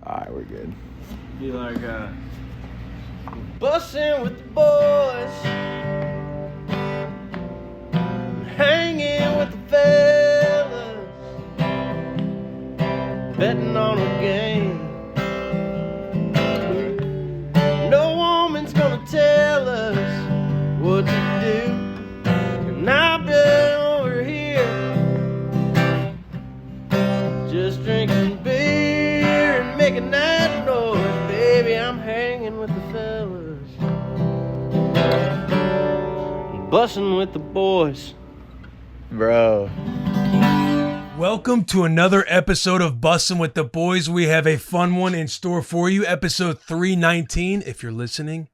All right, we're good. Be like, Bussin' with the boys, hanging with the fellas, betting on a game. No woman's gonna tell us what to do, and I've been over here just drinking beer and making that noise. Baby, I'm hanging with the fellas, bussin' with the boys. Bro. Welcome to another episode of Bussin' with the Boys. We have a fun one in store for you, episode 319. If you're listening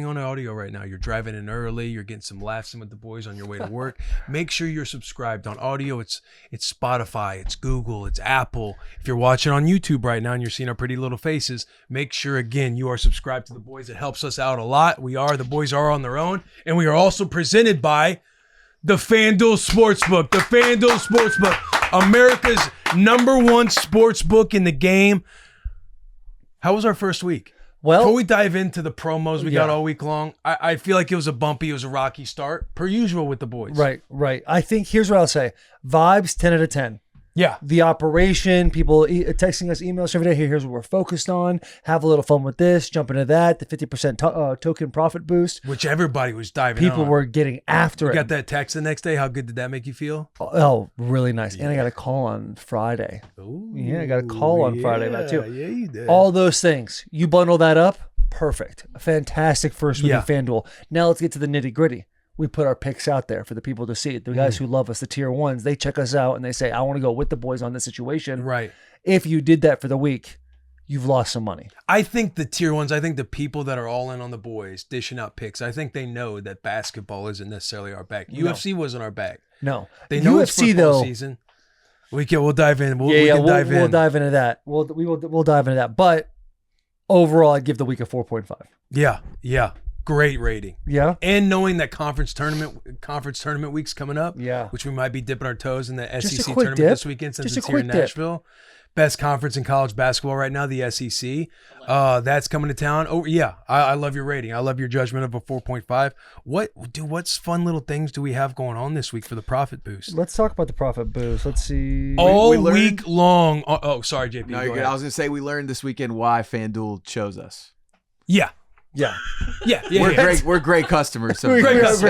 on audio right now, you're driving in early, you're getting some laughs in with the boys on your way to work, make sure you're subscribed. On audio, it's Spotify, it's Google, it's Apple. If you're watching on YouTube right now and you're seeing our pretty little faces, make sure, again, you are subscribed to the boys. It helps us out a lot. The boys are on their own, and we are also presented by the FanDuel Sportsbook. The FanDuel Sportsbook, America's #1 sportsbook in the game. How was our first week? Well, before we dive into the promos we got all week long, I feel like it was a rocky start, per usual with the boys. Right. I think here's what I'll say. Vibes, 10 out of 10. Yeah. The operation, people texting us emails every day. Here's what we're focused on. Have a little fun with this. Jump into that. The 50% token profit boost. Which everybody was diving People on. were getting after it. You got that text the next day. How good did that make you feel? Oh, really nice. Yeah. And I got a call on Friday. Ooh, yeah, I got a call on Friday about too. Yeah, you did. All those things. You bundle that up. Perfect. A fantastic first week of FanDuel. Now let's get to the nitty gritty. We put our picks out there for the people to see. The guys who love us, the tier ones, they check us out and they say, I want to go with the boys on this situation. Right. If you did that for the week, you've lost some money. I think the tier ones, I think the people that are all in on the boys, dishing out picks, I think they know that basketball isn't necessarily our bag. No. UFC wasn't our bag. No. They know it's UFC football though. season. We'll dive in. We'll dive in. We'll dive into that. We'll dive into that. But overall, I'd give the week a 4.5. Yeah. Great rating. Yeah. And knowing that conference tournament week's coming up. Yeah. Which we might be dipping our toes in the Just SEC a quick tournament dip. this weekend since Just it's a here in quick dip. Nashville. Best conference in college basketball right now, the SEC. That's coming to town. Oh, yeah. I love your rating. I love your judgment of a 4.5. What's fun little things do we have going on this week for the profit boost? Let's talk about the profit boost. Let's see. All we learned- week long. Oh, sorry, JP. No, go you're good. ahead. I was going to say we learned this weekend why FanDuel chose us. Yeah. Yeah. We're great customers. So We're Great going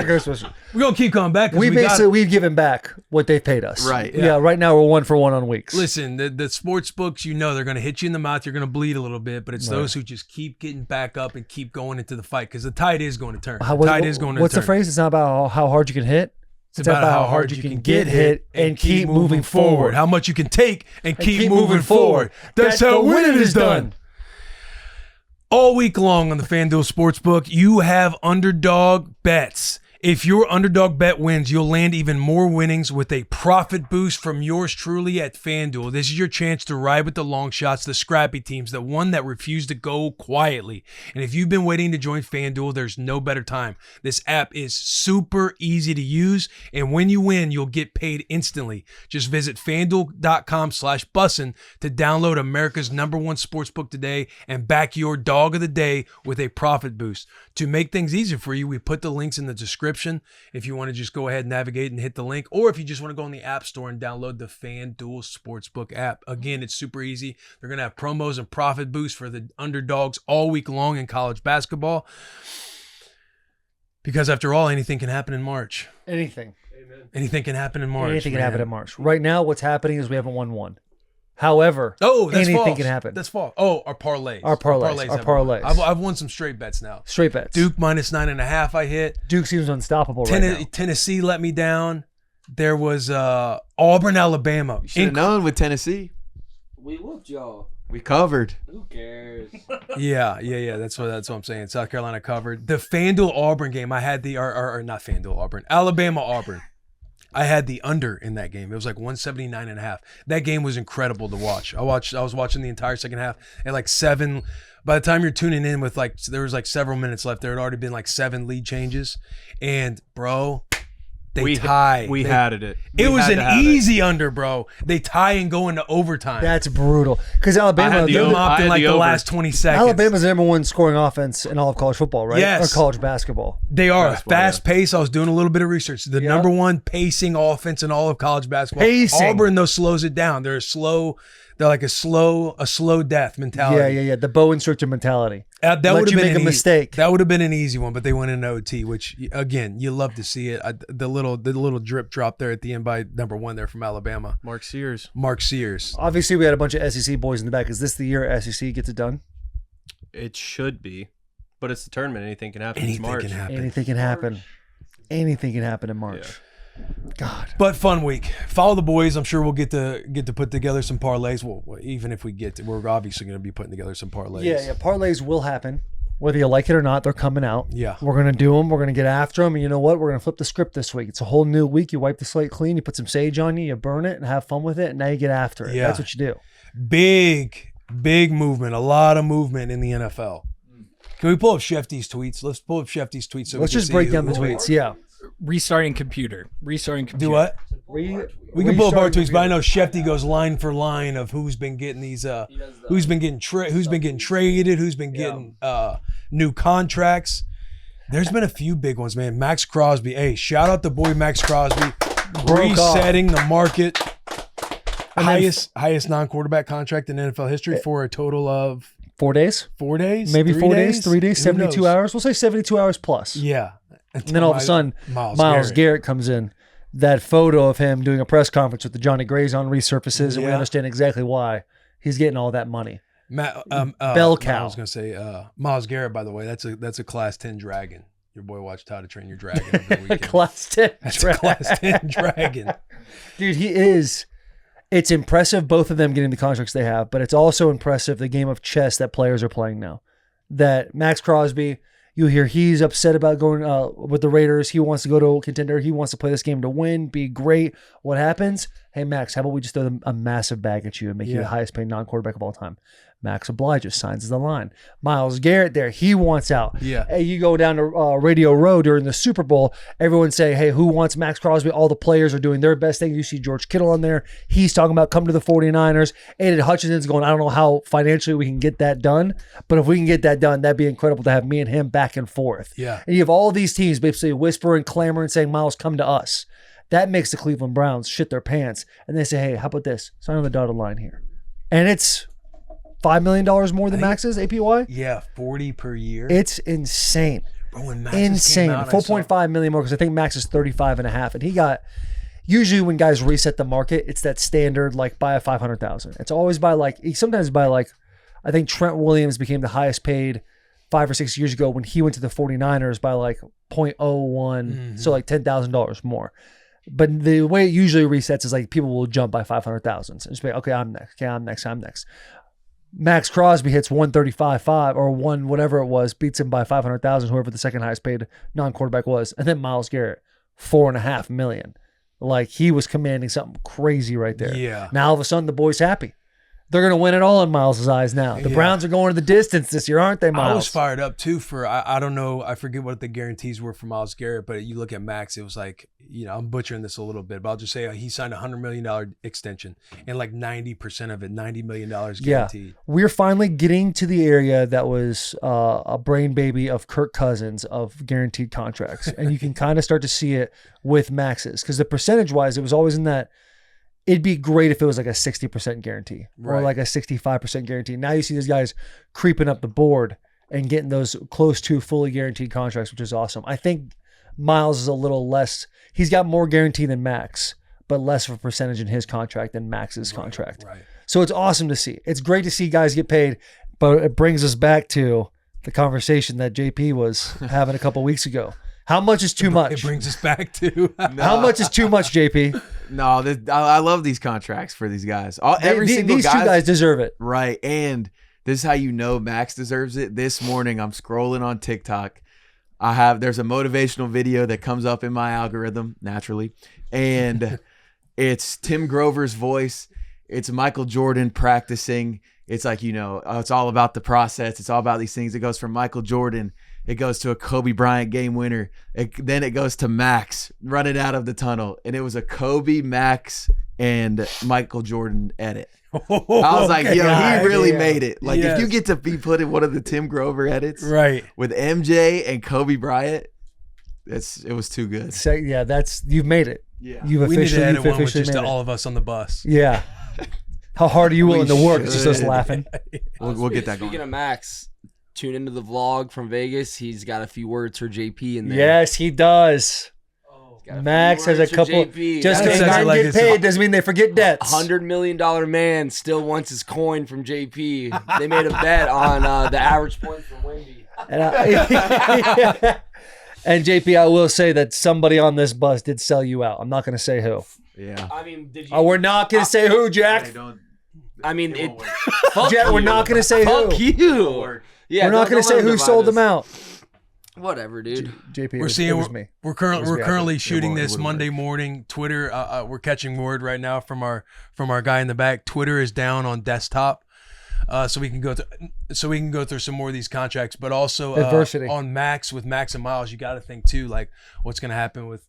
going to keep coming back. we've given back what they've paid us. Right. Yeah. Right now we're 1 for 1 on weeks. Listen, the sports books, they're going to hit you in the mouth. You're going to bleed a little bit, but it's those who just keep getting back up and keep going into the fight because the tide is going to turn. What's the phrase? It's not about how hard you can hit. It's about how hard you can get hit and keep moving forward. How much you can take and keep moving forward. That's how winning is done. All week long on the FanDuel Sportsbook, you have underdog bets. If your underdog bet wins, you'll land even more winnings with a profit boost from yours truly at FanDuel. This is your chance to ride with the long shots, the scrappy teams, the one that refuse to go quietly. And if you've been waiting to join FanDuel, there's no better time. This app is super easy to use, and when you win, you'll get paid instantly. Just visit FanDuel.com/Bussin to download America's #1 sportsbook today and back your dog of the day with a profit boost. To make things easier for you, we put the links in the description if you want to just go ahead and navigate and hit the link, or if you just want to go on the App Store and download the FanDuel Sportsbook app. Again, it's super easy. They're going to have promos and profit boosts for the underdogs all week long in college basketball. Because after all, anything can happen in March. Anything. Anything can happen in March. Anything can happen in March. Right now, what's happening is we haven't won one. However, anything false. can happen. That's false. Oh, our parlays. Our parlays. I've won some straight bets now. Straight bets. Duke -9.5 I hit. Duke seems unstoppable right now. Tennessee let me down. There was Auburn, Alabama. You should have known with Tennessee. we whooped y'all. We covered. Who cares? Yeah. That's what I'm saying. South Carolina covered. The FanDuel Auburn game, I had or not FanDuel Auburn. Alabama Auburn. I had the under in that game. It was like 179.5. That game was incredible to watch. I was watching the entire second half at like 7. By the time you're tuning in with there was like several minutes left. There had already been like 7 lead changes. And bro, They tie. We had it. It was an easy under, bro. They tie and go into overtime. That's brutal. Because Alabama, They mopped in like the last 20 seconds. Alabama's the number one scoring offense in all of college football, right? Yes. Or college basketball. They are fast pace. I was doing a little bit of research. The number one pacing offense in all of college basketball. Pacing. Auburn though slows it down. They're slow. They're like a slow death mentality. Yeah. The bow instructor mentality. That Let would have you been make a mistake. That would have been an easy one, but they went in OT, which again you love to see it. The little drip drop there at the end by number one there from Alabama, Mark Sears. Obviously, we had a bunch of SEC boys in the back. Is this the year SEC gets it done? It should be, but it's the tournament. Anything can happen. Anything It's March. can happen. Anything can happen. Anything can happen in March. Yeah. God. But fun week. Follow the boys. I'm sure we'll get to put together some parlays. Well, even if we get to, we're obviously going to be putting together some parlays. Yeah. Parlays will happen. Whether you like it or not, they're coming out. Yeah. We're going to do them. We're going to get after them. And you know what? We're going to flip the script this week. It's a whole new week. You wipe the slate clean. You put some sage on you burn it and have fun with it. And now you get after it. Yeah. That's what you do. Big movement. A lot of movement in the NFL. Can we pull up Shefty's tweets? Let's pull up Shefty's tweets. So Let's just break down the tweets. Yeah. Restarting computer. Do what? We can pull up our tweets, but I know Shefty goes line for line of who's been getting these, who's been getting traded, who's been getting new contracts. There's been a few big ones, man. Max Crosby. Hey, shout out the boy Max Crosby, resetting the market. Highest non-quarterback contract in NFL history for a total of 4 days. 4 days, Maybe 3 4 days, 3 days, Who 72 knows? hours. We'll say 72 hours plus. Yeah. And then all of a sudden, Myles Garrett comes in. That photo of him doing a press conference with the Johnny Grays on resurfaces, and we understand exactly why he's getting all that money. Bell cow. I was going to say Myles Garrett, by the way, that's a Class 10 Dragon. Your boy watched How to Train Your Dragon over the weekend. Class 10 That's a Class 10 Dragon. Dude, he is. It's impressive, both of them getting the contracts they have, but it's also impressive the game of chess that players are playing now. That Max Crosby, you hear he's upset about going with the Raiders. He wants to go to a contender. He wants to play this game to win, be great. What happens? Hey, Max, how about we just throw them a massive bag at you and make you the highest paid non-quarterback of all time? Max obliges, signs the line. Myles Garrett there, he wants out. Yeah. Hey, you go down to Radio Row during the Super Bowl, everyone say, hey, who wants Max Crosby? All the players are doing their best thing. You see George Kittle on there. He's talking about come to the 49ers. Aiden Hutchinson's going, I don't know how financially we can get that done, but if we can get that done, that'd be incredible to have me and him back and forth. Yeah. And you have all these teams basically whispering, clamoring, saying, Myles, come to us. That makes the Cleveland Browns shit their pants. And they say, hey, how about this? Sign on the dotted line here. And it's $5 million more than Max's APY? Yeah, 40 per year. It's insane. Bro, when Max's came out, 4.5 million more because I think Max is 35.5. And he got, usually when guys reset the market, it's that standard, like buy a 500,000. It's always by like, sometimes by like, I think Trent Williams became the highest paid 5 or 6 years ago when he went to the 49ers by like 0.01, so like $10,000 more. But the way it usually resets is like people will jump by 500,000. So just be like, okay, I'm next. Okay, I'm next. Max Crosby hits 135.5 or one whatever it was, beats him by 500,000, whoever the second highest paid non-quarterback was, and then Myles Garrett $4.5 million. Like he was commanding something crazy right there. Yeah. Now all of a sudden the boy's happy. They're going to win it all in Miles' eyes now. The Browns are going to the distance this year, aren't they, Miles? I was fired up, too, for, I don't know, I forget what the guarantees were for Myles Garrett, but you look at Max, it was like, I'm butchering this a little bit, but I'll just say he signed a $100 million extension, and like 90% of it, $90 million guaranteed. Yeah. We're finally getting to the area that was a brain baby of Kirk Cousins of guaranteed contracts, and you can kind of start to see it with Max's, because the percentage-wise, it was always in that, it'd be great if it was like a 60% guarantee or like a 65% guarantee. Now you see these guys creeping up the board and getting those close to fully guaranteed contracts, which is awesome. I think Myles is a little less, he's got more guarantee than Max, but less of a percentage in his contract than Max's contract. Right. So it's awesome to see. It's great to see guys get paid, but it brings us back to the conversation that JP was having a couple weeks ago. How much is too much? It brings us back to how much is too much, JP? No, I love these contracts for these guys. These two guys deserve it. Right. And this is how you know Max deserves it. This morning, I'm scrolling on TikTok. There's a motivational video that comes up in my algorithm, naturally. And it's Tim Grover's voice. It's Michael Jordan practicing. It's like, it's all about the process. It's all about these things. It goes from Michael Jordan. It goes to a Kobe Bryant game winner. Then it goes to Max running out of the tunnel. And it was a Kobe, Max, and Michael Jordan edit. I was like, yo, he really made it. Like, if you get to be put in one of the Tim Grover edits with MJ and Kobe Bryant, it was too good. So, yeah, you've made it. Yeah. You've We need to officially, edit you've one with officially just made it. all of us on the bus. Yeah. How hard are you willing to work? It's just us should. laughing. We'll get that Speaking going. of Max, tune into the vlog from Vegas. He's got a few words for JP in there. Yes, he does. Got a few Max has a words for couple. JP. Just That because sounds guys like get it's paid doesn't mean they forget debts. $100 million man still wants his coin from JP. They made a bet on the average points from Wendy. And JP, I will say that somebody on this bus did sell you out. I'm not going to say who. Yeah. I mean, did you? Oh, we're not going to say who, Jack. I mean, Jack, we're not going to say who. Fuck you. Yeah, We're not going to say who sold them out. Whatever, dude. JP, We're it was me. We're currently shooting won't- it this wouldn't Monday morning. Twitter, we're catching word right now from our guy in the back. Twitter is down on desktop, so we can go through some more of these contracts, but also Adversity. on Max with Max and Myles. You got to think too, like what's going to happen with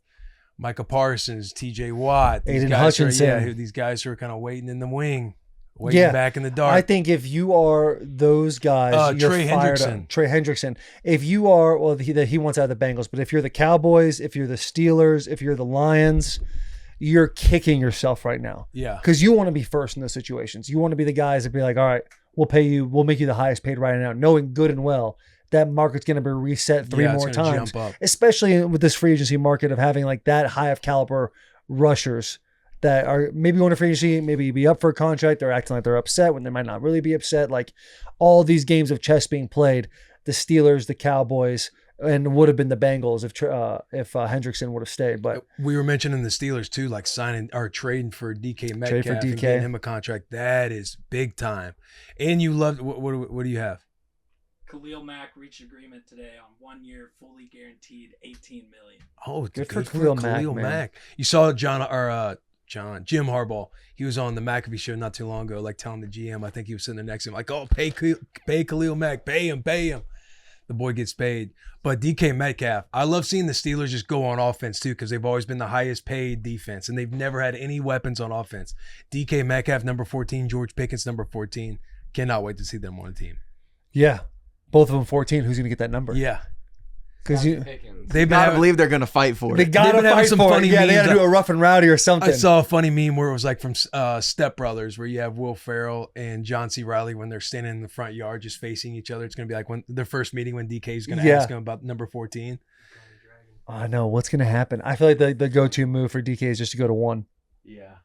Micah Parsons, T.J. Watt, these Aiden guys Hutchinson. these guys who are kind of waiting in the wing, waiting back in the dark. I think if you are those guys, you're Trey fired Hendrickson. up. Trey Hendrickson. If you are, well, he wants out of the Bengals, but if you're the Cowboys, if you're the Steelers, if you're the Lions, you're kicking yourself right now. Yeah. Because you want to be first in those situations. You want to be the guys that be like, all right, we'll make you the highest paid right now, knowing good and well that market's going to be reset three Yeah, it's more gonna times, jump up. especially with this free agency market of having like that high of caliber rushers that are maybe going to free agency, maybe be up for a contract. They're acting like they're upset when they might not really be upset. Like all these games of chess being played, the Steelers, the Cowboys, and would have been the Bengals if Hendrickson would have stayed. But We were mentioning the Steelers too, like signing or trading for DK Metcalf for and DK. getting him a contract. That is big time. And you love what do you have? Khalil Mack reached agreement today on 1 year, fully guaranteed, $18 million. Oh, Good for Khalil Mack, man. Mack. You saw Jim Harbaugh. He was on the McAfee show not too long ago, like telling the GM. I think he was sitting there next to him, like, "Oh, pay Khalil Mack, pay him." The boy gets paid. But DK Metcalf, I love seeing the Steelers just go on offense too, because they've always been the highest paid defense, and they've never had any weapons on offense. DK Metcalf, number 14, George Pickens, number 14. Cannot wait to see them on a team. yeah, both of them 14. Who's going to get that number? Yeah. Because They've been Gotta having, believe they're gonna fight for they it. got to been having fight some for funny it. Yeah, they got memes. to do a rough and rowdy or something. I saw a funny meme where it was like from Step Brothers, where you have Will Ferrell and John C. Reilly when they're standing in the front yard just facing each other. It's going to be like when their first meeting when DK is going to ask him about number 14. I know what's going to happen. I feel like the go-to move for DK is just to go to 1. Yeah.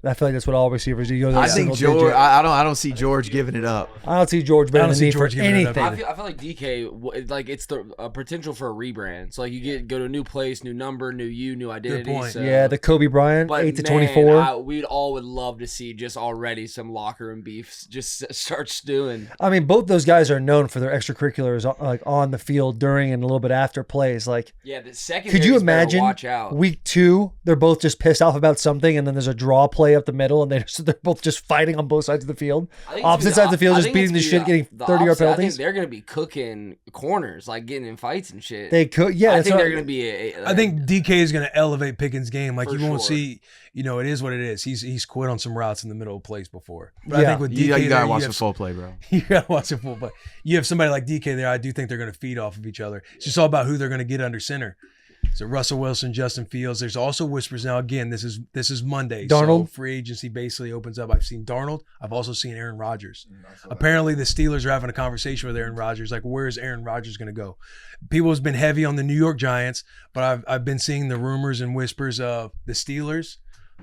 I feel like that's what all receivers do. You go to I that think single George. digit. I don't see George giving it up. I don't see George being I don't the see need for George giving it up anything. I feel like DK, like it's the potential for a rebrand. So like you go to a new place, new number, new you, new identity. point. So, Yeah, the Kobe Bryant, but 8 to man, 24. we'd all would love to see just already some locker room beefs just start stewing. I mean, both those guys are known for their extracurriculars, like on the field, during, and a little bit after plays. Like, Yeah, the second. could you imagine Watch out. week 2, they're both just pissed off about something, and then there's a draw play up the middle, and they're both just fighting on both sides of the field. I think it's Opposite gonna sides of be the field, I just think beating it's the gonna shit, be getting 30-yard opposite. I think penalties. they're going to be cooking corners, like getting in fights and shit. They could, yeah. I that's think what they're going to be. I think DK is going to elevate Pickens' game. Like For you won't sure. see, it is what it is. He's quit on some routes in the middle of plays before. But Yeah. I think with DK, You there, gotta watch have the full play, bro. You gotta watch the full play. You have somebody like DK there. I do think they're going to feed off of each other. It's just all about who they're going to get under center. So Russell Wilson, Justin Fields. There's also whispers now. Again, this is Monday. Darnold? So free agency basically opens up. I've seen Darnold. I've also seen Aaron Rodgers. Apparently, the Steelers are having a conversation with Aaron Rodgers. Like, where is Aaron Rodgers going to go? People have been heavy on the New York Giants, but I've been seeing the rumors and whispers of the Steelers,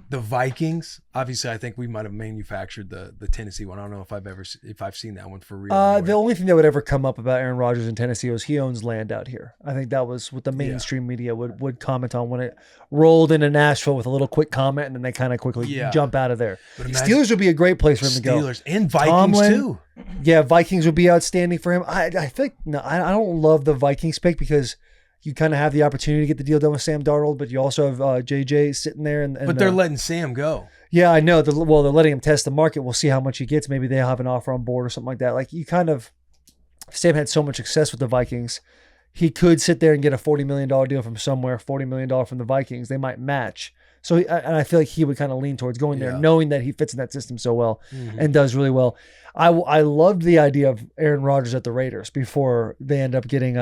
the Vikings. Obviously, I think we might have manufactured the Tennessee one. I don't know if I've seen that one for real. The only thing that would ever come up about Aaron Rodgers in Tennessee was he owns land out here. I think that was what the mainstream media would comment on when it rolled into Nashville with a little quick comment, and then they kind of quickly jump out of there. But imagine- Steelers would be a great place for him to go. Steelers and Vikings Tomlin, too. Yeah, Vikings would be outstanding for him. I feel like I don't love the Vikings pick because you kind of have the opportunity to get the deal done with Sam Darnold, but you also have JJ sitting there. And But they're letting Sam go. yeah, I know. They're letting him test the market. We'll see how much he gets. Maybe they'll have an offer on board or something like that. Like you kind of, Sam had so much success with the Vikings. he could sit there and get a $40 million deal from somewhere, $40 million from the Vikings. They might match. So and I feel like he would kind of lean towards going there, knowing that he fits in that system so well and does really well. I loved the idea of Aaron Rodgers at the Raiders before they end up getting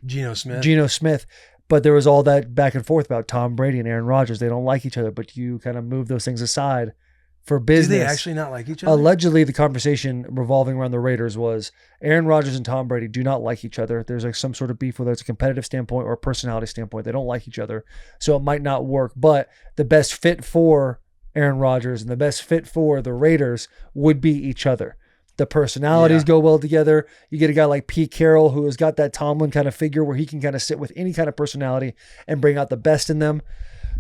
Geno Smith. But there was all that back and forth about Tom Brady and Aaron Rodgers. They don't like each other, but you kind of move those things aside for business. Do they actually not like each other? Allegedly, the conversation revolving around the Raiders was Aaron Rodgers and Tom Brady do not like each other. There's like some sort of beef, whether it's a competitive standpoint or a personality standpoint. They don't like each other, so it might not work. But the best fit for Aaron Rodgers and the best fit for the Raiders would be each other. The personalities go well together. You get a guy like Pete Carroll who has got that Tomlin kind of figure where he can kind of sit with any kind of personality and bring out the best in them.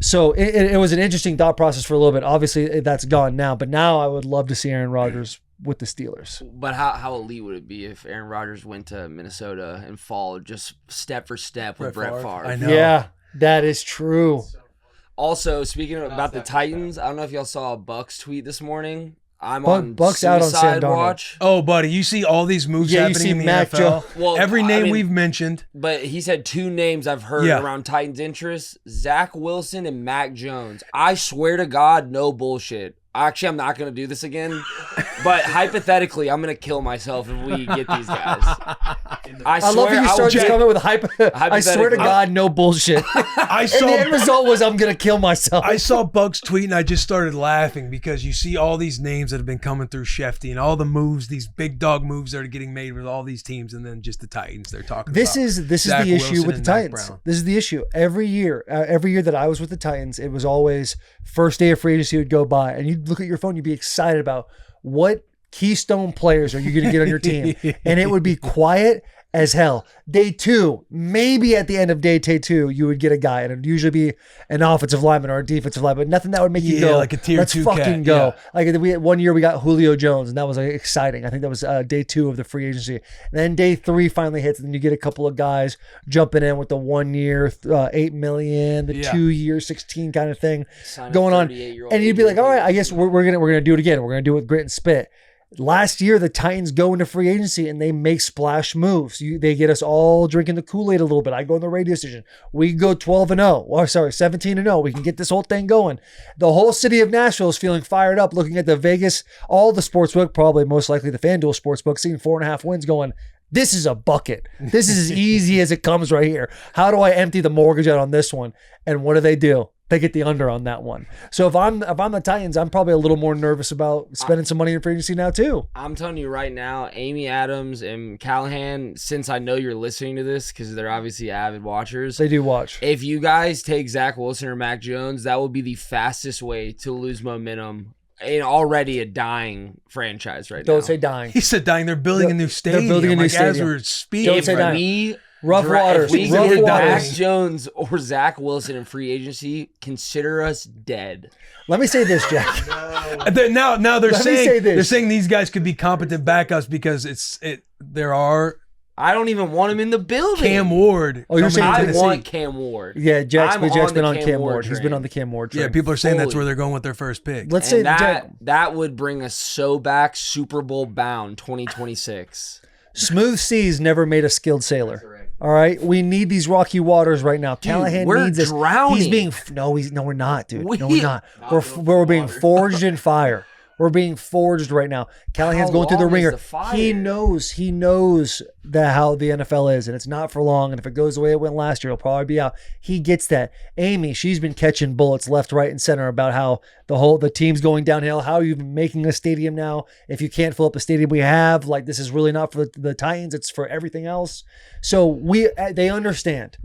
So it was an interesting thought process for a little bit. Obviously, that's gone now, but now I would love to see Aaron Rodgers with the Steelers. But how elite would it be if Aaron Rodgers went to Minnesota and followed just step for step with Brett Favre? I know. Yeah, that is true. Also, speaking about the Titans, I don't know if y'all saw a Bucks tweet this morning. I'm on Bucks out on Sam suicide Darnold. watch. Oh, buddy, you see all these moves Yeah, you happening see in the Mac NFL. Well, Every I name mean- we've mentioned. But he said two names I've heard around Titans interests: Zach Wilson and Mac Jones. I swear to God, no bullshit. Actually, I'm not going to do this again. But hypothetically, I'm going to kill myself if we get these guys. I love how you start this comment with I swear to God, no bullshit. I And the end result was I'm going to kill myself. I saw Bugs tweet and I just started laughing because you see all these names that have been coming through Shefty and all the moves, these big dog moves that are getting made with all these teams, and then just the Titans they're talking This about. is the Zach issue Wilson with the and Mac Titans. Brown. This is the issue. Every year that I was with the Titans, it was always first day of free agency would go by, and you'd look at your phone, you'd be excited about what keystone players are you going to get on your team, and it would be quiet as hell. Day two, maybe at the end of day two, you would get a guy, and it'd usually be an offensive lineman or a defensive lineman, but nothing that would make you go, like a tier let's 2 fucking cat, go. yeah. Like one year we got Julio Jones, and that was exciting. I think that was day 2 of the free agency. And then day 3 finally hits, and then you get a couple of guys jumping in with the 1 year, $8 million, the 2 year, 16 kind of thing going on, and you'd be like, all right, I guess we're gonna do it again. We're gonna do it with grit and spit. Last year, the Titans go into free agency and they make splash moves. They get us all drinking the Kool-Aid a little bit. I go on the radio station. We go 12-0. Or sorry, 17-0. We can get this whole thing going. The whole city of Nashville is feeling fired up, looking at the Vegas, all the sportsbook, probably most likely the FanDuel sportsbook, seeing 4.5 wins going, this is a bucket. This is as easy as it comes right here. How do I empty the mortgage out on this one? And what do? They get the under on that one. So if I'm the Titans, I'm probably a little more nervous about spending some money in free agency now too. I'm telling you right now, Amy Adams and Callahan, since I know you're listening to this because they're obviously avid watchers. They do watch. If you guys take Zach Wilson or Mac Jones, that would be the fastest way to lose momentum in already a dying franchise right now. Don't say dying. He said dying. They're building a new stadium. building a new As stadium. we're speaking. Don't say dying. We Rough waters. If we Rough get waters. Mac Jones or Zach Wilson in free agency, consider us dead. Let me say this, Jack. Now they're Let me say this. saying these guys could be competent backups because there are I don't even want him in the building. Cam Ward. Oh, you're coming saying to I Tennessee. want Cam Ward. Yeah, Jack's I'm been on the Cam Ward. He's train. been on the Cam Ward train. Yeah, people are saying that's Fully. where they're going with their first pick. Let's say And Jack, that would bring us so back Super Bowl bound 2026. smooth seas never made a skilled sailor. All right, we need these rocky waters right now. Callahan we're needs this. drowning. He's being no, we're not, dude. No, We- we're not. We're being forged in fire. We're being forged right now. Callahan's How going through the long is ringer. the fire? He knows that how the NFL is, and it's not for long. And if it goes the way it went last year, he'll probably be out. He gets that. Amy, she's been catching bullets left, right, and center about how the team's going downhill. How are you making a stadium now? If you can't fill up the stadium we have, like this is really not for the Titans. It's for everything else. So they understand.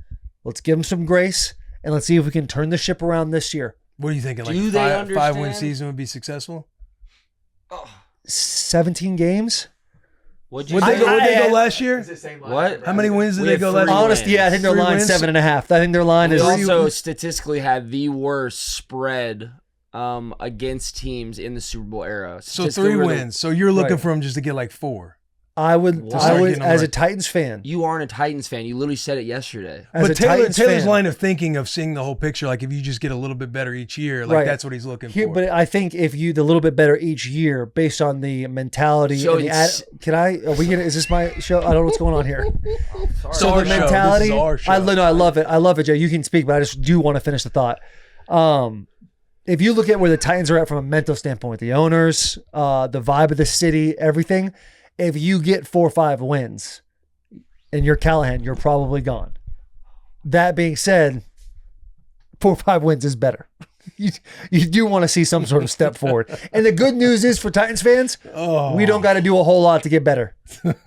Let's give them some grace, and let's see if we can turn the ship around this year. What are you thinking? Like Do they a 5-win understand? season would be successful? 17 games. What'd you Would say? they go last year? What? How many wins did We they had go 3 last year? Honest, yeah, I think their 3 line's wins? 7.5. I think their line We is. also statistically had the worst spread against teams in the Super Bowl era. So Statistically, 3 we're the- wins. So you're looking Right. for them just to get like 4. I would, getting as a like- Titans fan. You aren't a Titans fan. You literally said it yesterday. As But a Titans Taylor's fan, line of thinking of seeing the whole picture, like if you just get a little bit better each year, like Right. that's what he's looking Here, for. but I think if you the little bit better each year based on the mentality So and the it's- is this my show? I don't know what's going on here. So the mentality, I love it. I love it, Jay. You can speak, but I just do want to finish the thought. If you look at where the Titans are at from a mental standpoint, the owners, the vibe of the city, everything, if you get 4 or 5 wins and you're Callahan, you're probably gone. That being said, 4 or 5 wins is better. You do want to see some sort of step forward. And the good news is for Titans fans, we don't got to do a whole lot to get better.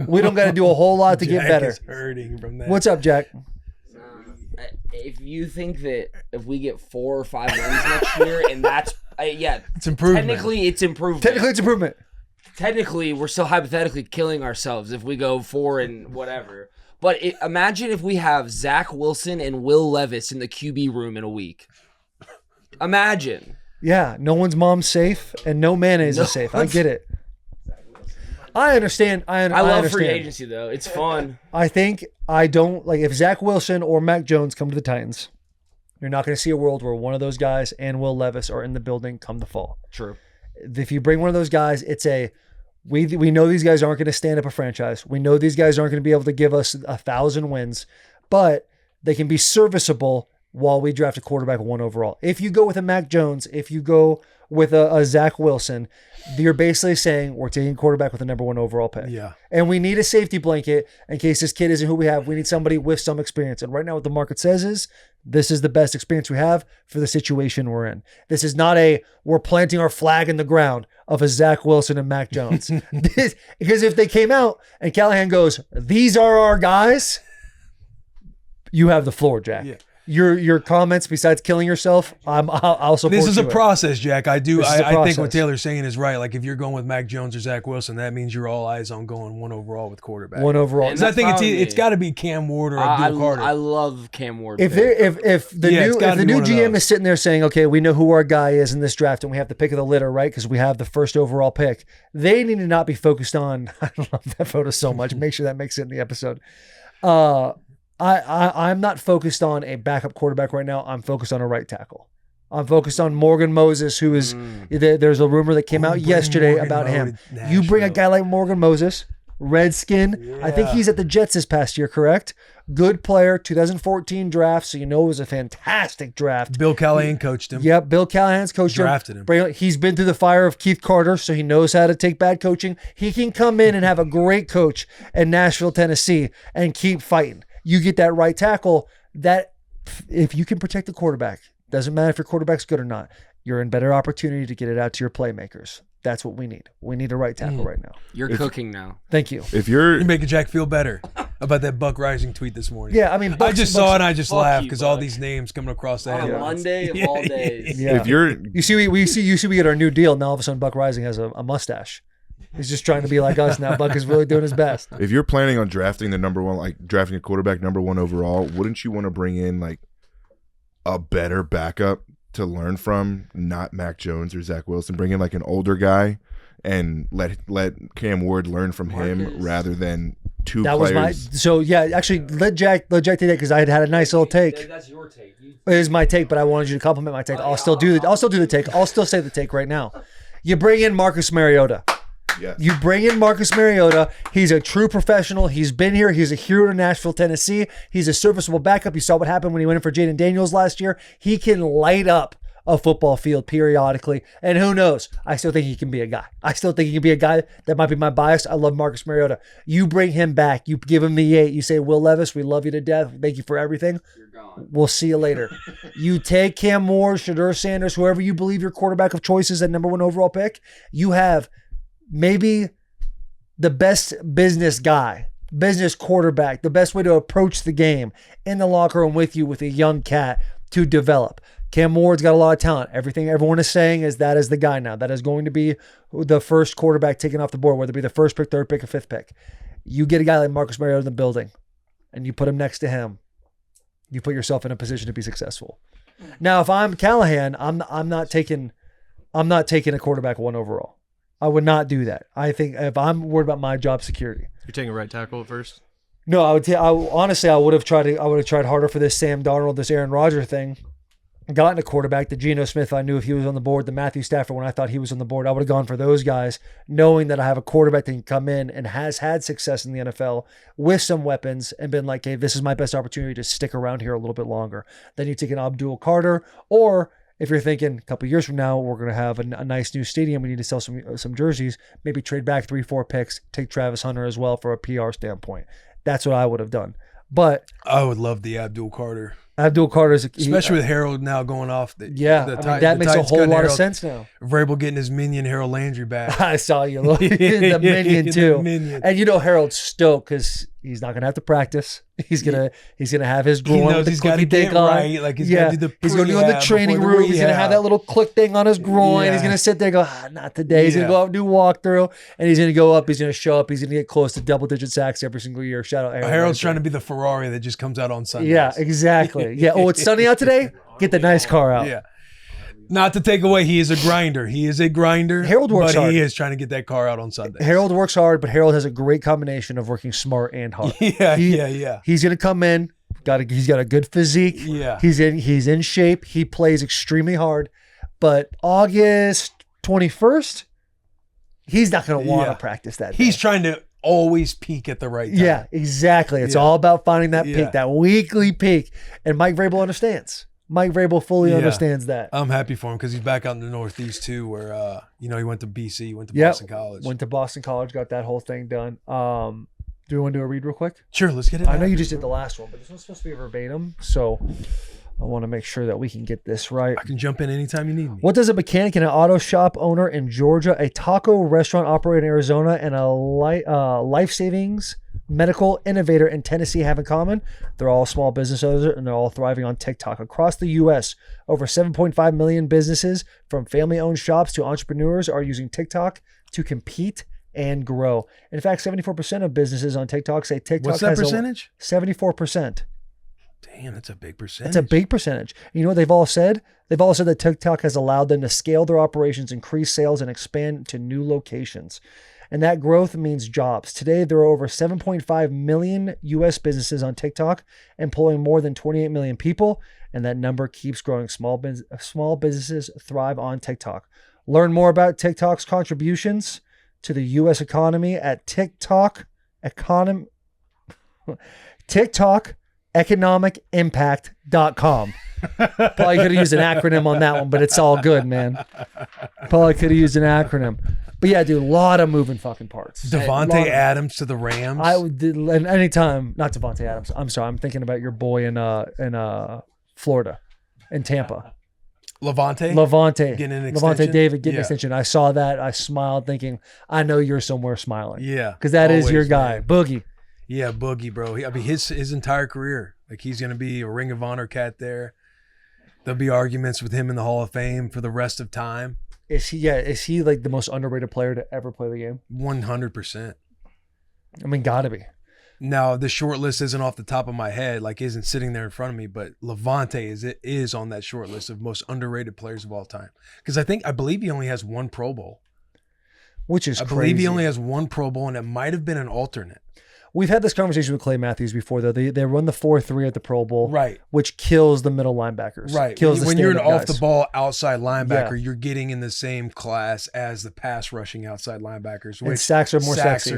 We don't got to do a whole lot to get better. Is hurting from that. What's up, Jack? If you think that if we get 4 or 5 wins next year, and that's it's improvement. Technically, it's improvement. Technically, we're still hypothetically killing ourselves if we go 4 and whatever. But imagine if we have Zach Wilson and Will Levis in the QB room in a week. Imagine. Yeah, no one's mom's safe and no mayonnaise is safe. I get it. I understand. I love free agency though. It's fun. I think I don't like if Zach Wilson or Mac Jones come to the Titans. You're not going to see a world where one of those guys and Will Levis are in the building come the fall. True. If you bring one of those guys, it's we know these guys aren't going to stand up a franchise. We know these guys aren't going to be able to give us 1,000 wins, but they can be serviceable while we draft a quarterback 1 overall. If you go with a Mac Jones, if you go with a Zach Wilson, you're basically saying we're taking a quarterback with a number 1 overall pick. Yeah. And we need a safety blanket in case this kid isn't who we have. We need somebody with some experience. And right now what the market says is this is the best experience we have for the situation we're in. This is not we're planting our flag in the ground of a Zach Wilson and Mac Jones. Because if they came out and Callahan goes, these are our guys, you have the floor, Jack. Yeah. Your comments besides killing yourself, I'll support. This is a you process, Jack. I think process. what Taylor's saying is right. Like if you're going with Mac Jones or Zach Wilson, that means you're all eyes on going 1 overall with quarterback. 1 overall. Because I think it's got to be Cam Ward or Abdul Carter. I love Cam Ward. If the new GM is sitting there saying, okay, we know who our guy is in this draft and we have the pick of the litter, right? Because we have the first overall pick. They need to not be focused on. I love that photo so much. Make sure that makes it in the episode. I'm not focused on a backup quarterback right now. I'm focused on a right tackle. I'm focused on Morgan Moses, who is there's a rumor that came out yesterday about him. You bring a guy like Morgan Moses, Redskin. Yeah. I think he's at the Jets this past year, correct? Good player, 2014 draft, so you know it was a fantastic draft. Bill Callahan coached him. Yep, Bill Callahan's coached him. He's been through the fire of Keith Carter, so he knows how to take bad coaching. He can come in and have a great coach in Nashville, Tennessee, and keep fighting. You get that right tackle that if you can protect the quarterback, doesn't matter if your quarterback's good or not, you're in better opportunity to get it out to your playmakers. That's what we need. We need a right tackle right now. You're cooking now. Thank you. If you're making Jack feel better about that Buck Rising tweet this morning. Yeah, I mean, I just saw it and I just laughed because all these names coming across that. On Monday of all days. Yeah. If you're, you see, we get our new deal. Now all of a sudden, Buck Rising has a mustache. He's just trying to be like us now. Buck is really doing his best. If you're planning on drafting the number 1, like drafting a quarterback number 1 overall, wouldn't you want to bring in like a better backup to learn from, not Mac Jones or Zach Wilson? Bring in like an older guy and let Cam Ward learn from him rather than 2 players. Actually let Jack take that because I had a nice little take. That's your take. It is my take, but I wanted you to compliment my take. I'll still do the take. I'll still say the take right now. You bring in Marcus Mariota. Yes. You bring in Marcus Mariota. He's a true professional. He's been here. He's a hero to Nashville, Tennessee. He's a serviceable backup. You saw what happened when he went in for Jaden Daniels last year. He can light up a football field periodically. And who knows? I still think he can be a guy. I still think he can be a guy. That might be my bias. I love Marcus Mariota. You bring him back. You give him the 8. You say, Will Levis, we love you to death. Thank you for everything. You're gone. We'll see you later. You take Cam Moore, Shadur Sanders, whoever you believe your quarterback of choice is, that number 1 overall pick. You have maybe the best business quarterback, the best way to approach the game in the locker room with you with a young cat to develop. Cam Ward's got a lot of talent. Everything everyone is saying is that is the guy now. That is going to be the first quarterback taken off the board, whether it be the first pick, third pick, or fifth pick. You get a guy like Marcus Mariota in the building and you put him next to him. You put yourself in a position to be successful. Now, if I'm Callahan, I'm not taking a quarterback 1 overall. I would not do that. I think if I'm worried about my job security. You're taking a right tackle at first? No, honestly, I would have tried harder for this Sam Darnold, this Aaron Rodgers thing. gotten a quarterback. The Geno Smith, I knew if he was on the board. The Matthew Stafford, when I thought he was on the board, I would have gone for those guys, knowing that I have a quarterback that can come in and has had success in the NFL with some weapons and been like, hey, this is my best opportunity to stick around here a little bit longer. Then you take an Abdul Carter, or if you're thinking a couple years from now, we're going to have a nice new stadium, we need to sell some jerseys, maybe trade back 3-4 picks, take Travis Hunter as well for a PR standpoint. That's what I would have done. But I would love the Abdul Carter. Abdul Carter's especially with Harold now going off. That makes a whole lot of sense now. Vrabel getting his minion Harold Landry back. I saw you look the minion too, the minion. And you know Harold's stoked because he's not gonna have to practice. He's gonna have his groin with the clicky thing on. Right. Like he's gonna do the he's gonna do in the training room. He's gonna have that little click thing on his groin. Yeah. He's gonna sit there and go, not today. He's gonna go out and do walkthrough, and he's gonna go up. He's gonna show up. He's gonna get close to double-digit sacks every single year. Shout out Harold. Harold's trying to be the Ferrari that just comes out on Sundays. Yeah, exactly. Yeah. Oh, it's sunny out today. Get the nice car out. Yeah. Not to take away, he is a grinder. Harold works hard. He is trying to get that car out on Sunday. Harold works hard, but Harold has a great combination of working smart and hard. Yeah. He's gonna come in. He's got a good physique. Yeah. He's in shape. He plays extremely hard. But August 21st, he's not gonna want to practice that day. He's trying to always peak at the right time. Yeah, exactly. It's all about finding that peak, that weekly peak. And Mike Vrabel understands. Mike Vrabel fully understands that. I'm happy for him because he's back out in the Northeast too, where he went to BC, he went to Boston College. Went to Boston College, got that whole thing done. Do you want to do a read real quick? Sure, let's get it. I know you just did the last one, but this one's supposed to be verbatim, so I want to make sure that we can get this right. I can jump in anytime you need me. What does a mechanic and an auto shop owner in Georgia, a taco restaurant operator in Arizona, and a life savings medical innovator in Tennessee have in common? They're all small business owners, and they're all thriving on TikTok. Across the U.S., over 7.5 million businesses, from family-owned shops to entrepreneurs, are using TikTok to compete and grow. In fact, 74% of businesses on TikTok say TikTok What's that has percentage? 74%. Damn, that's a big percentage. That's a big percentage. You know what they've all said? They've all said that TikTok has allowed them to scale their operations, increase sales, and expand to new locations. And that growth means jobs. Today, there are over 7.5 million U.S. businesses on TikTok, employing more than 28 million people. And that number keeps growing. Small businesses thrive on TikTok. Learn more about TikTok's contributions to the U.S. economy at TikTokeconomicimpact.com. Probably could have used an acronym on that one, but it's all good, man. Probably could have used an acronym. But yeah, dude, a lot of moving fucking parts. Devontae Adams to the Rams. And anytime, not Devontae Adams. I'm sorry, I'm thinking about your boy in Florida, in Tampa. Levante getting an extension. Levante David getting an extension. I saw that. I smiled, thinking, I know you're somewhere smiling. Yeah, because that is your guy, man. Boogie. Yeah, Boogie, bro. His entire career, like he's gonna be a Ring of Honor cat there. There'll be arguments with him in the Hall of Fame for the rest of time. Is he like the most underrated player to ever play the game? 100%. I mean, gotta be. Now, the short list isn't off the top of my head, like isn't sitting there in front of me, but Levante is on that short list of most underrated players of all time. Because I believe he only has one Pro Bowl. Which is crazy. I believe he only has one Pro Bowl, and it might have been an alternate. We've had this conversation with Clay Matthews before, though. They run the 4-3 at the Pro Bowl, right? Which kills the middle linebackers, right? When you're an off-the-ball outside linebacker, you're getting in the same class as the pass-rushing outside linebackers. Which and sacks are more sacks sexy.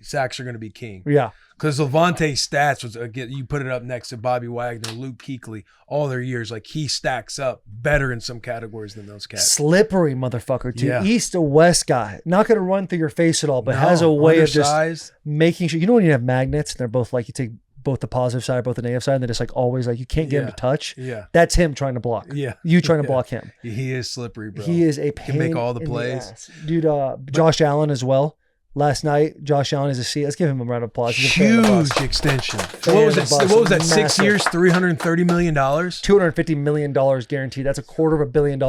Sacks are going to be king. Yeah, because Levante's stats was you put it up next to Bobby Wagner, Luke Kuechly, all their years. Like he stacks up better in some categories than those cats. Slippery motherfucker too. Yeah. East to west guy, not going to run through your face at all, but has a way of just making sure. You know when you have magnets and they're both like you take both the positive side, both the negative side, and they're just like always like you can't get him to touch. Yeah, that's him trying to block. Yeah, you trying to block him. He is slippery, bro. He is a pain. Can make all the plays, dude. Josh Allen as well. Last night, Josh Allen is a C. Let's give him a round of applause. Huge extension. What was that? 6 years, $330 million, $250 million guaranteed. That's $250 million.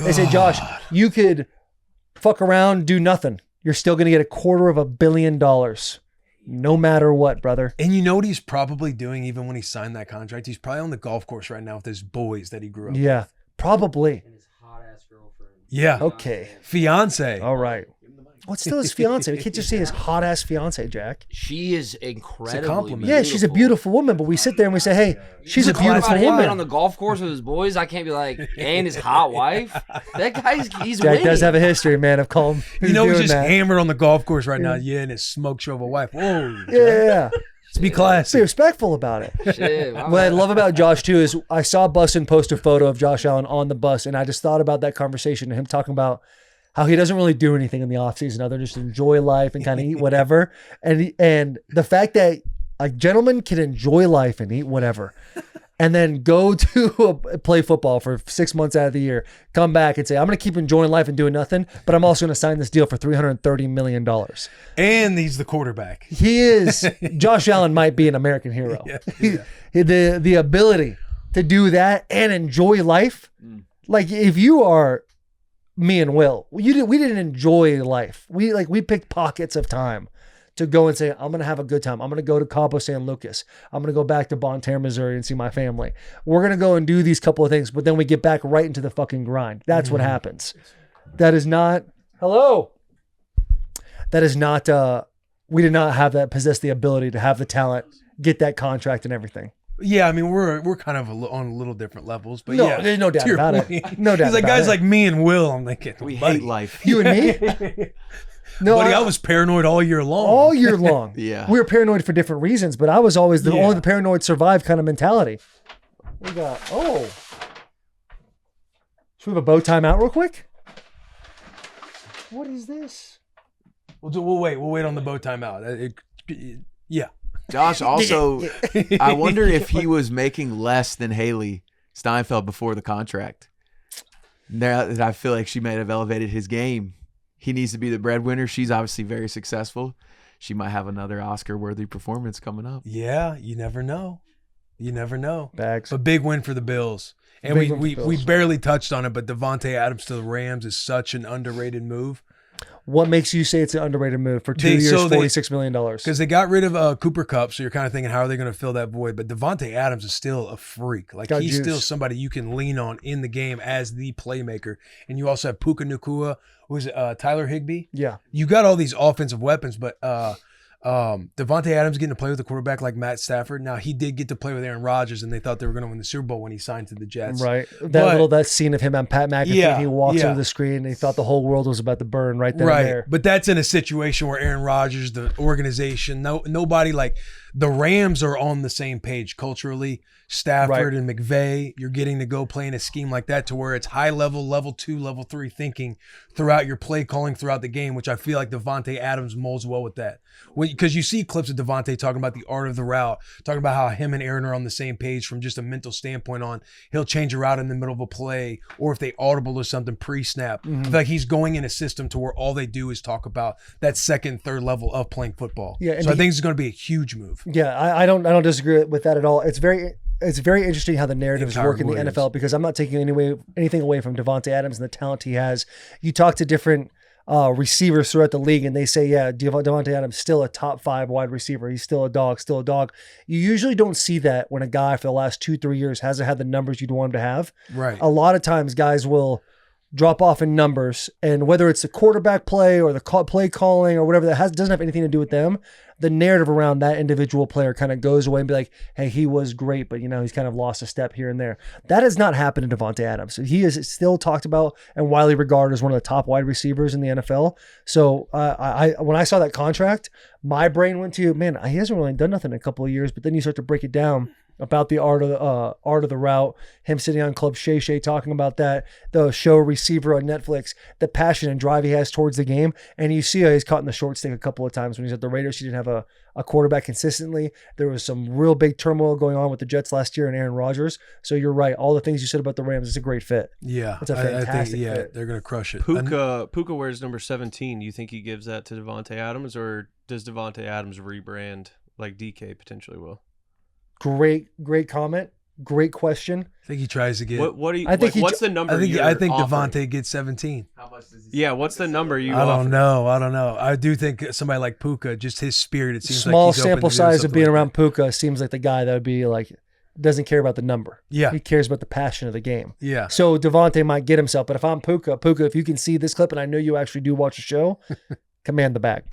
They say, Josh, you could fuck around, do nothing. You're still going to get $250 million. No matter what, brother. And you know what he's probably doing even when he signed that contract? He's probably on the golf course right now with his boys that he grew up with. Probably. And his hot-ass girlfriend. Yeah. Okay. Fiance. All right. What's still his fiance? We can't just say his hot ass fiance, Jack. She is incredibly compliment. Yeah, she's a beautiful woman, but we sit there and we say, hey, she's a beautiful About him being woman. on the golf course with his boys, I can't be like, and his hot wife. That he's Jack winning. does have a history, man, of calling. You know, he's doing just that. hammered on the golf course right now. Yeah, and his smoke shovel wife. Whoa. Yeah. Let's be Be classy. respectful about it. Shit, What I love about Josh too is I saw Bussin post a photo of Josh Allen on the bus, and I just thought about that conversation and him talking about how he doesn't really do anything in the offseason other than just enjoy life and kind of eat whatever. And the fact that a gentleman can enjoy life and eat whatever and then go to play football for 6 months out of the year, come back and say, I'm going to keep enjoying life and doing nothing, but I'm also going to sign this deal for $330 million. And he's the quarterback. He is, Josh Allen might be an American hero. The ability to do that and enjoy life. Like if you are me and Will, we didn't enjoy life. We picked pockets of time to go and say, I'm going to have a good time. I'm going to go to Cabo San Lucas. I'm going to go back to Bonne Terre, Missouri and see my family. We're going to go and do these couple of things, but then we get back right into the fucking grind. That's what happens. That is not, hello. That is not, we did not have that, possess the ability to have the talent, get that contract and everything. Yeah, I mean, we're kind of on a little different levels, but No, yeah. there's no doubt to your about it. point. No doubt He's like about guys it. like me and Will. I'm thinking, We buddy, hate life. You and me? No, buddy, I was paranoid all year long. all year long. Yeah. We were paranoid for different reasons, but I was always only the paranoid survive kind of mentality. We got, should we have a bow time out real quick? What is this? We'll wait on the bow time out. Yeah. Josh also, I wonder if he was making less than Haley Steinfeld before the contract. Now that I feel like she might have elevated his game. He needs to be the breadwinner. She's obviously very successful. She might have another Oscar-worthy performance coming up. Yeah, you never know. You never know. Bags. A big win for the Bills. And Big win for the we Bills. barely touched on it, but Devontae Adams to the Rams is such an underrated move. What makes you say it's an underrated move for 2 years, $46 million? Because they got rid of Cooper Kupp, so you're kind of thinking, how are they going to fill that void? But Devontae Adams is still a freak. Like, Got he's juice. still somebody you can lean on in the game as the playmaker. And you also have Puka Nacua, who's Tyler Higbee. Yeah. You got all these offensive weapons, but Devontae Adams getting to play with a quarterback like Matt Stafford. Now, he did get to play with Aaron Rodgers, and they thought they were going to win the Super Bowl when he signed to the Jets. Right. But- That scene of him on Pat McAfee, Yeah, he walks yeah. over the screen and he thought the whole world was about to burn right then Right, and there. but that's in a situation where Aaron Rodgers, the organization, nobody like the Rams are on the same page culturally. Stafford and McVay, you're getting to go play in a scheme like that to where it's high level, level 2, level 3 thinking throughout your play calling throughout the game, which I feel like Devontae Adams molds well with that. Because you see clips of Devontae talking about the art of the route, talking about how him and Aaron are on the same page from just a mental standpoint on he'll change a route in the middle of a play or if they audible or something pre-snap. I feel like he's going in a system to where all they do is talk about that second, third level of playing football. Yeah, and so I think it's going to be a huge move. Yeah, I don't disagree with that at all. It's very interesting how the narratives Entire work in the Warriors. NFL because I'm not taking anything away from Devontae Adams and the talent he has. You talk to different receivers throughout the league and they say, yeah, Devontae Adams still a top 5 wide receiver. He's still a dog. You usually don't see that when a guy for the last 2-3 years hasn't had the numbers you'd want him to have. Right. A lot of times guys will drop off in numbers, and whether it's the quarterback play or the play calling or whatever that doesn't have anything to do with them, the narrative around that individual player kind of goes away and be like, hey, he was great, but he's kind of lost a step here and there. That has not happened to Devontae Adams. He is still talked about and widely regarded as one of the top wide receivers in the NFL. So when I saw that contract, my brain went to, man, he hasn't really done nothing in a couple of years, but then you start to break it down about the art of the route, him sitting on Club Shay Shay talking about that, the show Receiver on Netflix, the passion and drive he has towards the game. And you see how he's caught in the short stick a couple of times when he's at the Raiders. He didn't have a quarterback consistently. There was some real big turmoil going on with the Jets last year and Aaron Rodgers. So you're right. All the things you said about the Rams is a great fit. Yeah. It's a fantastic fit. They're going to crush it. Puka wears number 17. Do you think he gives that to Devontae Adams, or does Devontae Adams rebrand like DK potentially will? Great comment. Great question. I think he tries to get. What do you? I think what's the number? I think offering? Devontae gets 17. How much does he Yeah, what's the number you? I offer? don't know. I do think somebody like Puka, just his spirit. It seems Small like he's open sample to doing size of something being like around Puka seems like the guy that would be like, doesn't care about the number. Yeah. He cares about the passion of the game. that. Yeah. So Devontae might get himself, but if I'm Puka, if you can see this clip, and I know you actually do watch the show, Command the bag.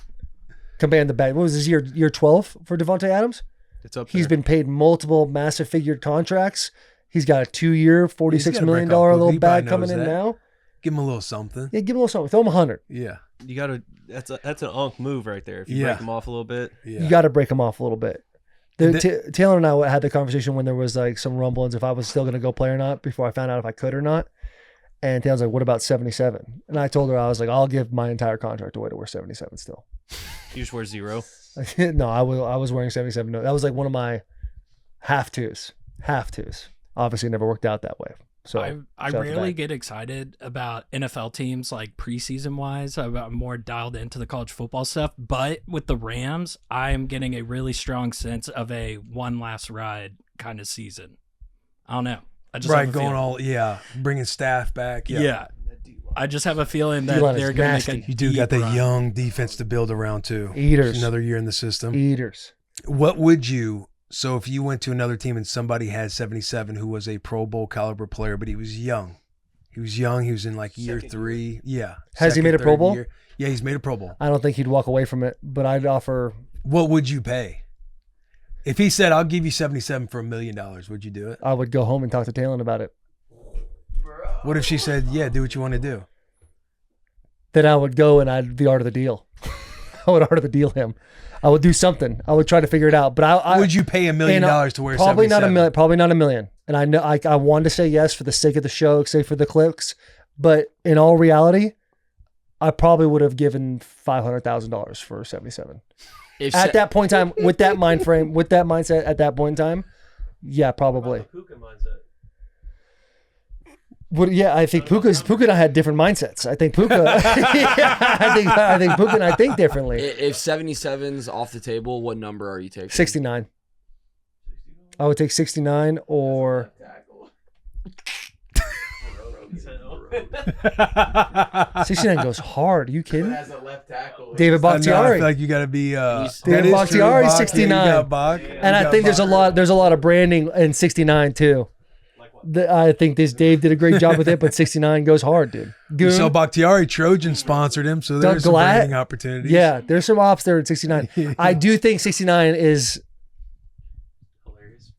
What was his year 12 for Devontae Adams? It's up He's there. been paid multiple massive figured contracts. He's got a 2-year, $46 gotta million break up, little he bag probably coming in knows that. now. Give him a little something. Yeah, give him a little something. Throw him 100. Yeah. You gotta. That's an unk move right there. If you Yeah. break him off a little bit. Yeah. You got to break him off a little bit. Taylor and I had the conversation when there was like some rumblings if I was still going to go play or not before I found out if I could or not. And Taylor's like, what about 77? And I told her, I was like, I'll give my entire contract away to wear 77 still. You just wear 0. No, I was wearing 77. No, that was like one of my have-tos. Obviously, it never worked out that way. So I shout out to rarely that. get excited about NFL teams like preseason wise. I'm more dialed into the college football stuff. But with the Rams, I am getting a really strong sense of a one last ride kind of season. I don't know. I just Right, have a going feeling. bringing staff back. Yeah. I just have a feeling that D-line is they're going to nasty. make a You do deep got the run. young defense to build around too. Eaters. Another year in the system. Eaters. What would you? So if you went to another team and somebody had 77 who was a Pro Bowl caliber player, but he was young. He was in like year 3. Yeah. Has he made a Pro third Bowl? year. Yeah, he's made a Pro Bowl. I don't think he'd walk away from it, but I'd offer. What would you pay? If he said, I'll give you 77 for $1 million, would you do it? I would go home and talk to Taylor about it. What if she said, yeah, do what you want to do? Then I would go and I'd the art of the deal. I would art of the deal him. I would do something. I would try to figure it out. But I Would you pay $1 million to wear probably 77? not $1 million. Probably not $1 million. And I know I wanted to say yes for the sake of the show, say for the clicks. But in all reality, I probably would have given $500,000 for 77. At that point in time, with that mind frame, with that mindset, at that point in time, yeah, probably. Puka mindset. Well, yeah, I think Puka and I had different mindsets. I think Puka, I think Puka and I think differently. If 77's off the table, what number are you taking? 69. I would take 69 or 69 goes hard. Are you kidding? As a left tackle. David I know, I Bakhtiari. feel like you got to be. David that is true. Bakhtiari, Bach, 69. Yeah, you got Bach. And I think there's a lot of branding in 69 too. I think this Dave did a great job with it, but 69 goes hard, dude. You saw Bakhtiari, Trojan sponsored him, so there's some Glad- branding opportunities. Yeah, there's some ops there at 69. I do think 69 is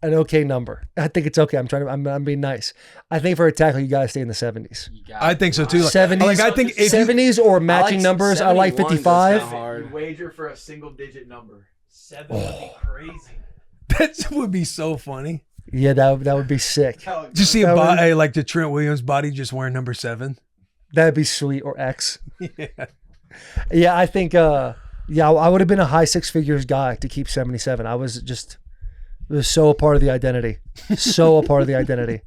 an okay number. I think it's okay. I'm being nice. I think for a tackle, you gotta stay in the 70s. I think so too. 70s, Like I think if 70s or matching numbers. I like 71 goes 55. kinda hard. Wager for a single digit number. 7 would be crazy. that would be so funny. Yeah, that would be sick. Did you see like the Trent Williams body just wearing number 7? That'd be sweet. Or X. Yeah. Yeah, I think. I would have been a high 6 figures guy to keep 77. I was just. It was so a part of the identity. So a part of the identity.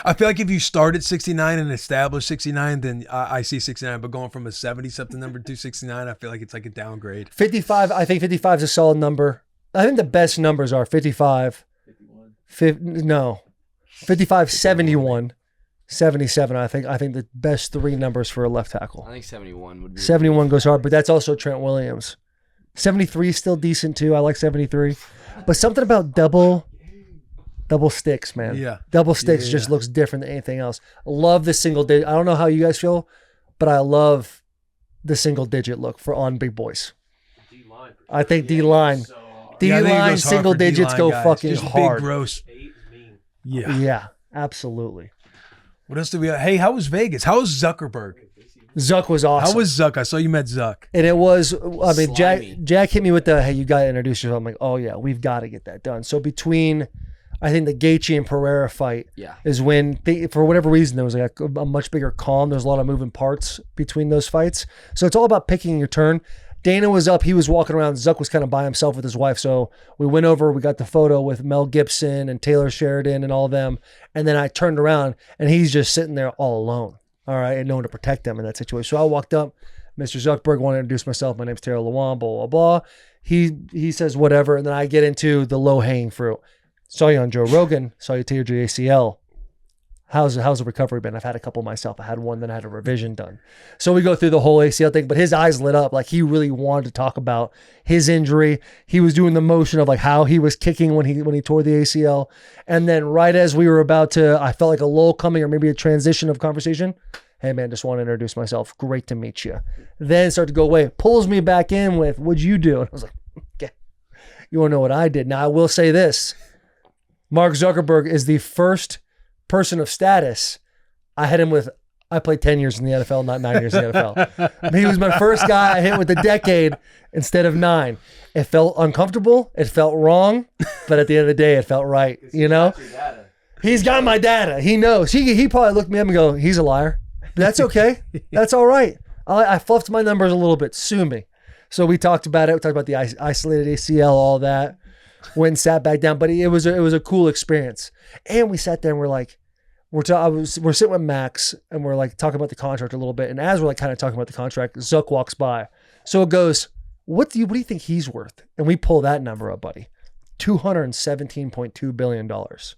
I feel like if you start at 69 and establish 69, then I see 69. But going from a 70-something number to 69, I feel like it's like a downgrade. 55. I think 55 is a solid number. I think the best numbers are 55. 55, 71, 77. I think the best 3 numbers for a left tackle. I think 71 would be. 71 goes hard, but that's also Trent Williams. 73 is still decent too. I like 73. But something about double sticks, man. Yeah. Double sticks Yeah. just looks different than anything else. Love the single digit. I don't know how you guys feel, but I love the single digit look for on big boys. D-line. I think D-line. Yeah, I think it D-line goes hard single for digits D-line go guys. fucking just hard. Big, gross. 8 is mean. Yeah. Yeah, absolutely. What else do we have? Hey, how was Vegas? How was Zuckerberg? Zuck was awesome. How was Zuck? I saw you met Zuck. And it was, I mean, Slimy. Jack hit me with the, hey, you got to introduce yourself. I'm like, oh, yeah, we've got to get that done. So between, I think the Gaethje and Pereira fight Yeah. is when, for whatever reason, there was like a much bigger calm. There's a lot of moving parts between those fights. So it's all about picking your turn. Dana was up. He was walking around. Zuck was kind of by himself with his wife. So we went over. We got the photo with Mel Gibson and Taylor Sheridan and all of them. And then I turned around, and he's just sitting there all alone. All right, and no one to protect them in that situation. So I walked up, Mr. Zuckerberg, wanted to introduce myself. My name's Taylor Lewan, blah, blah, blah. He says whatever, and then I get into the low-hanging fruit. Saw you on Joe Rogan, saw you tear your ACL. How's the recovery been? I've had a couple myself. I had one, then I had a revision done. So we go through the whole ACL thing, but his eyes lit up. Like he really wanted to talk about his injury. He was doing the motion of like how he was kicking when he tore the ACL. And then right as we were about to, I felt like a lull coming or maybe a transition of conversation. Hey man, just want to introduce myself. Great to meet you. Then start to go away. Pulls me back in with, what'd you do? And I was like, okay, you want to know what I did? Now I will say this. Mark Zuckerberg is the first person of status I hit him with. I played 10 years in the NFL, not 9 years in the NFL. He was my first guy I hit with a decade instead of 9. It felt uncomfortable. It felt wrong. But at the end of the day, it felt right. You know? He's got my data. He knows. He probably looked me up and go, he's a liar. But that's okay. That's all right. I fluffed my numbers a little bit. Sue me. So we talked about it. We talked about the isolated ACL, all that. Went and sat back down. But it was a cool experience. And we sat there and we're like, we're sitting with Max and we're like talking about the contract a little bit. And as we're like kind of talking about the contract, Zuck walks by. So it goes, what do you think he's worth? And we pull that number up, buddy. $217.2 billion. That's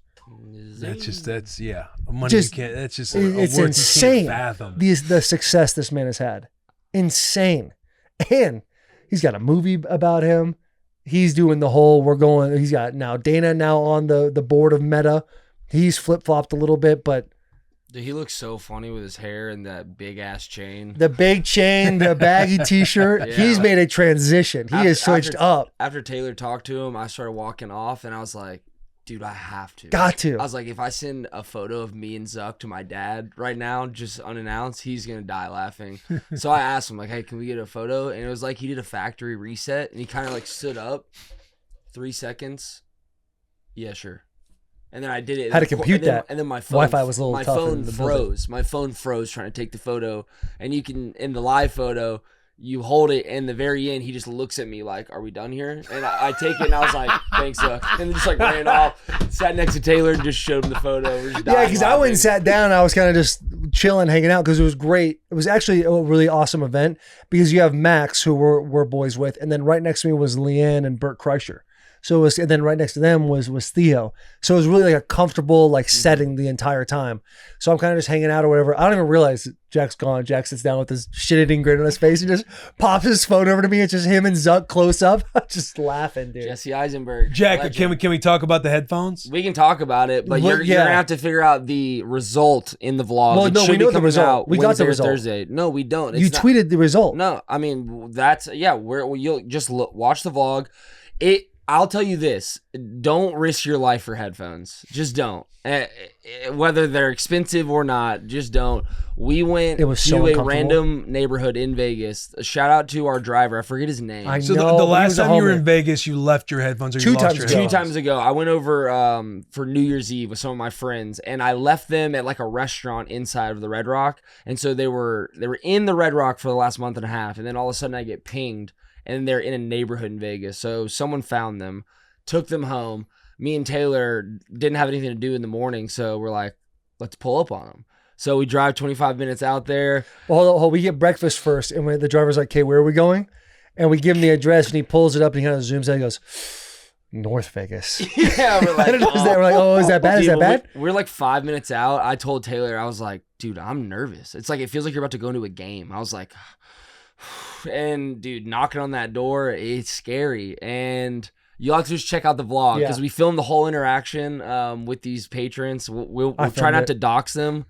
money Just- you can't. That's just It's a word insane. You can't fathom. The success this man has had. Insane. And he's got a movie about him. He's doing the whole, he's got now Dana now on the board of Meta. He's flip-flopped a little bit, but Dude, he looks so funny with his hair and that big ass chain. the big chain, the baggy t-shirt, Yeah. he's made a transition. He has switched up. After Taylor talked to him, I started walking off and I was like, dude, I have to. Got to. I was like, if I send a photo of me and Zuck to my dad right now, just unannounced, he's going to die laughing. So I asked him, like, hey, can we get a photo? And it was like he did a factory reset and he kind of like stood up 3 seconds. Yeah, sure. And then I did it. Had to compute that. And then my phone, Wi-Fi was a little my tough phone in the building. froze. My phone froze trying to take the photo. And you can, in the live photo, you hold it, and the very end, he just looks at me like, are we done here? And I take it, and I was like, thanks, Zuck. And then just like ran off, sat next to Taylor, and just showed him the photo. We're just Yeah, dying because I went and laughing. sat down. I was kind of just chilling, hanging out because it was great. It was actually a really awesome event because you have Max, who we're boys with, and then right next to me was Leanne and Bert Kreischer. So it was, and then right next to them was Theo. So it was really like a comfortable like setting the entire time. So I'm kind of just hanging out or whatever. I don't even realize that Jack's gone. Jack sits down with this shit-eating grin on his face and just pops his phone over to me. It's just him and Zuck close up, just laughing, dude. Jesse Eisenberg. Jack, legend. can we talk about the headphones? We can talk about it, but Well, you're yeah. going to have to figure out the result in the vlog. Well, It no, should we be know the coming result. out We got the Wednesday or result. Thursday. No, we don't. You tweeted the result. No, I mean, that's, yeah, you'll just watch the vlog. I'll tell you this, don't risk your life for headphones. Just don't. Whether they're expensive or not, just don't. We went It was to so a uncomfortable. random neighborhood in Vegas. A shout out to our driver. I forget his name. I So know, the he last was a time you were homer. in Vegas, you left your headphones or you Two lost times your ago. headphones? 2 times ago, I went over for New Year's Eve with some of my friends, and I left them at like a restaurant inside of the Red Rock. And so they were in the Red Rock for the last month and a half, and then all of a sudden I get pinged, and they're in a neighborhood in Vegas. So someone found them, took them home. Me and Taylor didn't have anything to do in the morning, so we're like, let's pull up on them. So we drive 25 minutes out there. Well, hold on, we get breakfast first, and when the driver's like, "Okay, where are we going?" And we give him the address, and he pulls it up, and he kind of zooms out. And he goes, "North Vegas." Yeah, we're like, We're like, "Oh, is that bad? Is Dude, that bad?" We're like 5 minutes out. I told Taylor, I was like, dude, I'm nervous. It's like, it feels like you're about to go into a game. I was like, and dude, knocking on that door, it's scary. And you'll have to just check out the vlog because Yeah. we filmed the whole interaction with these patrons. We'll I try filmed not it. to dox them.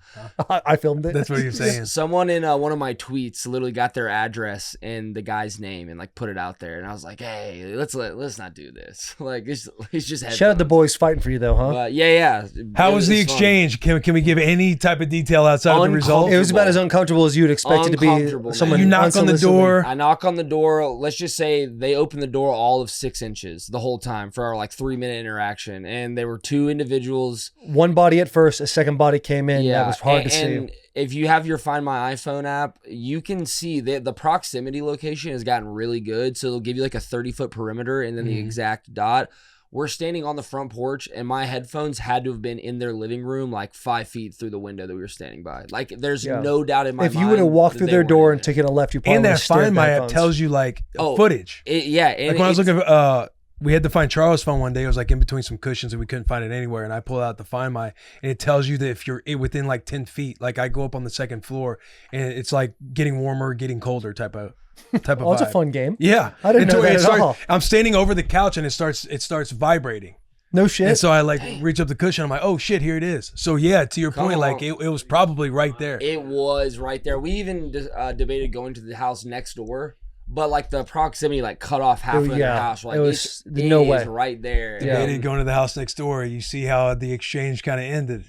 I filmed it. That's what you're saying. Someone in one of my tweets literally got their address and the guy's name and like put it out there. And I was like, hey, let's not do this. Like, it's just Shout out headphones. the boys fighting for you though, huh? But yeah. How It was the fun. exchange? Can we give any type of detail outside of the result? It was about as uncomfortable as you'd expect it to be. Uncomfortable, Someone You knock on the unsolicited. door. I knock on the door. Let's just say they opened the door all of 6 inches the whole time for our like 3-minute interaction. And there were 2 individuals. One body at first, a second body came in. That was hard to see. And if you have your Find My iPhone app, you can see that the proximity location has gotten really good. So it'll give you like a 30-foot perimeter and then the exact dot. We're standing on the front porch, and my headphones had to have been in their living room like 5 feet through the window that we were standing by. Like, there's Yeah. no doubt in my If mind. you would have walked that through they their weren't door in and there. taken a left, you probably And would that have stared Find at the My app headphones. tells you like Oh, footage. Yeah. And Like when I was it's- looking for, we had to find Charles' phone one day. It was like in between some cushions and we couldn't find it anywhere. And I pulled out the Find My, and it tells you that if you're within like 10 feet, like I go up on the second floor and it's like getting warmer, getting colder type of Oh, it's a vibe. fun game. Yeah. I didn't know Until that it at starts- all. I'm standing over the couch and it starts vibrating. No shit. And so I like reach up the cushion. I'm like, oh shit, here it is. So yeah, to your point, like it was probably right there. It was right there. We even debated going to the house next door, but like the proximity like cut off halfway in their house. Like, it was it no is way right there. Debated going to the house next door. You see how the exchange kind of ended.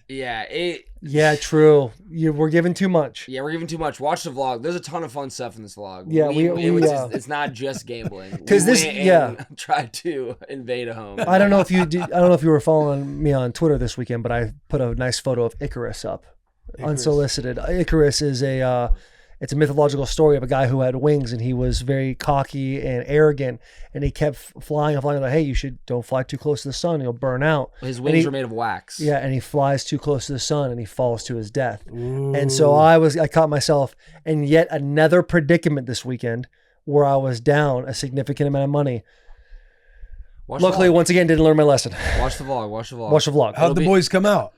Yeah, true. We're giving too much. Yeah, we're giving too much. Watch the vlog. There's a ton of fun stuff in this vlog. Yeah, it's not just gambling. Because tried to invade a home. I don't know if you were following me on Twitter this weekend, but I put a nice photo of Icarus up, unsolicited. Icarus is it's a mythological story of a guy who had wings, and he was very cocky and arrogant, and he kept flying and flying. Like, hey, don't fly too close to the sun, you'll burn out. His wings are made of wax. Yeah, and he flies too close to the sun, and he falls to his death. Ooh. And so I caught myself in yet another predicament this weekend where I was down a significant amount of money. Luckily, once again, didn't learn my lesson. Watch the vlog. How'd the boys come out?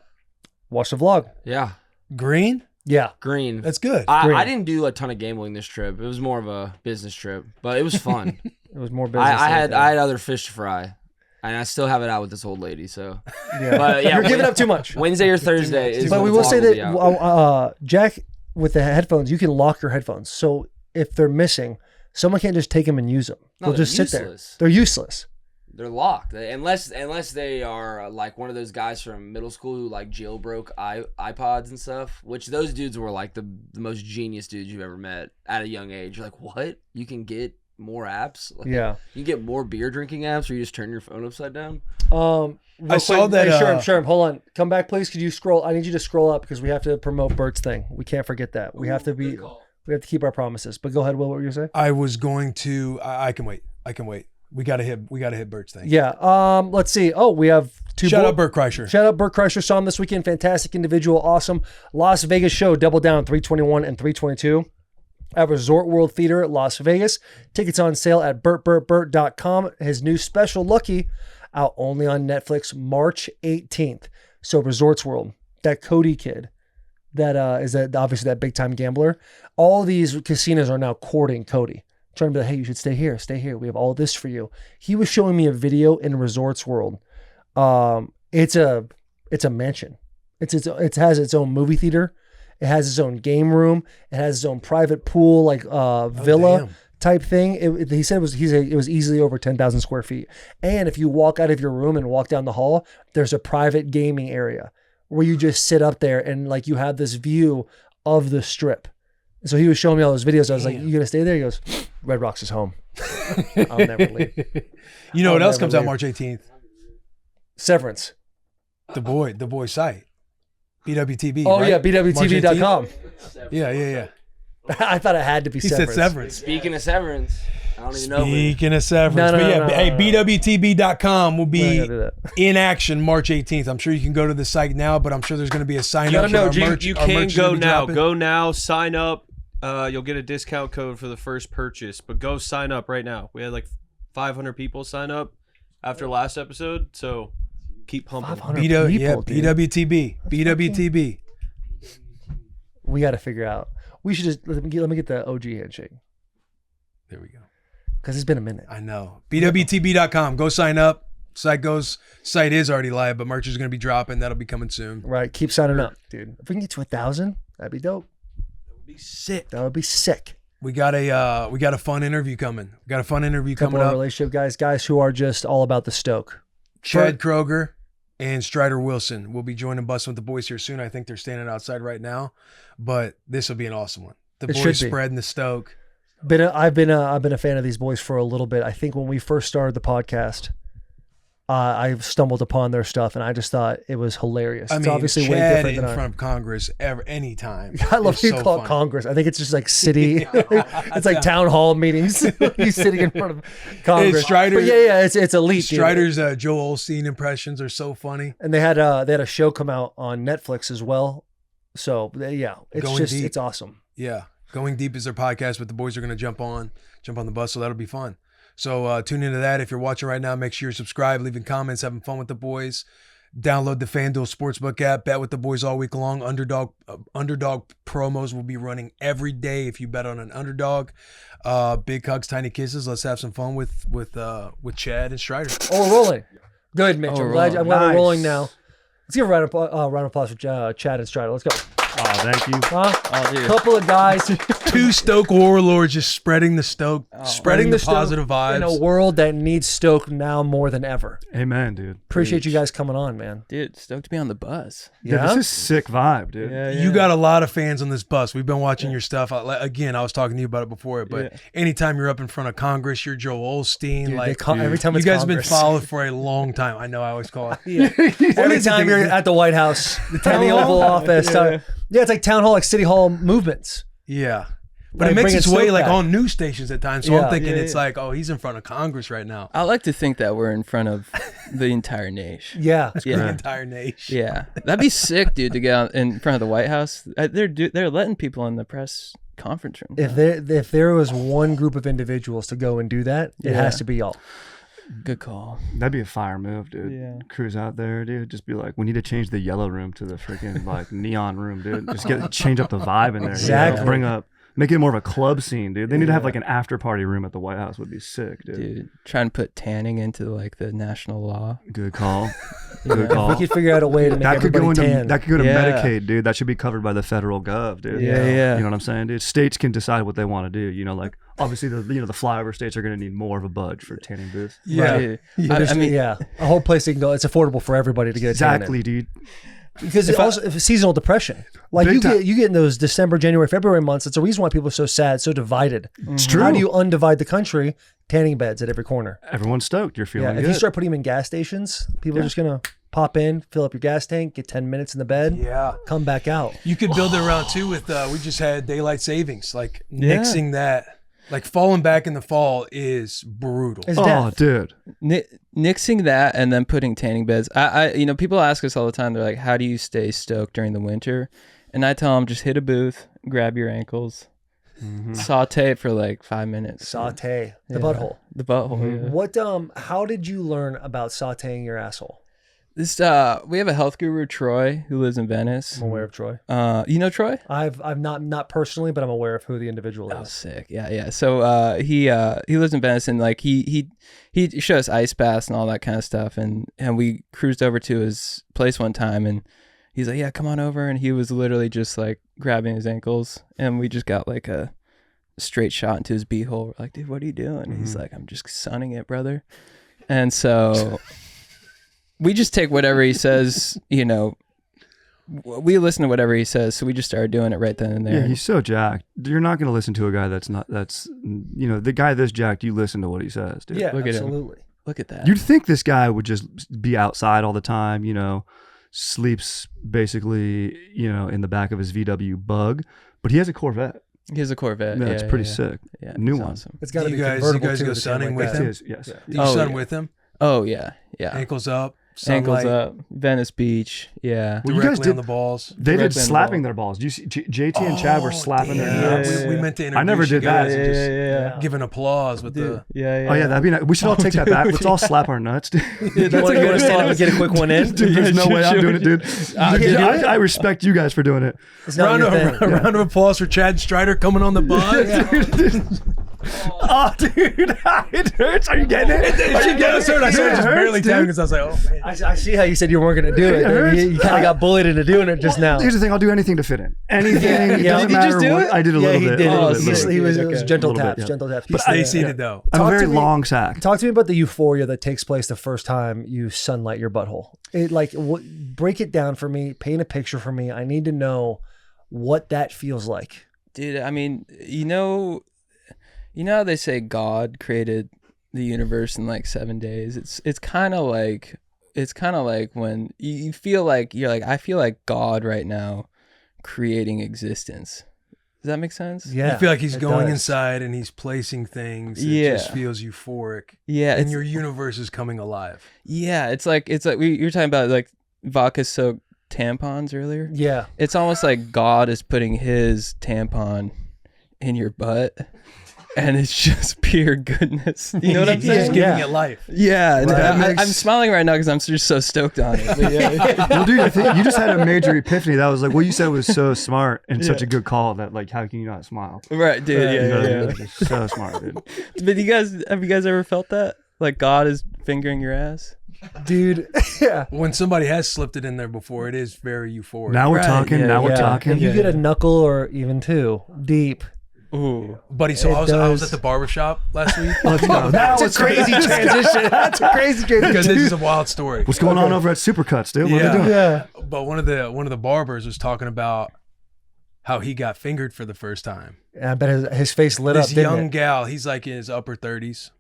Watch the vlog. Yeah. Green? Yeah. Green. That's good. I didn't do a ton of gambling this trip. It was more of a business trip, but it was fun. It was more business. I had other fish to fry, and I still have it out with this old lady. So, but you're giving up too much. Wednesday or Thursday is. But we will say that Jack, with the headphones, you can lock your headphones. So if they're missing, someone can't just take them and use them. They'll just sit there. They're useless. They're locked unless they are like one of those guys from middle school who like jailbroke iPods and stuff. Which those dudes were like the most genius dudes you've ever met at a young age. You're like, what? You can get more apps? Like, yeah. You can get more beer drinking apps, or you just turn your phone upside down. I saw that. Hey, Sherm, hold on. Come back, please. Could you scroll? I need you to scroll up because we have to promote Bert's thing. We can't forget that. We have to keep our promises. But go ahead, Will. What were you gonna say? I was going to. I can wait. We gotta hit Bert's thing. Yeah. Let's see. Oh, we have two. Shout out Bert Kreischer. Shout out Bert Kreischer. Saw him this weekend. Fantastic individual. Awesome. Las Vegas show. Double down 321 and 322 at Resort World Theater, Las Vegas. Tickets on sale at bertbertbert.com. His new special, Lucky, out only on Netflix March 18th. So Resorts World, that Cody kid, that is obviously that big time gambler. All these casinos are now courting Cody. Trying to be like, hey, you should stay here. We have all this for you. He was showing me a video in Resorts World. It's a mansion. It has its own movie theater. It has its own game room. It has its own private pool, like villa type thing. He said it was easily over 10,000 square feet. And if you walk out of your room and walk down the hall, there's a private gaming area where you just sit up there and like you have this view of the strip. So he was showing me all those videos. I was like, you gonna stay there? He goes, Red Rocks is home. I'll never leave. You know what else comes out March 18th? Severance. The boy site. BWTB. Oh, right? yeah, BWTB.com. Yeah. I thought it had to be he Severance. Said Severance. Speaking of Severance, I don't even know. Speaking of Severance. BWTB.com will be in action March 18th. I'm sure you can go to the site now, but I'm sure there's going to be a sign up. You can go now. Go now. Sign up. You'll get a discount code for the first purchase, but go sign up right now. We had like 500 people sign up after last episode, so keep pumping. BWTB. We got to figure out. We should just let me get the OG handshake. There we go. Because it's been a minute. I know. BWTB.com. Go sign up. Site is already live, but merch is going to be dropping. That'll be coming soon. Right. Keep signing up, dude. If we can get to 1,000, that'd be dope. That would be sick. We got a fun interview coming. Coming up. Relationship guys who are just all about the Stoke. Chad Kroeger and Strider Wilson will be joining Bussin with the boys here soon. I think they're standing outside right now, but this will be an awesome one. The boys spreading the Stoke. I've been a fan of these boys for a little bit. I think when we first started the podcast, I stumbled upon their stuff and I just thought it was hilarious. It's obviously Chad way different than in front of Congress anytime. I love how you call it Congress. I think it's just like city. It's like town hall meetings. He's sitting in front of Congress. Strider, it's elite. Strider's Joel Osteen impressions are so funny. And they had a show come out on Netflix as well. So it's awesome. Yeah. Going Deep is their podcast, but the boys are going to jump on the bus, so that'll be fun. So tune into that. If you're watching right now, make sure you're subscribed, leaving comments, having fun with the boys. Download the FanDuel Sportsbook app. Bet with the boys all week long. Underdog promos will be running every day if you bet on an underdog. Big hugs, tiny kisses. Let's have some fun with Chad and Strider. Oh, we're rolling. Good, Mitch. Oh, I'm glad we're Nice. rolling now. Let's give a round of applause for Chad and Strider. Let's go. Oh, thank you. Huh? Oh, dude. Couple of guys Two Stoke warlords just spreading the Stoke, spreading the Stoke positive vibes. in a world that needs Stoke now more than ever. Amen, dude. Appreciate you guys coming on, man. Dude, stoked to be on the bus. Yeah, this is sick vibe, dude. Yeah, You got a lot of fans on this bus. We've been watching your stuff. Again, I was talking to you about it before, but anytime you're up in front of Congress, you're Joel Osteen. Dude, every time you it's guys Congress. have been followed for a long time. I know. I always call it. Every time you're at the White House, the Oval Office. Yeah, it's like town hall, like city hall movements. Yeah. But Like it makes bringing its way Stoke like back. on news stations at times. So Yeah. I'm thinking it's like, oh, he's in front of Congress right now. I like to think that we're in front of the entire nation. Yeah. The entire nation. Yeah, that'd be sick, dude, to get out in front of the White House. They're letting people in the press conference room. If there was one group of individuals to go and do that, it has to be y'all. Good call. That'd be a fire move, dude. Yeah. Cruise out there, dude. Just be like, we need to change the yellow room to the freaking like neon room, dude. Just change up the vibe in there. Exactly. Make it more of a club scene, dude. They need to have like an after party room at the White House. Would be sick, dude. Dude, try and put tanning into like the national law. Good call. If Good call. we could figure out a way to make That could go everybody into tan. that could go to Yeah. Medicaid, dude. That should be covered by the federal gov, dude. Yeah. You know what I'm saying, dude? States can decide what they want to do. You know, like obviously the flyover states are going to need more of a budge for tanning booths. Yeah. Dude, I mean, a whole place you can go. It's affordable for everybody to get a tan in. Exactly, dude. Because if seasonal depression, like Big time. you get in those December, January, February months. It's a reason why people are so sad, so divided. It's true. How do you undivide the country? Tanning beds at every corner. Everyone's stoked. You're feeling Yeah, good. if you start putting them in gas stations, people are just gonna pop in, fill up your gas tank, get 10 minutes in the bed, come back out. You could build it around too with we just had daylight savings, like nixing that. Like falling back in the fall is brutal. It's Oh, death. dude. nixing that and then putting tanning beds. I people ask us all the time. They're like, "How do you stay stoked during the winter?" And I tell them, just hit a booth, grab your ankles, saute for like 5 minutes. Saute the Yeah. butthole. The butthole. Yeah. What how did you learn about sauteing your asshole? This we have a health guru, Troy, who lives in Venice. I'm aware of Troy. You know Troy? I've not personally, but I'm aware of who the individual Oh, is. sick. Yeah. So he lives in Venice, and like he showed us ice baths and all that kind of stuff, and we cruised over to his place one time, and he's like, "Yeah, come on over," and he was literally just like grabbing his ankles, and we just got like a straight shot into his beehole. We're like, "Dude, what are you doing?" He's like, "I'm just sunning it, brother," and so. We just take whatever he says, we listen to whatever he says, so we just started doing it right then and there. Yeah, he's so jacked. You're not going to listen to a guy the guy this jacked, you listen to what he says, dude. Yeah, Look at him. absolutely. Look at that. You'd think this guy would just be outside all the time, sleeps basically, in the back of his VW Bug, but he has a Corvette. He has a Corvette. Yeah, it's pretty sick. Yeah, New it's one. Awesome. It's got to Do be you guys convertible go too, sunning like with that. him? It is, yes. Yeah. Do you Oh, sun yeah. with him? Oh yeah. Ankles up, Ankles sunlight, up. Venice Beach. Yeah. Well, you guys directly on did- the balls. They did Directly on the slapping ball. their balls. Do you see JT and Chad were slapping their Yeah, nuts? we meant to introduce I never you did guys that. and just Yeah. give an applause with the. Yeah. Oh yeah, that'd be nice. We should all take that back. Let's all slap our nuts, dude. You want to stand up and get a quick one in? Dude, there's no way I'm doing it, dude. I respect you guys for doing it. It's not your thing. Round of applause for Chad Strider coming on the bus. Oh, dude, it hurts. Are you getting it? Are you getting it? I started just barely dude. tapping because I was like, oh man. I see how you said you weren't going to do it. hurts. You kind of got bullied into doing it just now. Here's the thing. I'll do anything to fit in. Anything. Yeah. Doesn't Did you matter just do what. it? I did a little he bit. did. a little bit, He little bit. was Okay. gentle A little taps, bit, yeah. gentle taps. But stay seated though. I'm a Talk very to me- long sack. Talk to me about the euphoria that takes place the first time you sunlight your butthole. Break it down for me. Paint a picture for me. I need to know what that feels like. Dude, I mean, you know how they say God created the universe in like 7 days? It's kind of like when you feel like you're like, I feel like God right now creating existence. Does that make sense? Yeah, I feel like he's it going does. inside and he's placing things. It Yeah. just feels euphoric. Yeah, And it's, your universe is coming alive. yeah, it's like you were talking about like vodka soaked tampons earlier. Yeah, It's almost like God is putting his tampon in your butt, and it's just pure goodness. You know what I'm He's saying? giving it life. Yeah, and That makes- I'm smiling right now because I'm just so stoked on it. But yeah. Well, dude, I think you just had a major epiphany. That was like what you said was so smart and such a good call. That like, how can you not smile? Right, dude. You know, Yeah. it's just so smart, dude. But have you guys ever felt that? Like God is fingering your ass? Dude. Yeah. When somebody has slipped it in there before, it is very euphoric. Now we're talking. Now we're Yeah. talking. If you get a knuckle or even two deep. Ooh. Buddy, so I was at the barbershop last week. Let's go. That's a crazy transition. That's a crazy transition. Because this is a wild story. What's going on over at Supercuts, dude? What are they doing? Yeah. But one of the barbers was talking about how he got fingered for the first time. I bet his face lit up. This young gal, he's like in his upper 30s.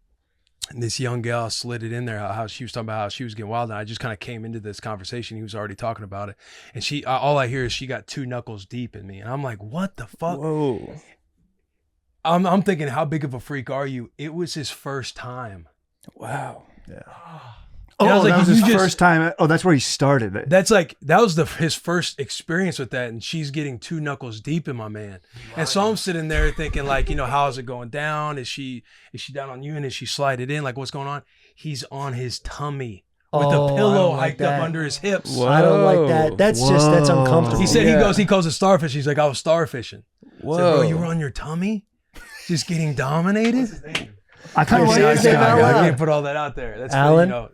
And this young gal slid it in there, how she was talking about how she was getting wild. And I just kind of came into this conversation. He was already talking about it. And all I hear is she got 2 knuckles deep in me. And I'm like, what the fuck? Whoa. I'm thinking, how big of a freak are you? It was his first time. Wow. And I was like, that was you his just- first time. Oh, that's where he started it. That was his first experience with that, and she's getting 2 knuckles deep in my man. And so I'm sitting there thinking, like, how's it going down? Is she down on you, and is she slide it in? Like, what's going on? He's on his tummy with Oh, a I pillow don't like hiked up that. under his hips. Whoa. I don't like that. That's that's Whoa. uncomfortable. He said he calls it starfish. He's like, I was starfishing. I said, Whoa. bro, you were on your tummy, just getting dominated. I kind of Say like his name out I loud. can't put all that out there. That's Alan?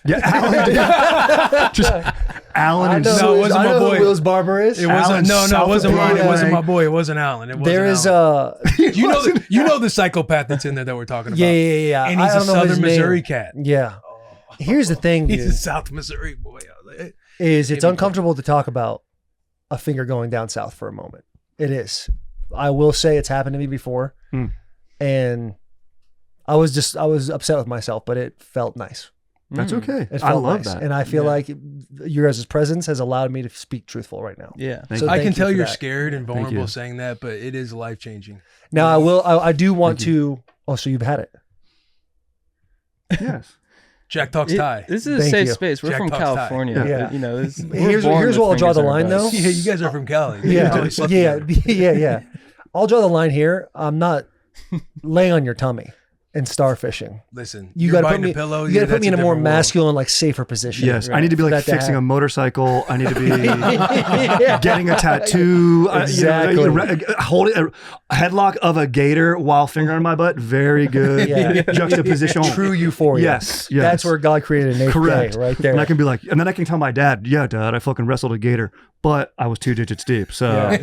Yeah, Alan. Just Alan and No, it wasn't I my know boy. who Will's barber is. It Alan wasn't. No, it South wasn't of mine. It LA. wasn't my boy. It wasn't Alan. It wasn't There is Alan. You know the psychopath that's in there that we're talking about. yeah. And I he's a don't know his Southern name. Missouri cat. Yeah. Here's the thing, He's a dude, South Missouri boy. is it's Maybe uncomfortable to talk about a finger going down south for a moment. It is. I will say it's happened to me before, and I was upset with myself, but it felt nice. That's okay. It I felt love nice. that. And I feel like your guys' presence has allowed me to speak truthful right now. Yeah. Thank So you. I thank can you tell for you're that. scared and Thank vulnerable you. saying that, but it is life changing. Now I do want to. Oh, so you've had it. Yes. Jack talks Thai. This is a Thank safe you. space. We're Jack from talks Thai. California. Yeah. You know, Here's what I'll draw the line, though. Yeah, you guys are from Cali. Yeah. I'll draw the line here. I'm not laying on your tummy and starfishing. Listen, You you're got to put biting me. a pillow. You got to put that's me in a more different world. masculine, like safer position. Yes. I need to be For like that to fixing a happen. motorcycle. I need to be Yeah. getting a tattoo. Exactly. Holding a headlock of a gator while fingering my butt. Very good. Yeah. Juxtaposition. True euphoria. Yes. That's where God created an eighth Correct. day, right there. And I can be like, and then I can tell my dad, yeah, Dad, I fucking wrestled a gator, but I was 2 digits deep. So,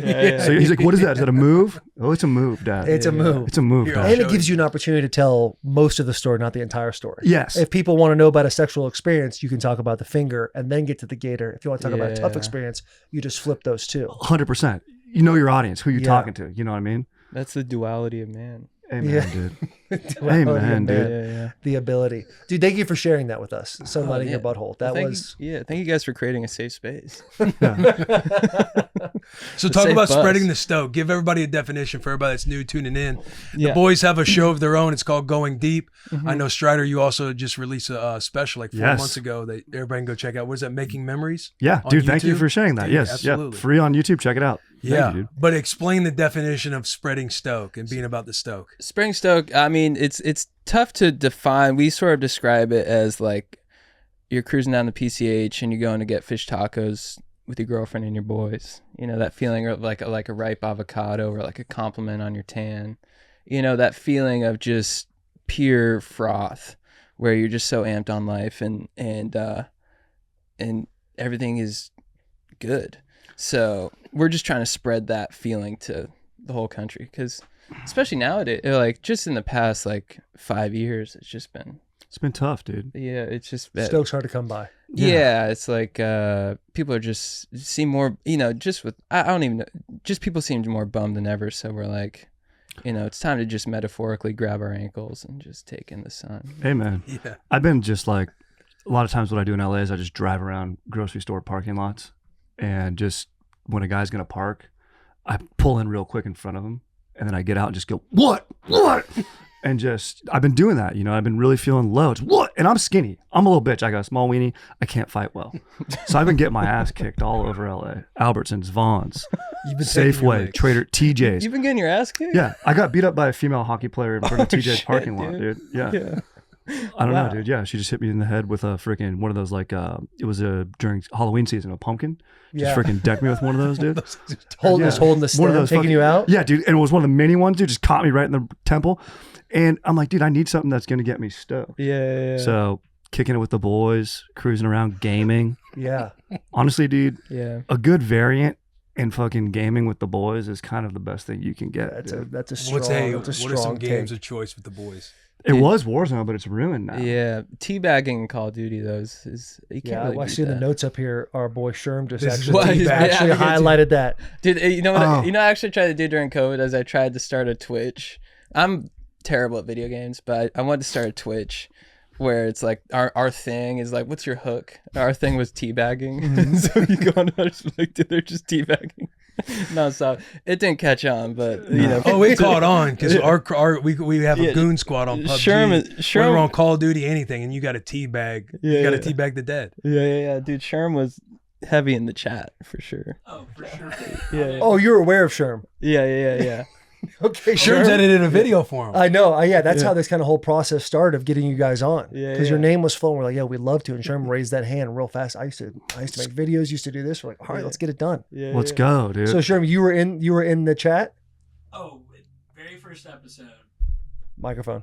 so he's like, what is that? Is that a move? Oh, it's a move, Dad. It's a move. It's a move, Here, Dad. I'll And show it gives you an opportunity to tell most of the story, not the entire story. Yes. If people want to know about a sexual experience, you can talk about the finger and then get to the gator. If you want to talk about a tough Yeah. experience, you just flip those two. 100%. You know your audience, who you're Yeah. talking to. You know what I mean? That's the duality of man. Amen, Yeah. dude. Well, Amen, yeah, dude. Yeah. The ability. Dude, thank you for sharing that with us. Sunlighting your butthole. That Thank was. you, thank you guys for creating a safe space. So The talk safe about bus. spreading the stoke. Give everybody a definition for everybody that's new tuning in. The Yeah. boys have a show of their own. It's called Going Deep. Mm-hmm. I know Strider, you also just released a special like 4 Yes. months ago that everybody can go check out. What is that? Making Memories? Yeah, On dude, thank you YouTube? for sharing that. Dude, Yes. absolutely. Yeah. Free on YouTube. Check it out. Thank Yeah. you, dude. But explain the definition of spreading stoke and being about the stoke. Spring Stoke, I mean, it's tough to define. We sort of describe it as like you're cruising down the PCH and you're going to get fish tacos with your girlfriend and your boys. You know, that feeling of like a ripe avocado or like a compliment on your tan. You know, that feeling of just pure froth where you're just so amped on life and everything is good. So we're just trying to spread that feeling to the whole country because especially nowadays, like just in the past like 5 years, it's just been tough, dude. yeah, it's just Stoke's hard to come by. yeah, it's like people are just seem more, you know, just with I don't even know, just people seem more bummed than ever. So we're like, you know, it's time to just metaphorically grab our ankles and just take in the sun. Hey, man. Yeah. I've been just like, a lot of times what I do in LA is I just drive around grocery store parking lots and just when a guy's going to park, I pull in real quick in front of him and then I get out and just go, what? And just, I've been doing that, you know, I've been really feeling low. It's what? And I'm skinny. I'm a little bitch. I got a small weenie. I can't fight well. So I've been getting my ass kicked all over LA. Albertsons, Vaughn's, You've been taking your Safeway, licks. Trader, TJ's. You've been getting your ass kicked? Yeah. I got beat up by a female hockey player in front of TJ's shit, parking lot, dude. Yeah. I don't know, dude. Yeah. She just hit me in the head with a freaking one of those, like, it was during Halloween season, a pumpkin. Just Yeah. freaking decked me with one of those, dude. Holding Yeah. the One of stand, those taking fucking- you out. Yeah, dude. And it was one of the mini ones, dude. Just caught me right in the temple. And I'm like, dude, I need something that's going to get me stoked. Yeah. So kicking it with the boys, cruising around, gaming. Yeah. Honestly, dude, Yeah. a good variant in fucking gaming with the boys is kind of the best thing you can get. That's a strong. What are some games of choice with the boys? It was Warzone, but it's ruined now. Yeah, teabagging in Call of Duty though is you can't really I beat see in the that. notes up here. Our boy Sherm just This is actually, what he's actually yeah, highlighted that. Dude, you know what? You know, what I actually tried to do during COVID as I tried to start a Twitch. I'm terrible at video games, but I wanted to start a Twitch where it's like our thing is like, what's your hook? Our thing was teabagging. So you go on, like, dude, they're just teabagging. No, so it didn't catch on, but you know. Oh, it caught on because we have a goon squad on PUBG. Sherm, we're on Call of Duty, anything, and you got to teabag. Yeah, you got to teabag the dead. Yeah. Dude, Sherm was heavy in the chat for sure. Oh, for sure. Yeah. Oh, you're aware of Sherm? Yeah. Okay, Sherm's edited a video for him. I know. Yeah, that's how this kind of whole process started of getting you guys on. Yeah, Because your name was flowing. We're like, yeah, we'd love to. And Sherm raised that hand real fast. I used to make videos. Used to do this. We're like, all right, let's get it done. Let's go, dude. So Sherm, you were in the chat. Oh, very first episode. Microphone.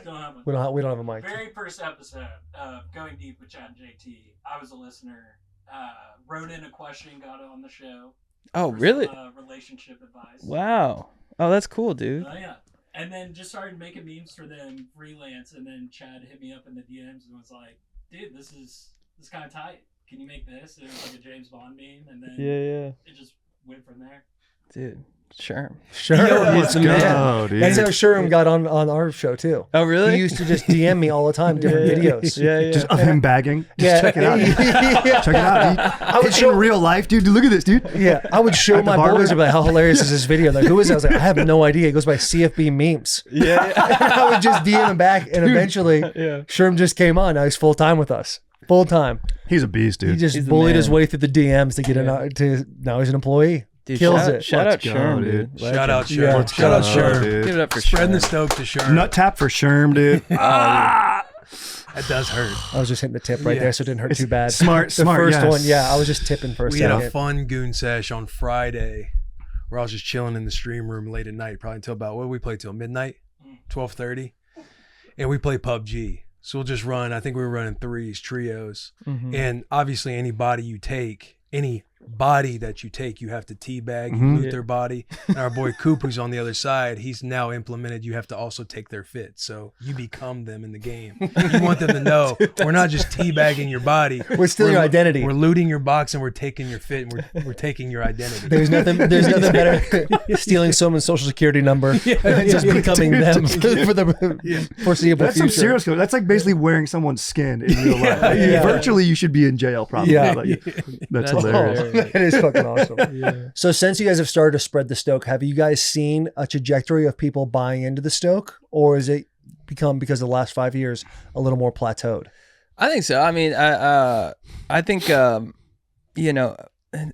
Don't have one. We don't have a mic. Very first episode of Going Deep with Chad and JT. I was a listener. Wrote in a question, got on the show. Oh, for really? Some, relationship advice. Wow. Oh, that's cool, dude. Oh yeah. And then just started making memes for them freelance, and then Chad hit me up in the DMs and was like, "Dude, this is kind of tight. Can you make this?" And it was like a James Bond meme, and then it just went from there. Dude, Sherm. Let's go, dude. That's how Sherm got on our show too. Oh, really? He used to just DM me all the time, different videos. Yeah. Just of him bagging. Just check it out. Yeah. Check it out, dude. I would show in real life, dude. Look at this, dude. Yeah, I would show my boys about how hilarious is this video. Like, who is that? I was like, I have no idea. It goes by CFB memes. Yeah. And I would just DM him back, and eventually, Sherm just came on. Now he's full time with us. Full time. He's a beast, dude. He just He's the bullied his man. way through the DMs to get to now he's an employee. Dude, Kills shout, it. Shout out Let's go, Sherm, dude. dude. Shout out Yeah. Sherm. Shout out Sherm. dude. Give it up for Spreading the Sherm. stoke to Sherm. Nut tap for Sherm, dude. That does hurt. I was just hitting the tip right Yeah. there, so it didn't hurt too bad. Smart, The smart. first yes. one, yeah, I was just tipping for a We had second. a fun goon sesh on Friday where I was just chilling in the stream room late at night, probably until about, what did we play till midnight? 12:30. And we play PUBG. So we'll just run, I think we were running threes, trios. And obviously any body that you take, you have to teabag, you loot their body. And our boy Coop, who's on the other side, he's now implemented you have to also take their fit. So you become them in the game. You want them to know we're not just teabagging your body. We're stealing your identity. We're looting your box and we're taking your fit and we're taking your identity. There's nothing better stealing someone's social security number and just becoming them for the foreseeable That's future. some serious code. That's like basically wearing someone's skin in real life. Like, Yeah. Virtually, you should be in jail, probably. Yeah. Like, that's That's hilarious. That is fucking awesome. So since you guys have started to spread the Stoke, have you guys seen a trajectory of people buying into the Stoke, or is it become, because of the last 5 years, a little more plateaued? I think so. I mean, I think you know,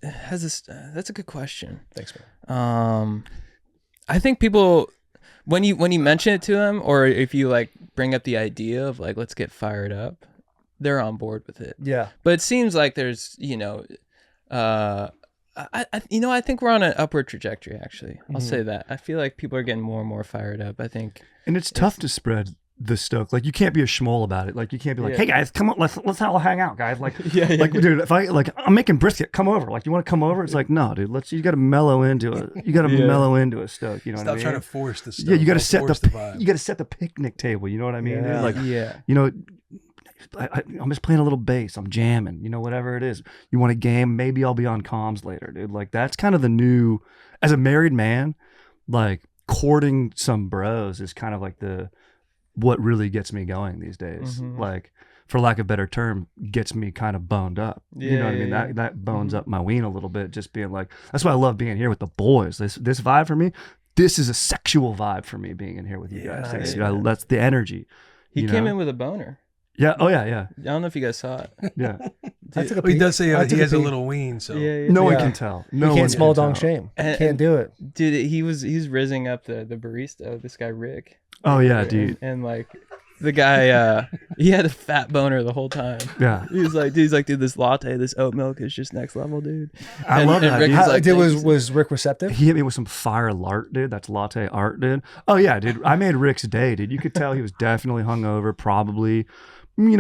has this? That's a good question. Thanks, man. I think people, when you mention it to them, or if you like bring up the idea of like, let's get fired up, they're on board with it. Yeah. But it seems like there's, you know, I think we're on an upward trajectory. Actually, I'll say that. I feel like people are getting more and more fired up. I think. And it's tough to spread the Stoke. Like, you can't be a schmole about it. Like, you can't be like, Yeah. hey guys, come on, let's all hang out, guys. Like, Yeah. like, dude, if I like, I'm making brisket, come over. Like, you want to come over? It's like, no, dude. You got to mellow into it. You got to mellow into a Stoke. You know what I Stop mean? trying to force the stuff. Yeah, you got to set force the vibe. you got to set the picnic table. You know what I mean? Yeah. Dude? Like, Yeah. you know, I'm just playing a little bass. I'm jamming. You know, whatever it is. You want a game? Maybe I'll be on comms later, dude. Like, that's kind of the new. As a married man, like, courting some bros is kind of like what really gets me going these days. Like, for lack of a better term, gets me kind of boned up. You know what I mean? Yeah. That bones up my ween a little bit. Just being like, that's why I love being here with the boys. This vibe for me. This is a sexual vibe for me being in here with you guys. nice. That's the energy. He you came know? in with a boner. Yeah. Oh yeah. I don't know if you guys saw it. Yeah. I took a Well, he peek. does say I he took has a peek. little ween, so No one Yeah. can tell. You No one can't small can dong tell. shame. You And- can't do it. Dude, he's rizzing up the barista, this guy Rick. Oh yeah, dude. And like the guy, he had a fat boner the whole time. Yeah. He's like, dude, this latte, this oat milk is just next level, dude. I love that, Rick dude. was like, "Thank you." Was Rick receptive? He hit me with some fire lart, dude. That's latte art, dude. Oh yeah, dude. I made Rick's day, dude. You could tell he was definitely hungover, probably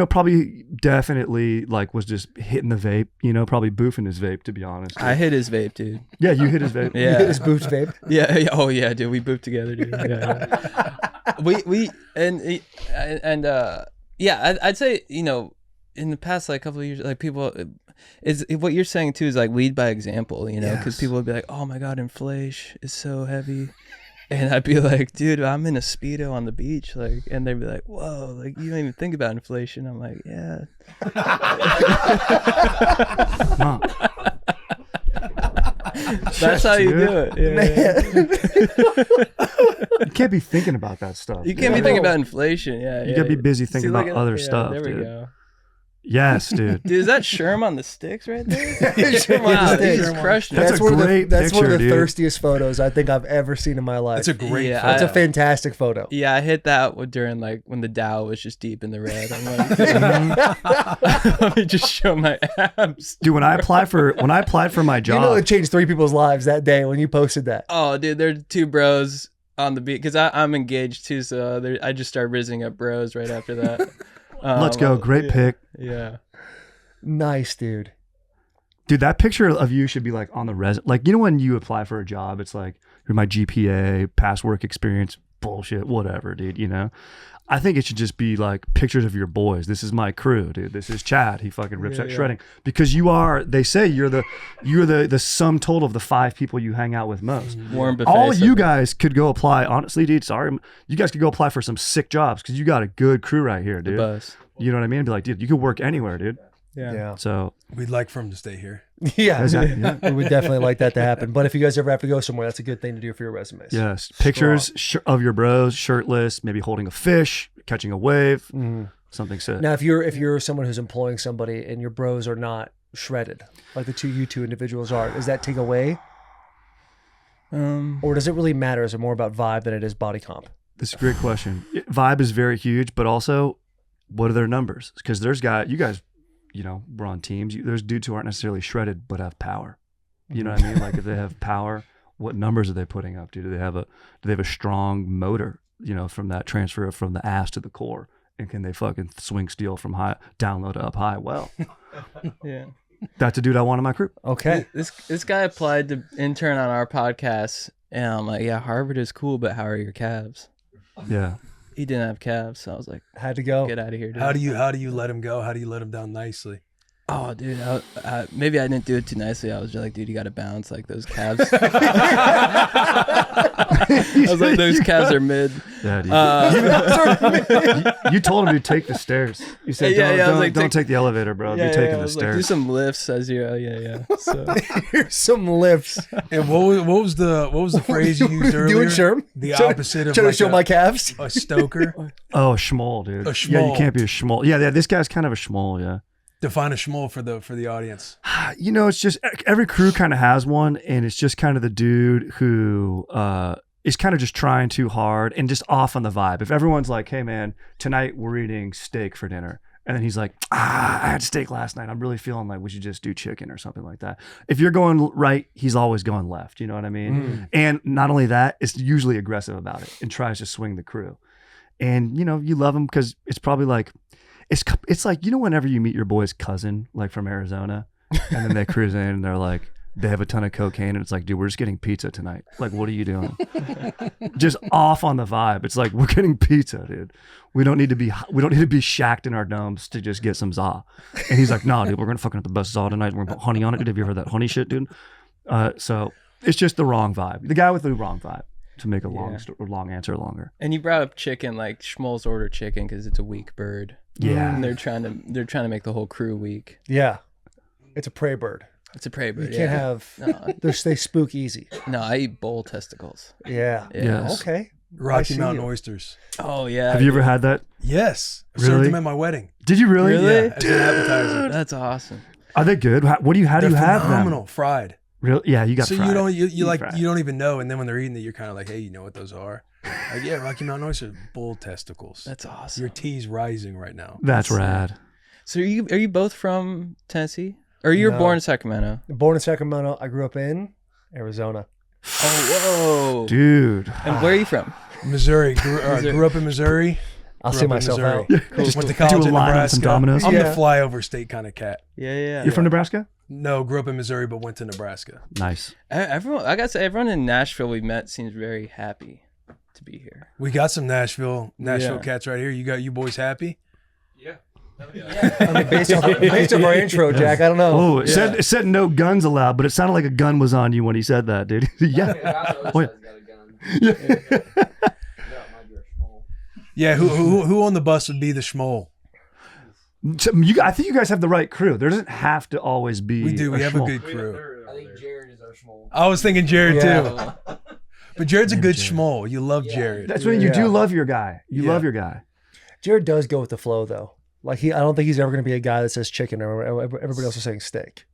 probably definitely like was just hitting the vape, probably boofing his vape, to be honest. I hit his vape, dude. Yeah, you hit his vape. Yeah. His boofed vape. Yeah. Oh yeah, dude. We booped together, dude. Yeah. I'd say, in the past like couple of years, like people is what you're saying too is like lead by example, because people would be like, oh my god, inflation is so heavy. And I'd be like, dude, I'm in a Speedo on the beach. Like, and they'd be like, whoa, like, you don't even think about inflation. I'm like, yeah. That's how you do it. Yeah. You can't be thinking about that stuff. You can't be thinking about inflation. Yeah. You gotta be busy thinking about other stuff, there dude. we go. Yes, dude. Dude, is that Sherm on the sticks right there? Sherm on Wow, the sticks. he's crushing it. That's a great That's one of the picture, dude. thirstiest photos I think I've ever seen in my life. That's a great Yeah, photo. It's a fantastic photo. Yeah, I hit that during like when the Dow was just deep in the red. I'm like, let me just show my abs. Dude, when I applied for my job, It changed 3 people's lives that day when you posted that. Oh, dude, they're 2 bros on the beat because I'm engaged too, so I just start rizzing up bros right after that. let's go. Great pick. Yeah. Nice, dude. Dude, that picture of you should be like on the like, when you apply for a job, it's like, here's my GPA, past work experience, bullshit, whatever, dude, I think it should just be like pictures of your boys. This is my crew, dude. This is Chad. He fucking rips at shredding. Because they say you're the sum total of the 5 people you hang out with most. Warren Buffet All said you that. guys could go apply, honestly, dude, sorry. You guys could go apply for some sick jobs because you got a good crew right here, dude. Bus. You know what I mean? Be like, dude, you could work anywhere, dude. Yeah. So We'd like for him to stay here. Yeah. exactly. We would definitely like that to happen. But if you guys ever have to go somewhere, that's a good thing to do for your resumes. Yes, pictures of your bros, shirtless, maybe holding a fish, catching a wave, something sick. Now, if you're someone who's employing somebody and your bros are not shredded, like you two individuals are, does that take away? Or does it really matter? Is it more about vibe than it is body comp? This is a great question. Vibe is very huge, but also, what are their numbers? Because you guys, we're on teams. There's dudes who aren't necessarily shredded but have power. You know what I mean? Like if they have power, what numbers are they putting up? Do they have a strong motor? From that transfer from the ass to the core, and can they fucking swing steel from down low to up high? Well, Yeah. that's a dude I want in my crew. Okay. This guy applied to intern on our podcast, and I'm like, yeah, Harvard is cool, but how are your calves? Yeah. He didn't have calves, so I was like, Had to go. get out of here, dude. How do you let him go? How do you let him down nicely? Oh, dude, maybe I didn't do it too nicely. I was just like, dude, you got to bounce like those calves. I was like, those calves are mid. Yeah, dude. You told him to take the stairs. You said, don't take the elevator, bro. You're taking the stairs. Like, do some lifts as you, So Here's some lifts. And what was the phrase you used earlier? Doing Sherm? The opposite of Trying like to show my calves. a stoker. Oh, a Shmole, dude. A Shmole. Yeah, you can't be a Shmole. Yeah, this guy's kind of a Shmole, yeah. Define a Shmole for the audience. It's just every crew kind of has one, and it's just kind of the dude who is kind of just trying too hard and just off on the vibe. If everyone's like, hey man, tonight we're eating steak for dinner, and then he's like, I had steak last night, I'm really feeling like we should just do chicken or something like that. If you're going right, he's always going left, you know what I mean? And not only that, it's usually aggressive about it and tries to swing the crew. And you love him because it's probably like, it's like, whenever you meet your boy's cousin, like from Arizona, and then they cruise in and they're like, they have a ton of cocaine, and it's like, dude, we're just getting pizza tonight. Like, what are you doing? Just off on the vibe. It's like, we're getting pizza, dude. We don't need to be shacked in our domes to just get some za. And he's like, no, dude, we're gonna fucking have the best za tonight. We're gonna put honey on it. Dude, have you heard that honey shit, dude? So it's just the wrong vibe. The guy with the wrong vibe. To make a long answer longer. And you brought up chicken, like Schmoles order chicken because it's a weak bird. Yeah. And they're trying to make the whole crew weak. Yeah. It's a prey bird. It's a prey bird. You can't have. They spook easy. No, I eat bull testicles. Yeah. Yes. Okay. Rocky Mountain oysters. Oh yeah. Have you ever had that? Yes. I Really? served them at my wedding. Did you really? Really? Yeah, as an appetizer. That's awesome. Are they good? How do you have Phenomenal. them? Fried. Really? Yeah, you got So fried. you don't even know, and then when they're eating it, you're kind of like, hey, you know what those are? Like, yeah, Rocky Mountain oysters, bull testicles. That's awesome. Your T's rising right now. That's rad. So are you both from Tennessee? Or you were No. born in Sacramento? Born in Sacramento. I grew up in Arizona. Oh, whoa. Dude. And where are you from? Missouri. Grew up in Missouri. I'll Grew see up in myself Missouri. out. Just went to Do college a in line on Nebraska. some dominoes. I'm the Yeah. flyover state kind of cat. Yeah. You're from Nebraska? No, grew up in Missouri, but went to Nebraska. Nice. Everyone, I gotta say, everyone in Nashville we met seems very happy to be here. We got some Nashville Yeah. cats right here. You boys happy? I mean, based off our intro, Jack, I don't know. Oh, it said no guns allowed, but it sounded like a gun was on you when he said that, dude. Yeah. Oh, yeah. Yeah. Who on the bus would be the Shmole? So I think you guys have the right crew. There doesn't have to always be. We do. We have a Shmole. good crew. I think Jarod is our Shmole. I was thinking Jarod Yeah. too. But Jared's a good Shmole. You love Jarod. That's when you do love your guy. You Yeah. love your guy. Jared does go with the flow, though. Like I don't think he's ever going to be a guy that says chicken or everybody else is saying steak.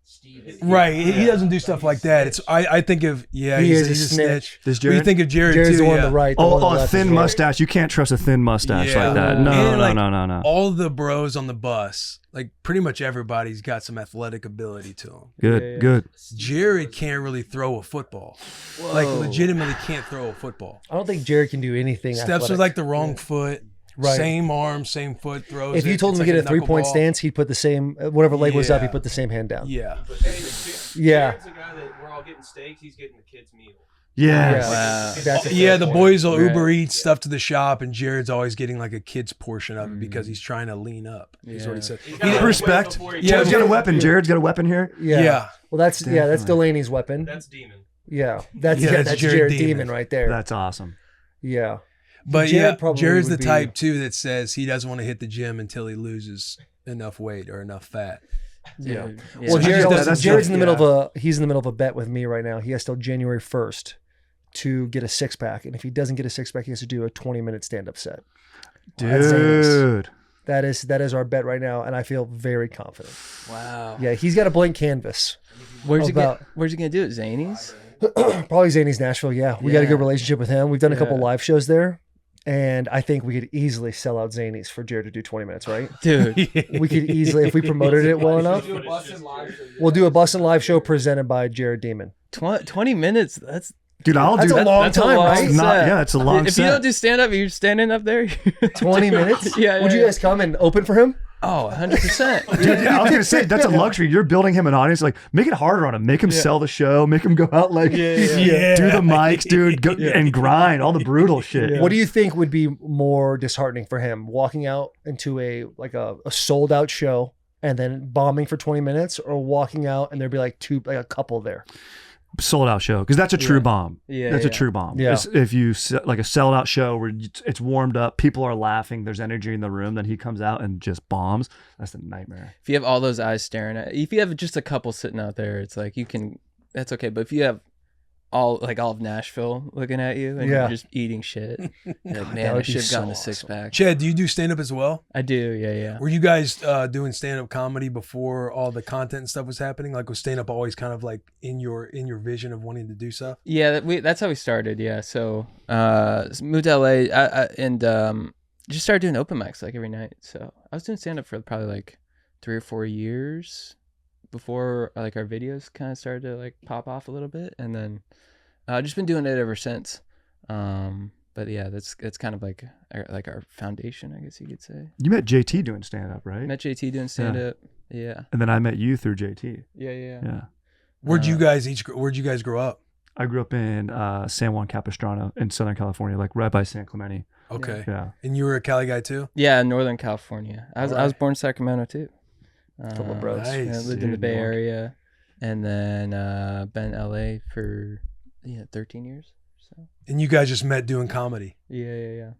Right. He doesn't do stuff like that. It's I think of He he's is a snitch. Does But you Jared? think of Jarod Jared's too. the one Yeah. on the right. the one on the Oh, a left thin is right. mustache. You can't trust a thin mustache Yeah. like that. No, And, like, no. All the bros on the bus, like pretty much everybody's got some athletic ability to them. Good, good. Jared can't really throw a football. Like legitimately can't throw a football. I don't think Jared can do anything. Steps athletic. with like the wrong foot. Right. Same arm, same foot, throws If you it. told him It's to like get a 3-point knuckleball. stance, he'd put the same whatever leg was up. He Yeah. put the same hand down. Yeah. Yeah. Jared's the guy that we're all getting steaks. He's getting the kids' meal. Yes. Wow. That's a Yeah, fair the point. boys will Right. Uber eat stuff to the shop, and Jared's always getting like a kid's portion of it because he's trying to lean up. Is what he said. Respect. Yeah, Jared's got a weapon. Jared's got a weapon here. Yeah. Well, that's Delaney's weapon. That's Demon. Yeah. That's that's Jared Jared Demon right there. That's awesome. Yeah. But Jared probably Jared's the would be- type too that says he doesn't want to hit the gym until he loses enough weight or enough fat. Yeah. Yeah. Well, that's Jared's just- in the middle of he's in the middle of a bet with me right now. He has till January 1st to get a 6-pack, and if he doesn't get a 6-pack, he has to do a 20-minute stand-up set. That's Zany's. Dude. That is our bet right now, and I feel very confident. Wow. Yeah, he's got a blank canvas. Where's he About- gonna do it? Zany's? Probably Zany's Nashville. Yeah, we got a Yeah. good relationship with him. We've done a couple Yeah. live shows there, and I think we could easily sell out Zany's for Jared to do 20 minutes. Right? Dude. We could easily, if we promoted it well enough, we'll do a Bussin live show presented by Jared Demon. 20 minutes. That's Dude, I'll That's do a that. long that's time, a long right? set. Yeah, it's a long If set. you don't do stand up, you're standing up there. 20 minutes? Yeah, Would you yeah. guys come and open for him? Oh, 100%. Dude, yeah, I was gonna say that's a luxury. You're building him an audience. Like, make it harder on him. Make him sell the show. Make him go out like do the mics, dude, go, and grind all the brutal shit. What do you think would be more disheartening for him? Walking out into a sold out show and then bombing for 20 minutes, or walking out and there'd be like a couple there? Sold out show, because that's a true bomb. Yeah, That's a yeah. true bomb. Yeah. If you like a sold out show where it's warmed up, people are laughing, there's energy in the room, then he comes out and just bombs. That's a nightmare. If you have all those eyes staring at, if you have just a couple sitting out there, it's like that's okay. But if you have all of Nashville looking at you and Yeah. you're just eating shit, you're like, that man, I would be should have gotten a so awesome. 6-pack. Chad, do you do stand up as well? I do, yeah. Were you guys doing stand up comedy before all the content and stuff was happening? Like, was stand up always kind of like in your vision of wanting to do stuff? Yeah, that's how we started. Yeah, so moved to LA and just started doing open mics like every night. So I was doing stand up for probably like 3 or 4 years before like our videos kind of started to like pop off a little bit, and then I've just been doing it ever since. But yeah, it's kind of like our foundation, I guess you could say. You met JT doing stand up, right? Met JT doing stand up. Yeah. And then I met you through JT. Yeah. Yeah. Where'd you guys grow up? I grew up in San Juan Capistrano in Southern California, like right by San Clemente. Okay. Yeah. And you were a Cali guy too? Yeah, Northern California. I was Alright. born in Sacramento too. Couple bros. Nice. Yeah, lived in the Dude, Bay North. Area, and then been in LA for 13 years. So And you guys just met doing comedy. yeah.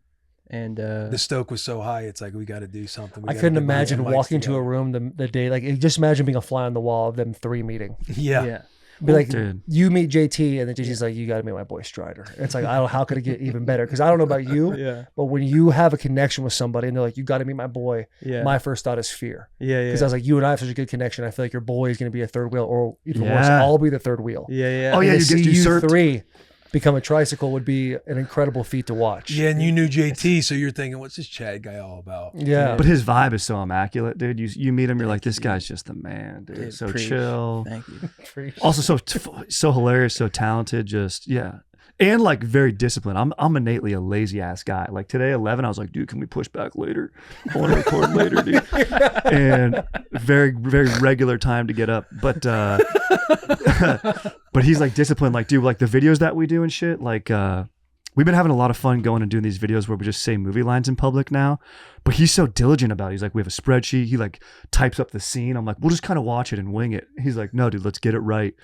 And The Stoke was so high, it's like we got to do something. We I gotta couldn't get imagine mics walking to together. a room the day, like just imagine being a fly on the wall of them 3 meeting. Yeah. Be like, Dude. you meet JT, and then JT's like, you got to meet my boy Strider. It's like, how could it get even better? Because I don't know about you, Yeah. but when you have a connection with somebody and they're like, you got to meet my boy, Yeah. my first thought is fear. Yeah. Because I was like, you and I have such a good connection. I feel like your boy is going to be a third wheel, or even worse, Yeah. I'll be the third wheel. Yeah. Oh, And yeah, to you see get you usurped. 3 become a tricycle would be an incredible feat to watch. Yeah, and you knew JT, so you're thinking, what's this Chad guy all about? Yeah. But his vibe is so immaculate, dude. You meet him, you're like, this guy's just the man, dude. Dude, So preach. chill. Thank you. Also so hilarious, so talented. Just and like very disciplined. I'm innately a lazy ass guy. Like today, 11, I was like, dude, can we push back later? I want to record later, dude. And very, very regular time to get up. But but he's like disciplined. Like, dude, like the videos that we do and shit, like we've been having a lot of fun going and doing these videos where we just say movie lines in public now. But he's so diligent about it. He's like, we have a spreadsheet. He like types up the scene. I'm like, we'll just kind of watch it and wing it. He's like, no, dude, let's get it right.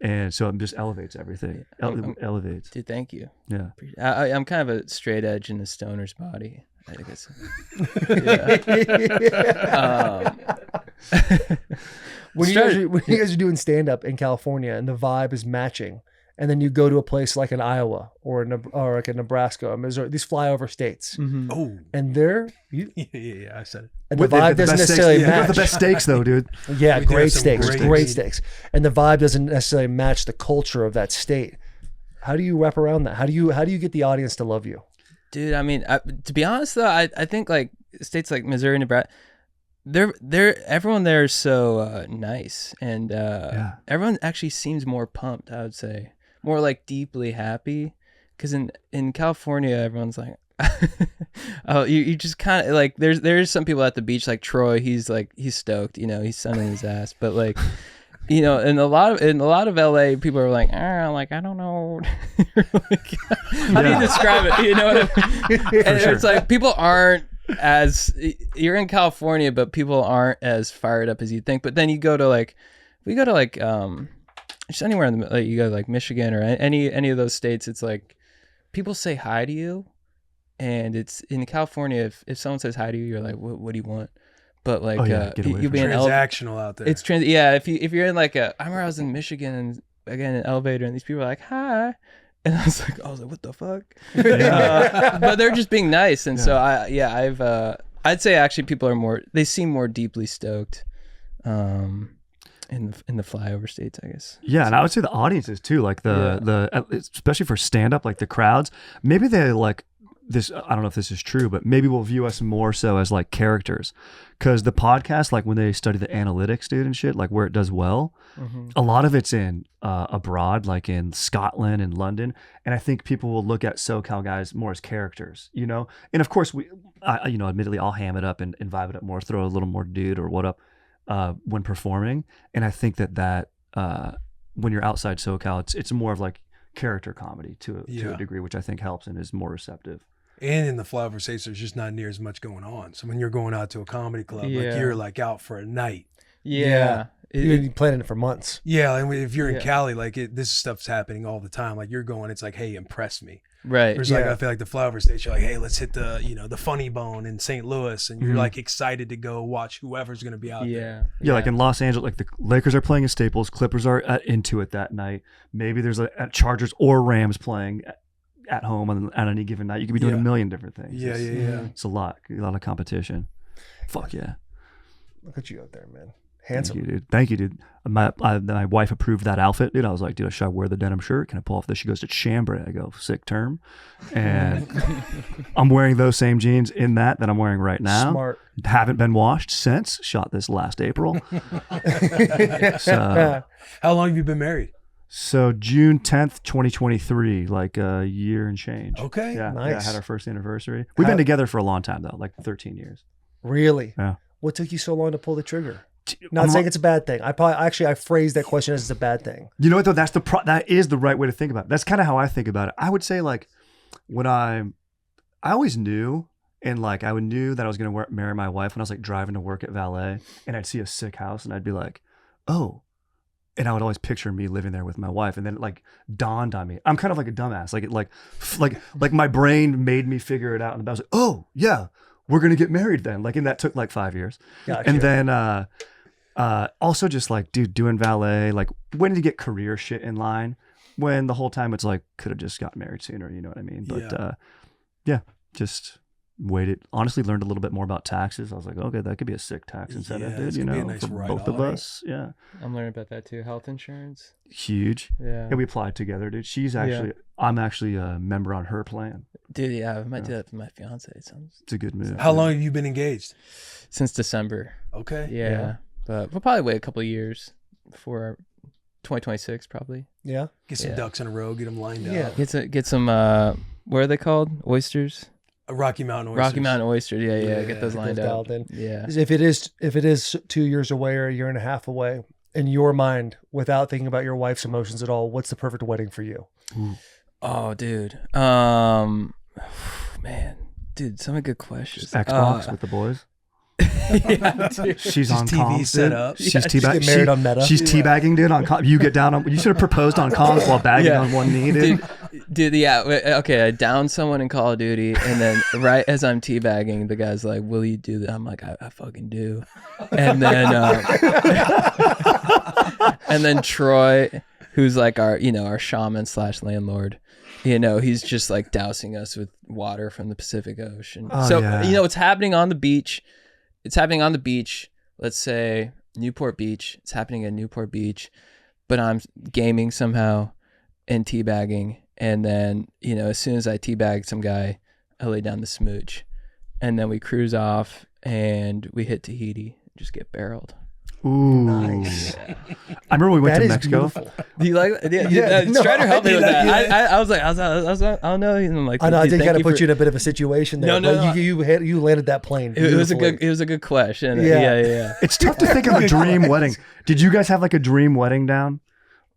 And so it just elevates everything. Elevates. Dude, thank you. Yeah. I'm kind of a straight edge in a stoner's body. I think it's. When you guys are doing stand up in California and the vibe is matching, and then you go to a place like in Iowa or like in Nebraska or Missouri, these flyover states, Oh, and they're yeah, I said it. and the vibe doesn't necessarily They got match. the best steaks though, dude. Yeah, We do have great some steaks, great great steaks. steaks, and the vibe doesn't necessarily match the culture of that state. How do you wrap around that? How do you get the audience to love you? Dude, I mean, to be honest though, I think like states like Missouri, Nebraska, everyone there is so nice, and everyone actually seems more pumped. I would say more like deeply happy, because in California, everyone's like, oh, you just kind of like there's some people at the beach like Troy. He's stoked, he's sunning his ass, but like. In a lot of LA, people are like, I don't know. How do you describe it? You know what I mean? And it's like people aren't as, you're in California, but people aren't as fired up as you think. But then we go to just anywhere in the, like you go to like Michigan or any of those states, it's like people say hi to you, and it's in California. If someone says hi to you, you're like, what do you want? But like, you'll be in Transactional out there. It's yeah. If you're in like I remember I was in Michigan and again in an elevator, and these people are like, hi, and I was like, what the fuck? But they're just being nice, and so I'd say actually people they seem more deeply stoked, in the flyover states, I guess. Yeah, and I would say the audiences too, like the especially for stand up, like the crowds, maybe they like this. I don't know if this is true, but maybe we'll view us more so as like characters, because the podcast, like when they study the analytics, dude, and shit, like where it does well, a lot of it's in abroad, like in Scotland and London, and I think people will look at SoCal guys more as characters, and of course admittedly I'll ham it up and vibe it up more, throw a little more dude or what up when performing, and I think that when you're outside SoCal, it's more of like character comedy to a degree, which I think helps and is more receptive. And in the flyover states, there's just not near as much going on. So when you're going out to a comedy club, like you're like out for a night. Yeah. You're planning it for months. Yeah, and if you're in Cali, like this stuff's happening all the time. Like you're going, it's like, hey, impress me. Right. There's like, I feel like the flyover states, you're like, hey, let's hit the the Funny Bone in St. Louis, and you're like excited to go watch whoever's gonna be out there. Yeah, like in Los Angeles, like the Lakers are playing at Staples, Clippers are at Intuit that night. Maybe there's a Chargers or Rams playing at home on any given night. You could be doing a million different things. Yeah. It's a lot of competition. Fuck yeah. Look at you out there, man. Handsome. Thank you, dude. My wife approved that outfit, dude. I was like, dude, should I wear the denim shirt? Can I pull off this? She goes, it's chambray. I go, sick term. And I'm wearing those same jeans in that I'm wearing right now. Smart. Haven't been washed since. Shot this last April. So, how long have you been married? So June 10th, 2023, like a year and change. Okay. Yeah. Nice. Yeah, I had our first anniversary. We've been together for a long time though, like 13 years. Really? Yeah. What took you so long to pull the trigger? Not saying it's a bad thing. I phrased that question as it's a bad thing. You know what though? That is the right way to think about it. That's kind of how I think about it. I would say like when I always knew, and like I knew that I was going to marry my wife when I was like driving to work at Valet, and I'd see a sick house and I'd be like, oh, and I would always picture me living there with my wife, and then it like dawned on me. I'm kind of like a dumbass. Like my brain made me figure it out, and I was like, oh yeah, we're gonna get married then. Like, and that took like 5 years. Gotcha. And then also just like, dude, doing valet. Like, when did you get career shit in line? When the whole time it's like, could have just got married sooner. You know what I mean? But just waited. Honestly, learned a little bit more about taxes. I was like, okay, that could be a sick tax incentive, dude. You know, nice for both of us. Yeah, I'm learning about that too. Health insurance, huge. Yeah, we applied together, dude. I'm actually a member on her plan. Dude, yeah, I might do that for my fiance. It's a good move. How long have you been engaged? Since December. Okay. Yeah, but we'll probably wait a couple of years for 2026, probably. Yeah. Get some ducks in a row. Get them lined Yeah. up. Get some. What are they called? Oysters. Rocky Mountain oysters. Rocky Mountain oysters. Yeah. Get those lined up. Dialed in. Yeah. If it is 2 years away or a year and a half away, in your mind, without thinking about your wife's emotions at all, what's the perfect wedding for you? Oh, dude. Man, dude, some good questions. Xbox with the boys. Yeah, dude. She's on TV comms, set dude. up. She's Just teabagging. get married on Meta. She's teabagging, dude. On you get down on. You should have proposed on comms while bagging on one knee, dude. Dude, yeah. Okay, I downed someone in Call of Duty, and then right as I'm teabagging, the guy's like, "Will you do that?" I'm like, "I fucking do." And then, and then Troy, who's like our shaman / landlord, he's just like dousing us with water from the Pacific Ocean. Oh, So yeah. it's happening on the beach. It's happening on the beach. Let's say Newport Beach. It's happening at Newport Beach, but I'm gaming somehow and teabagging. And then, as soon as I teabag some guy, I lay down the smooch. And then we cruise off and we hit Tahiti, just get barreled. Ooh. Nice. I remember we went That to is Mexico. beautiful. Do you like that? Yeah, no, Strider helped me with that. yeah. I was like, I don't know. And I'm like, I know. I "Dude, did thank kind of you put for-" you in a bit of a situation there. No, but you landed that plane. It was a beautifully. good question. Yeah. Yeah. It's tough to think of a dream wedding. Did you guys have like a dream wedding down?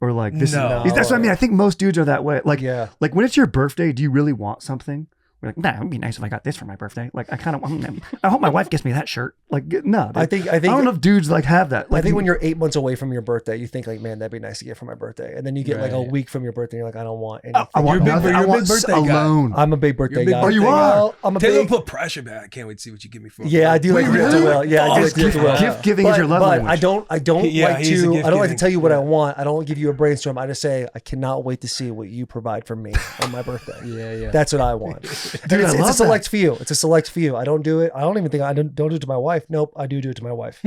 Or like this No. is that's what I mean. I think most dudes are that way. Like Yeah. like when it's your birthday, do you really want something? We're like, nah, it would be nice if I got this for my birthday. Like I kind of want I hope my wife gets me that shirt. Like no. Dude. I think I don't know if dudes like have that. Like I think when you're 8 months away from your birthday, you think like, man, that'd be nice to get for my birthday. And then you get like a Right. week from your birthday, and you're like, I don't want anything. I want You're a big- nothing. I you're a want big birthday guy. alone. I'm a big birthday You're a big guy. Oh, you birthday are? guy. Well, I'm a Taylor big. put pressure back. I can't wait to see what you give me for. Yeah, I do like Wait, to give to really? Will. Yeah, I do like to give to Will. Gift giving is your love but language. I don't Yeah, like he's a to. gift I don't like to giving. tell you what I want. I don't give you a brainstorm. I just say I cannot wait to see what you provide for me on my birthday. Yeah. That's what I want. Dude, it's I a love select few. It's a select few. I don't do it. I don't even think I don't do it to my wife. Nope, I do it to my wife.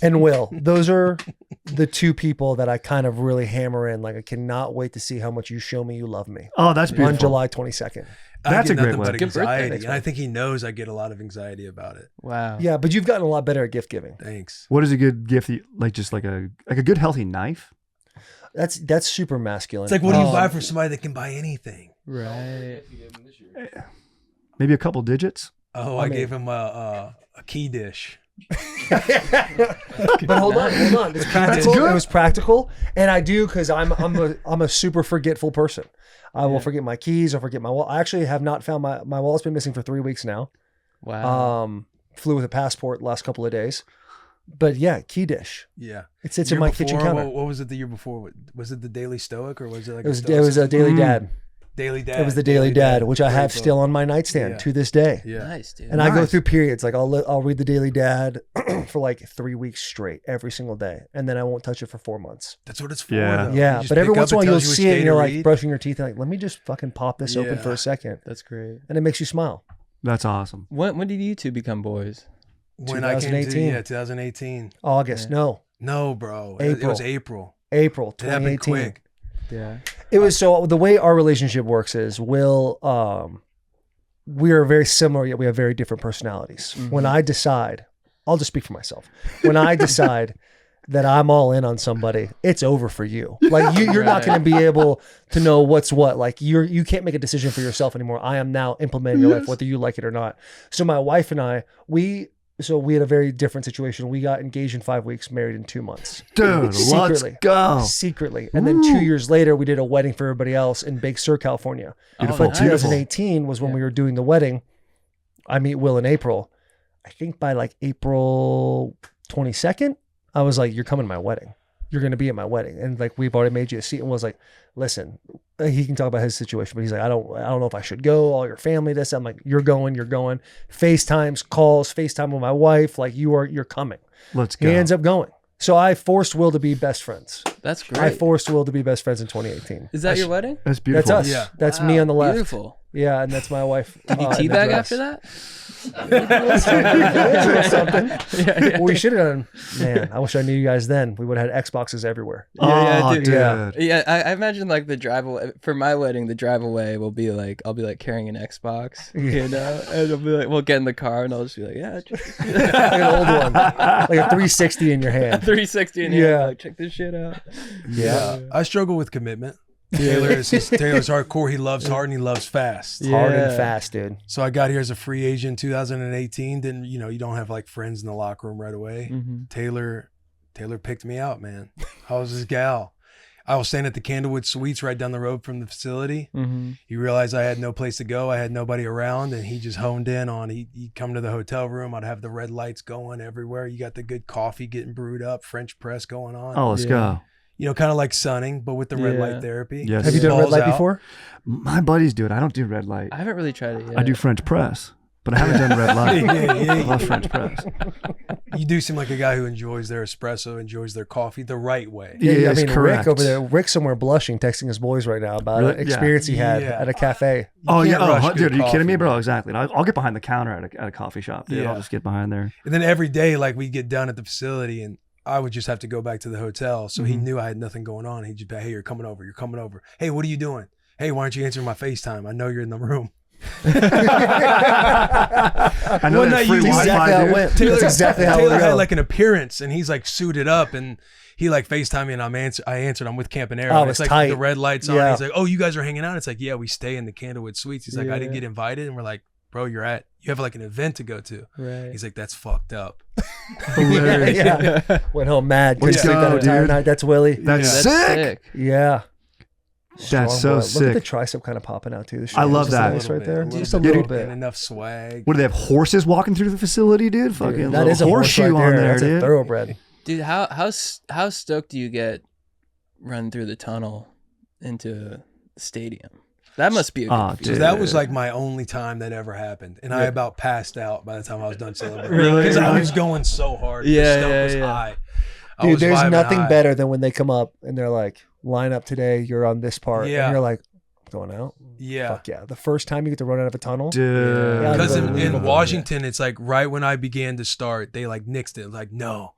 And Will. Those are the two people that I kind of really hammer in. Like I cannot wait to see how much you show me you love me Oh, that's beautiful. on July 22nd. That's I a get great nothing way. but Good birthday. anxiety, Thanks, and I man. think he knows I get a lot of anxiety about it. Wow. Yeah, but you've gotten a lot better at gift giving. Thanks. What is a good gift? That you, like just like a good healthy knife? That's super masculine. It's like, what do you buy for somebody that can buy anything? Right. Maybe a couple digits? Oh, I gave him a key dish. But hold on. It's practical. It was practical, and I do because I'm a super forgetful person. I will forget my keys. I'll forget my wallet. I actually have not found my wallet's been missing for 3 weeks now. Wow. Flew with a passport the last couple of days, but yeah, key dish. Yeah. It sits Year in my before, kitchen counter. What was it the year before? Was it the Daily Stoic or was it like It was a Daily Dad. Daily Dad? It was the Daily Dad, which I have Great still book. on my nightstand Yeah. to this day. Yeah. Nice, dude. And I go Nice. through periods like I'll read the Daily Dad for like 3 weeks straight every single day, and then I won't touch it for 4 months. That's what it's for. Yeah. though. Yeah, You just but every pick once up, in a while it you'll tells you which see it day and you're to like read. brushing your teeth and like, let me just fucking pop this open Yeah. for a second, That's great. and it makes you smile. That's awesome. When did you two become boys? When I came to 2018. 2018. August, no, No, bro. It was April. April It happened 2018. quick. Yeah. It was so the way our relationship works is Will, we are very similar yet we have very different personalities. When I decide, I'll just speak for myself. When I decide that I'm all in on somebody, it's over for you. Like you're not going to be able to know what's what. Like you can't make a decision for yourself anymore. I am now implementing your life, whether you like it or not. So my wife and I, we had a very different situation. We got engaged in 5 weeks, married in 2 months. Dude, let's Secretly. go. Secretly. And then 2 years later, we did a wedding for everybody else in Big Sur, California. Beautiful. But 2018 was when we were doing the wedding. I meet Will in April. I think by like April 22nd, I was like, you're coming to my wedding. You're going to be at my wedding. And like, we've already made you a seat. And was like, listen, he can talk about his situation, but he's like, I don't know if I should go. All your family, this. I'm like, you're going. FaceTimes, calls, FaceTime with my wife. Like you're coming. Let's go. He ends up going. So I forced Will to be best friends. That's great. I forced Will to be best friends in 2018. Is that your wedding? That's beautiful. That's us. Yeah. That's Wow, me on the left. Beautiful. Yeah, and that's my wife. Did you in the teabag dress. after that? Well, we should have done. Man, I wish I knew you guys then. We would have had Xboxes everywhere. Oh, dude. dude. Yeah, I imagine like the drive away for my wedding. The drive away will be like I'll be like carrying an Xbox, you know, and it'll be like we'll get in the car and I'll just be like, yeah, Like an old one, like a 360 in your hand. 360 in here. Like, check this shit out. Yeah. I struggle with commitment. Taylor's hardcore. He loves hard and he loves fast. Hard and fast, dude. So I got here as a free agent 2018. Didn't you don't have like friends in the locker room right away. Mm-hmm. Taylor picked me out, man. I was his gal. I was staying at the Candlewood Suites right down the road from the facility. Mm-hmm. He realized I had no place to go. I had nobody around, and he just honed in on he'd come to the hotel room. I'd have the red lights going everywhere. You got the good coffee getting brewed up, French press going on. Oh, let's go. Kind of like sunning, but with the red light therapy. Yes. Have you done red Balls light out. before? My buddies do it. I don't do red light. I haven't really tried it yet. I do French press, but I haven't done red light. Yeah. I love French press. You do seem like a guy who enjoys their espresso, enjoys their coffee the right way. Yeah, I mean, correct. Rick over there. Rick's somewhere blushing, texting his boys right now about Really? an experience he had Yeah. at a cafe. Oh can't yeah, rush dude, good are you kidding me, coffee, bro? man. Exactly. And I'll get behind the counter at a coffee shop, dude. Yeah. I'll just get behind there. And then every day, like we get done at the facility, and I would just have to go back to the hotel. So he knew I had nothing going on. He'd just be, hey, you're coming over. You're coming over. Hey, what are you doing? Hey, why aren't you answering my FaceTime? I know you're in the room. I know One that night free you Wi-Fi, exactly how it dude. went. That's exactly how it Taylor had went. like an appearance, and he's like suited up, and he like FaceTimed me, and I answered. I'm with Campanero. Oh, and it's like tight. the red lights on. Yeah. He's like, oh, you guys are hanging out? It's like, yeah, we stay in the Candlewood Suites. He's like, I didn't get invited, and we're like, bro, you have like an event to go to. Right. He's like, that's fucked up. Hilarious. Yeah. Went home mad. Couldn't Let's sleep go, that entire dude. night. That's Willie. That's, That's sick. Yeah. That's Strong so boy. Look at sick. the tricep kind of popping out too. The I love just that. a little right there. Just a bit. little And bit. enough swag. What do they have? Horses walking through the facility, dude? Fucking Dude, that little is a horse horseshoe right on there. there, That's a dude. thoroughbred. Dude, how stoked do you get run through the tunnel into the stadium? That must be a good Oh, feeling. So dude. that was like my only time that ever happened, and I about passed out by the time I was done celebrating. Really? Because I was going so hard. Yeah, the stump yeah, was yeah. high. I Dude, was there's vibing nothing high. better than when they come up and they're like, line up today, you're on this part. Yeah. And you're like, going out? Yeah. Fuck yeah. The first time you get to run out of a tunnel. Dude. Yeah, Because Unbelievable. in Washington, it's like right when I began to start, they like nixed it. Like, no.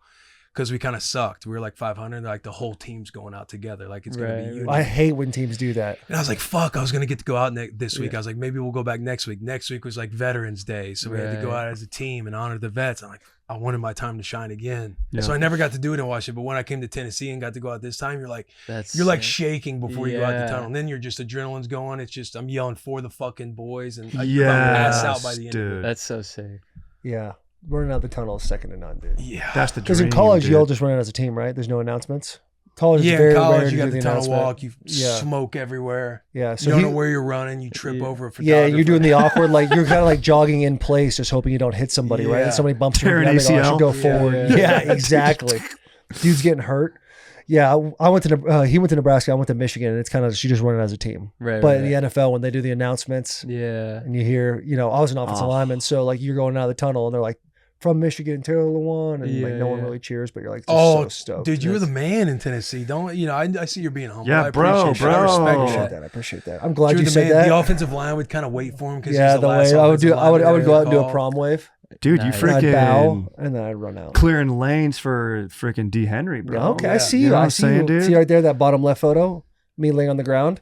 Because we kind of sucked. We were like 500. Like the whole team's going out together. Like it's going to Right, be right. unity. I hate when teams do that. And I was like, fuck, I was going to get to go out this week. I was like, maybe we'll go back next week. Next week was like Veterans Day. So we had to go Right. out as a team and honor the vets. I'm like, I wanted my time to shine again. Yeah. So I never got to do it in Washington. But when I came to Tennessee and got to go out this time, you're like That's like sick. shaking before you go out the Yeah. tunnel. And then you're just adrenaline's going. It's just I'm yelling for the fucking boys. And I Yes, pass out by the end of it. dude. That's so sick. Yeah. Running out the tunnel is second to none, dude. Yeah. That's the dream. Because in college, dude. you all just run out as a team, right? There's no announcements. College Yeah, is very in rare college, to you do got the tunnel announcement. walk. You Yeah. smoke everywhere. Yeah. You So don't he- know where you're running. You trip Yeah. over a yeah, photographer. you're doing the awkward, like you're kind of like jogging in place, just hoping you don't hit somebody, right? Yeah. And somebody bumps you. Tear an and you're like, oh, I should ACL. go forward. Yeah. Yeah, exactly. Dude's getting hurt. Yeah, I went to he went to Nebraska. I went to Michigan, and it's kind of you just run it as a team. Right. But right. in the NFL, when they do the announcements, Yeah. and you hear, I was an offensive Oh. lineman, so like you're going out of the tunnel, and they're like, from Michigan, Taylor Lewan, and like Yeah, no one yeah. really cheers, but you're like, just Oh, so stoked. dude, you were the man in Tennessee. Don't I see you're being humble. Yeah, I bro, appreciate that. I bro. respect I appreciate that. that. I appreciate that. I'm glad You're you the said man. that. The offensive line would kind of wait for him because Yeah, he's the last way I would offensive do. I would lineman go out and do a called. prom wave. Dude, you Nice. And I'd bow, freaking and then I'd run out. clearing lanes for freaking D. Henry, bro. Yeah, okay, I Yeah. see You you. know what I I'm see saying, you. dude? See right there, that bottom left photo, me laying on the ground,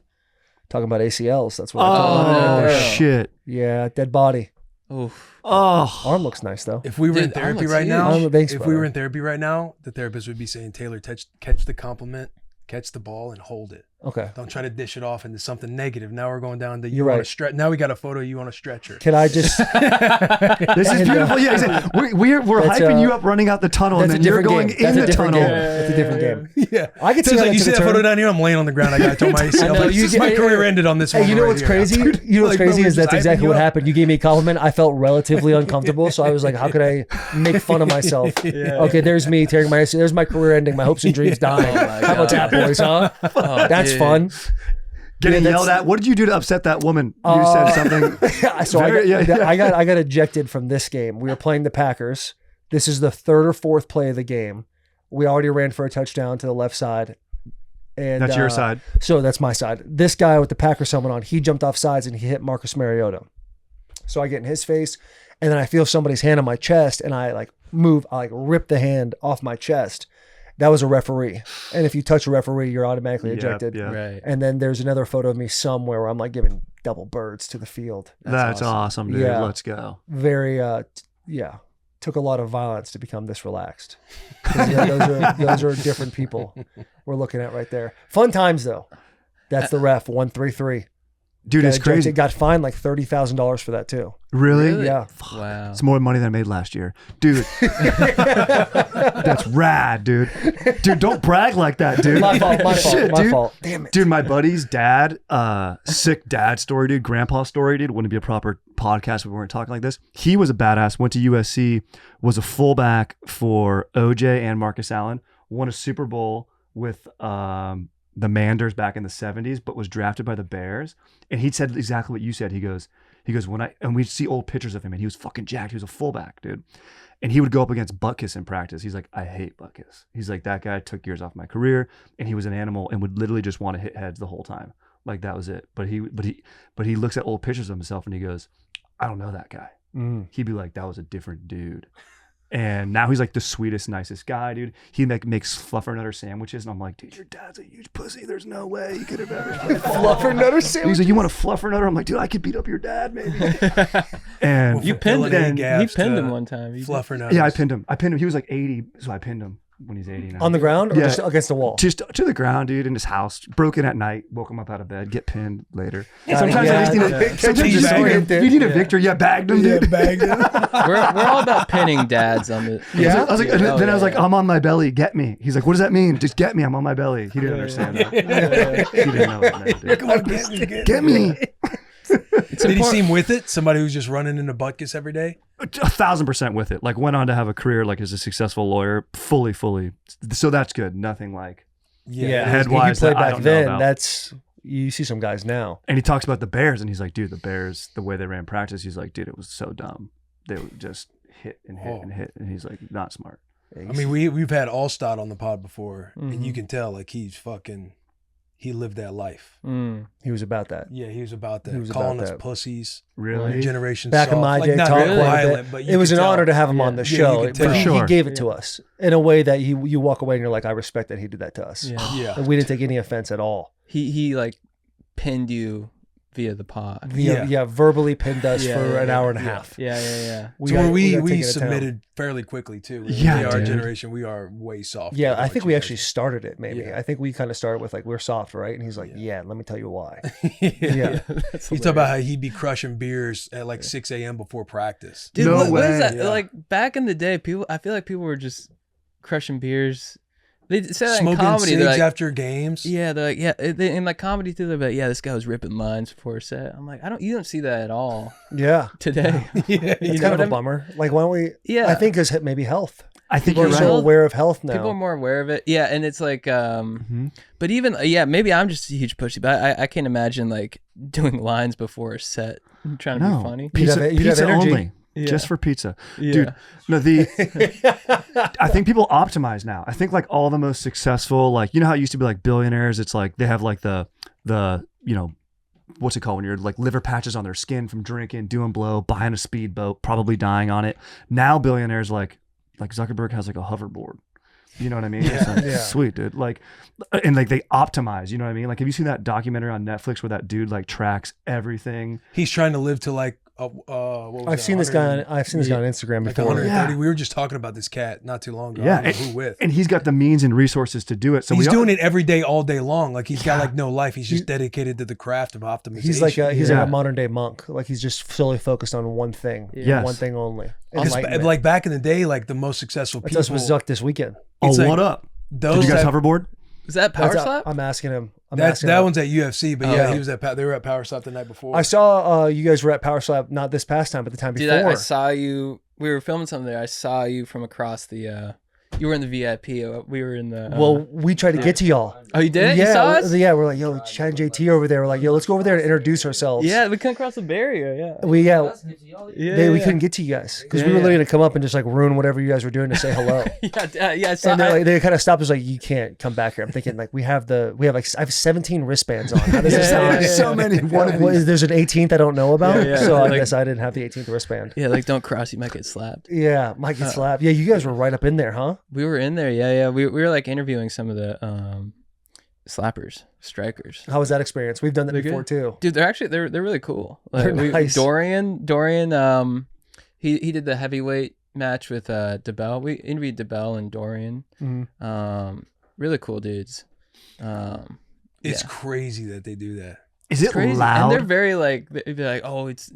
talking about ACLs. That's what I call it. Oh, Right there. shit. Yeah, dead body. Oof. Oh. Arm looks nice though. If we were in Dude, the therapy arm right looks now, huge. Thanks, if we brother. were in therapy right now, the therapist would be saying, Taylor, catch the compliment, catch the ball, and hold it. Okay. Don't try to dish it off into something negative. Now we're going down to You're on a right. stretch. Now we got a photo of you on a stretcher. Can I just? This is beautiful. Yeah, exactly. We're That's, hyping you up running out the tunnel, and That's a then you're different going game. That's in a the different tunnel. game. That's a different game. Yeah, I could see Taylor's how like, you that's see a that photo turn. down here? I'm laying on the ground. I told my ACL. know, But you my get- career ended on this Hey, one. you know right what's here. crazy? You know what's Like, bro, crazy we're is that's just hyping exactly you what up. happened. You gave me a compliment. I felt relatively uncomfortable, so I was like, "How could I make fun of myself?" Okay, there's me tearing my. There's my career ending. My hopes and dreams dying. How about that, boys? Huh? Oh, That's dude. fun. Getting Yeah, yelled at. What did you do to upset that woman? You said something. So Very- I got ejected from this game. We were playing the Packers. This is the third or fourth play of the game. We already ran for a touchdown to the left side, And That's your side. So that's my side. This guy with the Packers helmet on, he jumped off sides and he hit Marcus Mariota. So I get in his face, and then I feel somebody's hand on my chest, and I like move, I like rip the hand off my chest. That was a referee. And if you touch a referee, you're automatically ejected. Yeah. Right. And then there's another photo of me somewhere where I'm like giving double birds to the field. That's awesome, dude. Yeah. Let's go. Very, took a lot of violence to become this relaxed. 'Cause, yeah, those are different people we're looking at right there. Fun times though. That's the ref 133. Dude, it's crazy. Got fined like $30,000 for that too. Really? Yeah. Wow. It's more money than I made last year. Dude. That's rad, dude. Dude, don't brag like that, dude. My fault. Shit, My dude. fault. Damn it. Dude, my buddy's dad, sick dad story, dude, grandpa story, dude. Wouldn't be a proper podcast if we weren't talking like this. He was a badass, went to USC, was a fullback for OJ and Marcus Allen, won a Super Bowl with the Manders back in the 70s, but was drafted by the Bears. And he said exactly what you said. He goes, and we'd see old pictures of him, and he was fucking jacked. He was a fullback, dude. And he would go up against Butkus in practice. He's like, I hate Butkus. He's like, that guy took years off my career, and he was an animal and would literally just want to hit heads the whole time. Like that was it. But he looks at old pictures of himself and he goes, I don't know that guy. He'd be like, that was a different dude. And now he's like the sweetest, nicest guy, dude. He makes fluffernutter sandwiches, and I'm like, dude, your dad's a huge pussy. There's no way he could have ever Fluffernutter sandwich. He's like, you want a fluffernutter? I'm like, dude, I could beat up your dad, maybe. And You pinned him. He gaps pinned to him one time. You did. Fluffernutters. yeah, I pinned him. He was like 80, so I pinned him when he's 80 now. On the ground or Yeah. just against the wall? Just to the ground, dude, in his house. Broken at night. Woke him up out of bed. Get pinned later. Yeah, Sometimes yeah, I just need yeah. sometimes you Teabagged just need a victory. Yeah, bagged him, dude. bagged him. We're all about pinning dads on the. Yeah. I was like, and Oh, then I was yeah, like, I'm on my belly. Get me. He's like, what does that mean? Just get me. I'm on my belly. He didn't understand that. He didn't know what it meant, dude. Come on, get Get me. Did he seem with it? Somebody who's just running into Butkus every day? 1,000% with it. Like went on to have a career like as a successful lawyer, fully. So that's good. Nothing like head-wise He played that I back don't know then. about. That's you see some guys now. And he talks about the Bears, and he's like, dude, the Bears, the way they ran practice, he's like, dude, it was so dumb. They would just hit and hit and hit, and he's like, not smart. I mean, we've had Allstott on the pod before, and you can tell like he lived that life. He was about that. Yeah, he was about that. He was Calling about us that. pussies. Really? Generation Back soft. in my Like, day, not talk really quite a violent, bit. but you It was could an tell. honor to have him on the Yeah, show. you could tell. But For sure. he gave it to us in a way that you walk away and you're like, I respect that he did that to us. Yeah. And we didn't take any offense at all. He like pinned you via the pod. Verbally pinned us Yeah, for yeah, an hour and a yeah. half. Yeah. So we got taken to town. submitted fairly quickly too. Yeah, our dude. generation, we are way soft. Yeah, than I what think you we guys actually started it. Maybe Yeah. I think we kind of started with like we're soft, right? And he's like, yeah, let me tell you why. yeah. That's He talked about how he'd be crushing beers at like 6 a.m. before practice. Dude, No what is way. that? Yeah. Like back in the day, I feel like people were just crushing beers. They say that in Smoking comedy. They're cigs like, after games. yeah, they're like, in like comedy too. They're like, yeah, this guy was ripping lines before a set. I'm like, you don't see that at all Yeah, today. Yeah, it's know kind of what a I mean? bummer. Like, why don't we? Yeah. I think because maybe health. I think People you're are so right. aware of health now. People are more aware of it. Yeah, and it's like, but even maybe I'm just a huge pussy, but I can't imagine like doing lines before a set, trying to be funny. You'd have Pizza energy. only. Yeah. Just for pizza. Yeah. Dude, no, I think people optimize now. I think like all the most successful, like, you know how it used to be like billionaires, it's like they have like the you know, what's it called when you're like liver patches on their skin from drinking, doing blow, buying a speedboat, probably dying on it. Now billionaires like Zuckerberg has like a hoverboard. You know what I mean? It's like, sweet, dude. Like, and like they optimize, you know what I mean? Like, have you seen that documentary on Netflix where that dude like tracks everything? He's trying to live to like what was I've that, seen this guy. 100 I've seen this guy on Instagram like before. 130. We were just talking about this cat not too long ago. Yeah, I don't know who with. And he's got the means and resources to do it. So He's doing it every day, all day long. Like he's got like no life. He's just dedicated to the craft of optimization. He's like a modern day monk. Like he's just solely focused on one thing, Yes. one thing only. Because, Enlightenment. like back in the day, like the most successful That's people. us with Zuck this weekend. Oh, it's like what up? Those Did you guys that- hoverboard? Is that Power That's- Slap? I'm asking him. That one's at UFC, but Oh. he was at they were at Power Slap the night before. I saw you guys were at Power Slap not this past time, but the time Dude, before. I saw you. We were filming something there. I saw you from across the You were in the VIP. We were in the. Well, we tried to get to y'all. Oh, you did? Yeah, You saw us? yeah. We're like, yo, Chad and JT over there. We're like, yo, let's go over there and introduce ourselves. Yeah, we couldn't cross the barrier. Yeah. We Yeah. we couldn't get to you guys because we were literally gonna come up and just like ruin whatever you guys were doing to say hello. Yeah. So And they kind of stopped us like, you can't come back here. I'm thinking like we have like I have 17 wristbands on. How does this sound? So many. One of these. There's an 18th I don't know about, Yeah, so I like- guess I didn't have the 18th wristband. Yeah, like don't cross, you might get slapped. Yeah, might get slapped. Yeah, you guys were right up in there, huh? We were in there, yeah. We were like interviewing some of the slappers, strikers. How was that experience? We've done that They're before good. too. Dude, they're really cool. Like, They're nice. Dorian, he did the heavyweight match with DeBell. We interviewed DeBell and Dorian. Really cool dudes. It's crazy that they do that. Is it Crazy. loud? And they're very like, they'd be like, oh, it's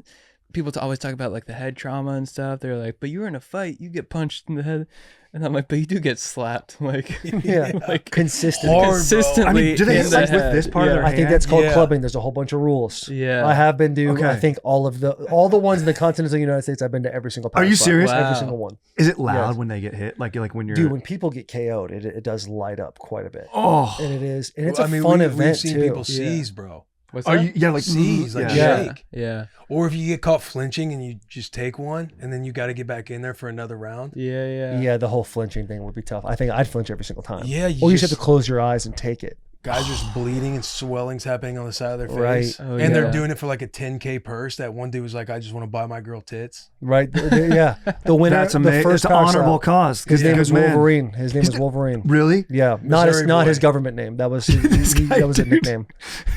people always talk about like the head trauma and stuff. They're like, but you're in a fight, you get punched in the head, and I'm like, but you do get slapped, like Yeah, like consistently. Hard, bro. consistently. I mean, do they in hit the like with head. this part of their I think that's called Yeah. clubbing. There's a whole bunch of rules. Yeah. I have been to, Okay. I think all the ones in the continental United States, I've been to every single Are you power spot. serious? Every Wow. single one. Is it loud Yes. when they get hit? Like when you're. Dude, when people get KO'd, it does light up quite a bit. Oh. And it is. And it's I a mean, fun we've event seen too. people seize, bro. What's Are that? you? Yeah, like Seize, like Yeah. shake. Yeah. Or if you get caught flinching and you just take one, and then you got to get back in there for another round. Yeah. Yeah, the whole flinching thing would be tough. I think I'd flinch every single time. Yeah, Or you just have to close your eyes and take it. Guys just bleeding and swelling's happening on the side of their Right. face. Oh, And yeah. they're doing it for like a 10K purse. That one dude was like, I just want to buy my girl tits. Right? Yeah. The winner, That's the amazing. first It's an power honorable stop, cause. His name Good is man. Wolverine. His name is Wolverine. Really? Yeah, Missouri not boy. his government name. That was that was a nickname.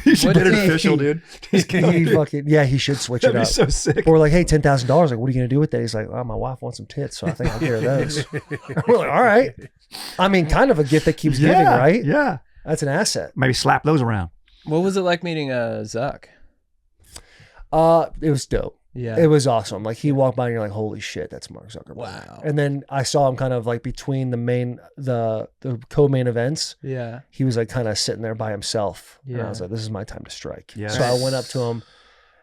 You should What get it did he- official, dude. He fucking he should switch it That'd be up. so sick. Or like, hey, $10,000. Like, what are you gonna do with that? He's like, oh, my wife wants some tits, so I think I'll get her those. We're like, all right. I mean, kind of a gift that keeps giving, right? Yeah. That's an asset. Maybe slap those around. What was it like meeting Zuck? It was dope. Yeah. It was awesome. Like he walked by and you're like, holy shit, that's Mark Zuckerberg. Wow. And then I saw him kind of like between the co-main events. Yeah. He was like kind of sitting there by himself. And I Yeah. was like, this is my time to strike. Yeah. So I went up to him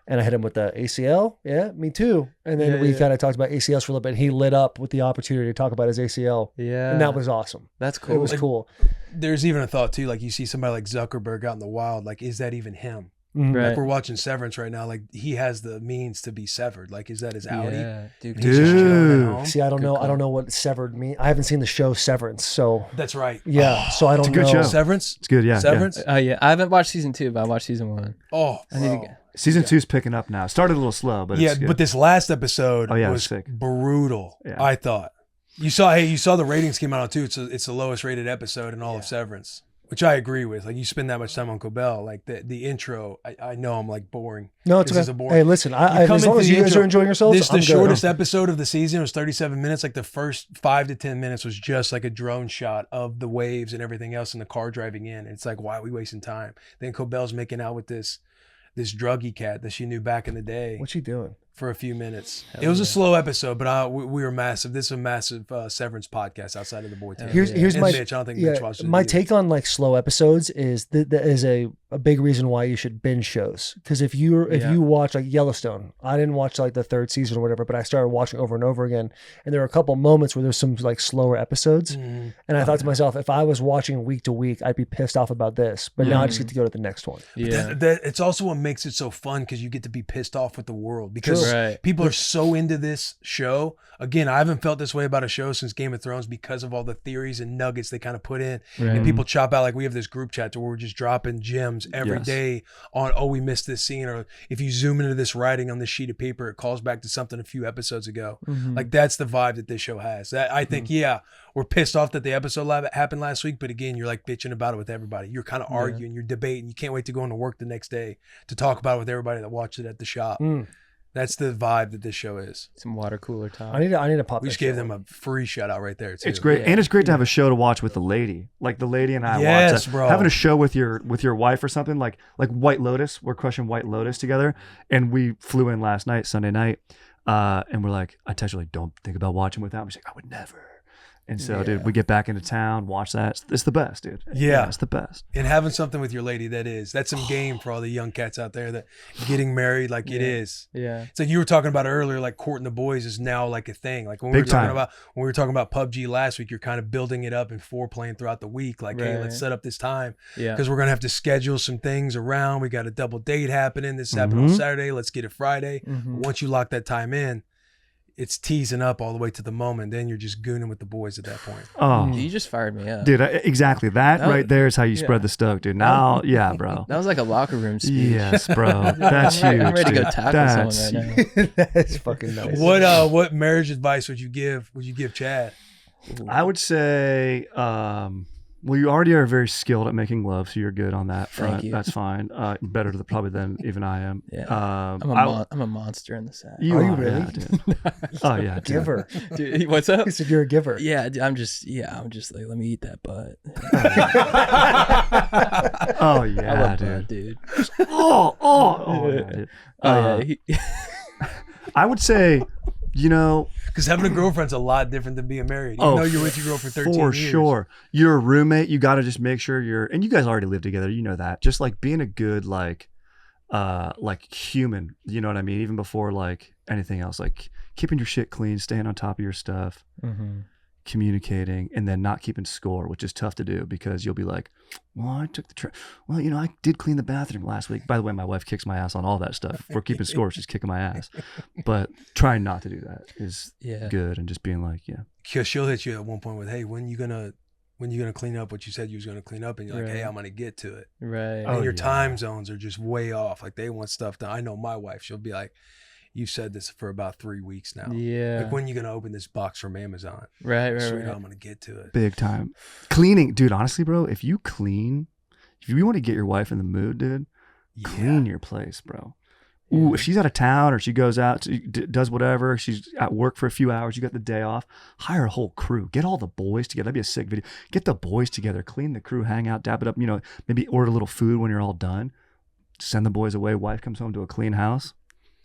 and I hit him with the ACL. Yeah, me too. And then we kind of talked about ACLs for a little bit. And he lit up with the opportunity to talk about his ACL. Yeah. And that was awesome. That's It cool. was cool. There's even a thought too, like you see somebody like Zuckerberg out in the wild, like, is that even him? Mhm. Right. Like we're watching Severance right now, like he has the means to be severed. Like, is that his Audi? Yeah, dude. And he's just chilling at home? See, I don't Good know. call. I don't know what severed means. I haven't seen the show Severance, so That's right. yeah. So I don't a good know. show. Severance? It's good. Yeah. Severance? Yeah, I haven't watched season 2, but I watched season 1. Oh, I need to bro. get. Yeah. Season 2's picking up now. Started a little slow, but Yeah, it's good. but this last episode Oh, yeah, it was was sick. brutal. Yeah. I thought. You saw the ratings came out too. It's the lowest rated episode in all of Severance, which I agree with. Like you spend that much time on Cobell, like the intro. I know I'm like boring. No, it's This is okay. a boring- Hey, listen. You As come long into as the you guys intro- are enjoying yourselves, This I'm the good. shortest episode of the season. It was 37 minutes. Like the first 5 to 10 minutes was just like a drone shot of the waves and everything else in the car driving in. And it's like, why are we wasting time? Then Cobell's making out with this druggy cat that she knew back in the day What's she doing? for a few minutes. It was a slow episode, but we were massive. This is a massive Severance podcast outside of the boy team. Here's And my Mitch. I don't think Mitch watched it my either. take on like slow episodes is that is a big reason why you should binge shows. Because if you watch like Yellowstone, I didn't watch like the 3rd season or whatever, but I started watching over and over again, and there were a couple moments where there's some like slower episodes, and I thought to myself, if I was watching week to week, I'd be pissed off about this, but now I just get to go to the next one. Yeah. That it's also what makes it so fun because you get to be pissed off with the world because Sure. Right. people are so into this show. Again, I haven't felt this way about a show since Game of Thrones because of all the theories and nuggets they kind of put in. And people chop out, like we have this group chat where we're just dropping gems every day on, oh, we missed this scene. Or if you zoom into this writing on this sheet of paper, it calls back to something a few episodes ago. Like that's the vibe that this show has. That I think, we're pissed off that the episode happened last week, but again, you're like bitching about it with everybody. You're kind of arguing, you're debating. You can't wait to go into work the next day to talk about it with everybody that watched it at the shop. That's the vibe that this show is. Some water cooler talk. I need to pop. We that just gave show them on. a free shout out right there too. It's great, Yeah. and it's great to have a show to watch with the lady, like the lady and I. Yes, watch bro. Having a show with your wife or something like White Lotus. We're crushing White Lotus together, and we flew in last night, Sunday night, and we're like, I texted her like, don't think about watching without me. She's like, I would never. And so, dude, we get back into town, watch that. It's the best, dude. Yeah. It's the best. And having something with your lady that's some game for all the young cats out there that getting married like it is. Yeah. It's like you were talking about earlier, like courting the boys is now like a thing. Like when we Big were talking about PUBG last week, you're kind of building it up and foreplaying throughout the week. Like, hey, let's set up this time because we're gonna have to schedule some things around. We got a double date happening. This happened on Saturday. Let's get it Friday. Once you lock that time in, it's teasing up all the way to the moment. Then you're just gooning with the boys at that point. Oh, You just fired me up. dude, exactly. That right there is how you spread the Stoke, dude. Now, yeah, bro. That was like a locker room speech. Yes, bro. That's huge. I'm ready to go dude. tackle someone right now. That's fucking nice. What marriage advice would you give Chad? I would say, well, you already are very skilled at making love, so you're good on that front. Thank you. That's fine. Better probably than even I am. Yeah. I'm a monster in the sack. Are you really? Yeah, dude. Oh yeah, dude. Giver. Dude, what's up? He said you're a giver. Yeah, I'm just like, let me eat that butt. Oh I yeah, love dude. butt, dude. Oh yeah, dude. I would say, Because having a girlfriend's a lot different than being married. Even though you're with your girl for 13 years. For sure. You're a roommate. You got to just make sure and you guys already live together. You know that. Just like being a good, like human, you know what I mean? Even before like anything else, like keeping your shit clean, staying on top of your stuff, communicating, and then not keeping score, which is tough to do because you'll be like, well, I took the well, I did clean the bathroom last week. By the way, my wife kicks my ass on all that stuff. If we're keeping score, she's kicking my ass. But trying not to do that is good, and just being like, Because she'll hit you at one point with, hey, when you gonna clean up what you said you was gonna clean up? And you're like, hey, I'm gonna get to it. Right. And your time zones are just way off. Like they want stuff done. I know my wife, she'll be like, you said this for about 3 weeks now. Yeah. Like when you gonna open this box from Amazon? Right. Sweet, I'm gonna get to it. big time. Cleaning, dude, honestly, bro, if you want to get your wife in the mood, dude, clean your place, bro. Ooh, if she's out of town or she goes out, does whatever, she's at work for a few hours, you got the day off, hire a whole crew. Get all the boys together. That'd be a sick video. Get the boys together, clean the crew, hang out, dap it up, maybe order a little food when you're all done. Send the boys away. Wife comes home to a clean house.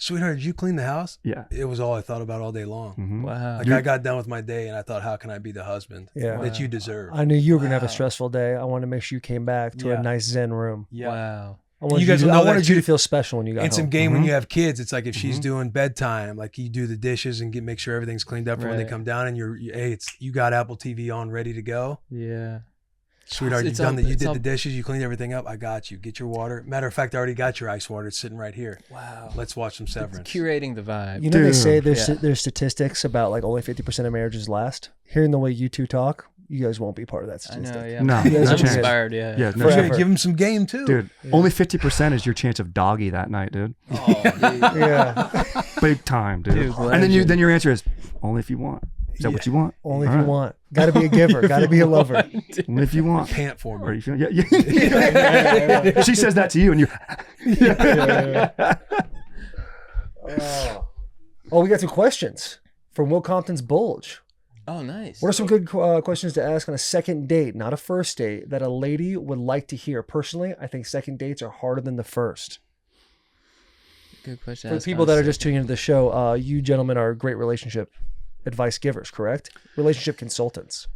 Sweetheart, did you clean the house? Yeah. It was all I thought about all day long. Mm-hmm. Wow. Like I got done with my day and I thought, how can I be the husband that you deserve? I knew you were going to have a stressful day. I wanted to make sure you came back to a nice Zen room. Yeah. Wow. I wanted you to feel special when you got home. And some game when you have kids, it's like if she's doing bedtime, like you do the dishes and make sure everything's cleaned up for when they come down, and you got Apple TV on ready to go. Yeah. Sweetheart, you did the dishes, you cleaned everything up. I got you. Get your water. Matter of fact, I already got your ice water. It's sitting right here. Wow. Let's watch some Severance. It's curating the vibe. You know, they say there's statistics about like only 50% of marriages last. Hearing the way you two talk, you guys won't be part of that statistic. I know, yeah. No, you guys no are chance. Inspired, yeah. Yeah, You gotta give him some game too. Dude, only 50% is your chance of doggy that night, dude. Oh, dude. Yeah. Big time, dude. Dude, and then your answer is only if you want. Is that what you want? Only if you want. Got to be a giver. Got to be a lover. Only if you want. Pant for Or me. you feel, yeah. She says that to you, and you're. Oh, we got some questions from Will Compton's Bulge. Oh, nice. What are some good questions to ask on a second date, not a first date, that a lady would like to hear? Personally, I think second dates are harder than the first. Good question. For people that are just tuning into the show, you gentlemen are great relationship advice givers, correct? Relationship consultants.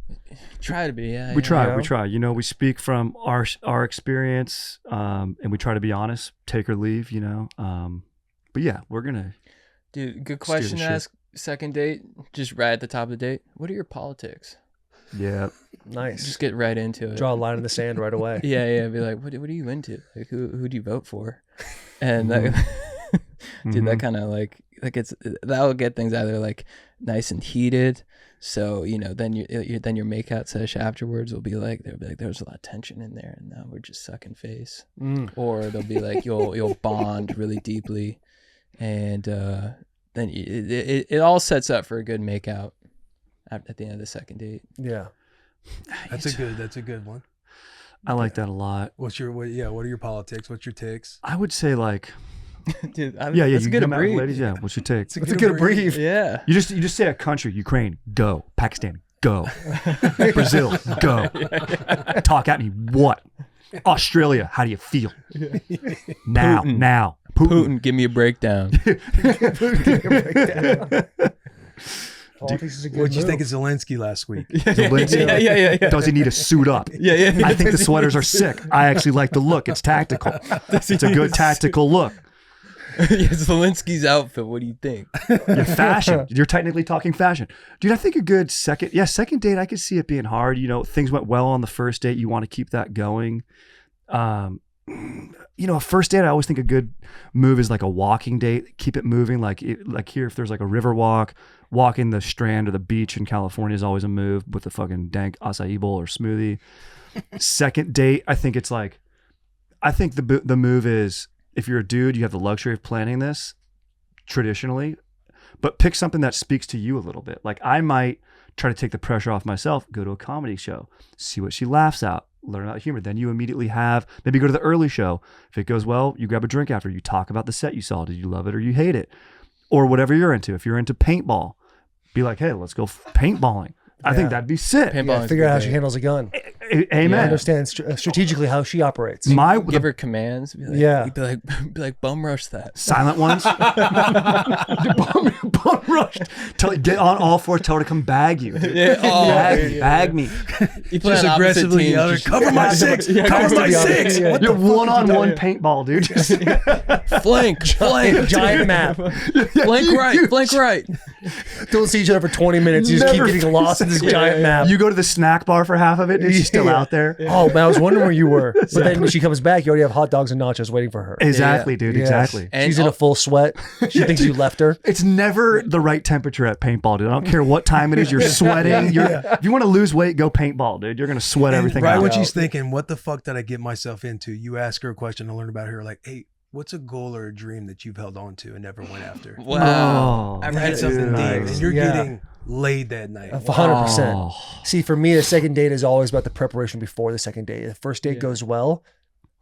Try to be, yeah. We try. We speak from our experience, and we try to be honest, take or leave, But yeah, we're gonna. Dude, good question to ask. Second date, just right at the top of the date. What are your politics? Yeah. Nice. Just get right into it. Draw a line in the sand right away. Yeah. Be like, what are you into? Like, who do you vote for? And dude, that kind of like that'll get things either like nice and heated. So then your makeout session afterwards will be like there's a lot of tension in there, and now we're just sucking face. Or they'll be like you'll bond really deeply, and then it all sets up for a good makeout at the end of the second date. Yeah, that's a good one. I like that a lot. What are your politics? What's your takes? I would say like. Dude, that's a good brief. Ladies, yeah. What's your take? It's a good brief. Yeah. You just say a country: Ukraine, go. Pakistan, go. Brazil, go. Talk at me. What? Australia, how do you feel? Now. Putin, give me a breakdown. Politics is a good What'd you move. think of Zelensky last week? Yeah. Does he need to suit up? Yeah. I think the sweaters are sick. I actually like the look. It's tactical. It's a good tactical look. Yeah, Zelensky's outfit. What do you think? Your fashion. You're technically talking fashion. Dude, I think a good second date, I could see it being hard. You know, things went well on the first date. You want to keep that going. You know, a first date, I always think a good move is like a walking date. Keep it moving. Like here, if there's like a river walking the strand or the beach in California is always a move with a fucking dank acai bowl or smoothie. Second date, I think the move is, if you're a dude, you have the luxury of planning this traditionally, but pick something that speaks to you a little bit. Like I might try to take the pressure off myself, go to a comedy show, see what she laughs at, learn about humor. Then you immediately maybe go to the early show. If it goes well, you grab a drink after, you talk about the set you saw. Did you love it or you hate it? Or whatever you're into. If you're into paintball, be like, hey, let's go paintballing. I think that'd be sick. Figure out how she handles a gun. Amen. Understand strategically how she operates. Give her commands. Be like, bum rush that. Silent ones. bum rushed. Get on all fours. Tell her to come bag you. Bag me. You Just aggressively yell her, cover my six. Cover my six. You're one-on-one paintball, dude. Flank. Giant map. Flank right. Don't see each other for 20 minutes. You just keep getting lost in this giant map. You go to the snack bar for half of it, and she's still out there. Oh, man, I was wondering where you were. But then when she comes back, you already have hot dogs and nachos waiting for her. Exactly, dude. Yes. Exactly. And She's in a full sweat. She thinks you left her. It's never the right temperature at paintball, dude. I don't care what time it is. You're sweating. If you want to lose weight, go paintball, dude. You're going to sweat everything right out. when she's thinking, what the fuck did I get myself into? You ask her a question to learn about her. Like, hey, what's a goal or a dream that you've held on to and never went after? Wow. Oh, I've That's read something deep. nice. And you're getting laid that night. 100%. See, for me, the second date is always about the preparation before the second date. The first date goes well,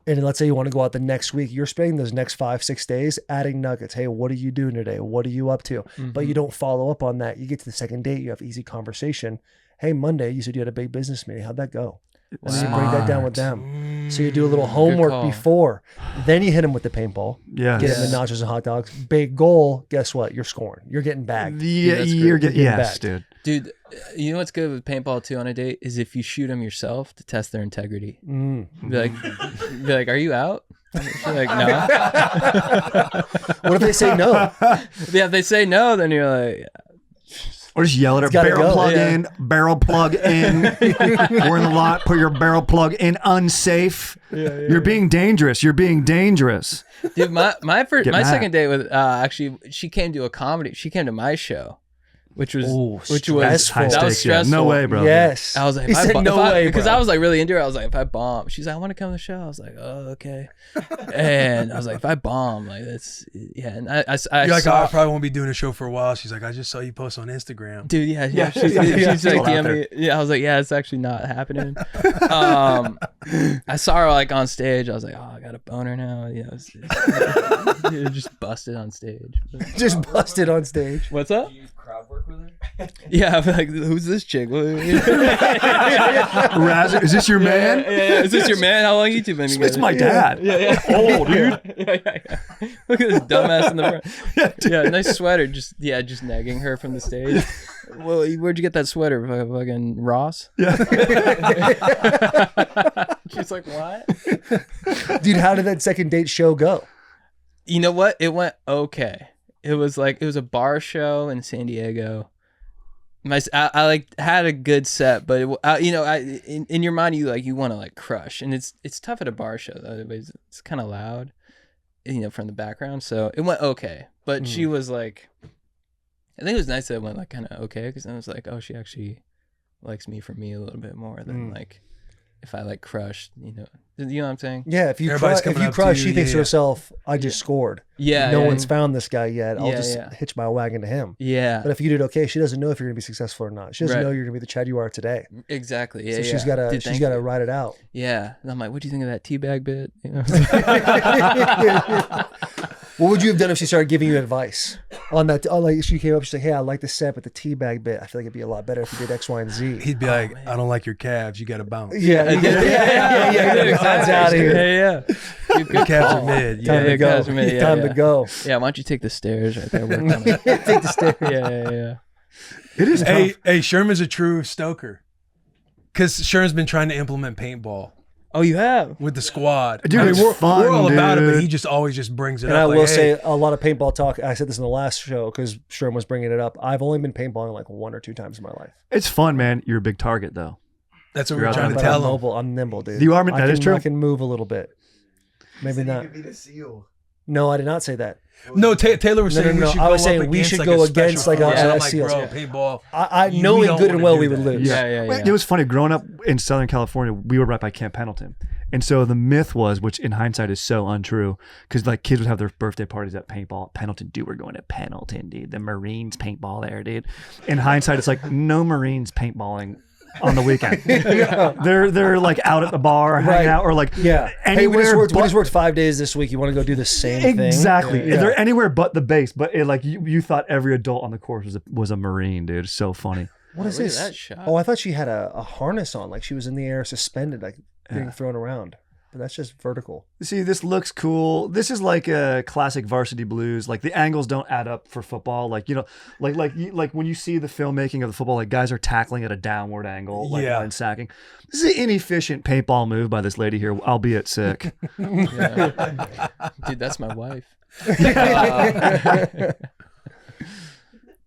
and let's say you want to go out the next week, you're spending those next 5-6 days adding nuggets. Hey, what are you doing today? What are you up to? But you don't follow up on that. You get to the second date, you have easy conversation. Hey, Monday, you said you had a big business meeting. How'd that go? And then you break that down with them. So you do a little homework before. Then you hit them with the paintball. Yeah. Get them the nachos and hot dogs. Big goal. Guess what? You're scoring. You're getting bagged. You're getting bagged. Dude, you know what's good with paintball too on a date is if you shoot them yourself to test their integrity. Be like, are you out? She's like, no. What if they say no? Yeah, if they say no, then you're like, or just yell at her, barrel plug in. We're in the lot, put your barrel plug in, unsafe. You're being dangerous. You're being dangerous. Dude, my second date with actually, she came to a comedy. She came to my show. Which was stressful. That was stressful. No way, bro. Yes. I was like, because I was like really into her. I was like, if I bomb, she's like, I want to come to the show. I was like, oh, okay. And I was like, if I bomb, like that's And I You're like, I probably won't be doing a show for a while. She's like, I just saw you post on Instagram. Dude, she's like, DM me. Yeah, I was like, yeah, it's actually not happening. I saw her like on stage. I was like, oh, I got a boner now. Yeah, it just busted on stage. Just busted on stage. What's up? Crowd work with her? Yeah, I'm like, who's this chick? Razzer, is this your man? Yeah. Is this your man? How long you two been together? It's my dad. Yeah. Oh, dude. Yeah. Look at this dumbass in the front. Yeah, nice sweater. Just negging her from the stage. Well, where'd you get that sweater? Fucking Ross? Yeah. She's like, what? Dude, how did that second date show go? You know what? It went okay. It was a bar show in San Diego. I like had a good set, but in your mind you want to like crush, and it's tough at a bar show though. It's kind of loud, from the background. So it went okay, but she was like, I think it was nice that it went like kind of okay, because I was like, oh, she actually likes me for me a little bit more than like if I like crushed, you know what I'm saying? Yeah, if you crush, she thinks to herself, I just scored. Yeah. No one's found this guy yet. I'll just Yeah. hitch my wagon to him. Yeah. But if you did okay, she doesn't know if you're gonna be successful or not. She doesn't know you're gonna be the Chad you are today. Exactly. Yeah. So she's gotta ride it out. Yeah. And I'm like, what do you think of that teabag bit? What would you have done if she started giving you advice on that? Like she came up, she's like, hey, I like the set, but the teabag bit, I feel like it'd be a lot better if you did X, Y, and Z. He'd be like, I don't like your calves. You got to bounce. Yeah. Out of here. Yeah. Your calves are mid. Time to go. Time to go. Yeah. Why don't you take the stairs right there? Work on it. Take the stairs. Yeah. It is tough. Hey, Sherman's a true stoker. Because Sherman's been trying to implement paintball Oh, you have? with the squad. Dude, it's we're fun, all about it, but dude. he just always just brings it And up. I like, will hey, say a lot of paintball talk. I said this in the last show because Sherm was bringing it up. I've only been paintballing like 1 or 2 times in my life. It's fun, man. You're a big target, though. that's what You're we're out trying to But tell I'm him. mobile. I'm nimble, dude. You are. I That is can- true. I can move a little bit. Maybe not. be the seal. No, I did not say that. No, Taylor was No, saying no, we should I go was up saying we against, should like, go a special against, like, force. a And I'm like, SEALs. bro, paintball. I we knowing don't good and wanna well do we would that. lose. It was funny growing up in Southern California. We were right by Camp Pendleton, and so the myth was, which in hindsight is so untrue, because like kids would have their birthday parties at paintball. Pendleton, dude, we're going to Pendleton, dude. The Marines paintball there, dude. In hindsight, it's like no Marines paintballing on the weekend. They're like out at the bar hanging Right. out, or like Yeah. Hey, we anywhere. just worked 5 days this week. You want to go do the same thing? Exactly. Yeah. They're anywhere but the base, but it, like you thought every adult on the course was a Marine, dude. It's so funny. What is Look at this? that shot. Oh, I thought she had a harness on, like she was in the air suspended, like being thrown around. But that's just vertical. See, this looks cool. This is like a classic Varsity Blues. Like the angles don't add up for football. Like like when you see the filmmaking of the football, like guys are tackling at a downward angle, like Yeah. line sacking. This is an inefficient paintball move by this lady here, albeit sick. Yeah. Dude, that's my wife.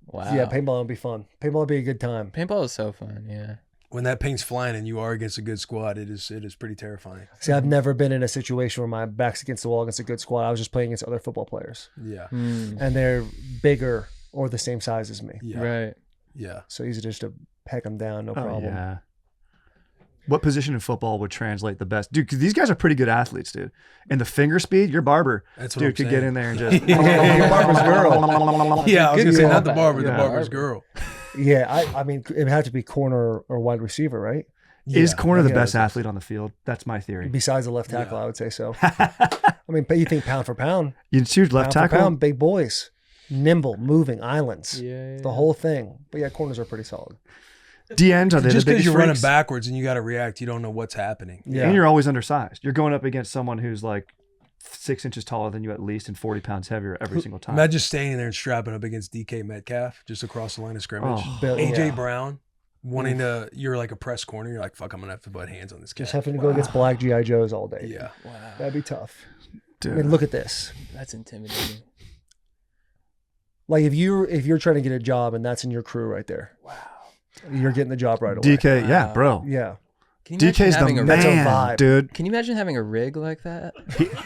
Wow. Yeah, paintball would be fun. Paintball would be a good time. Paintball is so fun. Yeah. When that paint's flying and you are against a good squad, it is pretty terrifying. See, I've never been in a situation where my back's against the wall against a good squad. I was just playing against other football players, Yeah. and they're bigger or the same size as me. Yeah. Right. Yeah. So easy just to peck them down, no Oh, problem. yeah. What position in football would translate the best, dude? Because these guys are pretty good athletes, dude. And the finger speed, your barber, That's what dude, I'm could saying. get in there and just. Your barber's girl. Yeah, I was Good gonna say girl. not the barber, Yeah. the barber's girl. Yeah, I mean, it would have to be corner or wide receiver, right? Is Yeah, corner I the guess. best athlete on the field? That's my theory. Besides the left tackle, I would say so. I mean, but you think pound for pound, You choose left pound for tackle. pound, big boys, nimble, moving, islands, Yeah. the whole thing. But yeah, corners are pretty solid. DNs are they Just the because biggest you're running freaks? backwards and you got to react, you don't know what's happening. Yeah, And you're always undersized. You're going up against someone who's like 6 inches taller than you at least and 40 pounds heavier every single time. Imagine standing there and strapping up against DK Metcalf just across the line of scrimmage. Oh. Bill- AJ yeah. Brown wanting to, you're like a press corner. You're like, fuck, I'm going to have to butt hands on this guy. just having to go against black GI Joes all day. Yeah. That'd be tough. Dude. I mean, look at this. That's intimidating. Like if you're trying to get a job and that's in your crew right there. Wow. You're getting the job right away. DK, yeah, bro. Yeah. Can you imagine DK's the having a That's a man, vibe. dude. Can you imagine having a rig like that?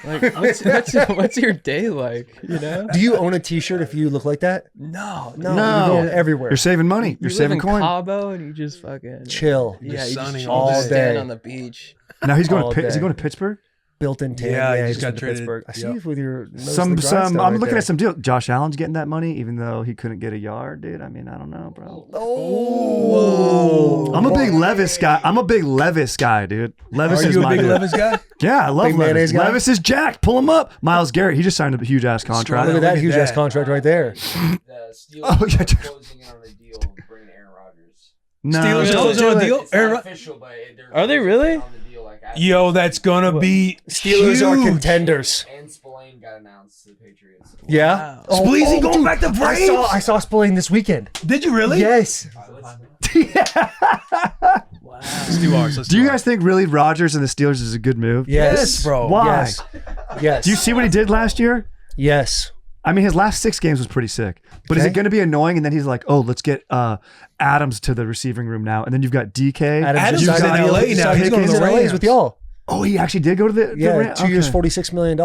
Like, what's your day like? You know? Do you own a T-shirt if you look like that? No, No, No. you're going everywhere. You're saving money. You're You live saving in coin. Cabo and you just fucking Chill. Yeah, you sunning just all all day. stand on the beach. Now he's going All to. Is he day. going to Pittsburgh? Built-in tan. Yeah, he he's just got went to traded. Pittsburgh. I see Yep. you with your nose to the Some. grindstone I'm right looking there. at some deal. Josh Allen's getting that money, even though he couldn't get a yard, dude. I mean, I don't know, bro. Oh, I'm a big Levis guy. I'm a big Levis guy, dude. Levis Are is you a my big dude. Levis guy? Yeah, I love Big Levis. mayonnaise guy? Levis is jacked. Pull him up. Myles Garrett. He just signed a huge ass contract. Look at Look that at huge ass that. contract right there. The Steelers Oh, yeah, are dude. closing in on a deal bringing Aaron Rodgers. No, Steelers don't closing do on a it. deal? It's not Aaron Rod- official, but they're Are they closing really? in on the deal, like, as Yo, that's going to be Steelers are huge. contenders. and Spillane got announced to the Patriots. Yeah. Spleezy going dude, back to I Braves? saw Spillane this weekend. Did you really? Yes. Let's do ours. Let's Do you ours. guys think really Rodgers and the Steelers is a good move? Yes, bro. Why? Yes. Yes. Do you see what he did last year? Yes. I mean, his last 6 games was pretty sick. But is Okay. it going to be annoying? And then he's like, "Oh, let's get Adams to the receiving room now." And then you've got DK. Adams You've is got in LA now. He's going to the LA Rams. with y'all. Oh, he actually did go to the Yeah, Rams? 2 years, Okay. $46 million.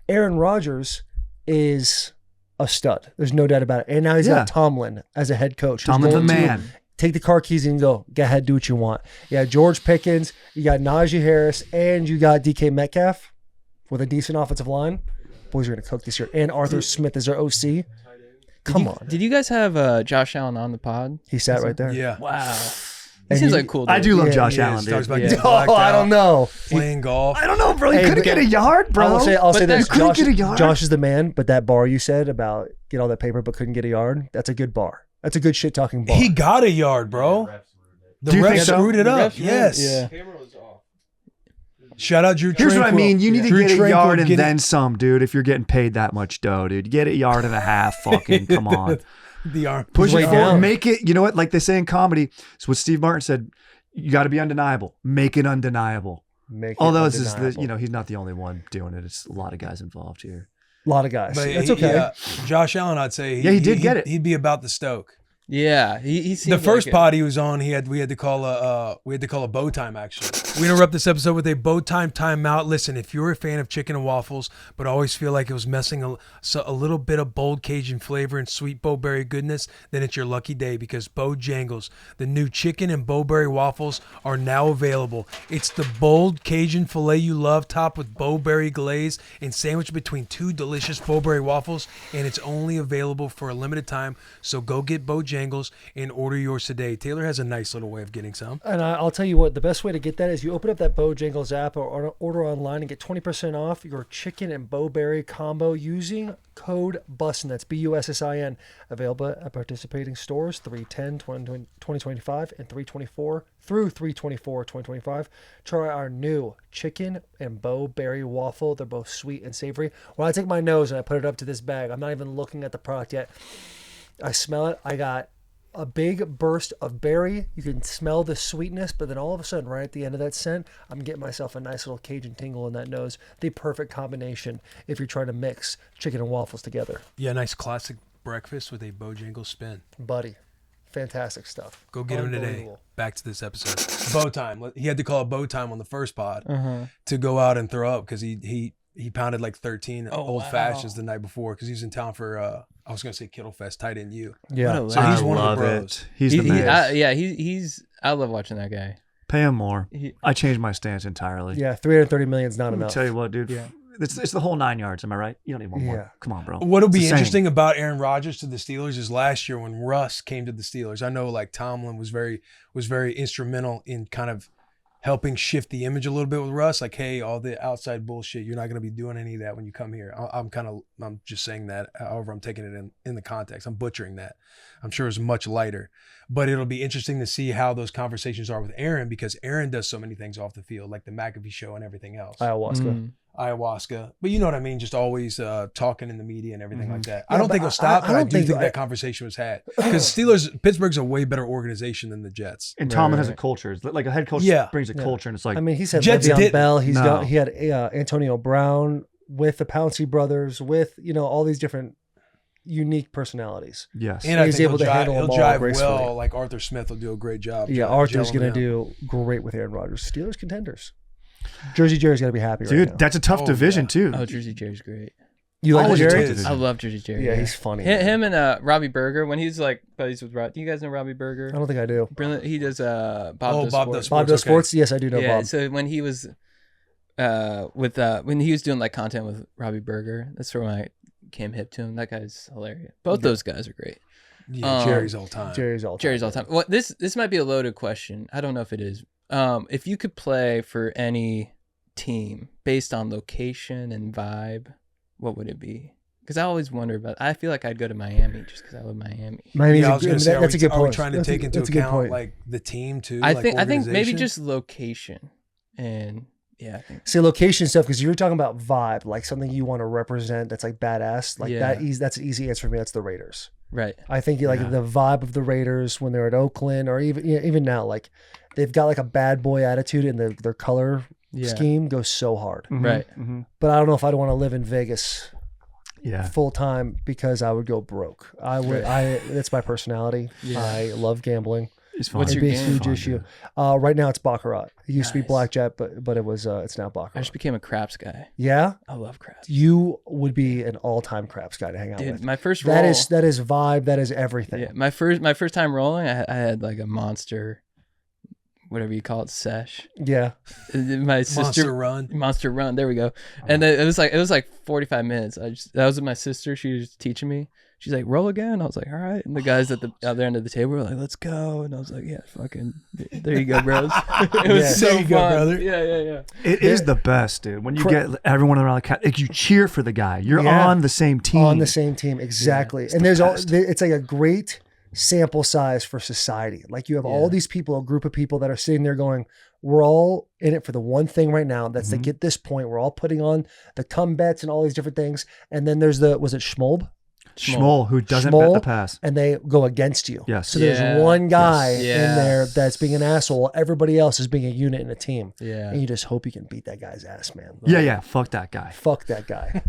Aaron Rodgers is a stud. There's no doubt about it. And now he's Yeah. got Tomlin as a head coach. who's Tomlin the going to man. Take the car keys and go. Go ahead, do what you want. Yeah, George Pickens, you got Najee Harris, and you got DK Metcalf with a decent offensive line. Boys are going to cook this year. And Arthur Smith is their OC. Come on. Did you guys have Josh Allen on the pod? He sat right there. Yeah. Wow. He And seems you- like a cool. I dude. do love Yeah, Josh Yeah, Allen, he talks dude. about Yeah. getting Oh, blacked I don't out, know. playing golf. I don't know, bro. He Hey, couldn't but- get a yard, bro. I'll say But this. you couldn't Josh, get a yard? Josh is the man, but that bar you said about get all that paper but couldn't get a yard, that's a good bar. That's a good shit talking bar. He got a yard, bro. The Do you think refs so? screwed it The up. refs- Yes. Yeah. Camera was off. Shout out Drew Here's what I Tranquil. mean. You need to Drew get a Tranquil yard and getting- then some, dude. If you're getting paid that much dough, dude, get a yard and a half. Fucking come on. The arm. Push Way it forward. down. Make it, you know what, like they say in comedy, it's what Steve Martin said, you got to be undeniable. Make it undeniable. Although this is he's not the only one doing it. It's a lot of guys involved here. A lot of guys. But That's okay. Josh Allen, I'd say he did get it. He'd be about the Stoke. Yeah, he The first pod he was on, we had to call a bow time. Actually, we interrupt this episode with a bow time timeout. Listen, if you're a fan of chicken and waffles, but always feel like it was missing a little bit of bold Cajun flavor and sweet bowberry goodness, then it's your lucky day because Bojangles, the new chicken and bowberry waffles, are now available. It's the bold Cajun filet you love, topped with bowberry glaze and sandwiched between two delicious bowberry waffles, and it's only available for a limited time. So go get Bojangles and order yours today. Taylor has a nice little way of getting some. And I'll tell you what, the best way to get that is you open up that Bojangles app or order online and get 20% off your chicken and bowberry combo using code BUSSIN. That's BUSSIN. Available at participating stores 3/10/2025 and 3/24 through 3/24/2025. Try our new chicken and bowberry waffle. They're both sweet and savory. When I take my nose and I put it up to this bag, I'm not even looking at the product yet. I smell it. I got a big burst of berry. You can smell the sweetness, but then all of a sudden, right at the end of that scent, I'm getting myself a nice little Cajun tingle in that nose. The perfect combination if you're trying to mix chicken and waffles together. Yeah, nice classic breakfast with a Bojangles spin. Buddy, fantastic stuff. Go get him today. Back to this episode. Bow time. He had to call it bow time on the first pod to go out and throw up because he pounded like 13 old fashions the night before because he was in town for I was gonna say Kittle Fest, tight end you. Yeah, so he's one of the bros. He's the man. He's I love watching that guy. Pay him more. I changed my stance entirely. Yeah, 330 million is not Let me enough. tell you what, dude. Yeah. It's the whole 9 yards. Am I right? You don't need one more. Come on, bro. What'll be It's the interesting same. about Aaron Rodgers to the Steelers is last year when Russ came to the Steelers. I know like Tomlin was very instrumental in kind of helping shift the image a little bit with Russ. Like, hey, all the outside bullshit, you're not going to be doing any of that when you come here. I'm just saying that. However, I'm taking it in the context. I'm butchering that. I'm sure it's much lighter, but it'll be interesting to see how those conversations are with Aaron because Aaron does so many things off the field, like the McAfee show and everything else. Ayahuasca. But you know what I mean? Just always talking in the media and everything like that. I don't think it'll stop, but I do think that conversation was had. Because Pittsburgh's a way better organization than the Jets. And Tomlin has a culture. It's like a head coach brings a culture, and it's like... I mean, he said Jets Le'Veon didn't. Bell. He had Antonio Brown with the Pouncey brothers, with, all these different unique personalities. Yes. And I he's think able to handle them all drive gracefully. well. Like Arthur Smith will do a great job. Yeah, Arthur's going to do great with Aaron Rodgers. Steelers contenders. Jersey Jerry's got to be happy right now. Dude, that's a tough division, too. Oh, Jersey Jerry's great. You like Jerry? I love Jersey Jerry. Yeah, he's funny. Him and Robbie Berger, when he's like buddies with Rod. Do you guys know Robbie Berger? I don't think I do. Brilliant. He does Bob Does Bob Sports. Does Bob Does Sports? Yes, I do know Yeah, Bob. so when he was when he was doing like content with Robbie Berger, that's where I came hip to him. That guy's hilarious. Both those guys are great. Yeah, Jerry's all time. Jerry's all time. Well, this might be a loaded question. I don't know if it is. If you could play for any team based on location and vibe, what would it be? Because I always wonder about. I feel like I'd go to Miami just because I love Miami. Miami's that's a good point. Are we trying to take into account like the team too? I think maybe just location and yeah. See, location stuff because you're talking about vibe, like something you want to represent that's like badass. Like that's an easy answer for me. That's the Raiders. Right. I think the vibe of the Raiders when they're at Oakland or even now, like they've got like a bad boy attitude and their color scheme goes so hard. Right. But I don't know if I'd want to live in Vegas full time because I would go broke. I would. That's my personality. I love gambling. What's your It'd be game? a huge issue. Right now it's baccarat. It used to be blackjack, but it was it's now baccarat. I just became a craps guy. Yeah, I love craps. You would be an all-time craps guy to hang out with. My first roll. That is vibe. That is everything. Yeah, my first time rolling, I had like a monster, whatever you call it, sesh. Yeah. My sister Monster Run. There we go. And it was like 45 minutes. That was with my sister. She was teaching me. She's like, roll again. I was like, all right. And the guys at the other end of the table were like, let's go. And I was like, yeah, fucking, there you go, bros. It was so fun. Go, brother. Yeah. It is the best, dude. When you get everyone around the cat, like you cheer for the guy. You're on the same team. On the same team, exactly. And it's like a great sample size for society. Like you have all these people, a group of people that are sitting there going, we're all in it for the one thing right now. That's to get this point. We're all putting on the come bets and all these different things. And then there's was it Shmole? Shmole, who doesn't Shmole, bet the pass. and they go against you. Yes. So there's Yeah. one guy Yes. in Yeah. there that's being an asshole. Everybody else is being a unit in a team. Yeah. And you just hope you can beat that guy's ass, man. Yeah. Fuck that guy. Fuck that guy.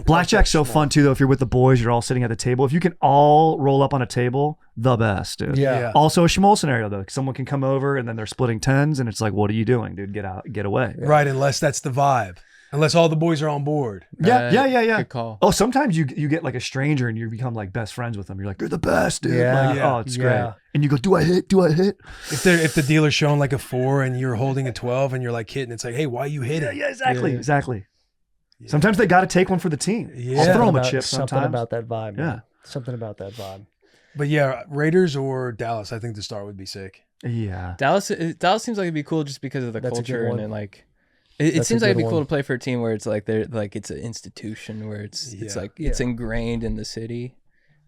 Blackjack's so fun too, though. If you're with the boys, you're all sitting at the table. If you can all roll up on a table, the best, dude. Yeah. Also a Shmole scenario though. Someone can come over and then they're splitting tens, and it's like, what are you doing, dude? Get out, get away. Right, unless that's the vibe. Unless all the boys are on board. Yeah. Good call. Oh, sometimes you get like a stranger and you become like best friends with them. You're like, you're the best, dude. Yeah. Like, Yeah. oh, it's great. And you go, do I hit? Do I hit? If the dealer's showing like a 4 and you're holding a 12 and you're like hitting, it's like, hey, why you hitting? Yeah, exactly. Sometimes they got to take one for the team. Yeah. I'll throw them a About- chip something sometimes. about that vibe. Yeah. Man. Something about that vibe. But yeah, Raiders or Dallas, I think the start would be sick. Yeah. Dallas seems like it'd be cool just because of the That's a good culture and one. then like it That's a seems like it'd good be cool one. to play for a team where it's like they're like it's an institution where it's like it's ingrained in the city,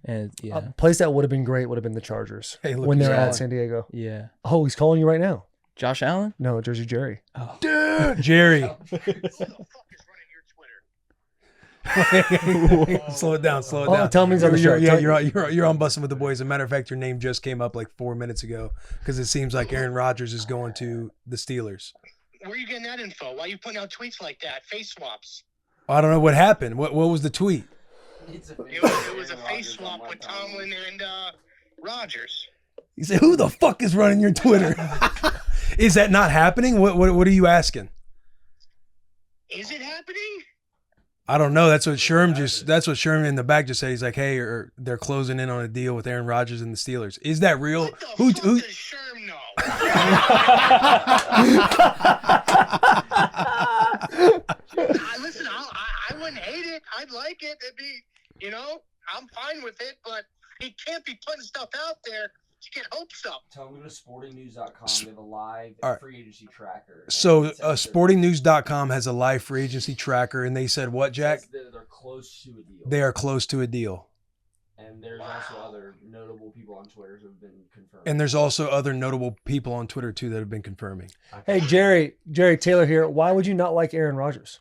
and A place that would have been great would have been the Chargers Hey, look when who's they're calling. at San Diego. yeah. Oh, he's calling you right now. Josh Allen. No, Jersey Jerry. Dude, Jerry. Slow it down. Slow it Oh, down. tell me he's on the show. You're on Bussin' with the Boys. As a matter of fact, your name just came up like 4 minutes ago because it seems like Aaron Rodgers is going to the Steelers. Where are you getting that info? Why are you putting out tweets like that? Face swaps. I don't know what happened. What was the tweet? It was a face swap with Tomlin and Rodgers. He said, "Who the fuck is running your Twitter?" Is that not happening? What are you asking? Is it happening? I don't know. That's what Sherm in the back just said. He's like, "Hey, they're closing in on a deal with Aaron Rodgers and the Steelers." Is that real? What the Who? fuck does Sherm know? Listen, I wouldn't hate it. I'd like it. It'd be, I'm fine with it, but he can't be putting stuff out there to get hopes up. Tell me to sportingnews.com. They have a live All right. free agency tracker. So, sportingnews.com has a live free agency tracker, and they said what, Jack? They're close to a deal. They are close to a deal. And there's also other notable people on Twitter who have been confirmed. And there's also other notable people on Twitter too that have been confirming. Hey, Jerry Taylor here. Why would you not like Aaron Rodgers?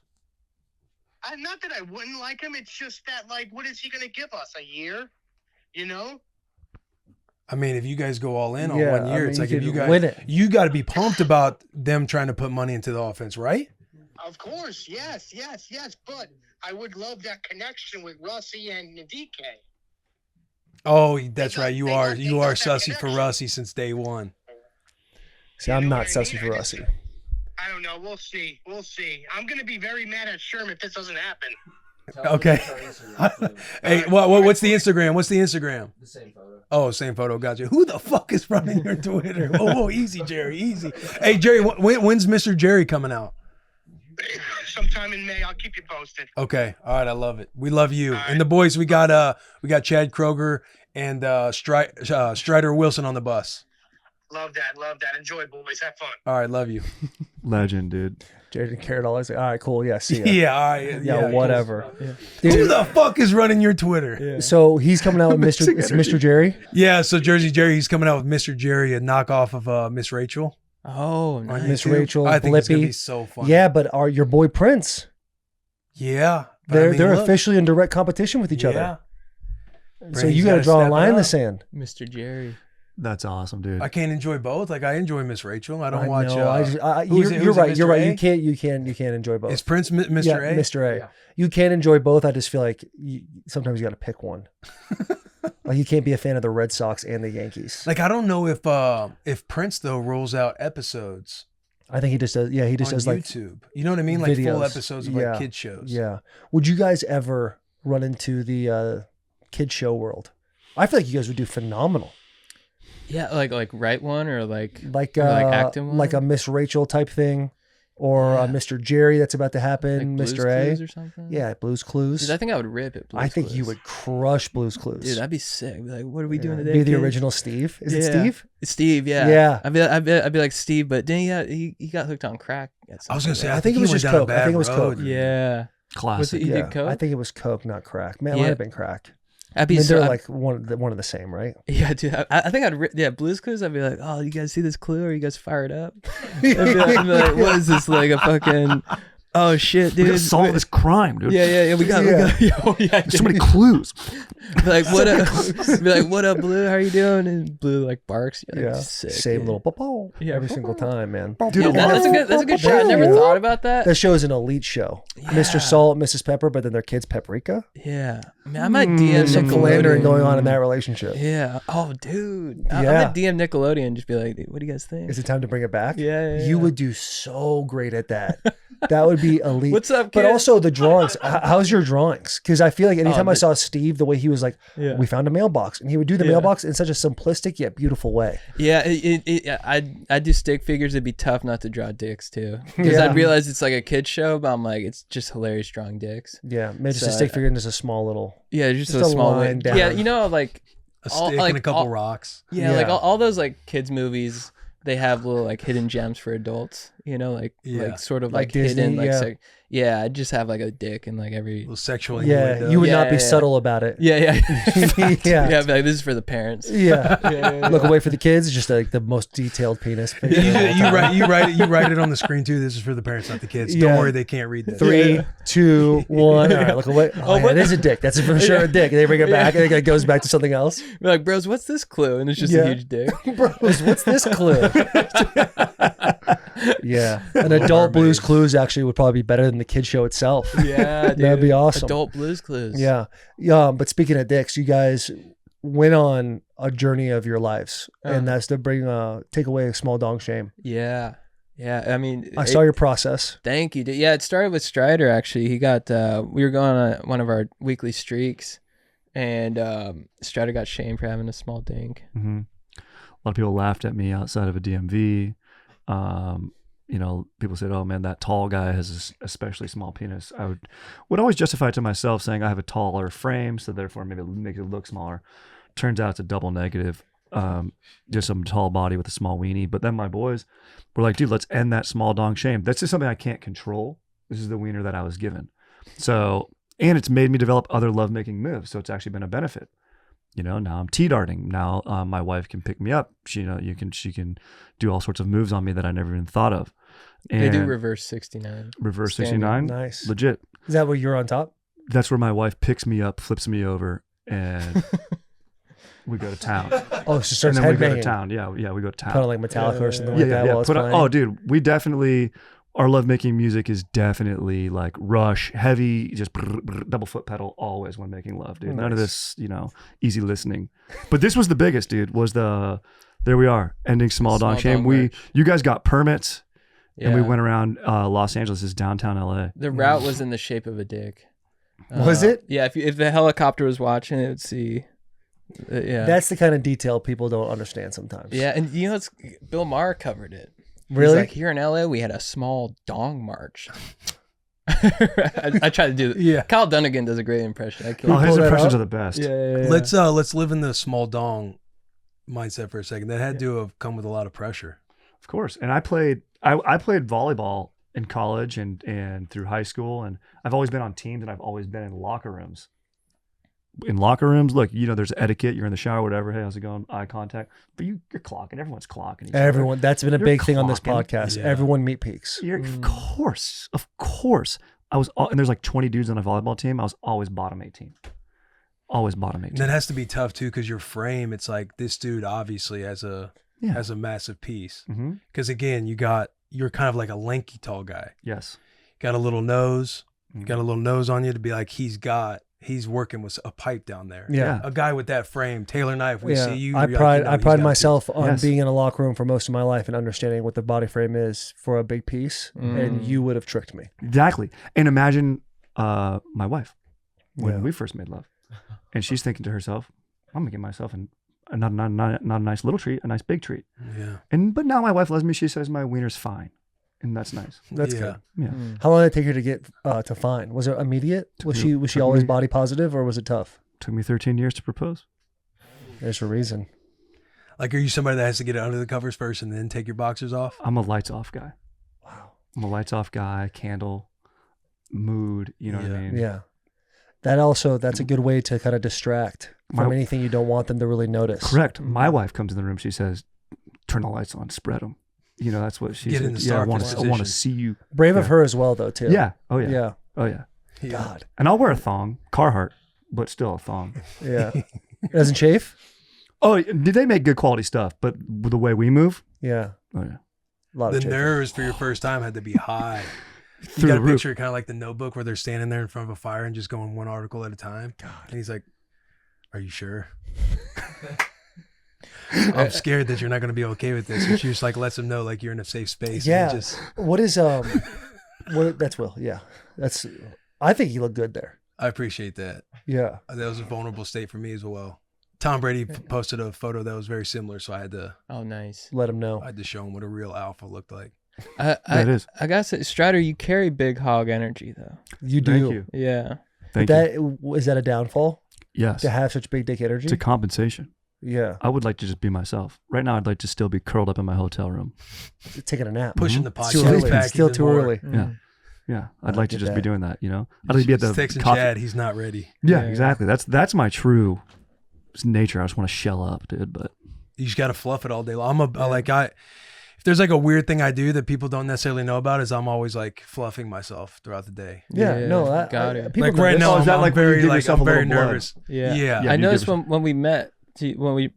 Not that I wouldn't like him. It's just that, what is he going to give us? A year? I mean, if you guys go all in on Yeah, 1 year, I mean, it's you like if could you guys win it. you got to be pumped about them trying to put money into the offense, right? Of course, yes. But I would love that connection with Russie and DK. Oh, that's right. They You got are that sussy for connection. Russie since day one. See, I'm not sussy for Russie. I don't know. We'll see. I'm going to be very mad at Sherm if this doesn't happen. Okay. Hey, what's the Instagram? What's the Instagram? The same photo. Oh, same photo. Gotcha. Who the fuck is running your Twitter? Whoa, easy, Jerry, easy. Hey, Jerry, when's Mr. Jerry coming out? Sometime in May. I'll keep you posted. Okay. All right. I love it. We love you. And the boys, we got Chad Kroeger and Strider Wilson on the bus. Love that. Enjoy, boys. Have fun. All right. Love you. Legend, dude. Jerry didn't care at all. I was like, all right, cool. Yeah, see ya. Yeah. All right. Yeah, whatever. Who the fuck is running your Twitter? So he's coming out with Mr. Jerry. Yeah. So Jersey Jerry, he's coming out with Mr. Jerry, a knockoff of Miss Rachel. Oh, on nice. Miss YouTube. Rachel, I think it's gonna Blippi. be so fun. Yeah, but your boy Prince. Yeah. but They're look, officially in direct competition with each yeah. other. So Brady's you got to gotta draw a step it line in the up. sand. Mr. Jerry. That's awesome, dude. I can't enjoy both. Like I enjoy Miss Rachel. I don't I watch. know. who's it- You're who's it, right. Mr. You're right. A? You can't enjoy both. Is Prince Mr. Yeah, A? Mr. A. Yeah. You can enjoy both. I just feel like sometimes you got to pick one. Like you can't be a fan of the Red Sox and the Yankees. Like I don't know if Prince though rolls out episodes I think he just does. Yeah, he just on does like YouTube. You know what I mean? Like full videos. episodes of Yeah. like kid shows. Yeah. Would you guys ever run into the kid show world? I feel like you guys would do phenomenal. Yeah, like write one or like Like acting one? like a Miss Rachel type thing, or a Mr. Jerry that's about to happen. Like Blue's Mr. A. Clues or something. Yeah, Blue's Clues. Dude, I think I would rip it. I think you would crush Blue's Clues. Dude, that'd be sick. Be like, what are we doing today? Be the kids? original Steve. Is it Yeah. Steve? Steve, yeah. Yeah. I'd be like Steve, but then he got hooked on crack. At some I was gonna point, say. right? I think it he was went just down a coke. I bad think it was road. coke. Yeah. Classic. He Yeah, did coke? I think it was coke, not crack. Man, it Yeah. might have been crack. I'd I be mean, so, they're like one of the same, right? yeah, dude. I think Blue's Clues. I'd be like, oh, you guys see this clue? Are you guys fired up? I'd be like, what is this, like a fucking Oh shit, dude! We gotta solve this crime, dude. Yeah. We got. Oh, yeah. There's so many clues. Be like, what up? Be like, what up, Blue? How you doing? And Blue like barks. You're like, Yeah, sick, same dude. little pow every single time, man. Dude, Yeah, that's a good show. I never thought about that. That show is an elite show. Mr. Salt, Mrs. Pepper, but then their kids Paprika. Yeah, I mean, I might DM Some philandering Nickelodeon. going on in that relationship. Yeah. Oh, dude. I Yeah. might DM Nickelodeon and just be like, what do you guys think? Is it time to bring it back? Yeah. You would do so great at that. That would be elite. What's up, But kid? also the drawings. How's your drawings? Because I feel like anytime I but- saw Steve, the way he was like, Yeah. we found a mailbox, and he would do the mailbox in such a simplistic yet beautiful way. Yeah, I do stick figures. It'd be tough not to draw dicks too, because Yeah. I'd realize it's like a kid's show, but I'm like, it's just hilarious drawing dicks. Yeah, maybe just a So, stick figure and just a small little. Yeah, just Just a a small line one. down. Yeah, you know, like A all- stick like, and a couple all- rocks. yeah, like Yeah. all those like kids movies. They have little like hidden gems for adults, you know, like sort of Like like Disney, hidden, like yeah. yeah. I just have like a dick and like every little sexual. Yeah, you would Yeah, not be yeah, subtle about it. yeah. Yeah. Yeah, but, like, this is for the parents. Yeah. Look away for the kids. Just like the most detailed penis. picture of all time. You write it on the screen too. This is for the parents, not the kids. Don't Yeah. worry, they can't read this. 3, 2, 1. All right, look away. Oh, yeah, it is a dick. That's for sure a dick. And they bring it back, and it goes back to something else. We're like, bros, what's this clue? And it's just Yeah. a huge dick. Bros, what's this clue? Yeah, an adult Blues Clues actually would probably be better than the kid show itself. Yeah, dude. That'd be awesome. Adult Blues Clues. Yeah, but speaking of dicks, you guys went on a journey of your lives, and that's to take away a small dong shame. Yeah. I mean, I saw your process. Thank you, dude. Yeah, it started with Strider actually. He got we were going on one of our weekly streaks, and Strider got shamed for having a small dink. Mm-hmm. A lot of people laughed at me outside of a DMV. You know, people said, "Oh man, that tall guy has a especially small penis." I would always justify it to myself, saying I have a taller frame, so therefore maybe it makes it look smaller. Turns out it's a double negative. Just some tall body with a small weenie. But then my boys were like, "Dude, let's end that small dong shame. That's just something I can't control. This is the wiener that I was given." So, and it's made me develop other lovemaking moves. So it's actually been a benefit. You know, now I'm T-darting. Now my wife can pick me up. She can do all sorts of moves on me that I never even thought of. And They do reverse 69. Reverse Standing. 69? Nice. Legit. Is that where you're on top? That's where my wife picks me up, flips me over, and we go to town. Oh, she starts and then we go to headbanging. town. Yeah, we go to town. Kind of like Metallica or something like that. Yeah. While it's But playing. oh, dude, we definitely, our lovemaking music is definitely like Rush, heavy, just double foot pedal always when making love, dude. None of this, easy listening. But this was the biggest, dude. There we are, ending small dong shame. You guys got permits, and we went around Los Angeles, downtown LA. The route was in the shape of a dick. Was it? Yeah. If the helicopter was watching, it would see. Yeah. That's the kind of detail people don't understand sometimes. Yeah, and it's Bill Maher covered it. Really? He's like, here in LA, we had a small dong march. I try to do it. Yeah. Kyle Dunnigan does a great impression. His pull that impressions out? are the best. Yeah. Let's live in the small dong mindset for a second. That had to have come with a lot of pressure. Of course. And I played volleyball in college and through high school, and I've always been on teams, and I've always been in locker rooms. In locker rooms, look, there's etiquette. You're in the shower, whatever. Hey, how's it going? Eye contact. But you're clocking. Everyone's clocking. each other. Everyone. That's been a You're big thing on this clocking. podcast. Yeah. Everyone meet peaks. Of course. And there's like 20 dudes on a volleyball team. I was always bottom 18. Always bottom 18. And that has to be tough too, because your frame, it's like this dude obviously has a massive piece. Mm-hmm. Because again, you're kind of like a lanky tall guy. Yes. Got a little nose. Mhm. Got a little nose on you to be like he's working with a pipe down there. Yeah. A guy with that frame, Taylor Knife. We see you. I you're like, pride he's got I it. myself on Yes. being in a locker room for most of my life and understanding what the body frame is for a big piece. And you would have tricked me. Exactly. And imagine my wife when Yeah. we first made love. And she's thinking to herself, I'm going to give myself not a nice little treat, a nice big treat. Yeah. But now my wife loves me. She says my wiener's fine. And that's nice. That's Yeah. good. Yeah. How long did it take her to get to fine? Was it immediate? Was she always body positive, or was it tough? Took me 13 years to propose. There's a reason. Like, are you somebody that has to get under the covers first and then take your boxers off? I'm a lights off guy. Wow. I'm a lights off guy, candle, mood, you know what I mean? Yeah. That's a good way to kind of distract from My- anything you don't want them to really notice. Correct. My wife comes in the room. She says, turn the lights on, spread them. you know, that's what she Get in said. the Yeah, I starting want to position. see you. Brave of her as well, though, too. Yeah. Oh yeah. Yeah. Oh yeah. God. And I'll wear a thong, Carhartt, but still a thong. Yeah. It doesn't chafe? Oh, did they make good quality stuff? But the way we move, Yeah. oh yeah. A lot The of chafing. nerves for your first time had to be high. You Through got the to roof. picture kind of like the Notebook where they're standing there in front of a fire and just going one article at a time. And he's like, "Are you sure?" I'm scared that you're not going to be okay with this. And she just like lets him know like you're in a safe space. Yeah. And just, What is that's Will. Yeah. I think he looked good there. I appreciate that. Yeah. That was a vulnerable state for me as well. Tom Brady posted a photo that was very similar, so I had to Oh, nice. Let him know. show him what a real alpha looked like. That is. I gotta say, Strider, you carry big hog energy though. You do. Thank you. Yeah. Thank you. Is that a downfall? Yes. To have such big dick energy? It's a compensation. Yeah. I would like to just be myself. Right now, I'd like to still be curled up in my hotel room. Taking a nap. Pushing the It's too podcast early. back. It's still even too more. early. Yeah. Yeah. I'd like to get just that. be doing that, you know? I'd like to be at the He's texting coffee. Chad. He's not ready. Yeah, exactly. That's my true nature. I just want to shell up, dude. But You just got to fluff it all day long. If there's like a weird thing I do that people don't necessarily know about, is I'm always like fluffing myself throughout the day. Yeah. No, got it. people Like know right this. now, is that I'm like when you very give like yourself I'm a very little blood? nervous. Yeah. Yeah. I you noticed give when we met,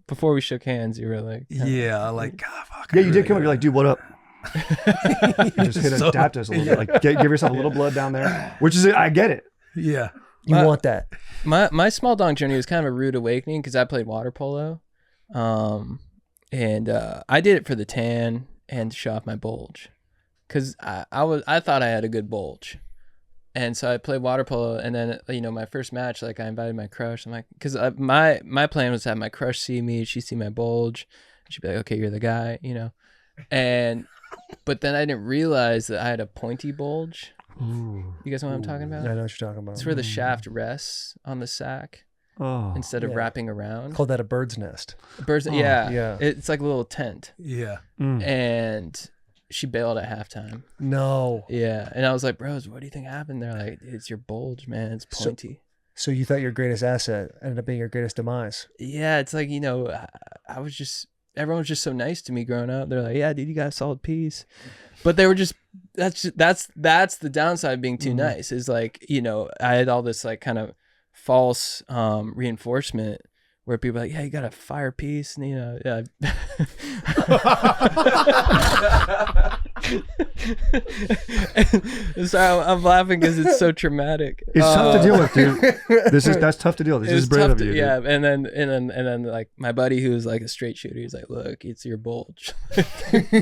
before we shook hands, you were like, Yeah, I like God, fuck. yeah, I you did come up. You're like, dude, what up? You just hit So- adapt us a little bit. Like, give yourself a little blood down there, which is, I get it. Yeah. You want that. my small dog journey was kind of a rude awakening because I played water polo, and I did it for the tan and to show off my bulge, because I thought I had a good bulge, and so I played water polo, and then my first match, like I invited my crush. I'm like, because my plan was to have my crush see me, she see my bulge, she'd be like, okay, you're the guy, but then I didn't realize that I had a pointy bulge. Ooh. You guys know what I'm talking about? I know what you're talking about. It's where the shaft rests on the sack Oh. instead of Yeah. wrapping around. Called that a bird's nest. Birds, yeah, yeah. It's like a little tent, Yeah. and she bailed at halftime. No. Yeah, and I was like, bros, what do you think happened? They're like, it's your bulge, man. It's pointy. So you thought your greatest asset ended up being your greatest demise. Yeah, it's like I was just everyone was just so nice to me growing up. They're like, yeah, dude, you got a solid piece, but they were just that's the downside of being too nice. Is like I had all this like kind of false reinforcement where people are like, yeah, you got a fire piece, and yeah. Sorry, I'm laughing because it's so traumatic. It's tough to deal with, dude. That's tough to deal with. This is brave of you. Yeah, and then like my buddy who was like a straight shooter, he's like, look, it's your bulge.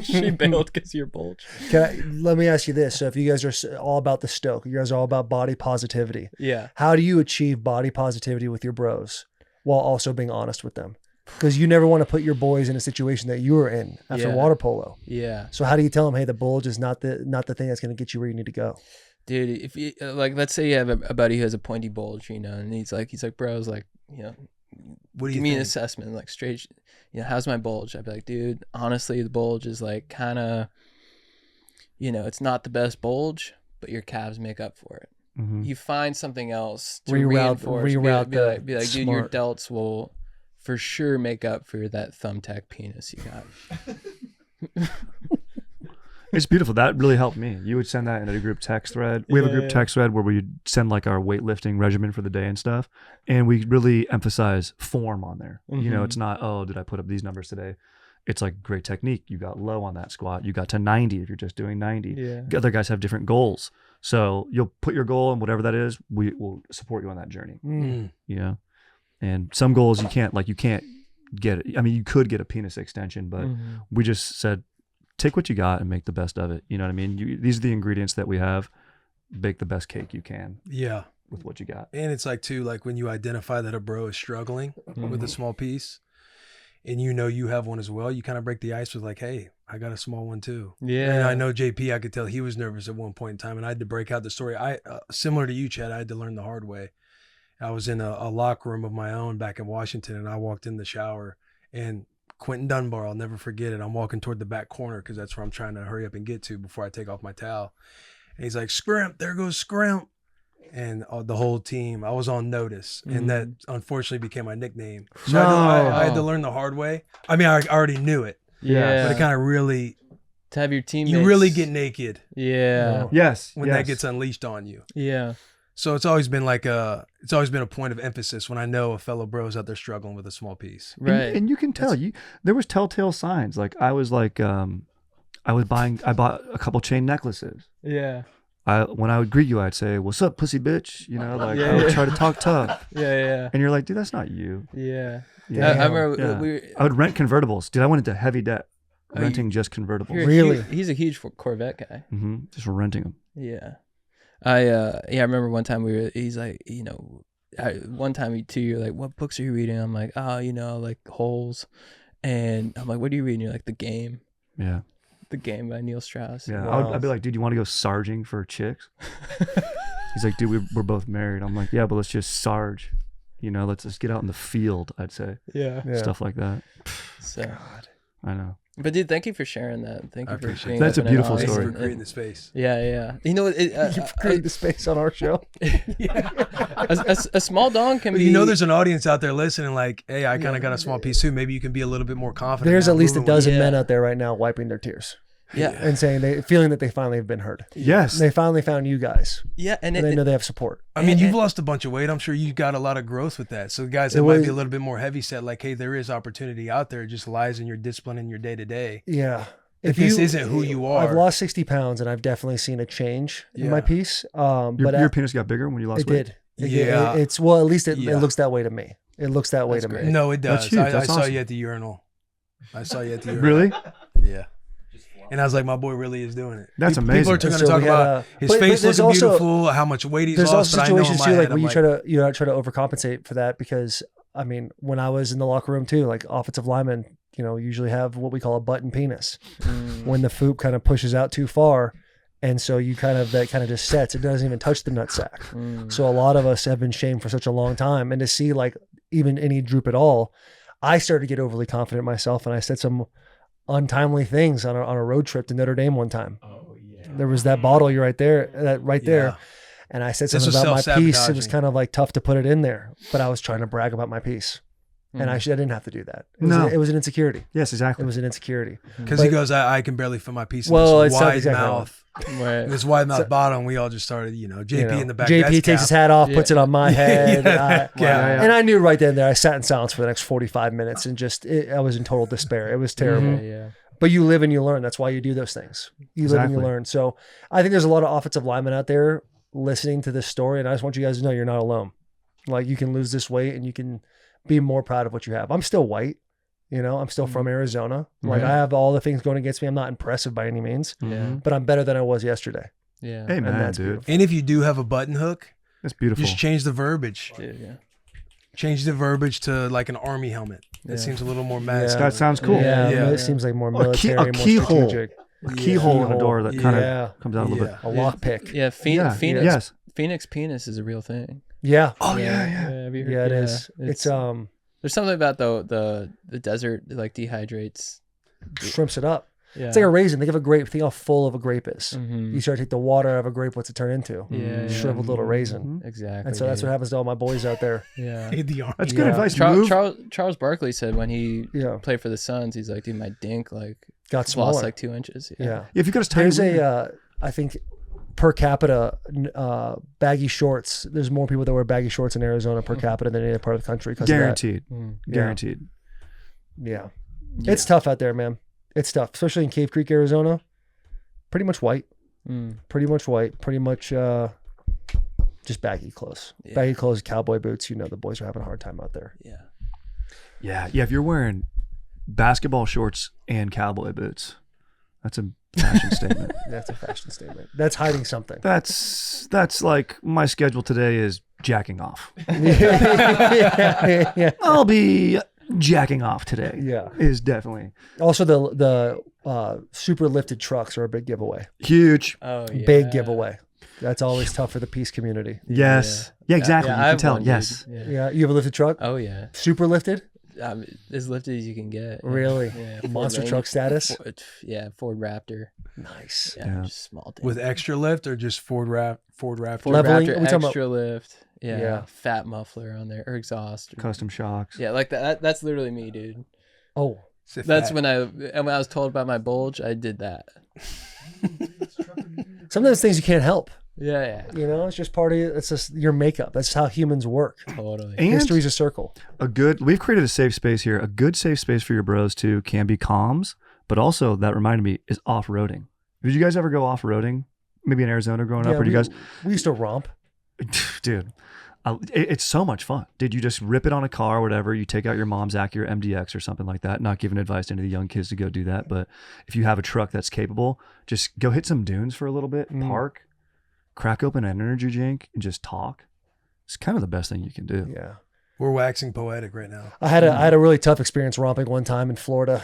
She bailed because of your bulge. Let me ask you this. So if you guys are all about the Stoke, you guys are all about body positivity. Yeah. How do you achieve body positivity with your bros while also being honest with them? Because you never want to put your boys in a situation that you were in after water polo. Yeah. So how do you tell them, hey, the bulge is not the thing that's going to get you where you need to go? Dude, if you like, let's say you have a buddy who has a pointy bulge, and he's like, bros, like, What do you give me an think? assessment, like straight, how's my bulge? I'd be like, dude, honestly, the bulge is like kind of, it's not the best bulge, but your calves make up for it. Mm-hmm. You find something else to Reroute be like, dude, your smart. delts will for sure make up for that thumbtack penis you got. It's beautiful. That really helped me. You would send that in a group text thread. We have a group text thread where we send like our weightlifting regimen for the day and stuff. And we really emphasize form on there. It's not, oh, did I put up these numbers today? It's like great technique. You got low on that squat. You got to 90 if you're just doing 90. Yeah. Other guys have different goals. So you'll put your goal and whatever that is, we will support you on that journey. And some goals you can't get it. I mean, you could get a penis extension, but we just said, take what you got and make the best of it. You know what I mean? These are the ingredients that we have. Bake the best cake you can. Yeah. With what you got. And it's like too, like when you identify that a bro is struggling with a small piece, and you have one as well, you kind of break the ice with like, hey, I got a small one too. Yeah. And I know JP, I could tell he was nervous at one point in time, and I had to break out the story. I similar to you, Chad, I had to learn the hard way. I was in a locker room of my own back in Washington, and I walked in the shower, and Quentin Dunbar, I'll never forget it. I'm walking toward the back corner because that's where I'm trying to hurry up and get to before I take off my towel. And he's like, Scrimp, there goes Scrimp. And the whole team, I was on notice. And that unfortunately became my nickname. So I had to learn the hard way. I mean, I already knew it. Yeah. But it kind of really to have your teammates. You really get naked Yeah. Yes. when that gets unleashed on you. Yeah. So it's always been a point of emphasis when I know a fellow bro is out there struggling with a small piece. Right. And you can tell there was telltale signs. Like I bought a couple chain necklaces. Yeah. When I would greet you, I'd say, "What's up, pussy bitch?" You know, like I would try to talk tough. Yeah. And you're like, dude, that's not you. Yeah. Yeah. I remember I would rent convertibles. Dude, I went into heavy debt renting just convertibles. Really? He's a huge Corvette guy. Just renting them. Yeah. I remember one time he's like, one time you're like, what books are you reading? I'm like, like Holes. And I'm like, what are you reading? You're like, The Game. Yeah. The Game by Neil Strauss. Yeah. Wow. I'd be like, dude, you want to go sarging for chicks? He's like, dude, we're both married. I'm like, yeah, but let's just sarge. Let's just get out in the field, I'd say. Yeah. Stuff like that. So, God. I know. But dude, thank you for sharing that. Thank you for being That's a open and beautiful honest story. Thanks for creating the space. Yeah. You know, You've created the space on our show. a small dong can be. There's an audience out there listening. Like, hey, I kind of got a small piece too. Maybe you can be a little bit more confident. There's now at least a moving dozen men out there right now wiping their tears. Yeah. And saying feeling that they finally have been heard. Yes. They finally found you guys. Yeah. And they know they have support. I mean, you've lost a bunch of weight. I'm sure you got a lot of growth with that. So guys that might be a little bit more heavy set, like, hey, there is opportunity out there. It just lies in your discipline and your day to day. Yeah. If this isn't who you are. I've lost 60 pounds and I've definitely seen a change in my piece. But your penis got bigger when you lost weight? It did. Yeah. At least it looks that way to me. It looks that way to me. No, it does. That's huge. That's I saw awesome. you at the urinal. Really? Yeah. And I was like, my boy really is doing it. That's amazing. People are going to talk about his face looking beautiful, how much weight he's lost. There's also situations too, like where you try to overcompensate for that, because I mean, when I was in the locker room too, like offensive linemen, usually have what we call a button penis. When the foop kind of pushes out too far, and so that kind of just sets. It doesn't even touch the nutsack. So a lot of us have been shamed for such a long time, and to see like even any droop at all, I started to get overly confident myself, and I said some untimely things on a road trip to Notre Dame one time. Oh yeah. There was that bottle there. And I said something about my piece. It was kind of like tough to put it in there, but I was trying to brag about my piece. And I didn't have to do that. It was an insecurity. Yes, exactly. It was an insecurity. Because he goes, I can barely fit my piece in this wide mouth. Right. This wide mouth bottom, we all just started, JP in the back. JP takes his hat off, puts it on my head. And I knew right then and there, I sat in silence for the next 45 minutes and I was in total despair. It was terrible. Yeah. But you live and you learn. That's why you do those things. You live and you learn. So I think there's a lot of offensive linemen out there listening to this story. And I just want you guys to know you're not alone. Like, you can lose this weight and you can be more proud of what you have. I'm still white. I'm still from Arizona. Like, I have all the things going against me. I'm not impressive by any means, but I'm better than I was yesterday. Yeah. Hey, man, dude. Beautiful. And if you do have a button hook, that's beautiful. Just change the verbiage. Yeah. Change the verbiage to like an army helmet. That seems a little more masculine. That sounds cool. Yeah. It seems like more military, more strategic. A keyhole in a door that kind of comes out a little bit. A lock pick. Yeah. Phoenix penis is a real thing. Yeah. Oh yeah. Have you heard? Yeah, it is. It's there's something about the desert that, like, dehydrates, shrimps it up. Yeah. It's like a raisin. Think of a grape. Think how full of a grape is. Mm-hmm. You start to take the water out of a grape. What's it turn into? Yeah. Shriveled little raisin. Exactly. And so that's what happens to all my boys out there. Yeah. That's good advice. Charles Barkley said when he played for the Suns, he's like, dude, my dink got smaller, lost like 2 inches. Yeah. If you got to there's I think per capita baggy shorts. There's more people that wear baggy shorts in Arizona per capita than any other part of the country. Guaranteed. Guaranteed. Yeah. It's tough out there, man. It's tough, especially in Cave Creek, Arizona. Pretty much white. Pretty much white. Pretty much just baggy clothes. Yeah. Baggy clothes, cowboy boots. The boys are having a hard time out there. Yeah. If you're wearing basketball shorts and cowboy boots, that's a fashion statement. That's a fashion statement. That's hiding something. That's like my schedule today is jacking off. Yeah. I'll be jacking off today. Yeah. Is definitely. Also, the super lifted trucks are a big giveaway. Huge. Oh, yeah. Big giveaway. That's always tough for the peace community. Yes. Yeah, exactly. You can tell. Yes. Yeah. You have a lifted truck? Oh, yeah. Super lifted? As lifted as you can get. Really? Yeah. Monster truck status? Ford Raptor. Nice. Yeah. Just small thing. With extra lift or just Ford Raptor? Ford Leveling, Raptor, we talking extra lift. Yeah. Yeah. Fat muffler on there or exhaust. Custom shocks. Yeah, like that. That's literally me, dude. Oh, That's when I was told about my bulge, I did that. Sometimes things you can't help. Yeah. You know, it's just part of it. It's just your makeup. That's how humans work. Totally. And history's a circle. We've created a safe space here. A good safe space for your bros too can be comms, but also that reminded me is off-roading. Did you guys ever go off-roading? Maybe in Arizona growing up, or do you guys? We used to romp. Dude, it's so much fun. Dude, you just rip it on a car or whatever. You take out your mom's Acura MDX or something like that. Not giving advice to any of the young kids to go do that, but if you have a truck that's capable, just go hit some dunes for a little bit, park, crack open an energy drink, and just talk. It's kind of the best thing you can do. Yeah. We're waxing poetic right now. I had a really tough experience romping one time in Florida.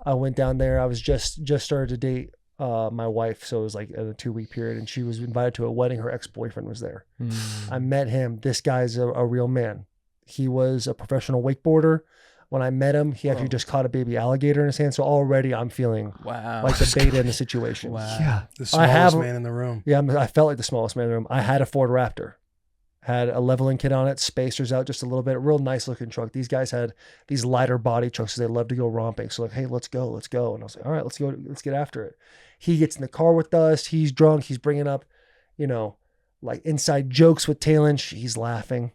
I went down there. I was just started to date my wife, so it was like a 2-week period, and she was invited to a wedding. Her ex-boyfriend was there. I met him. This guy's a real man. He was a professional wakeboarder. When I met him, he actually just caught a baby alligator in his hand. So already I'm feeling like the beta in the situation. Yeah. The smallest man in the room. Yeah, I felt like the smallest man in the room. I had a Ford Raptor. Had a leveling kit on it, spacers out just a little bit, real nice looking truck. These guys had these lighter body trucks, so they love to go romping. So like, hey, let's go. And I was like, all right, let's go, let's get after it. He gets in the car with us. He's drunk. He's bringing up, like inside jokes with Talon. He's laughing,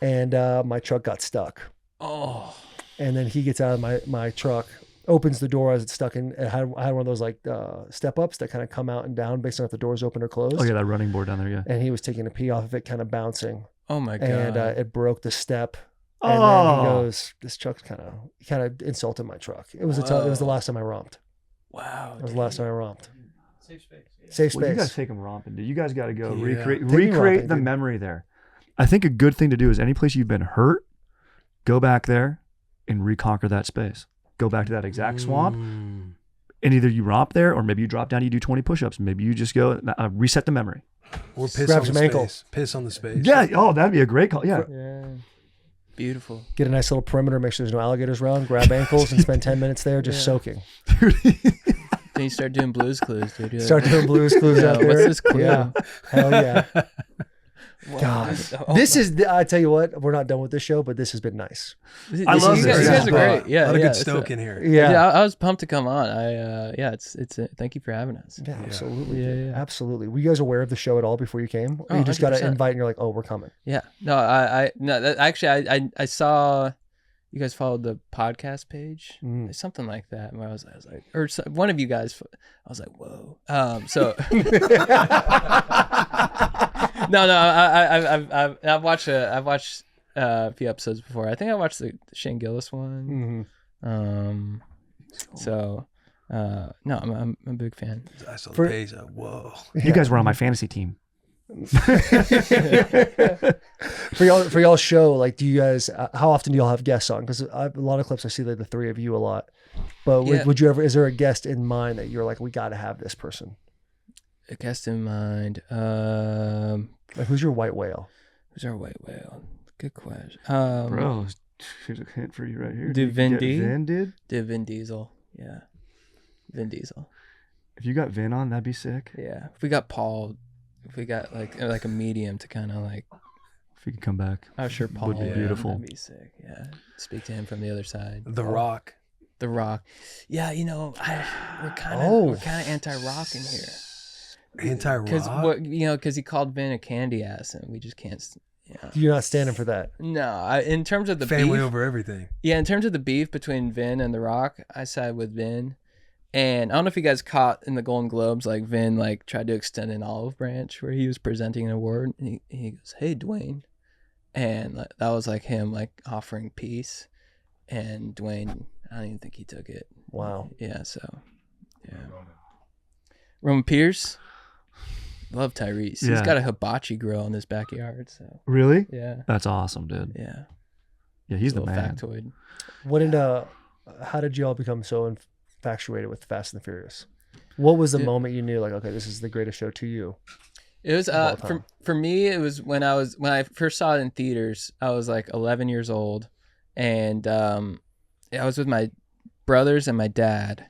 and my truck got stuck. Oh, and then he gets out of my truck, opens the door as it's stuck in. I had one of those like step ups that kind of come out and down based on if the door's open or closed. Oh yeah, that running board down there, yeah. And he was taking a pee off of it, kind of bouncing. Oh my god! And it broke the step. And then he goes, "This truck's kind of insulted my truck." It was it was the last time I romped. Wow, it was the last time I romped. Safe space. Yeah. Safe space. Well, you guys take them romping, dude. You guys got to go recreate romping, the memory there. I think a good thing to do is any place you've been hurt, go back there and reconquer that space. Go back to that exact swamp, and either you romp there, or maybe you drop down, you do 20 push-ups. Maybe you just go reset the memory. Or piss Grab on some the ankle. space. Piss on the space. Yeah. Oh, that'd be a great call. Yeah. Beautiful. Get a nice little perimeter. Make sure there's no alligators around. Grab ankles and spend 10 minutes there just soaking. Then you start doing Blues Clues, dude. You're Start doing Blues Clues out there. What's this clue? Yeah. Hell yeah. Wow. God, Oh this my- is. I tell you what, we're not done with this show, but this has been nice. I love you this. guys, you guys are great. Yeah, A lot of yeah, good Stoke in here. Yeah, Yeah, I was pumped to come on. It's thank you for having us. yeah, absolutely, Yeah. absolutely. Were you guys aware of the show at all before you came? Or Oh, you just got an 100%. invite and you're like, oh, we're coming. Yeah, no, actually, I saw you guys followed the podcast page, something like that. Where I was like, or one of you guys, I was like, whoa. So no, I've watched a few episodes before. I think I watched the Shane Gillis one. So no, I'm a big fan. I saw the page. Whoa. You guys were on my fantasy team. For y'all show, like, do you guys? How often do y'all have guests on? Because a lot of clips I see like the three of you a lot. But would you ever? Is there a guest in mind that you're like, we got to have this person? A guest in mind. Like, who's your white whale? Who's our white whale? Good question. Bro, here's a hint for you right here. Do Vin D? Vin did? Did Vin Diesel? Yeah, Vin Diesel. If you got Vin on, that'd be sick. Yeah, if we got Paul, if we got like a medium to kind of like, If he could come back, I'm sure Paul would be beautiful. That'd be sick. Yeah, speak to him from the other side. The Rock. The Rock. Yeah, we're kind of anti-rock in here. Anti-rock? Because he called Vin a candy ass, and we just can't. Yeah. You're not standing for that. No, in terms of the Family beef, over everything. Yeah, in terms of the beef between Vin and The Rock, I side with Vin. And I don't know if you guys caught in the Golden Globes, like Vin like tried to extend an olive branch where he was presenting an award, and he goes, "Hey, Dwayne," and that was like him like offering peace, and Dwayne, I don't even think he took it. Wow. Yeah. So. Yeah. Roman Pierce. Love Tyrese. Yeah. He's got a hibachi grill in his backyard. So. Really? Yeah. That's awesome, dude. Yeah. Yeah, he's the Little man. factoid. How did you all become so infatuated with Fast and the Furious? What was the moment you knew, like, okay, this is the greatest show to you? It was for me. It was when I first saw it in theaters. I was like 11 years old, and I was with my brothers and my dad,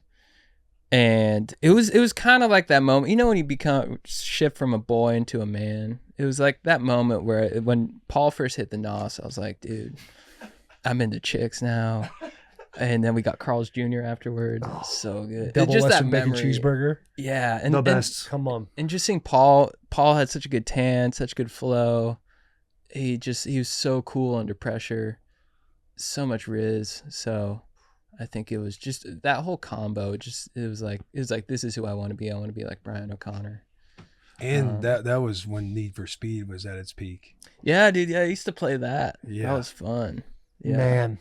and it was kind of like that moment. You know, when you shift from a boy into a man. It was like that moment when Paul first hit the nos. I was like, dude, I'm into chicks now. And then we got Carl's Jr. afterward. So good. Double Just Western that bacon memory. cheeseburger. Yeah. The best. Come on. And just seeing Paul had such a good tan, such good flow. He was so cool under pressure. So much riz. So I think it was just that whole combo. It was like this is who I want to be. I want to be like Brian O'Connor. And that was when Need for Speed was at its peak. Yeah, dude. Yeah, I used to play that. Yeah. That was fun. Yeah. Man.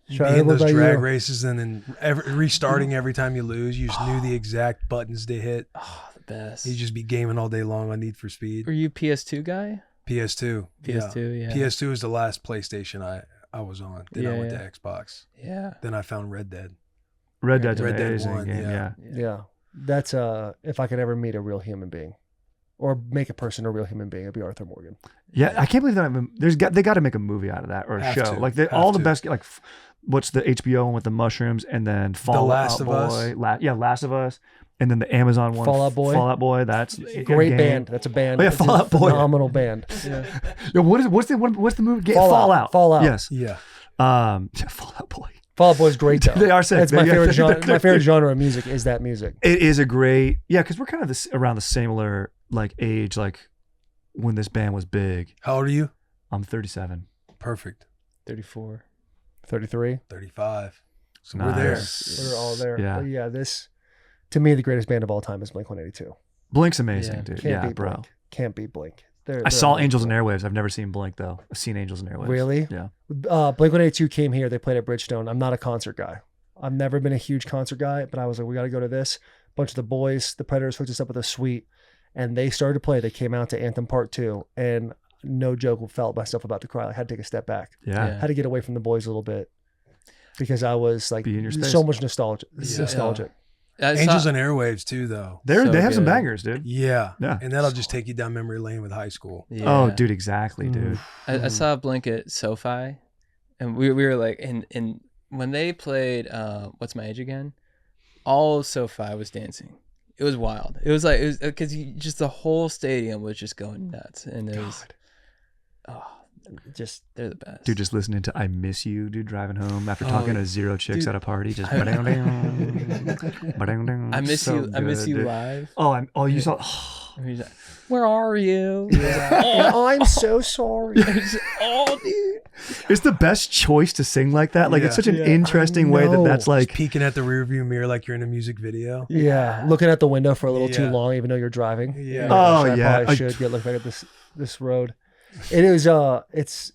Being in those drag races and then restarting every time you lose, you just knew the exact buttons to hit. Oh, the best. You just be gaming all day long on Need for Speed. Were you PS2 guy? PS2. PS2, yeah. PS2 was the last PlayStation I was on. Then I went to Xbox. Yeah. Then I found Red Dead. Red Dead's Red Dead amazing 1, game. yeah. Yeah. That's if I could ever meet a real human being or make a person a real human being, it'd be Arthur Morgan. Yeah, I can't believe that they got to make a movie out of that or a Have show. to. Like Have all the to. best, like what's the HBO one with the mushrooms and then Fallout Last of Boy. Us. Last of Us. And then the Amazon one, Fallout Boy. Fallout Boy. That's a Great game. band. That's a band. Oh, yeah, It's Fallout a Boy. phenomenal band. Yeah. Yo, what's the movie? Fallout. Fallout. Yes. Yeah. Fallout Boy. Fall Out Boy's great though. They are sick. That's my Yeah, favorite genre. they're My favorite good. genre of music is that music. It is a great, because we're kind of around the similar like age, like when this band was big. How old are you? I'm 37. Perfect. 34. 33. 35. So Nice. we're there. We're all there. Yeah. But yeah, this to me the greatest band of all time is Blink-182. Blink's amazing, Yeah. dude. Can't Yeah, beat bro. Blink. Can't beat Blink. I saw Angels and Airwaves. I've never seen Blink though. I've seen Angels and Airwaves. Really? Yeah. Blink-182 came here. They played at Bridgestone. I'm not a concert guy. I've never been a huge concert guy, but I was like, we got to go to this. A bunch of the boys, the Predators, hooked us up with a suite, and they started to play. They came out to Anthem Part 2, and no joke, felt myself about to cry. I had to take a step back. Yeah. Had to get away from the boys a little bit because I was like Be in your space. so much nostalgic. Yeah. Nostalgic. Angels and Airwaves too, though. They have some good. bangers, dude. Yeah. Yeah. And that'll just take you down memory lane with high school. Yeah. Oh, dude, exactly, dude. I saw Blink at SoFi, and we were like, in when they played What's My Age Again, all of SoFi was dancing. It was wild. It was because just the whole stadium was just going nuts, and it was, just they're the best. Dude, just listening to I Miss You, dude, driving home after talking to zero chicks dude, at a party. Just I miss So you. I miss good, you dude. live. Oh, you saw. And he's like, where are you? I'm so sorry. Oh, dude. It's the best choice to sing like that. Like, it's Yeah. such an interesting way know. that's Just like. peeking at the rearview mirror like you're in a music video. Yeah, looking out the window for a little too Yeah. long, even though you're driving. Yeah. Oh, I yeah. probably should get look back at this road. It was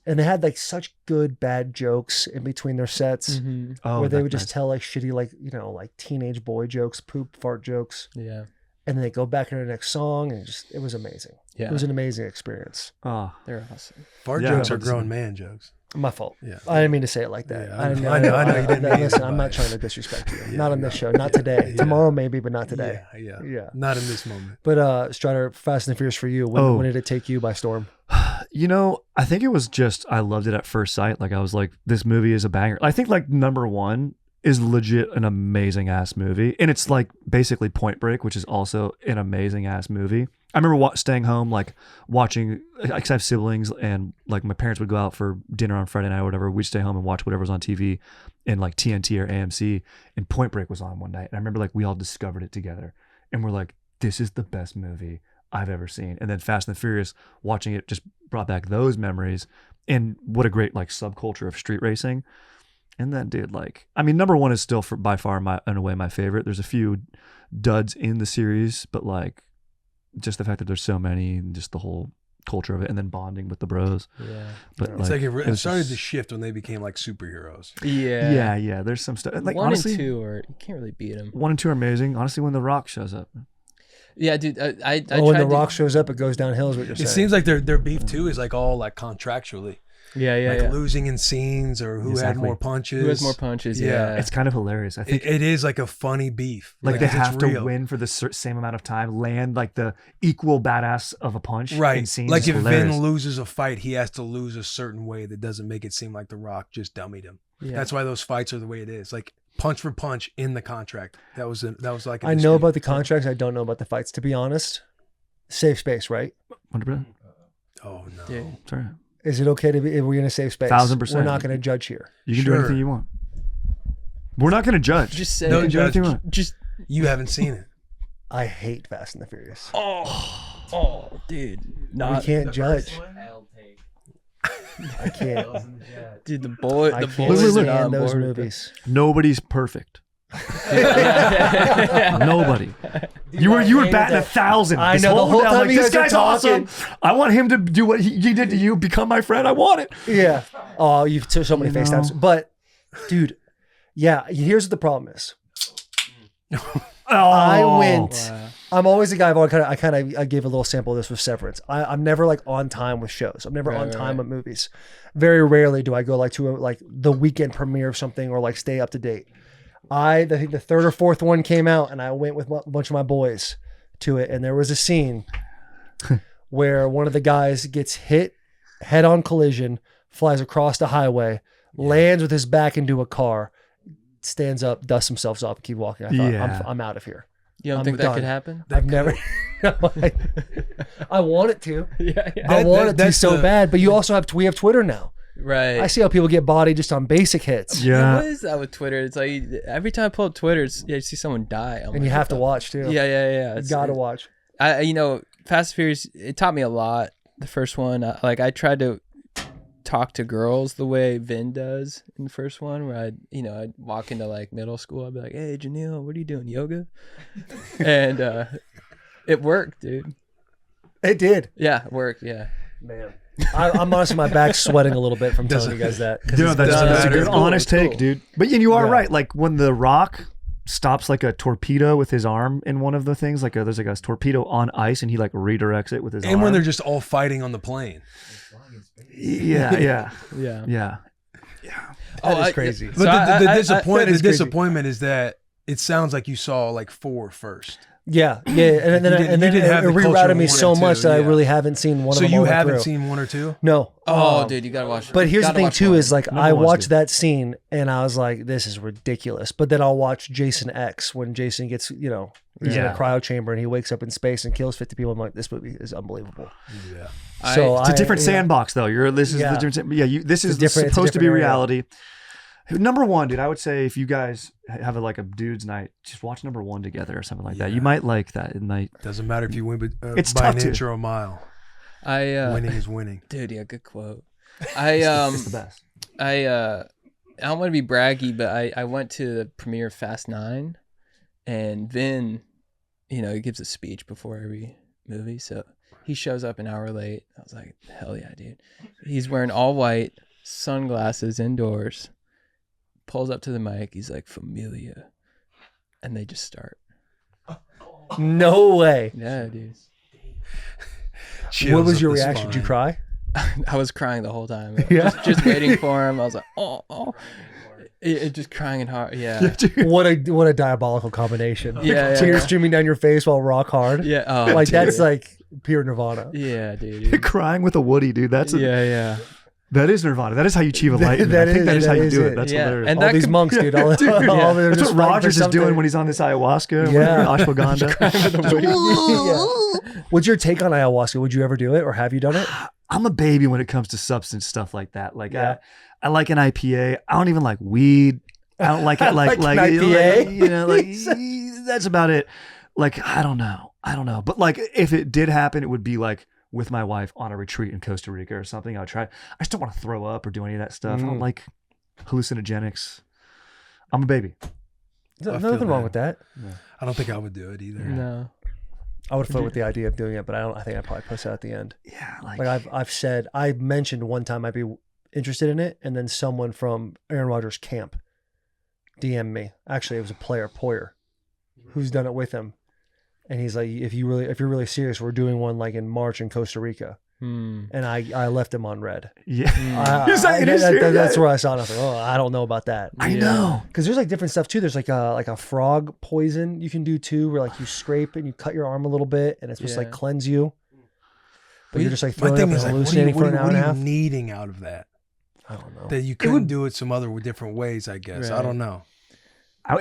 and they had like such good bad jokes in between their sets Oh, where they that's would just nice. tell like shitty like teenage boy jokes, poop fart jokes, Yeah. and then they go back into the next song and it was amazing. Yeah. It was an amazing experience. Oh, They're awesome. Fart Yeah, jokes are but- grown man jokes. My fault. Yeah. I didn't mean to say it like that. Yeah, I didn't I know you didn't mean Listen, it, I'm but- not trying to disrespect you. Yeah, Not on this no. show. Not today. Yeah. Tomorrow maybe, but not today. Yeah. Yeah. Not in this moment. But Strider, Fast and Furious for you. When did it take you by storm? You know, I think it was just I loved it at first sight. Like I was like, this movie is a banger. I think like number one is legit an amazing ass movie, and it's like basically Point Break, which is also an amazing ass movie. I remember staying home like watching. Because I have siblings, and like my parents would go out for dinner on Friday night or whatever. We'd stay home and watch whatever was on TV, in like TNT or AMC. And Point Break was on one night, and I remember like we all discovered it together, and we're like, this is the best movie I've ever seen. And then Fast and the Furious, watching it just brought back those memories. And what a great like subculture of street racing. And then, dude, like, I mean, number one is still by far in a way my favorite. There's a few duds in the series, but like, just the fact that there's so many, and just the whole culture of it, and then bonding with the bros. Yeah. But It's like it was started to just- shift when they became like superheroes. Yeah. Yeah. There's some stuff. Like 1 honestly, and 2 are you can't really beat them. 1 and 2 are amazing. Honestly, when The Rock shows up, Yeah, dude. I When tried The to- Rock shows up, it goes downhill. Is what you're saying? It seems like their beef too is like all like contractually. Yeah. Like losing in scenes or who had Exactly. more punches. Who has more punches? Yeah. it's kind of hilarious. I think It is like a funny beef. like they it's have to real. win for the same amount of time, land like the equal badass of a punch. in Right. scenes. Like It's if hilarious. Vin loses a fight, he has to lose a certain way that doesn't make it seem like The Rock just dummied him. Yeah. That's why those fights are the way it is. Like punch for punch in the contract. That was like a I know dispute. about the contracts. I don't know about the fights. To be honest, safe space, right? 100%. Oh no. Yeah. Sorry. Is it okay to be? If we're in a safe space, 1000%. We're not going to judge here. You can do Sure. anything you want. We're not gonna judge. Just say No it. judgment. Just You haven't seen it. I hate Fast and the Furious. dude. We Not can't judge. I can't. dude. The boy. I The can't boys are stand on those board with movies. Nobody's perfect. Nobody. You were batting 1,000. I this know, the whole day. I'm time you this guys are guy's awesome. I want him to do what he did to you. Become my friend. I want it. Yeah. Oh, you've took so many You know? FaceTimes. But, dude, yeah, here's what the problem is. I went. I'm always a guy. I gave a little sample of this with Severance. I'm never like on time with shows. I'm never on time with movies. Very rarely do I go like to like the weekend premiere of something or like stay up to date. I think the third or fourth one came out, and I went with a bunch of my boys to it, and there was a scene where one of the guys gets hit, head-on collision, flies across the highway, lands with his back into a car, stands up, dusts himself off, and keep walking. I thought, I'm out of here. You don't I'm think that done. could happen? I've never. I want it to. Yeah. I want it to that's so bad. But you also have we have Twitter now. Right. I see how people get bodied just on basic hits. Yeah. What is that with Twitter? It's like every time I pull up Twitter, you see someone die. I'm And you like, have to what watch too. Yeah. You gotta watch. Fast and Furious. It taught me a lot. The first one, I tried to talk to girls the way Vin does in the first one, where I'd walk into like middle school. I'd be like, "Hey, Janelle, what are you doing? Yoga?" And it worked, dude. It did. Yeah, it worked. Yeah. Man. I'm honestly, my back's sweating a little bit from telling you guys that. Dude, that's a good Cool, honest cool. take, dude. But you are right. Like when The Rock stops like a torpedo with his arm in one of the things, like there's like a torpedo on ice, and he like redirects it with his arm. And when they're just all fighting on the plane. Yeah. That is crazy. But the crazy. disappointment is that it sounds like you saw like 4 first. Yeah, and then You didn't have it the culture rerouted me of 1 so and 2, much that I yeah. really haven't seen one So of them. you all the way haven't through. seen 1 or 2? No. Oh, dude, you gotta watch. But here's the thing too: is like I one's watched good. that scene and I was like, "This is ridiculous." But then I'll watch Jason X when Jason gets, he's in a cryo chamber and he wakes up in space and kills 50 people. I'm like, this movie is unbelievable. Yeah. So It's a different sandbox, though. This is the different. This is supposed to be reality. Number 1, dude. I would say if you guys have like a dude's night, just watch number 1 together or something like that. You might like that. It might. Doesn't matter if you win It's by tough an to. inch or a mile. Winning is winning. Dude, yeah, good quote. It's the best. I don't want to be braggy, but I went to the premiere of Fast 9, and Vin, he gives a speech before every movie, so he shows up an hour late. I was like, hell yeah, dude. He's wearing all white, sunglasses indoors, pulls up to the mic. He's like, "Familia," and they just start. No way. Yeah, dude. What was your reaction? Did you cry? I was crying the whole time. Yeah. Just waiting for him. I was like, oh. It just crying and hard. Yeah. What a diabolical combination. Yeah, Tears streaming down your face while rock hard. Yeah. Oh, like dude. that's like pure Nirvana. Yeah, dude. You're crying with a Woody, dude. Yeah. That is Nirvana. That is how you achieve enlightenment. That I think is- that is how that you is do it. it. That's Yeah. hilarious. And All that these could- monks, dude. All, Dude, all they're that's just what fighting for Rodgers is doing something. when he's on this ayahuasca. Yeah. Ashwagandha. Yeah. What's your take on ayahuasca? Would you ever do it, or have you done it? I'm a baby when it comes to substance stuff like that. Like Yeah. I like an IPA. I don't even like weed. I don't like it like an IPA? like that's about it. Like I don't know. But like if it did happen, it would be like with my wife on a retreat in Costa Rica or something. I would try. I just don't want to throw up or do any of that stuff. I don't like hallucinogenics. I'm a baby. There's feel nothing wrong that. with that. I don't think I would do it either. No. I would flirt with the idea of doing it, but I think I'd probably push it at the end. Yeah, Like I mentioned one time I'd be interested in it, and then someone from Aaron Rodgers' camp DM'd me. Actually, it was a player, Poyer, who's done it with him, and he's like, if you're really serious, we're doing one like in March in Costa Rica. And I left him on red. Yeah. That's where I saw it. I was like, oh, I don't know about that. I know. Because there's like different stuff too. There's like a frog poison you can do too, where like you scrape and you cut your arm a little bit, and it's supposed to like cleanse you. But you're just like My throwing up thing and is like, hallucinating for an hour what and a are you half. needing out of that? I don't know. That you couldn't do it some other different ways, I guess. I Right. don't know.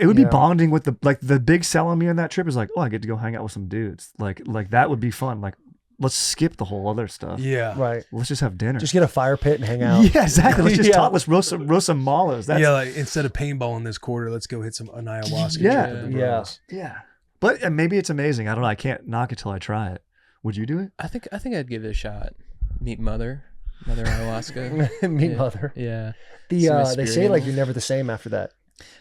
It would be bonding with the big sell on me on that trip is like, oh, I get to go hang out with some dudes. Like that would be fun. Like let's skip the whole other stuff. Yeah. Right. Let's just have dinner. Just get a fire pit and hang out. Yeah, exactly. Let's just talk. Let's roast some mallows. That's, Yeah, like instead of paintballing this quarter, let's go hit an ayahuasca. Yeah. trip with the Yeah. bros. yeah. But maybe it's amazing. I don't know. I can't knock it till I try it. Would you do it? I think I'd give it a shot. Meet mother ayahuasca. Meet Yeah. mother. Yeah. They say like you're never the same after that.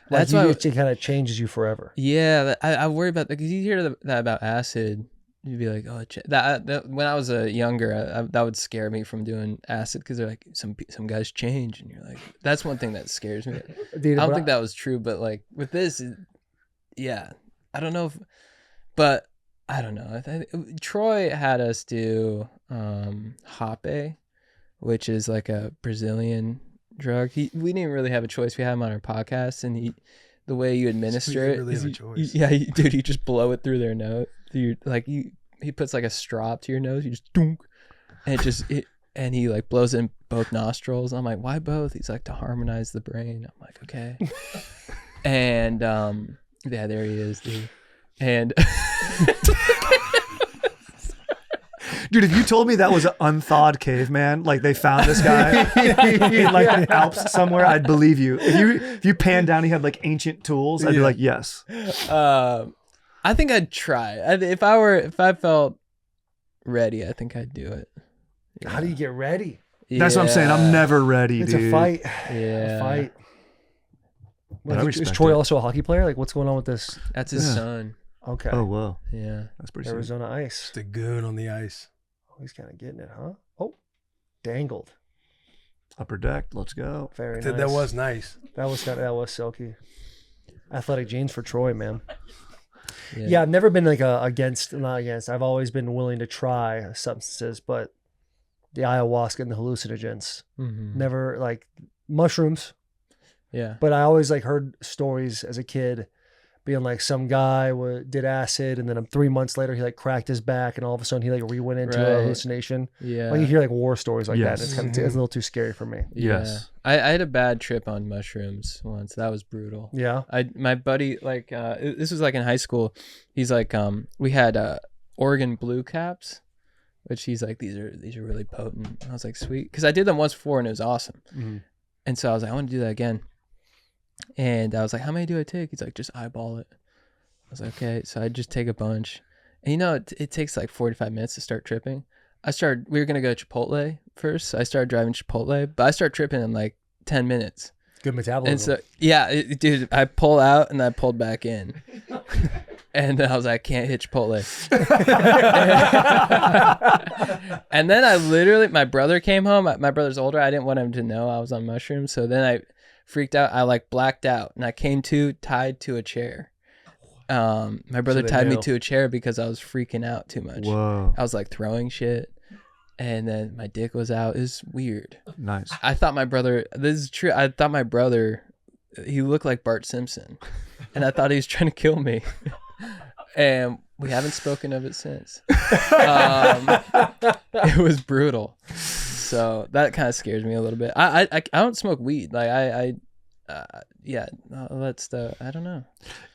That's like, why it kind of changes you forever. Yeah, I worry about that because you hear that about acid. You'd be like, oh, that when I was younger, that would scare me from doing acid because they're like some guys change, and you're like, that's one thing that scares me. Dude, I don't think that was true, but like with this, yeah, I don't know, but I don't know. Troy had us do hape, which is like a Brazilian drug. We didn't really have a choice. We had him on our podcast, and the way you administer it, really have a choice. dude, you just blow it through their nose. He puts like a straw up to your nose. You just dunk, and and he like blows it in both nostrils. I'm like, why both? He's like, to harmonize the brain. I'm like, okay. And yeah, there he is, dude. And Dude, if you told me that was an unthawed caveman, like they found this guy in like the Alps somewhere, I'd believe you. If you pan down, he had like ancient tools, I'd be like, yes. I think I'd try. If I felt ready, I think I'd do it. Yeah. How do you get ready? That's what I'm saying. I'm never ready, It's dude. a fight. Yeah. A fight. But I Is respect Troy it. also a hockey player? Like, what's going on with this? That's his son. Okay. Oh, whoa. Yeah. That's pretty sick. Arizona Ice. The goon on the ice. Oh, he's kind of getting it, huh? Oh, dangled. Upper deck. Let's go. Very nice. That was nice. That was silky. Athletic genes for Troy, man. Yeah, I've never been like not against. I've always been willing to try substances, but the ayahuasca and the hallucinogens, never like mushrooms. Yeah. But I always like heard stories as a kid being like some guy did acid and then 3 months later he like cracked his back and all of a sudden he like went into a hallucination. Yeah. Like you hear like war stories like Yes. that. It's kind of it's a little too scary for me. Yes. I had a bad trip on mushrooms once. That was brutal. Yeah. My buddy, like, this was like in high school. He's like, we had Oregon blue caps, which he's like, these are really potent. I was like, sweet, because I did them once before and it was awesome. Mm-hmm. And so I was like, I want to do that again. And I was like, how many do I take? He's like, just eyeball it. I was like, okay. So I just take a bunch, and it takes like 45 minutes to start tripping. We were gonna go to Chipotle first. So I started driving Chipotle, but I started tripping in like 10 minutes. Good metabolism. And so, yeah, dude, I pull out and I pulled back in. And then I was like, I can't hit Chipotle. And then I literally, my brother came home. My brother's older. I didn't want him to know I was on mushrooms. So then I freaked out. I like blacked out and I came to tied to a chair. My brother tied me to a chair because I was freaking out too much. Whoa. I was like throwing shit. And then my dick was out. It was weird. Nice. I thought my brother, this is true. I thought my brother, he looked like Bart Simpson. And I thought he was trying to kill me. And we haven't spoken of it since. It was brutal. So that kind of scares me a little bit. I don't smoke weed. Like that's I don't know.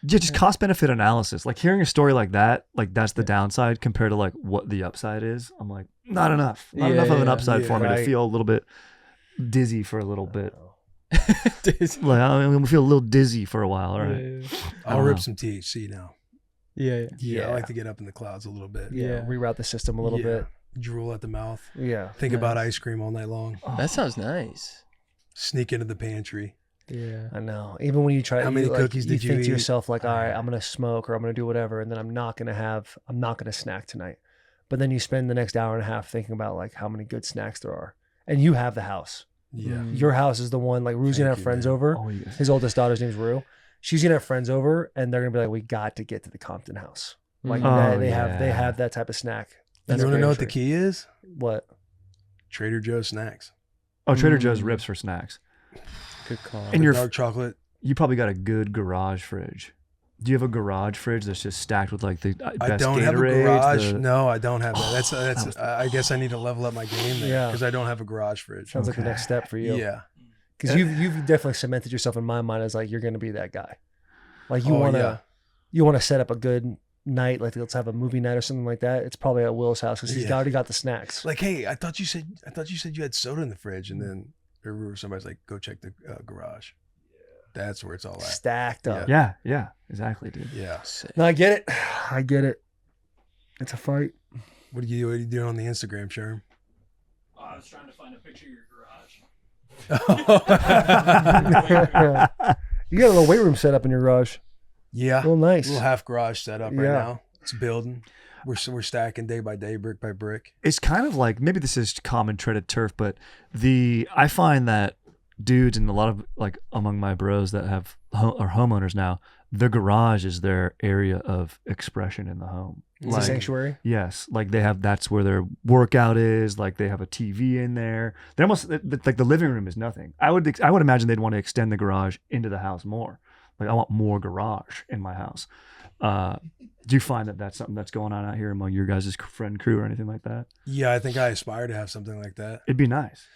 Yeah, just cost benefit analysis. Like hearing a story like that, like that's the downside compared to like what the upside is. I'm like, not enough of an upside for me to feel a little bit dizzy for a little bit. Like I'm gonna feel a little dizzy for a while. All right. I'll rip some THC now. Yeah. I like to get up in the clouds a little bit. Yeah. Reroute the system a little bit. Drool at the mouth. Yeah. Think about ice cream all night long. That sounds nice. Sneak into the pantry. Yeah. I know. Even when you try, how many cookies did you think eat? to yourself like, all right, I'm gonna smoke or I'm gonna do whatever, and then I'm not gonna snack tonight. But then you spend the next hour and a half thinking about like how many good snacks there are, and you have the house. Yeah. Your house is the one. Like Rue's gonna have friends over. Oh, yeah. His oldest daughter's name's Rue. She's gonna have friends over, and they're gonna be like, we got to get to the Compton house. Like they have that type of snack. You want to know what the key is? What? Trader Joe's snacks. Oh, Trader Joe's ribs for snacks. Good call. And your dark chocolate. You probably got a good garage fridge. Do you have a garage fridge that's just stacked with like the best I don't Gatorades, have a garage. No, I don't have that. That's. I guess I need to level up my game there because I don't have a garage fridge. Sounds like the next step for you. Yeah. Because you've definitely cemented yourself in my mind as like you're going to be that guy. Like you want to set up a good night, like let's have a movie night or something like that, it's probably at Will's house because he's already got the snacks. Like, hey, I thought you said you had soda in the fridge, and then somebody's like, go check the garage. That's where it's all at. Stacked up. Yeah, exactly, dude. Yeah. No, I get it. I get it. It's a fight. What are you doing on the Instagram, Sherm? I was trying to find a picture of your garage. You got a little weight room set up in your garage. Yeah. Well, nice. A little half garage set up right now. It's building. We're stacking day by day, brick by brick. It's kind of like, maybe this is common treaded turf, but I find that dudes and a lot of like among my bros that are homeowners now, the garage is their area of expression in the home. It's a sanctuary. Yes, like that's where their workout is. Like they have a TV in there. They almost like the living room is nothing. I would imagine they'd want to extend the garage into the house more. Like I want more garage in my house. Do you find that that's something that's going on out here among your guys' friend crew or anything like that? Yeah, I think I aspire to have something like that. It'd be nice.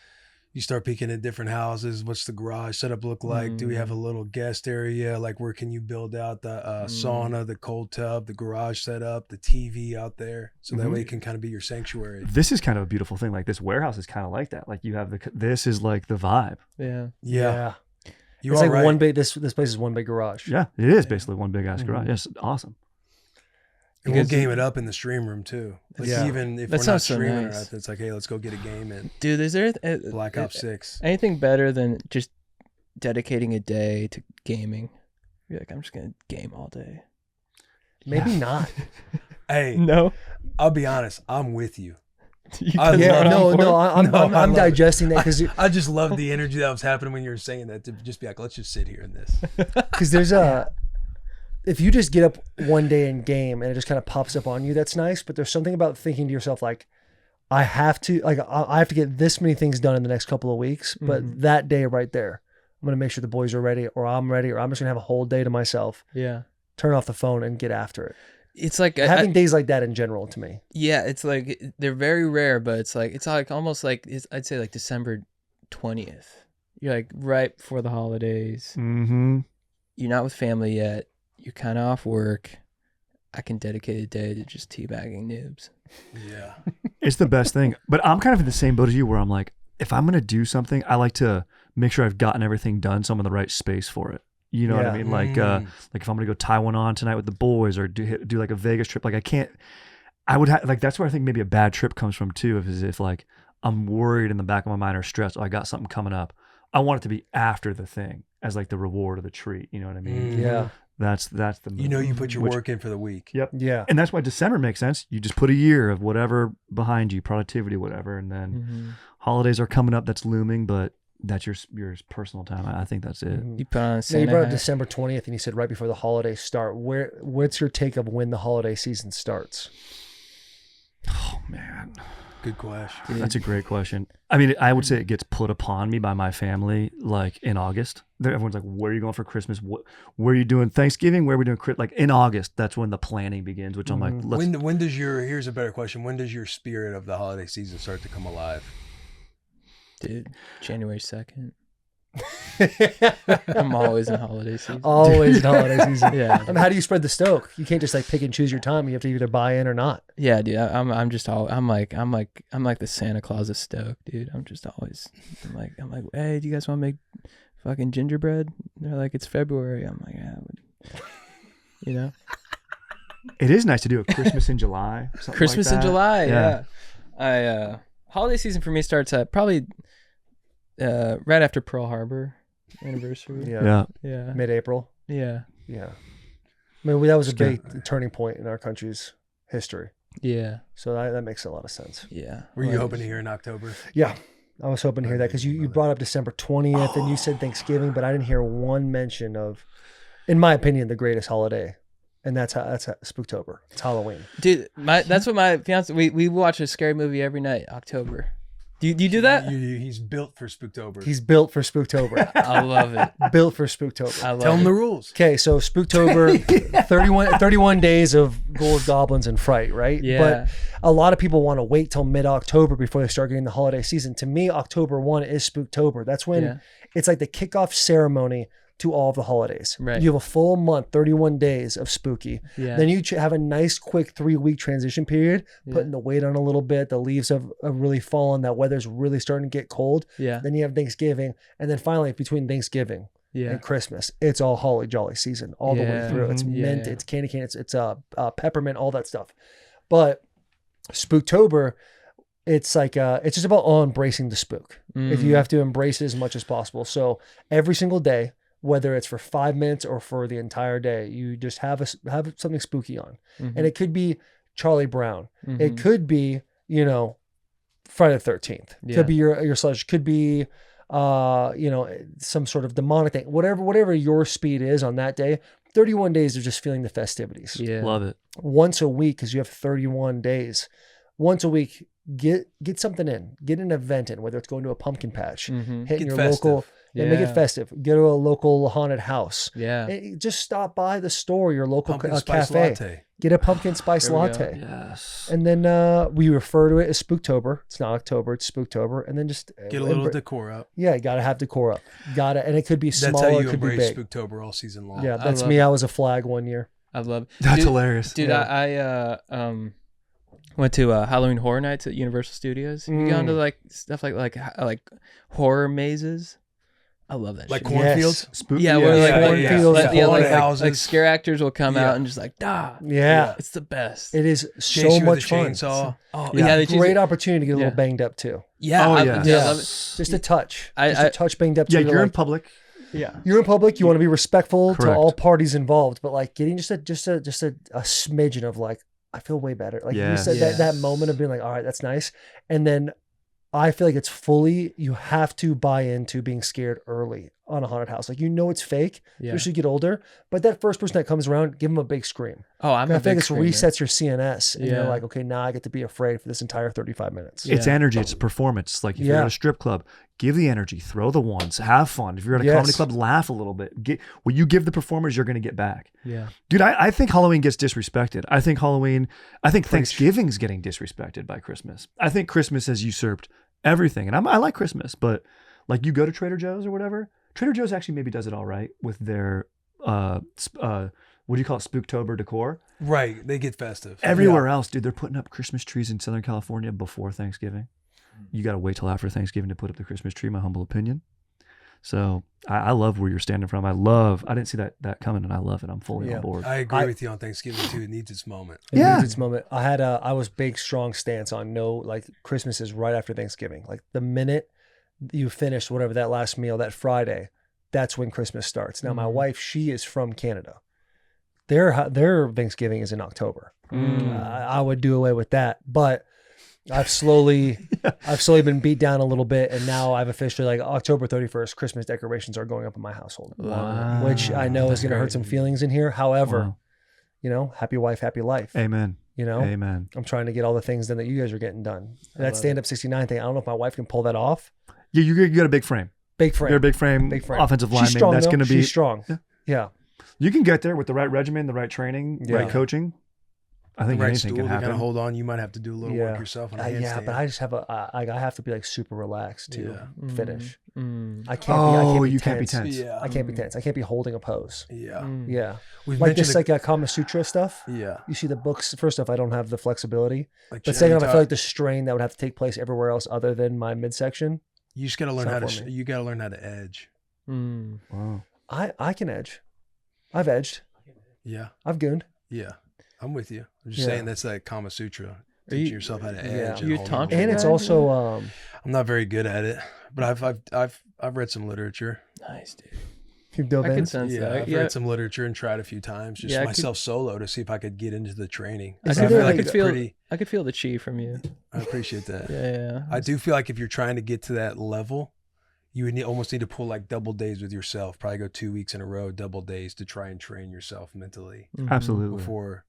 You start peeking at different houses. What's the garage setup look like? Do we have a little guest area? Like where can you build out the sauna, the cold tub, the garage setup, the TV out there? So that way it can kind of be your sanctuary. This is kind of a beautiful thing. Like this warehouse is kind of like that. Like you have this is like the vibe. Yeah. It's like right. one big, this place is one big garage. Yeah, it is basically one big ass garage. Yes, awesome. And we'll game it up in the stream room too. Like even if That we're not sounds so streaming nice. it's like, hey, let's go get a game in. Dude, is there Black Ops 6. anything better than just dedicating a day to gaming? You're like, I'm just gonna game all day. Maybe not. Hey, No. I'll be honest. I'm with you. I'm digesting that because I just love the energy that was happening when you were saying that. To just be like, let's just sit here in this. Because if you just get up one day and game and it just kind of pops up on you, that's nice. But there's something about thinking to yourself like, I have to get this many things done in the next couple of weeks. But that day right there, I'm gonna make sure the boys are ready, or I'm ready, or I'm just gonna have a whole day to myself. Yeah. Turn off the phone and get after it. It's like having days like that in general to me. Yeah, it's like they're very rare, but it's like almost like I'd say like December 20th. You're like right before the holidays. Mm-hmm. You're not with family yet. You're kind of off work. I can dedicate a day to just teabagging noobs. Yeah. It's the best thing. But I'm kind of in the same boat as you where I'm like, if I'm going to do something, I like to make sure I've gotten everything done so I'm in the right space for it. You know what I mean? Like if I'm going to go Taiwan on tonight with the boys or do like a Vegas trip, like I would have, like, that's where I think maybe a bad trip comes from too, is if like I'm worried in the back of my mind or stressed, I got something coming up. I want it to be after the thing as like the reward or the treat. You know what I mean? Yeah. That's the You put your work in for the week. Yep. Yeah. And that's why December makes sense. You just put a year of whatever behind you, productivity, whatever, and then holidays are coming up. That's looming, but that's your personal time. I think that's it. You put on a You Santa brought up hat. December 20th, and you said right before the holidays start. What's your take of when the holiday season starts? Oh man, good question. That's a great question. I mean, I would say it gets put upon me by my family like in August. Everyone's like, "Where are you going for Christmas? Where are you doing Thanksgiving? Where are we doing like in August?" That's when the planning begins. Which I'm like, when does here's a better question. When does your spirit of the holiday season start to come alive? Dude, January 2nd. I'm always in holiday season. Always in holiday season. Yeah. I mean, how do you spread the stoke? You can't just like pick and choose your time. You have to either buy in or not. Yeah, dude. I'm like the Santa Claus of Stoke, dude. I'm just always I'm like, hey, do you guys want to make fucking gingerbread? And they're like, it's February. I'm like, yeah, you know. It is nice to do a Christmas in July. Christmas like in that. July, yeah. Holiday season for me starts at probably right after Pearl Harbor anniversary. Yeah. Mid-April. Yeah. Yeah. I mean, that was a big turning point in our country's history. Yeah. So that makes a lot of sense. Yeah. Were you hoping to hear in October? Yeah. I was hoping to hear that because you brought up December 20th and you said Thanksgiving, but I didn't hear one mention of, in my opinion, the greatest holiday. And that's Spooktober. It's Halloween. Dude, that's what my fiance, we watch a scary movie every night, October. Do you do that? He's built for Spooktober. He's built for Spooktober. I love it. Built for Spooktober. Tell him the rules. Okay, so Spooktober, 31 days of ghouls, goblins, and fright, right? Yeah. But a lot of people want to wait till mid-October before they start getting the holiday season. To me, October 1 is Spooktober. That's when it's like the kickoff ceremony to all of the holidays. Right. You have a full month, 31 days of spooky. Yeah. Then you have a nice quick 3-week transition period, Yeah. putting the weight on a little bit. The leaves have really fallen. That weather's really starting to get cold. Yeah. Then you have Thanksgiving. And then finally between Thanksgiving Yeah. and Christmas, it's all holly jolly season all the way Yeah. through. It's Mhm. mint, Yeah. it's candy cane, it's peppermint, all that stuff. But Spooktober, it's like it's just about all embracing the spook. If you have to embrace it as much as possible. So every single day, whether it's for 5 minutes or for the entire day, you just have something spooky on. And it could be Charlie Brown. It could be, Friday the 13th. Yeah. Could be your slush. Could be some sort of demonic thing. Whatever your speed is on that day. 31 days of just feeling the festivities. Yeah. Love it. Once a week, because you have 31 days. Once a week, get something in. Get an event in, whether it's going to a pumpkin patch, hitting Get your festive. local, and make it Yeah. festive. Go to a local haunted house. Yeah. Just stop by the store, your local Pumpkin spice cafe. latte. Get a pumpkin spice There we go. latte. Yes. And then we refer to it as Spooktober. It's not October, it's Spooktober. And then just Get a little decor up. Yeah, you gotta have decor up. And it could be That's small, how or you it could be embrace big. Spooktober all season long. Yeah, I that's love me. it. I was a flag one year. I love it. That's Dude- hilarious. Dude, Yeah. I went to Halloween Horror Nights at Universal Studios. You gone to like stuff like horror mazes? I love that Like shit. cornfields? Spook. Yeah, where like cornfields, like houses. scare actors will come Yeah. out and just like Yeah. it's the best. It is Chase so you much with a fun. chainsaw. Oh Yeah, they choose great it. opportunity to get a Yeah. little banged up too. Yeah, Oh, I yeah. love it. Just a touch. I- Just a touch banged up. Yeah, to you're in like, public. Yeah. You're in public. You want to be respectful to Correct. all parties involved, but like getting just a smidgen of like, I feel way better. Like you said, Yes. that moment of being like, all right, that's nice. And then I feel like it's fully, you have to buy into being scared early on a haunted house. Like, it's fake, Yeah. especially as you get older, but that first person that comes around, give them a big scream. Oh, I'm I a feel like big it screamer. resets your CNS and you're Yeah. like, okay, now I get to be afraid for this entire 35 minutes. It's Yeah. energy. It's a performance. Like if you're Yeah. at a strip club, give the energy, throw the ones, have fun. If you're at a comedy Yes. club, laugh a little bit. What you give the performers, you're going to get back. Yeah. Dude, I think Halloween gets disrespected. I think Thanksgiving's getting disrespected by Christmas. I think Christmas has usurped everything. And I like Christmas, but like you go to Trader Joe's or whatever, Trader Joe's actually maybe does it all right with their, what do you call it? Spooktober decor. Right. They get festive. Everywhere else, dude, they're putting up Christmas trees in Southern California before Thanksgiving. You got to wait till after Thanksgiving to put up the Christmas tree, my humble opinion. So I love where you're standing from. I didn't see that coming, and I love it. I'm fully on board. I agree with you on Thanksgiving too. It needs its moment. It needs its moment. I was big, strong stance on Christmas is right after Thanksgiving. Like the minute you finish whatever that last meal, that Friday, that's when Christmas starts. Now my wife, she is from Canada. Their Thanksgiving is in October. I would do away with that, but I've slowly been beat down a little bit, and now I've officially like October 31st, Christmas decorations are going up in my household, which I know is going to hurt some feelings in here. However, happy wife, happy life. Amen. Amen. I'm trying to get all the things done that you guys are getting done. That stand up 69 thing, I don't know if my wife can pull that off. Yeah, you got a big frame. Big frame. You're a big frame. Offensive lineman. She's strong, That's going to be She's strong. Yeah. You can get there with the right regimen, the right training, right coaching. I think right anything stool can to happen. kind of hold on. You might have to do a little work yourself on a handstand. But I just have I have to be like super relaxed to finish. I can't You can't be tense. Yeah. I can't be tense. I can't be holding a pose. Yeah. Yeah. We've like mentioned this like Kama Sutra stuff. Yeah. You see the books. First off, I don't have the flexibility. Like but second off, I feel like the strain that would have to take place everywhere else other than my midsection. You just got to learn how to. You got to learn how to edge. Wow. I can edge. I've edged. Yeah. I've gooned. Yeah. I'm with you. I'm just saying that's like Kama Sutra. Teaching yourself how to edge. You're tantra and it's also I'm not very good at it, but I've read some literature. Nice, dude. You've dove I in? can sense Yeah, that. I've read some literature and tried a few times, just Yeah, myself solo to see if I could get into the training. I could feel the chi from you. I appreciate that. Yeah. I do feel like if you're trying to get to that level, you would almost need to pull like double days with yourself. Probably go 2 weeks in a row, double days to try and train yourself mentally. Absolutely. Before,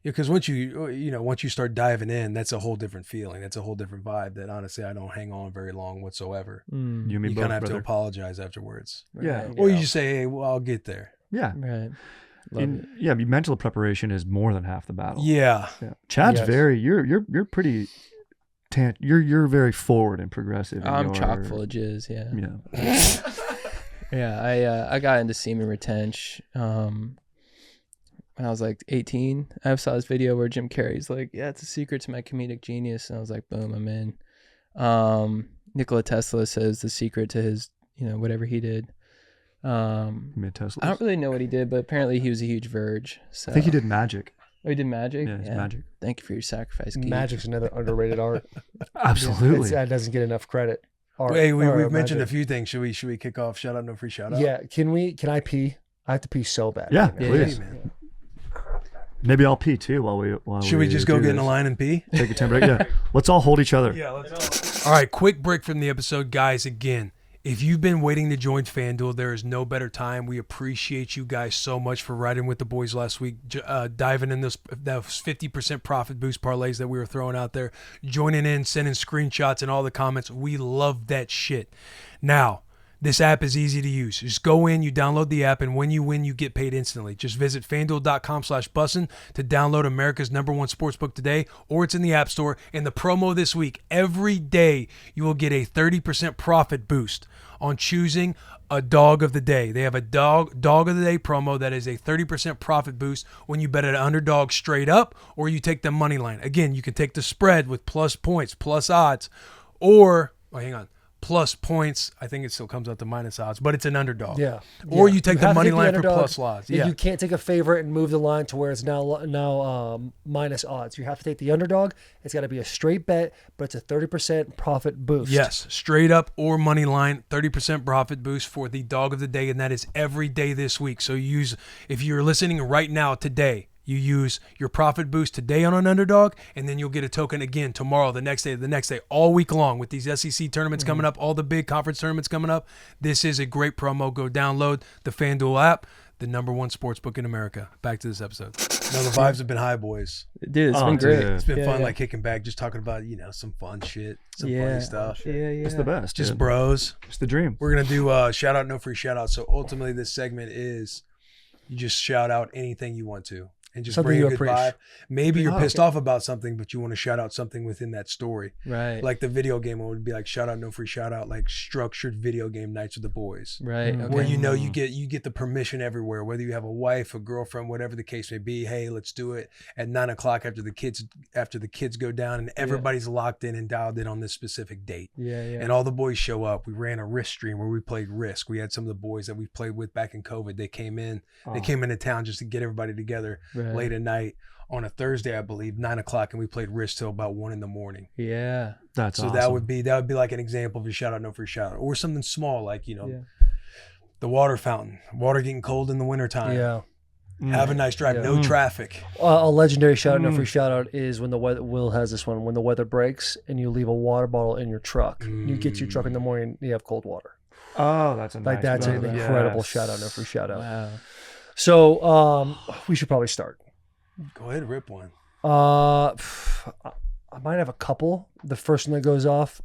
because once you start diving in, that's a whole different feeling. That's a whole different vibe. That honestly, I don't hang on very long whatsoever. You kind of have to apologize afterwards. Yeah. Or you just say, "Hey, well, I'll get there." Yeah. Right. Mental preparation is more than half the battle. Yeah. Chad's you're pretty you're very forward and progressive. I'm chock full of jizz, yeah. Yeah, I got into semen retention when I was like 18. I saw this video where Jim Carrey's like, yeah, it's a secret to my comedic genius. And I was like, boom, I'm in. Nikola Tesla says the secret to his, whatever he did. I don't really know what he did, but apparently he was a huge verge. So. I think he did magic. Oh, he did magic? Yeah, magic. Thank you for your sacrifice, Keith. Magic's another underrated art. Absolutely. That doesn't get enough credit. Hey, we've mentioned a few things. Should we kick off? Shout out, no free shout out. Yeah. Can I pee? I have to pee so bad. Yeah, right now. please. man. Maybe I'll pee too while Should we just go get in a line and pee? Take a 10 break. Yeah. Let's all hold each other. Yeah, let's all right, quick break from the episode, guys. Again, if you've been waiting to join FanDuel, there is no better time. We appreciate you guys so much for riding with the boys last week, diving in those 50% profit boost parlays that we were throwing out there, joining in, sending screenshots and all the comments. We love that shit. Now, this app is easy to use. Just go in, you download the app, and when you win, you get paid instantly. Just visit FanDuel.com/Bussin to download America's #1 sportsbook today, or it's in the App Store. And the promo this week, every day you will get a 30% profit boost on choosing a dog of the day. They have a dog of the day promo that is a 30% profit boost when you bet an underdog straight up, or you take the money line. Again, you can take the spread with plus points, plus odds, or plus points. I think it still comes out to minus odds, but it's an underdog. Yeah. Or you take the money line for plus odds. Yeah. You can't take a favorite and move the line to where it's now minus odds. You have to take the underdog. It's got to be a straight bet, but it's a 30% profit boost. Yes, straight up or money line, 30% profit boost for the dog of the day, and that is every day this week. So if you're listening right now today, you use your profit boost today on an underdog, and then you'll get a token again tomorrow, the next day, all week long with these SEC tournaments coming up, all the big conference tournaments coming up. This is a great promo. Go download the FanDuel app, the #1 sportsbook in America. Back to this episode. No, the vibes have been high, boys. Dude, it's been great. It's been fun, like kicking back, just talking about, some fun shit, some funny stuff. Yeah. It's the best. Just bros. It's the dream. We're going to do shout out, no free shout out. So ultimately this segment is you just shout out anything you want to. And just Something bring you a good vibe. Maybe you're pissed off about something, but you want to shout out something within that story. Right. Like the video game, it would be like shout out, no free shout out, like structured video game nights with the boys. Right. Okay. Where you get the permission everywhere, whether you have a wife, a girlfriend, whatever the case may be. Hey, let's do it at 9:00 after the kids go down, and everybody's locked in and dialed in on this specific date. Yeah. And all the boys show up. We ran a Risk stream where we played Risk. We had some of the boys that we played with back in COVID. They came in. They came into town just to get everybody together late at night. On a Thursday, I believe, 9:00, and we played Risk till about 1 a.m. Yeah, that's so awesome. that would be like an example of a shout out, no free shout out, or something small like the water fountain, water getting cold in the wintertime. Yeah, have a nice drive, no traffic. A legendary shout out, no free shout out is when the weather. Will has this one when the weather breaks and you leave a water bottle in your truck. You get to your truck in the morning, you have cold water. Oh, that's a nice that's an brother. incredible shout out, no free shout out. Wow. So we should probably start. Go ahead, rip one. I might have a couple. The first one that goes off.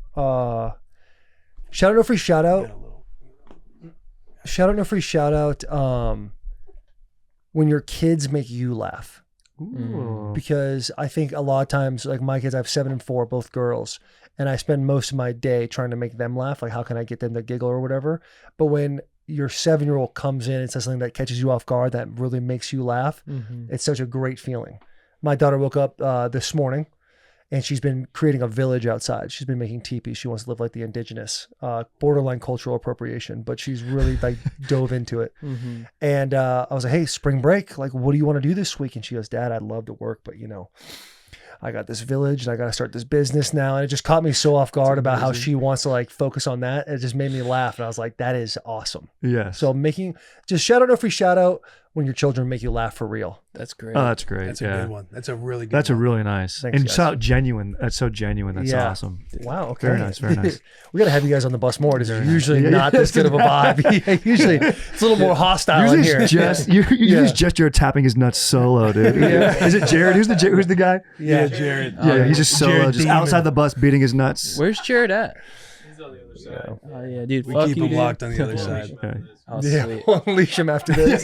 Shout out, no free shout out. Shout out, no free shout out. When your kids make you laugh. Ooh. Because I think a lot of times, like my kids, I have 7 and 4, both girls, and I spend most of my day trying to make them laugh. Like, how can I get them to giggle or whatever? But when your 7-year-old comes in and says something that catches you off guard, that really makes you laugh, it's such a great feeling. My daughter woke up this morning and she's been creating a village outside. She's been making teepees. She wants to live like the indigenous, borderline cultural appropriation, but she's really like dove into it. And I was like, hey, spring break, like, what do you want to do this week? And she goes, Dad, I'd love to work, but I got this village and I got to start this business now. And it just caught me so off guard about how she wants to like focus on that. It just made me laugh. And I was like, that is awesome. Yeah. So just shout out, no free shout out when your children make you laugh for real. That's great. Oh, that's great. That's a good one. That's a really good That's one. a really nice. Thanks, and guys. so genuine. That's so genuine. That's awesome. Wow. Okay. Very nice. Very nice. We got to have you guys on the bus more. It's Very usually nice. not this good of a vibe. Usually it's a little more hostile in here. Usually just Jared tapping his nuts solo, dude. Is it Jared? Who's the guy? Yeah, Jared. Yeah, he's just solo, Jared just Demon. outside the bus beating his nuts. Where's Jared at? He's on the other side. Oh yeah, dude. We fuck keep you, him dude. locked on the other side. Okay. Oh, Yeah, sweet. we'll unleash him after this.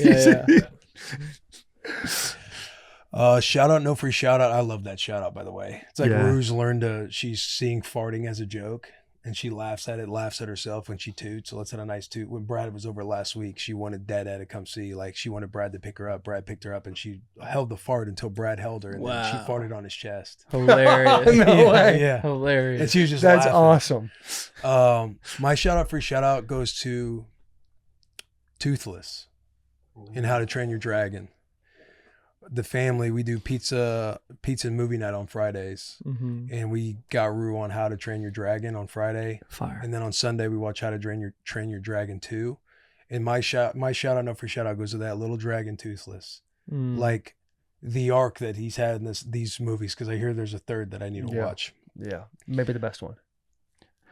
Shout out, no free shout out. I love that shout out, by the way. It's like Yeah. Ruse learned she's seeing farting as a joke. and she laughs at herself when she toots. So let's have a nice toot. When Brad was over last week, she wanted Dad to come see. Like, she wanted Brad to pick her up. Brad picked her up, and she held the fart until Brad held her, and then she farted on his chest. Hilarious. No way. Yeah. Hilarious. And she was just That's laughing. awesome. My shout out goes to Toothless in How to Train Your Dragon. The family, we do pizza and movie night on Fridays, and we got Rue on How to Train Your Dragon on Friday. Fire. And then on Sunday we watch How to Train Your Dragon 2. And my shout out, no free shout out, goes to that little dragon Toothless, like the arc that he's had in these movies. Because I hear there's a third that I need to watch. Yeah, maybe the best one.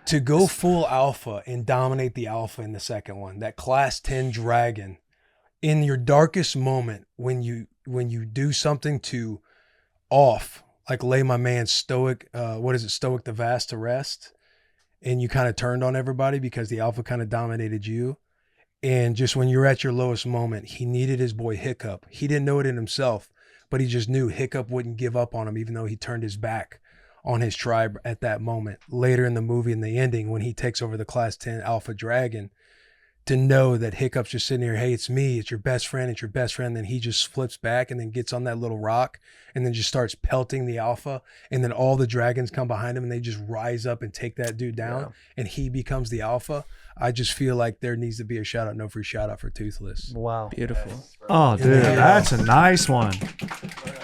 To go full alpha and dominate the alpha in the second one, that class 10 dragon, in your darkest moment, when you do something to off, like lay my man Stoic the Vast to rest, and you kind of turned on everybody because the alpha kind of dominated you. And just when you're at your lowest moment, he needed his boy Hiccup. He didn't know it in himself, but he just knew Hiccup wouldn't give up on him, even though he turned his back on his tribe at that moment. Later in the movie, in the ending, when he takes over the class 10 alpha dragon, to know that Hiccup's just sitting here, hey, it's me, it's your best friend, then he just flips back and then gets on that little rock and then just starts pelting the alpha, and then all the dragons come behind him and they just rise up and take that dude down, and he becomes the alpha. I just feel like there needs to be a shout out, no free shout out for Toothless. Wow. Beautiful. Oh, dude, that's a nice one.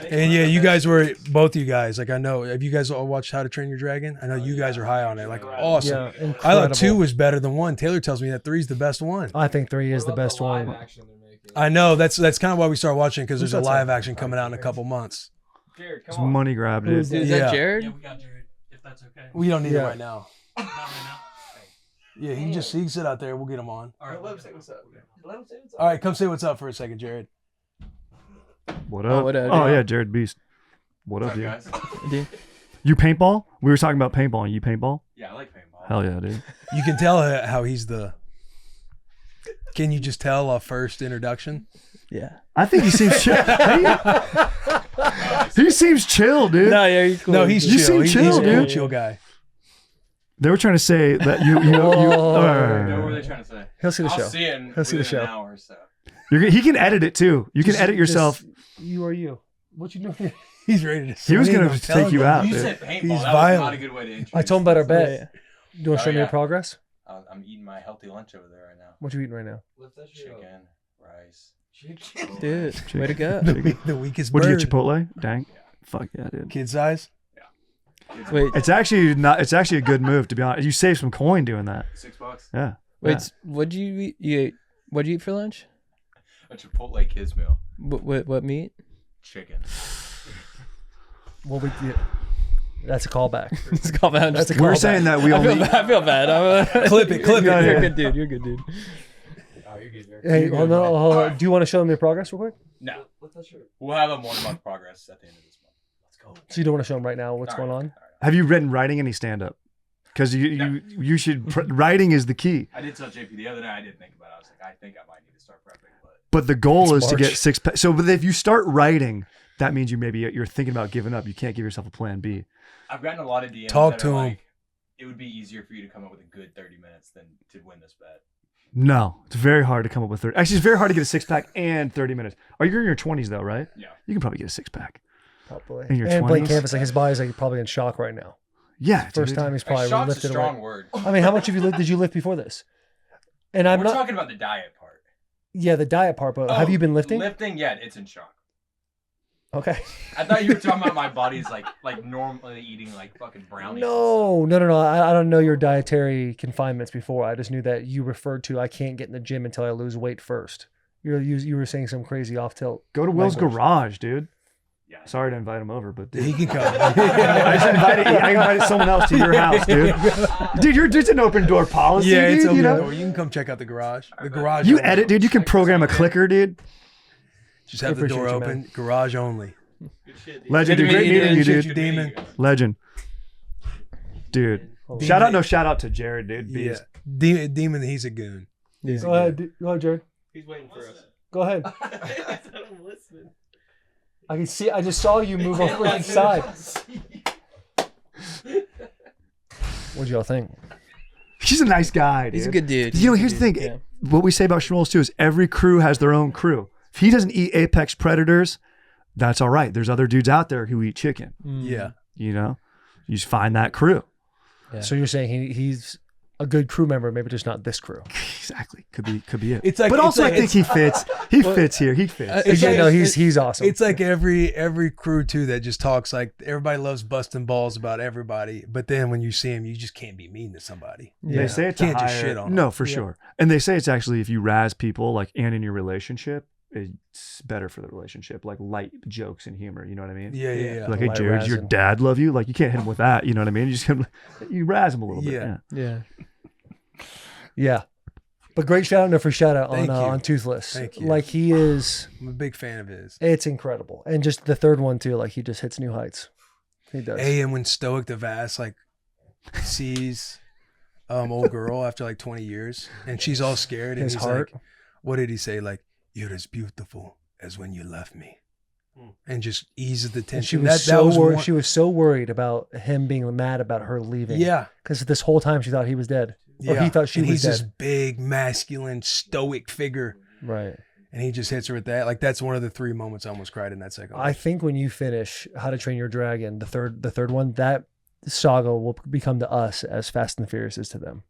And yeah, you guys both you guys, like, I know, have you guys all watched How to Train Your Dragon? I know you guys are high on it. Like, awesome. Yeah, I thought 2 was better than 1. Taylor tells me that 3 is the best one. I think 3 is the best one. I know, that's kind of why we started watching, because there's a live action coming out in a couple months. Jared, It's money grab, dude. Is that Jared? Yeah, we got Jared, if that's okay. We don't need it right now. Not right now. Yeah, he can sit out there. We'll get him on. All right, let him say what's up. All right, come say what's up for a second, Jared. What up? what up, Oh, dude? yeah, Jared Beast. What up, dude? guys? Dude. You paintball? We were talking about paintball. You paintball? Yeah, I like paintball. Hell yeah, dude. You can tell how he's the... Can you just tell off first introduction? Yeah. I think he seems chill. He seems chill, dude. No, yeah, you're cool. No, he's You chill. seem chill, he's a dude. chill guy. They were trying to say that you What were they trying to say? He'll see the show. I'll see it He'll see the within show. an hour, so. he can edit it too. You can edit yourself. You are you. What you doing? He's ready to He was swing, going I'm to telling take you out, You dude. said paintball. He's That was violent. not a good way to introduce I told him about our Yeah, bet. yeah. Do you want to show me your progress? I'm eating my healthy lunch over there right now. What you eating right now? Chicken, rice. Dude, way to go. The weakest What'd you bird. get, Chipotle? Dang. Fuck yeah, dude. Kid size? Wait, It's actually a good move, to be honest. You save some coin doing that. $6. Yeah. wait, what'd you eat? What'd you eat for lunch? A Chipotle kids meal. What meat? Chicken. What we did. That's a callback. It's called that. That's a We're callback. saying that we only. I feel bad. Clip it. You're Yeah. a good dude. You're a good dude. Oh, you're good. Hey, hold on. Do you want to show them your progress real quick? No. We'll have a 1 month progress at the end of this month. Let's go. So you don't want to show them right now what's going on? Have you written writing any stand up? Because you should. Writing is the key. I did tell JP the other night. I didn't think about it. I was like, I think I might need to start prepping, but But the goal It's is to March. get 6 packs. So, but if you start writing, that means you're thinking about giving up. You can't give yourself a plan B. I've gotten a lot of DMs. Talk that to are him. like, it would be easier for you to come up with a good 30 minutes than to win this bet. No, it's very hard to come up with 30. Actually, it's very hard to get a 6-pack and 30 minutes. Oh, you're in your 20s though, right? Yeah. You can probably get a 6-pack. Probably. In your And Blake 20s? Canvas, like his body's like probably in shock right now. Yeah. First dude. time he's probably Shock's a lifted strong away. word. I mean, how much did you lift before this? And I'm We're not. talking about the diet part. Yeah, the diet part, but have you been lifting? Lifting, yeah, it's in shock. Okay. I thought you were talking about my body's like normally eating like fucking brownies. No. I don't know your dietary confinements before. I just knew that you referred to I can't get in the gym until I lose weight first. You were saying some crazy off tilt. Go to Will's garage, dude. Yeah. Sorry to invite him over, but dude. He can come. I invited someone else to your house, dude. Dude, it's an open door policy. Yeah, it's dude, open you know? door. You can come check out the garage. The garage. You only. edit, dude. You can program a clicker, dude. Just have the door Appreciate you, open. man. Garage only. Legend, dude. Great meeting you, dude. Demon. Legend. Dude. Shout out to Jared, dude. Yeah. Beast. Demon, he's a goon. Go ahead, Jared. He's waiting for us. Go ahead. I said I'm listening. I can see. I just saw you move over to the side. What'd y'all think? He's a nice guy, dude. He's a good dude. You know, here's the thing. Yeah. What we say about Shmoles too is every crew has their own crew. If he doesn't eat apex predators, that's all right. There's other dudes out there who eat chicken. Yeah. You know, you just find that crew. Yeah. So you're saying he's a good crew member, maybe just not this crew. Exactly. Could be it. It's like, but it's also like, I think he fits. He fits here. He fits. It's Yeah, like- no, he's awesome. It's like every crew too that just talks like everybody loves busting balls about everybody, but then when you see him, you just can't be mean to somebody. They say it's Can't a just higher, shit on no, them. for sure. And they say it's actually if you razz people like and in your relationship, it's better for the relationship. Like light jokes and humor. You know what I mean? Yeah. Like, hey, Light Jared, does your razzing. dad love you? Like, you can't hit him with that. You know what I mean? You just you razz him a little bit. Yeah. Yeah. Yeah. But great shout out for shout out Thank you. on Toothless. Thank you. Like he is, I'm a big fan of his. it's incredible. And just the third one too, like he just hits new heights. He does. Hey, and when Stoic the Vast like sees old girl after like 20 years and she's all scared and His he's heart. like, what did he say? Like, you're as beautiful as when you left me. And just eases the tension. And she was one- she was so worried about him being mad about her leaving. Yeah. Because this whole time she thought he was dead. Or he thought she and was he's dead. this big, masculine, stoic figure. Right. And he just hits her with that. Like that's one of the 3 moments I almost cried in that second. I think when you finish How to Train Your Dragon, the third one, that saga will become to us as Fast and Furious is to them.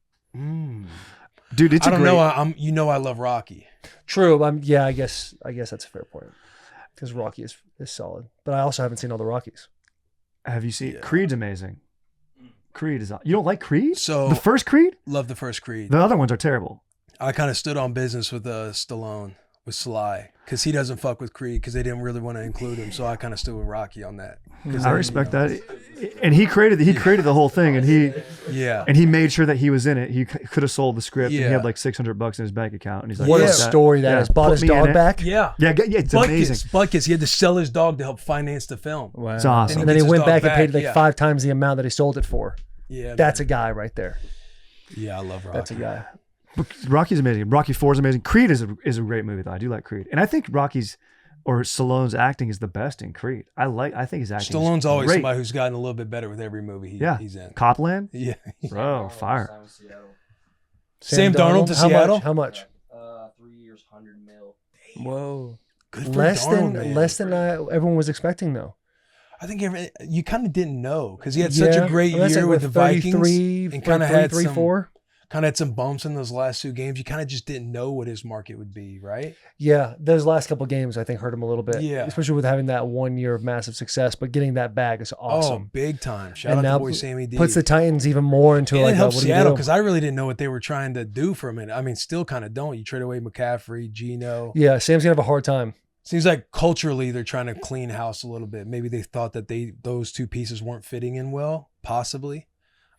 Dude, it's I a don't great. know. I love Rocky. True. I guess that's a fair point. Because Rocky is solid. But I also haven't seen all the Rockies. Have you seen Creed's amazing? Creed is. You don't like Creed? So The first Creed? love the first Creed. The other ones are terrible. I kind of stood on business with Stallone, with Sly, because he doesn't fuck with Creed because they didn't really want to include him. So I kind of stood with Rocky on that. I respect that. And he created the whole thing, and he made sure that he was in it. He could have sold the script. And he Yeah. had like $600 in his bank account, and he's like, What a "Fuck story that is. Bought Put his me in dog it." back. Yeah. Yeah, it's amazing. Butkus. He had to sell his dog to help finance the film. Wow. It's awesome. And then he gets his went dog back and paid back, like 5 times the amount that he sold it for. Yeah, That's a guy right there. yeah, I love Rocky. That's a guy. But Rocky's amazing. Rocky 4 is amazing. Creed is a great movie though. I do like Creed, and I think Stallone's acting is the best in Creed. I think his acting. Stallone's is always great. somebody who's gotten a little bit better with every movie he's in. Copland, Yeah. bro, fire. Sam Darnold to Seattle. How much? 3 years, 100 mil. Whoa. Good for Less Darnold, than man. everyone was expecting though. I think you kind of didn't know because he had such a great That's year like with the Vikings 33, and kind of had 4. some bumps in those last 2 games. You kind of just didn't know what his market would be, right? Yeah, those last couple games I think hurt him a little bit. Yeah. Especially with having that 1 year of massive success, but getting that bag is Oh, awesome. big time! Shout And out now to boy Sammy D. puts the Titans even more into and like it helps what do you Seattle do? because I really didn't know what they were trying to do for a minute. I mean, still kind of don't. You trade away McCaffrey, Geno. Yeah, Sam's gonna have a hard time. Seems like culturally they're trying to clean house a little bit. Maybe they thought that those 2 pieces weren't fitting in well, possibly.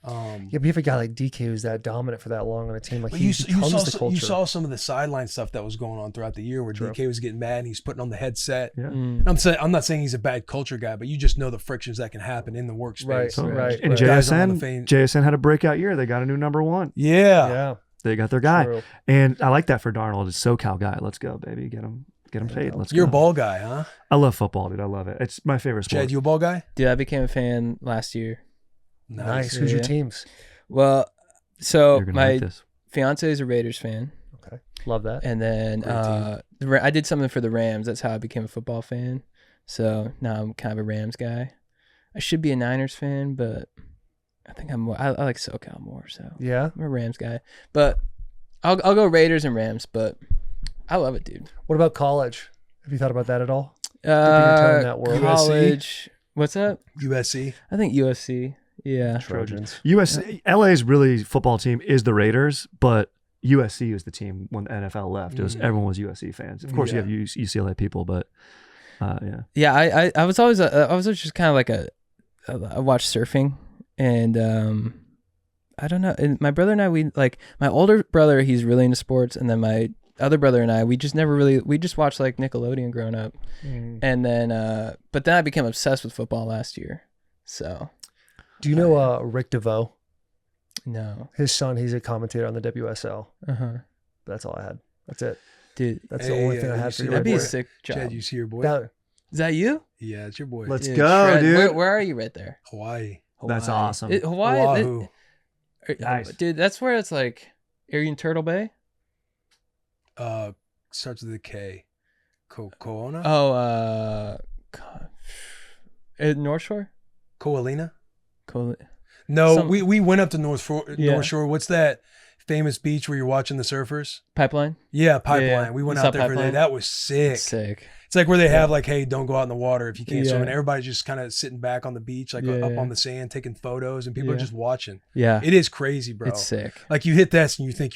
Yeah, but you have a guy like DK who's that dominant for that long on a team. Like But he you becomes the culture. saw some of the sideline stuff that was going on throughout the year where True. DK was getting mad and he's putting on the headset. Yeah. I'm not saying he's a bad culture guy, but you just know the frictions that can happen in the workspace. Right. And Guys on the JSN had a breakout year. They got a new number 1. Yeah. Yeah. They got their guy, True. and I like that for Darnold. It's SoCal guy. Let's go, baby. Get him paid. Let's You're go. a ball guy, huh? I love football, dude. I love it. It's my favorite sport. Chad, you a ball guy? Dude, I became a fan last year. Nice. Who's your Yeah. teams? Well, so You're gonna my like this. fiance is a Raiders fan. Okay. Love that. And then I did something for the Rams. That's how I became a football fan. So now I'm kind of a Rams guy. I should be a Niners fan, but I think I'm more. I like SoCal more. So Yeah. I'm a Rams guy. But I'll go Raiders and Rams. But I love it, dude. What about college? Have you thought about that at all? Dipping your toe in that world. College. What's up? USC. I think USC. Yeah. Trojans. LA's really football team is the Raiders, but USC was the team when the NFL left. It was everyone was USC fans. Of course, you have UCLA people, but yeah. Yeah, I was always just kind of like I watched surfing, and I don't know. And my brother and I, we like my older brother. He's really into sports, and then my other brother and I, we just watched like Nickelodeon growing up, and then but then I became obsessed with football last year. So, do you know Rick DeVoe? No, his son. He's a commentator on the WSL. That's all I had. That's it, dude. That's the only thing I had for you. That'd be a sick job. Chad, you see your boy? Is that you? Yeah, it's your boy. Let's go, dude. Where are you right there? Hawaii. That's awesome. Hawaii. Oahu. Nice. Dude, that's where it's like, are you in Turtle Bay? Starts with a K. Koona? Oh, North Shore? Koalina? Cool. No, we went up to North Yeah. Shore. What's that famous beach where you're watching the surfers? Pipeline? Yeah, Pipeline. Yeah. We went You saw out there for a day. Pipeline? That was sick. Sick. It's like where they have like, hey, don't go out in the water if you can't swim. Yeah. And everybody's just kind of sitting back on the beach, like up on the sand, taking photos, and people are Yeah. just watching. Yeah. It is crazy, bro. It's sick. Like you hit this and you think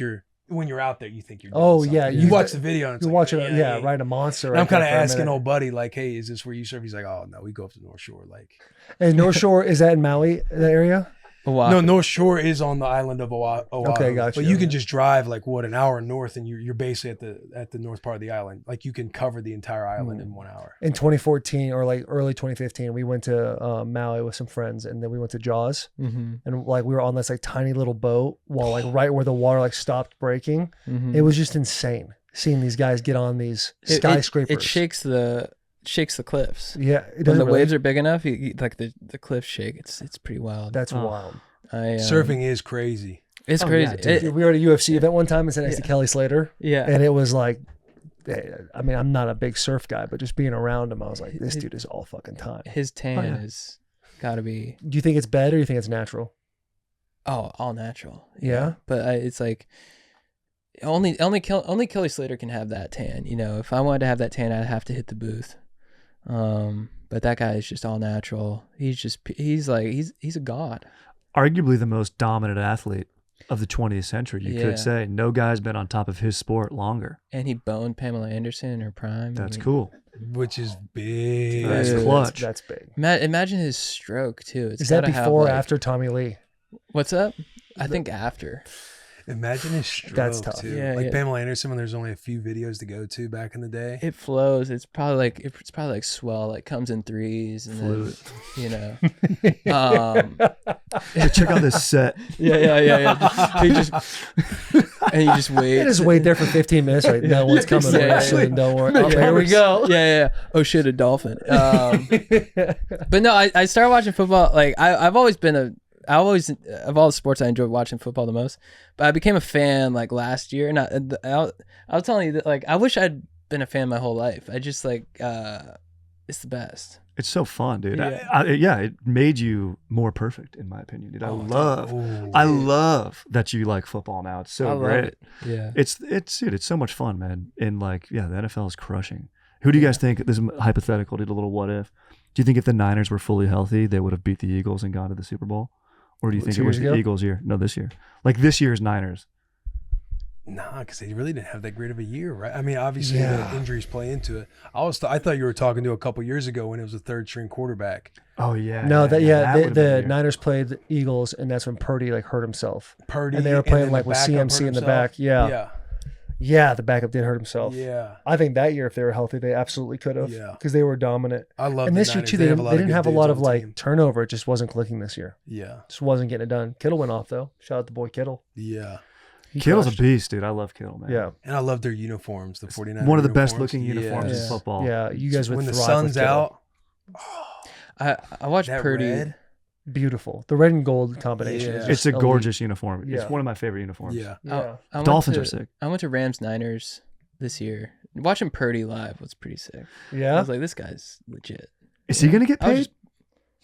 when you're out there, you think you're doing Oh something. yeah, You watch the video and it's you're like, watching right, a monster. And Right I'm kind of there for a asking minute. old buddy, like, hey, is this where you surf? He's like, oh no, we go up to North Shore. Like, And North Shore, is that in Maui, the area? no, North Shore is on the island of Oahu. Okay, gotcha. But you can just drive like an hour north, and you're basically at the north part of the island. Like you can cover the entire island in 1 hour. In 2014 or like early 2015, we went to Maui with some friends, and then we went to Jaws, and like we were on this like tiny little boat while like right where the water like stopped breaking. It was just insane seeing these guys get on these skyscrapers. It shakes the cliffs. Yeah, it when doesn't the really- waves are big enough, like the cliffs shake. It's pretty wild. That's wild. Surfing is crazy. It's crazy. We were at a UFC event one time and sat next to Kelly Slater. Yeah. And it was like, I mean, I'm not a big surf guy, but just being around him, I was like, this dude is all fucking time. His tan is got to be. Do you think it's bad or do you think it's natural? Oh, all natural. Yeah. But it's like only Kelly Slater can have that tan. You know, if I wanted to have that tan, I'd have to hit the booth. But that guy is just all natural. He's a god. Arguably the most dominant athlete of the 20th century, you could say. No guy's been on top of his sport longer. And he boned Pamela Anderson in her prime. That's cool. Which is big. That's clutch. That's big. Imagine his stroke too. It's Is that gotta have, before or like- after Tommy Lee? What's up? I think after. Imagine his stroke. That's tough. too. Yeah, like yeah. Pamela Anderson, when there's only a few videos to go to back in the day. It flows. It's probably like swell. Like comes in threes and then, you know. Hey, check out this set. Yeah. He just and you just wait. You just wait there for 15 minutes. Like, no one's coming very soon. Don't worry. Oh, here we go. Yeah. Oh shit, a dolphin. But no, I started watching football. Like I've always been of all the sports I enjoy watching football the most. But I became a fan like last year. And I was telling you that like I wish I'd been a fan my whole life. I just like it's the best. It's so fun, dude. Yeah. It made you more perfect, in my opinion, dude. I love that you like football now. It's so I love great. it. Yeah. It's so much fun, man. And like, the NFL is crushing. Who do you guys think? This is hypothetical. Did a little what if? Do you think if the Niners were fully healthy, they would have beat the Eagles and gone to the Super Bowl? Or do you think it was the Eagles' year? No, this year. Like this year's Niners. Nah, because they really didn't have that great of a year, right? I mean, obviously the injuries play into it. I thought you were talking to a couple years ago when it was a third string quarterback. Oh yeah. No, that would've been the year. Niners played the Eagles, and that's when Purdy like hurt himself. Purdy, and they were playing then like the with backup CMC hurt in the himself. back. Yeah, the backup did hurt himself. Yeah. I think that year, if they were healthy, they absolutely could have. Yeah. Because they were dominant. I love And the this year Niners. too, They they have a lot of didn't good have a dudes lot on of the like team. turnover. It just wasn't clicking this year. Yeah. Just wasn't getting it done. Kittle went off though. Shout out to boy Kittle. Yeah. Kittle's crushed. a beast, dude. I love Kittle, man. Yeah. And I love their uniforms, the 49ers. One of the best uniforms. looking uniforms in football. Yeah, you guys would When the thrive sun's with Kittle. out. I watched That Purdy. red? Beautiful. The red and gold combination. Yeah. Is It's just a elite. gorgeous uniform. Yeah. It's one of my favorite uniforms. Yeah. Yeah. I went Dolphins to- are sick. I went to Rams Niners this year. Watching Purdy live was pretty sick. I Yeah. was like, this guy's legit. Is he gonna get I was paid? just-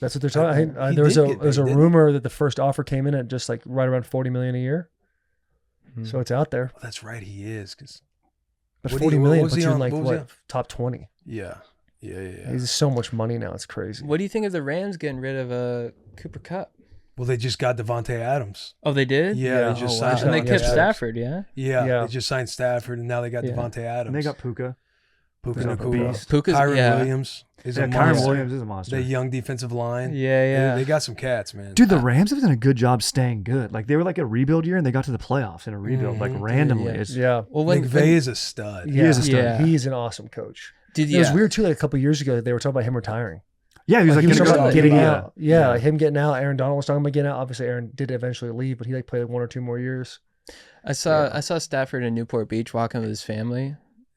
That's what they're talking. He There's did get paid, a didn't he? rumor that the first offer came in at just like right around $40 million a year. So it's out there. Oh, that's right. He is. Cause But what $40 do you- million what was puts he you in on- like what was he what on? top 20. yeah. He's so much money now. It's crazy. What do you think of the Rams getting rid of Cooper Kupp? Well, they just got Devontae Adams. Oh, they did? Yeah, they just signed And they Devontae kept Adams. Stafford, yeah? Yeah, they just signed Stafford, and now they got Yeah. Devontae Adams. And they got Puka. Puka He's a Nakua. beast. Puka's- Kyron yeah. Williams is Yeah, a Kyron monster. Williams is a monster. The young defensive line. Yeah. They got some cats, man. Dude, the Rams have done a good job staying good. Like they were like a rebuild year, and they got to the playoffs in a rebuild, like randomly. Yeah. It's, Yeah. Well, when McVay is a stud. Yeah. is a stud. Yeah. He's an awesome coach. Did It was yeah. weird too. Like a couple years ago, they were talking about him retiring. Yeah, he was like, he was gonna talking go about getting yeah. out. Yeah, like him getting out. Aaron Donald was talking about getting out. Obviously, Aaron did eventually leave, but he like played like 1 or 2 more years. I saw Stafford in Newport Beach walking with his family.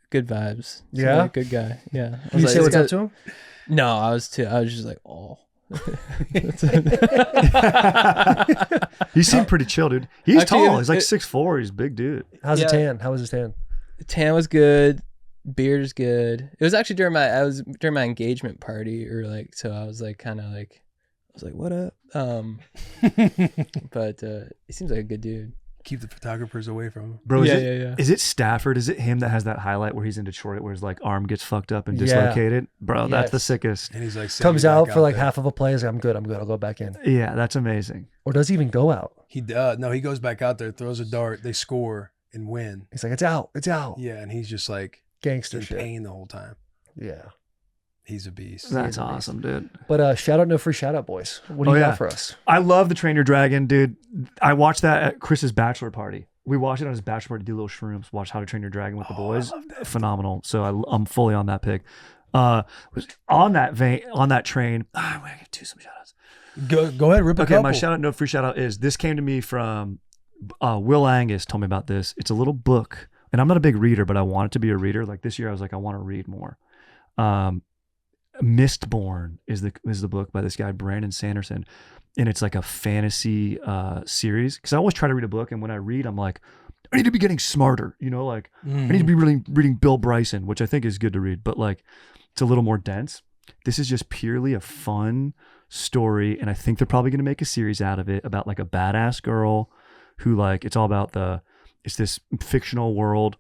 Good vibes. Seemed Yeah? like a good guy. Yeah. I was You like, say this what's up guy- to him? No, I was just like, oh. He seemed pretty chill, dude. He's Actually, tall. He's like 6'4". He's a big dude. How's the tan? How was his tan? The tan was good. Beard is good. It was actually during my engagement party, or like, so I was like kind of like, I was like, what up? But he seems like a good dude. Keep the photographers away from him. Bro, is it Stafford? Is it him that has that highlight where he's in Detroit where his like arm gets fucked up and dislocated? Bro, that's the sickest. And he's like comes out for like half of a play. He's like, I'm good. I'll go back in. Yeah, that's amazing. Or does he even go out? He no, he goes back out there, throws a dart, they score and win. He's like, it's out. Yeah, and he's just like gangster in shit. pain the whole time. Yeah. He's a beast. That's awesome, dude. But shout out, no free shout out, boys. What do you got for us? I love the Train Your Dragon, dude. I watched that at Chris's bachelor party. We watched it on his bachelor party, do little shrooms, watch How to Train Your Dragon with the boys. Phenomenal. So I'm fully on that pick. Was on that train. I gotta do some shout outs. Go ahead, rip a couple. My shout out, no free shout out is this came to me from Will Angus told me about this. It's a little book, and I'm not a big reader, but I wanted to be a reader. Like this year, I was like, I want to read more. Mistborn is the book by this guy Brandon Sanderson, and it's like a fantasy series. Because I always try to read a book, and when I read, I'm like, I need to be getting smarter. You know, like I need to be reading Bill Bryson, which I think is good to read, but like it's a little more dense. This is just purely a fun story, and I think they're probably going to make a series out of it about like a badass girl who like it's all about it's this fictional world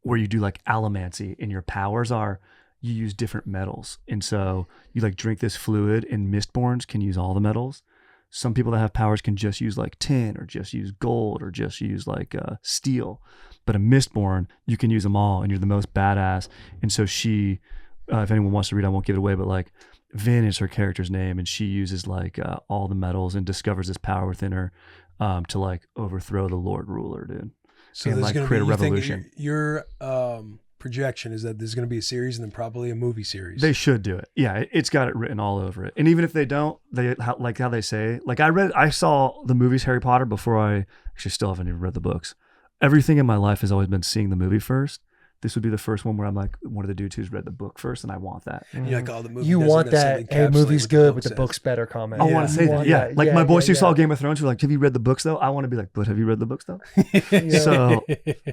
where you do like allomancy, and your powers are you use different metals. And so you like drink this fluid, and Mistborns can use all the metals. Some people that have powers can just use like tin or just use gold or just use like steel. But a Mistborn, you can use them all, and you're the most badass. And so she, if anyone wants to read, I won't give it away, but like Vin is her character's name, and she uses like all the metals and discovers this power within her to like overthrow the Lord Ruler, dude. So and there's like create a revolution. Your projection is that there's going to be a series and then probably a movie series. They should do it. Yeah, it's got it written all over it. And even if they don't, like how they say, like I saw the movies Harry Potter before I actually still haven't even read the books. Everything in my life has always been seeing the movie first. This would be the first one where I'm like one of the dudes who's read the book first, and I want that. And you're like, oh, the movie you want that? Hey, movie's good, but the book book's better. Comment. I want to say that. Yeah, like my boys who saw Game of Thrones were like, "Have you read the books though?" I want to be like, "But have you read the books though?" So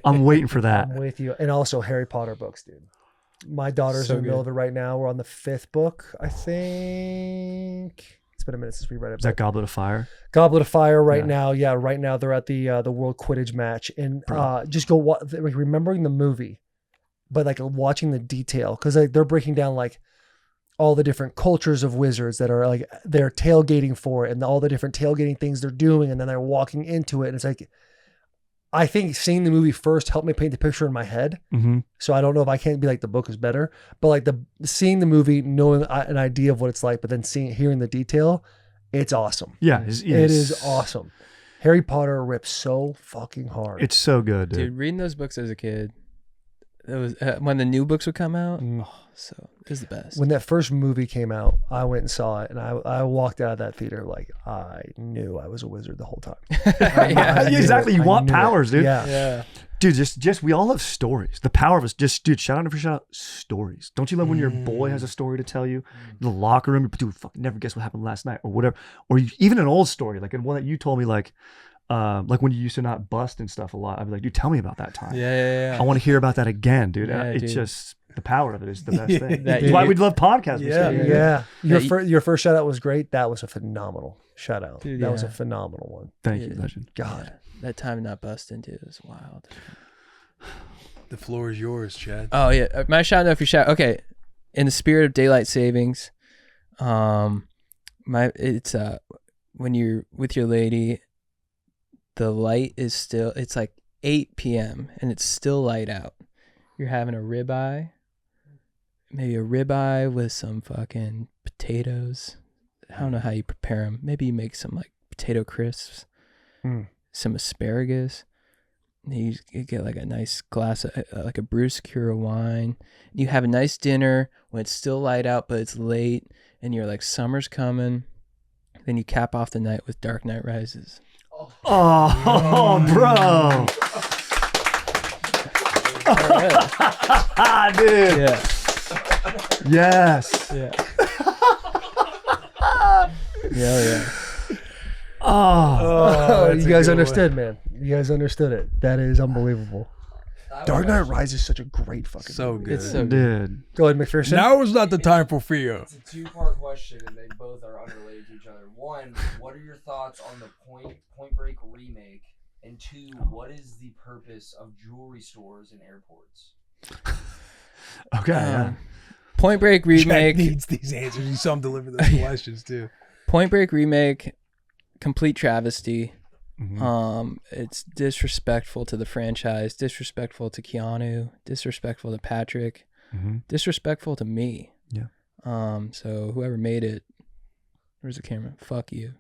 I'm waiting for that. I'm with you, and also Harry Potter books, dude. My daughter's in the middle of it right now. We're on the 5th book, I think. It's been a minute since we read it. Is that Goblet of Fire? Goblet of Fire right now. Yeah, right now they're at the World Quidditch match, and just go remembering the movie, but like watching the detail, because like, they're breaking down like all the different cultures of wizards that are like they're tailgating for it, and all the different tailgating things they're doing, and then they're walking into it, and it's like, I think seeing the movie first helped me paint the picture in my head. Mm-hmm. So I don't know if I can't be like the book is better, but like seeing the movie, knowing an idea of what it's like, but then hearing the detail, it's awesome. Yeah, it is awesome. Harry Potter rips so fucking hard. It's so good, dude. Reading those books as a kid, it was when the new books would come out. So it was the best. When that first movie came out, I went and saw it, and I walked out of that theater like I knew I was a wizard the whole time. Exactly. You want powers, dude. Yeah. Dude, just we all love stories. The power of us. Just dude, shout out stories. Don't you love when your boy has a story to tell you? In the locker room, dude, fucking never guess what happened last night or whatever. Or even an old story, like one that you told me, like when you used to not bust and stuff a lot. I'd be like, dude, tell me about that time. Yeah. I want to hear about that again, dude. It's just the power of it is the best thing. That's why we love podcasts. Yeah. Your first shout out was great. That was a phenomenal shout out. Dude, that was a phenomenal one. Thank you, legend. God. That time not busting too was wild. The floor is yours, Chad. Oh yeah, my shout out for shout. Okay, in the spirit of daylight savings, it's when you're with your lady, the light is still. It's like 8 p.m. and it's still light out. You're having a ribeye, maybe a ribeye with some fucking potatoes. I don't know how you prepare them. Maybe you make some like potato crisps. Some asparagus. You get like a nice glass of like a Bruce Cura wine. You have a nice dinner when it's still light out, but it's late, and you're like, summer's coming. Then you cap off the night with Dark Knight Rises. Oh, bro. Dude. Yeah. Yes. Yeah. Yeah. Oh, You guys understood, man. You guys understood it. That is unbelievable. Dark Knight Rises is such a great fucking So movie. good. It's so good. dude. Go ahead, McPherson. Now is not the time for fear. It's a two-part question, and they both are unrelated to each other. One, what are your thoughts on the Point Break remake? And two, what is the purpose of jewelry stores in airports? Okay, yeah. Point Break Jack remake. needs these answers. You saw him deliver those questions too. Point Break remake. Complete travesty. Mhm. It's disrespectful to the franchise, disrespectful to Keanu, disrespectful to Patrick, Mhm. disrespectful to me. Yeah. So whoever made it, where's the camera? Fuck you.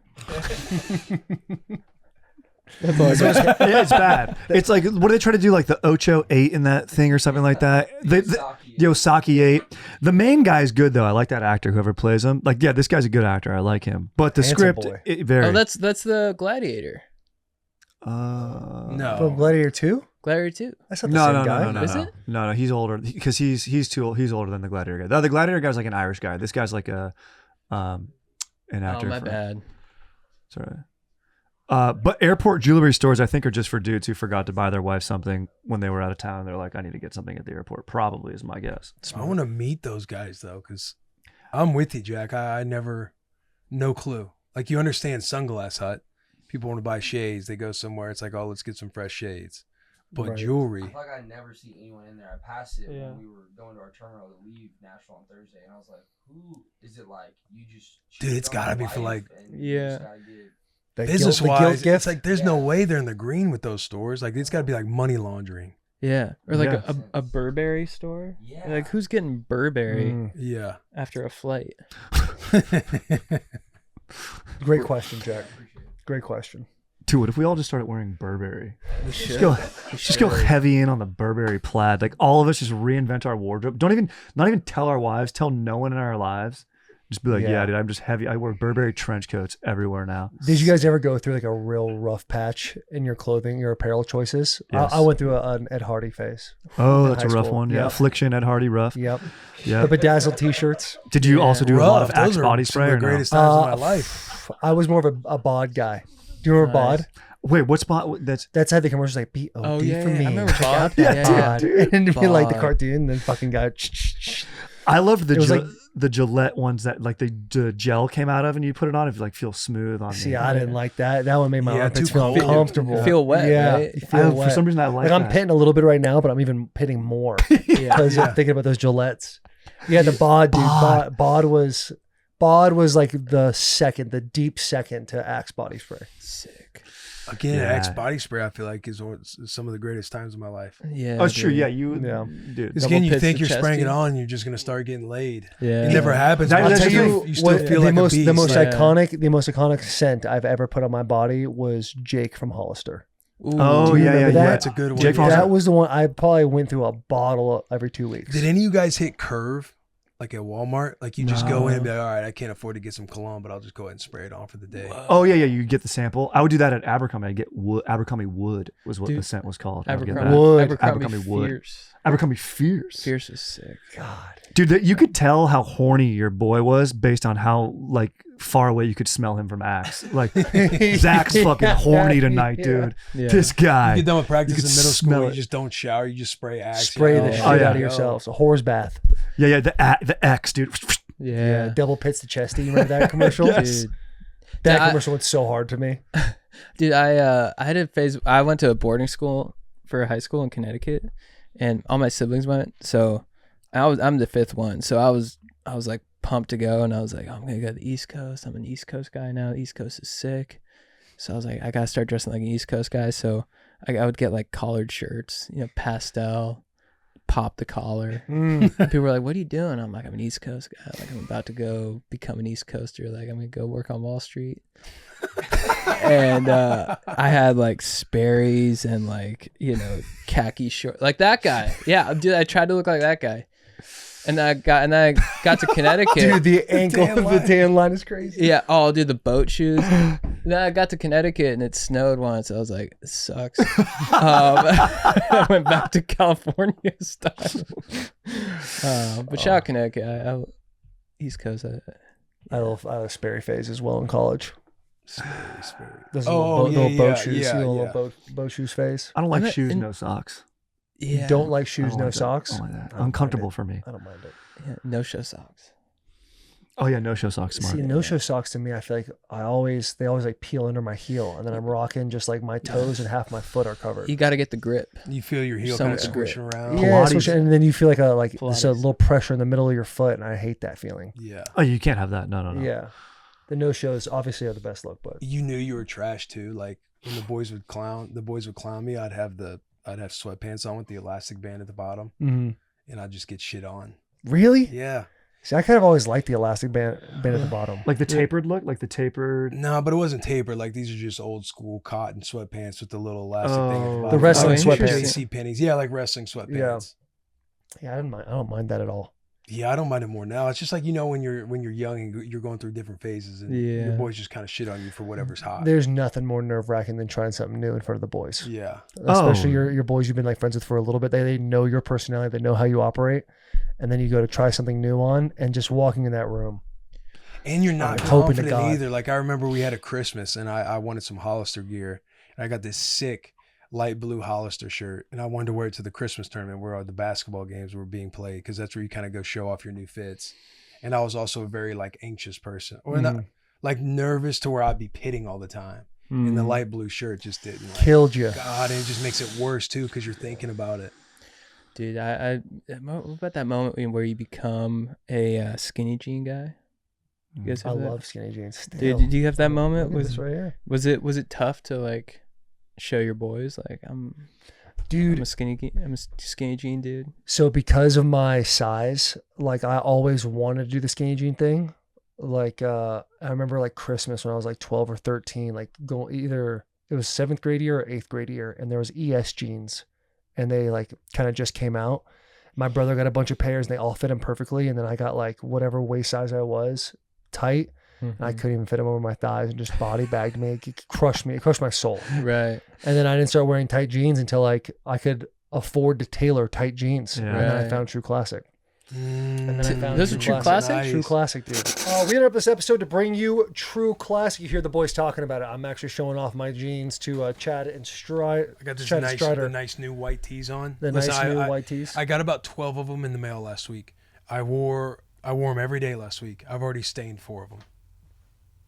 That's all I got. Yeah, it's bad. It's like, what do they try to do? Like the Ocho 8 in that thing or something like that? The Osaki 8. The main guy's good, though. I like that actor, whoever plays him. Like, yeah, this guy's a good actor. I like him. But the Handsome script, boy. it very. Oh, that's the Gladiator. No. From Gladiator 2? Gladiator 2. That's not the same guy. No, Is it? No, he's older because he's older than the Gladiator guy. The Gladiator guy's like an Irish guy. This guy's like an actor. Oh, my bad. Sorry. But airport jewelry stores, I think, are just for dudes who forgot to buy their wife something when they were out of town. They're like, I need to get something at the airport. Probably is my guess. I want to meet those guys though, because I'm with you, Jack. I never, no clue. Like, you understand Sunglass Hut. People want to buy shades. They go somewhere. It's like, oh, let's get some fresh shades. But Right. jewelry. I feel like I never see anyone in there. I passed it when we were going to our terminal to leave Nashville on Thursday, and I was like, "Who is it? Like you just?" Dude, it's cheated on gotta your be for, wife like- and you just gotta get- The Business guilt wise, gift? it's like there's no way they're in the green with those stores. Like, it's got to be like money laundering. Yeah. Or like Yeah. a Burberry store. Yeah. Like, who's getting Burberry Yeah. after a flight? Great question, Jack. Great question. Dude, what if we all just started wearing Burberry? Just go heavy in on the Burberry plaid. Like, all of us just reinvent our wardrobe. Not even tell our wives. Tell no one in our lives. Just be like, yeah, dude, I'm just heavy. I wear Burberry trench coats everywhere now. Did you guys ever go through like a real rough patch in your clothing, your apparel choices? Yes. I went through an Ed Hardy phase. Oh, in that's a high rough school. one. Yeah, Yep. Affliction, Ed Hardy, rough. Yep. Yeah. The bedazzled t-shirts. Did you also do a lot of Rough. Those Axe are body some spray? of Or the no? greatest times of my life. I was more of a bod guy. Do you remember bod? Wait, what spot? That's how the commercials like BOD Oh, for yeah, me. I remember Check out bod. that Yeah, bod. dude. And it'd be like the Bod. cartoon, and then fucking guy. I loved It was the Gillette ones that like the gel came out of, and you put it on, it like feels smooth on See, me. I didn't like that. That one made my Yeah, armpits too feel cold. uncomfortable. Feel wet, Yeah, right? you feel wet. For some reason, I like Like I'm that. pitting a little bit right now, but I'm even pitting more because I'm thinking about those Gillettes. Yeah, the bod, dude. Bod was like the deep second to Axe body spray. Sick. Again, Yeah. Axe body spray, I feel like is some of the greatest times of my life. Yeah. Oh, it's true. dude. Yeah, Yeah. dude. Because Double again, you pits think the you're chest, spraying it dude. on, you're just gonna start getting laid. Yeah. It never happens. That- But I'll that's tell true. you, you still What- feel the like most a beast. the most Yeah. iconic scent I've ever put on my body was Jake from Hollister. Ooh. Oh, Do you yeah, remember yeah, that? yeah. That's a good one. Jake Yeah. Foster. That was the one I probably went through a bottle every 2 weeks. Did any of you guys hit Curve, like at Walmart? Like you just go in and be like, all right, I can't afford to get some cologne, but I'll just go ahead and spray it on for the day. Oh yeah, you get the sample. I would do that at Abercrombie. I'd get Abercrombie Wood was what Dude, the scent was called. I would get Abercrombie that. Wood. Abercrombie Wood. Fierce. Abercrombie Fierce. Fierce is sick. God. Dude, you could tell how horny your boy was based on how like far away you could smell him from Axe. Like Zach's fucking horny tonight, dude. Yeah. This guy. You get done with practice You in could middle smell school, it. you just don't shower, you just spray Axe. Spray the Yeah. shit Oh, yeah. out of yourselves. A whore's bath. Yeah, the X, dude. Yeah. Double pits the chesty. You remember that commercial? Dude. That I- commercial went so hard to me. Dude, I had a phase. I went to a boarding school for high school in Connecticut, and all my siblings went. So I'm the fifth one. So I was like pumped to go, and I was like, I'm gonna go to the East Coast. I'm an East Coast guy now. The East Coast is sick. So I was like, I gotta start dressing like an East Coast guy. So I would get like collared shirts, pastel, pop the collar. People were like, what are you doing? I'm like, I'm an East Coast guy. Like, I'm about to go become an East Coaster. Like, I'm gonna go work on Wall Street. And I had like Sperry's and like, khaki short, like that guy. Yeah, dude, I tried to look like that guy. And I got to Connecticut. Dude, the ankle of the tan line is crazy. Yeah. Oh, dude, the boat shoes. Then I got to Connecticut and it snowed once. I was like, this sucks. I went back to California style. But shout out Connecticut. East Coast. I had a Sperry phase as well in college. Sperry. Those Oh, little boat shoes. yeah, You know, yeah. little boat shoes phase. I don't like I'm not- shoes, and- no socks. You Yeah. don't like I shoes, don't no like that. socks? I don't like that. I don't Uncomfortable mind for me. I don't mind it. Yeah, no show socks. Oh yeah, no show socks. Smart. See, no-show socks to me, I feel like they always like peel under my heel, and then I'm rocking just like my toes and half my foot are covered. You got to get the grip. You feel your heel So kind of much grip. squishing around. Yeah, Pilates. especially, and then you feel like there's a Pilates. little pressure in the middle of your foot, and I hate that feeling. Yeah. Oh, you can't have that. No. Yeah, the no-shows obviously are the best look, but You knew you were trash too. Like when the boys would clown me, I'd have sweatpants on with the elastic band at the bottom, and I'd just get shit on. really, Yeah. see, I kind of always liked the elastic band at the bottom. Like the tapered look, like the tapered. No, but it wasn't tapered. Like these are just old school cotton sweatpants with the little elastic thing at the Oh. bottom. The wrestling Like sweatpants. JC Penney's. Yeah, like wrestling sweatpants. Yeah, I don't mind that at all. Yeah, I don't mind it more now. It's just like, when you're young and you're going through different phases, and Yeah. your boys just kind of shit on you for whatever's hot. There's nothing more nerve-wracking than trying something new in front of the boys. Yeah. Especially Oh. your boys you've been like friends with for a little bit. They know your personality, they know how you operate, and then you go to try something new on, and just walking in that room. And you're not I'm hoping to confident God. either. Like I remember we had a Christmas and I wanted some Hollister gear, and I got this sick light blue Hollister shirt, and I wanted to wear it to the Christmas tournament where all the basketball games were being played, because that's where you kind of go show off your new fits. And I was also a very like anxious person, or not like nervous to where I'd be pitting all the time. And the light blue shirt just didn't like, Killed you. God, and it just makes it worse too because you're thinking about it. Dude, what about that moment where you become a skinny jean guy? You guys I have that? love skinny jeans. Still. Dude, did you have that moment? Look at this right here. Was it tough to like show your boys like I'm a skinny jean dude? So because of my size, like I always wanted to do the skinny jean thing. Like I remember like Christmas when I was like 12 or 13, like either it was 7th grade year or 8th grade year, and there was ES jeans, and they like kind of just came out. My brother got a bunch of pairs, and they all fit him perfectly, and then I got like whatever waist size I was, tight. And I couldn't even fit them over my thighs, and just body bagged me. It crushed me. It crushed my soul. Right. And then I didn't start wearing tight jeans until like I could afford to tailor tight jeans. Yeah. And then I Right. found True Classic. And then I found Those are True Classic? True Classic, dude. We interrupt this episode to bring you True Classic. You hear the boys talking about it. I'm actually showing off my jeans to Chad and Stride. I got this Chad nice, Strider. the nice new white tees on. The Listen, nice new I- white tees. I got about 12 of them in the mail last week. I wore them every day last week. I've already stained 4 of them.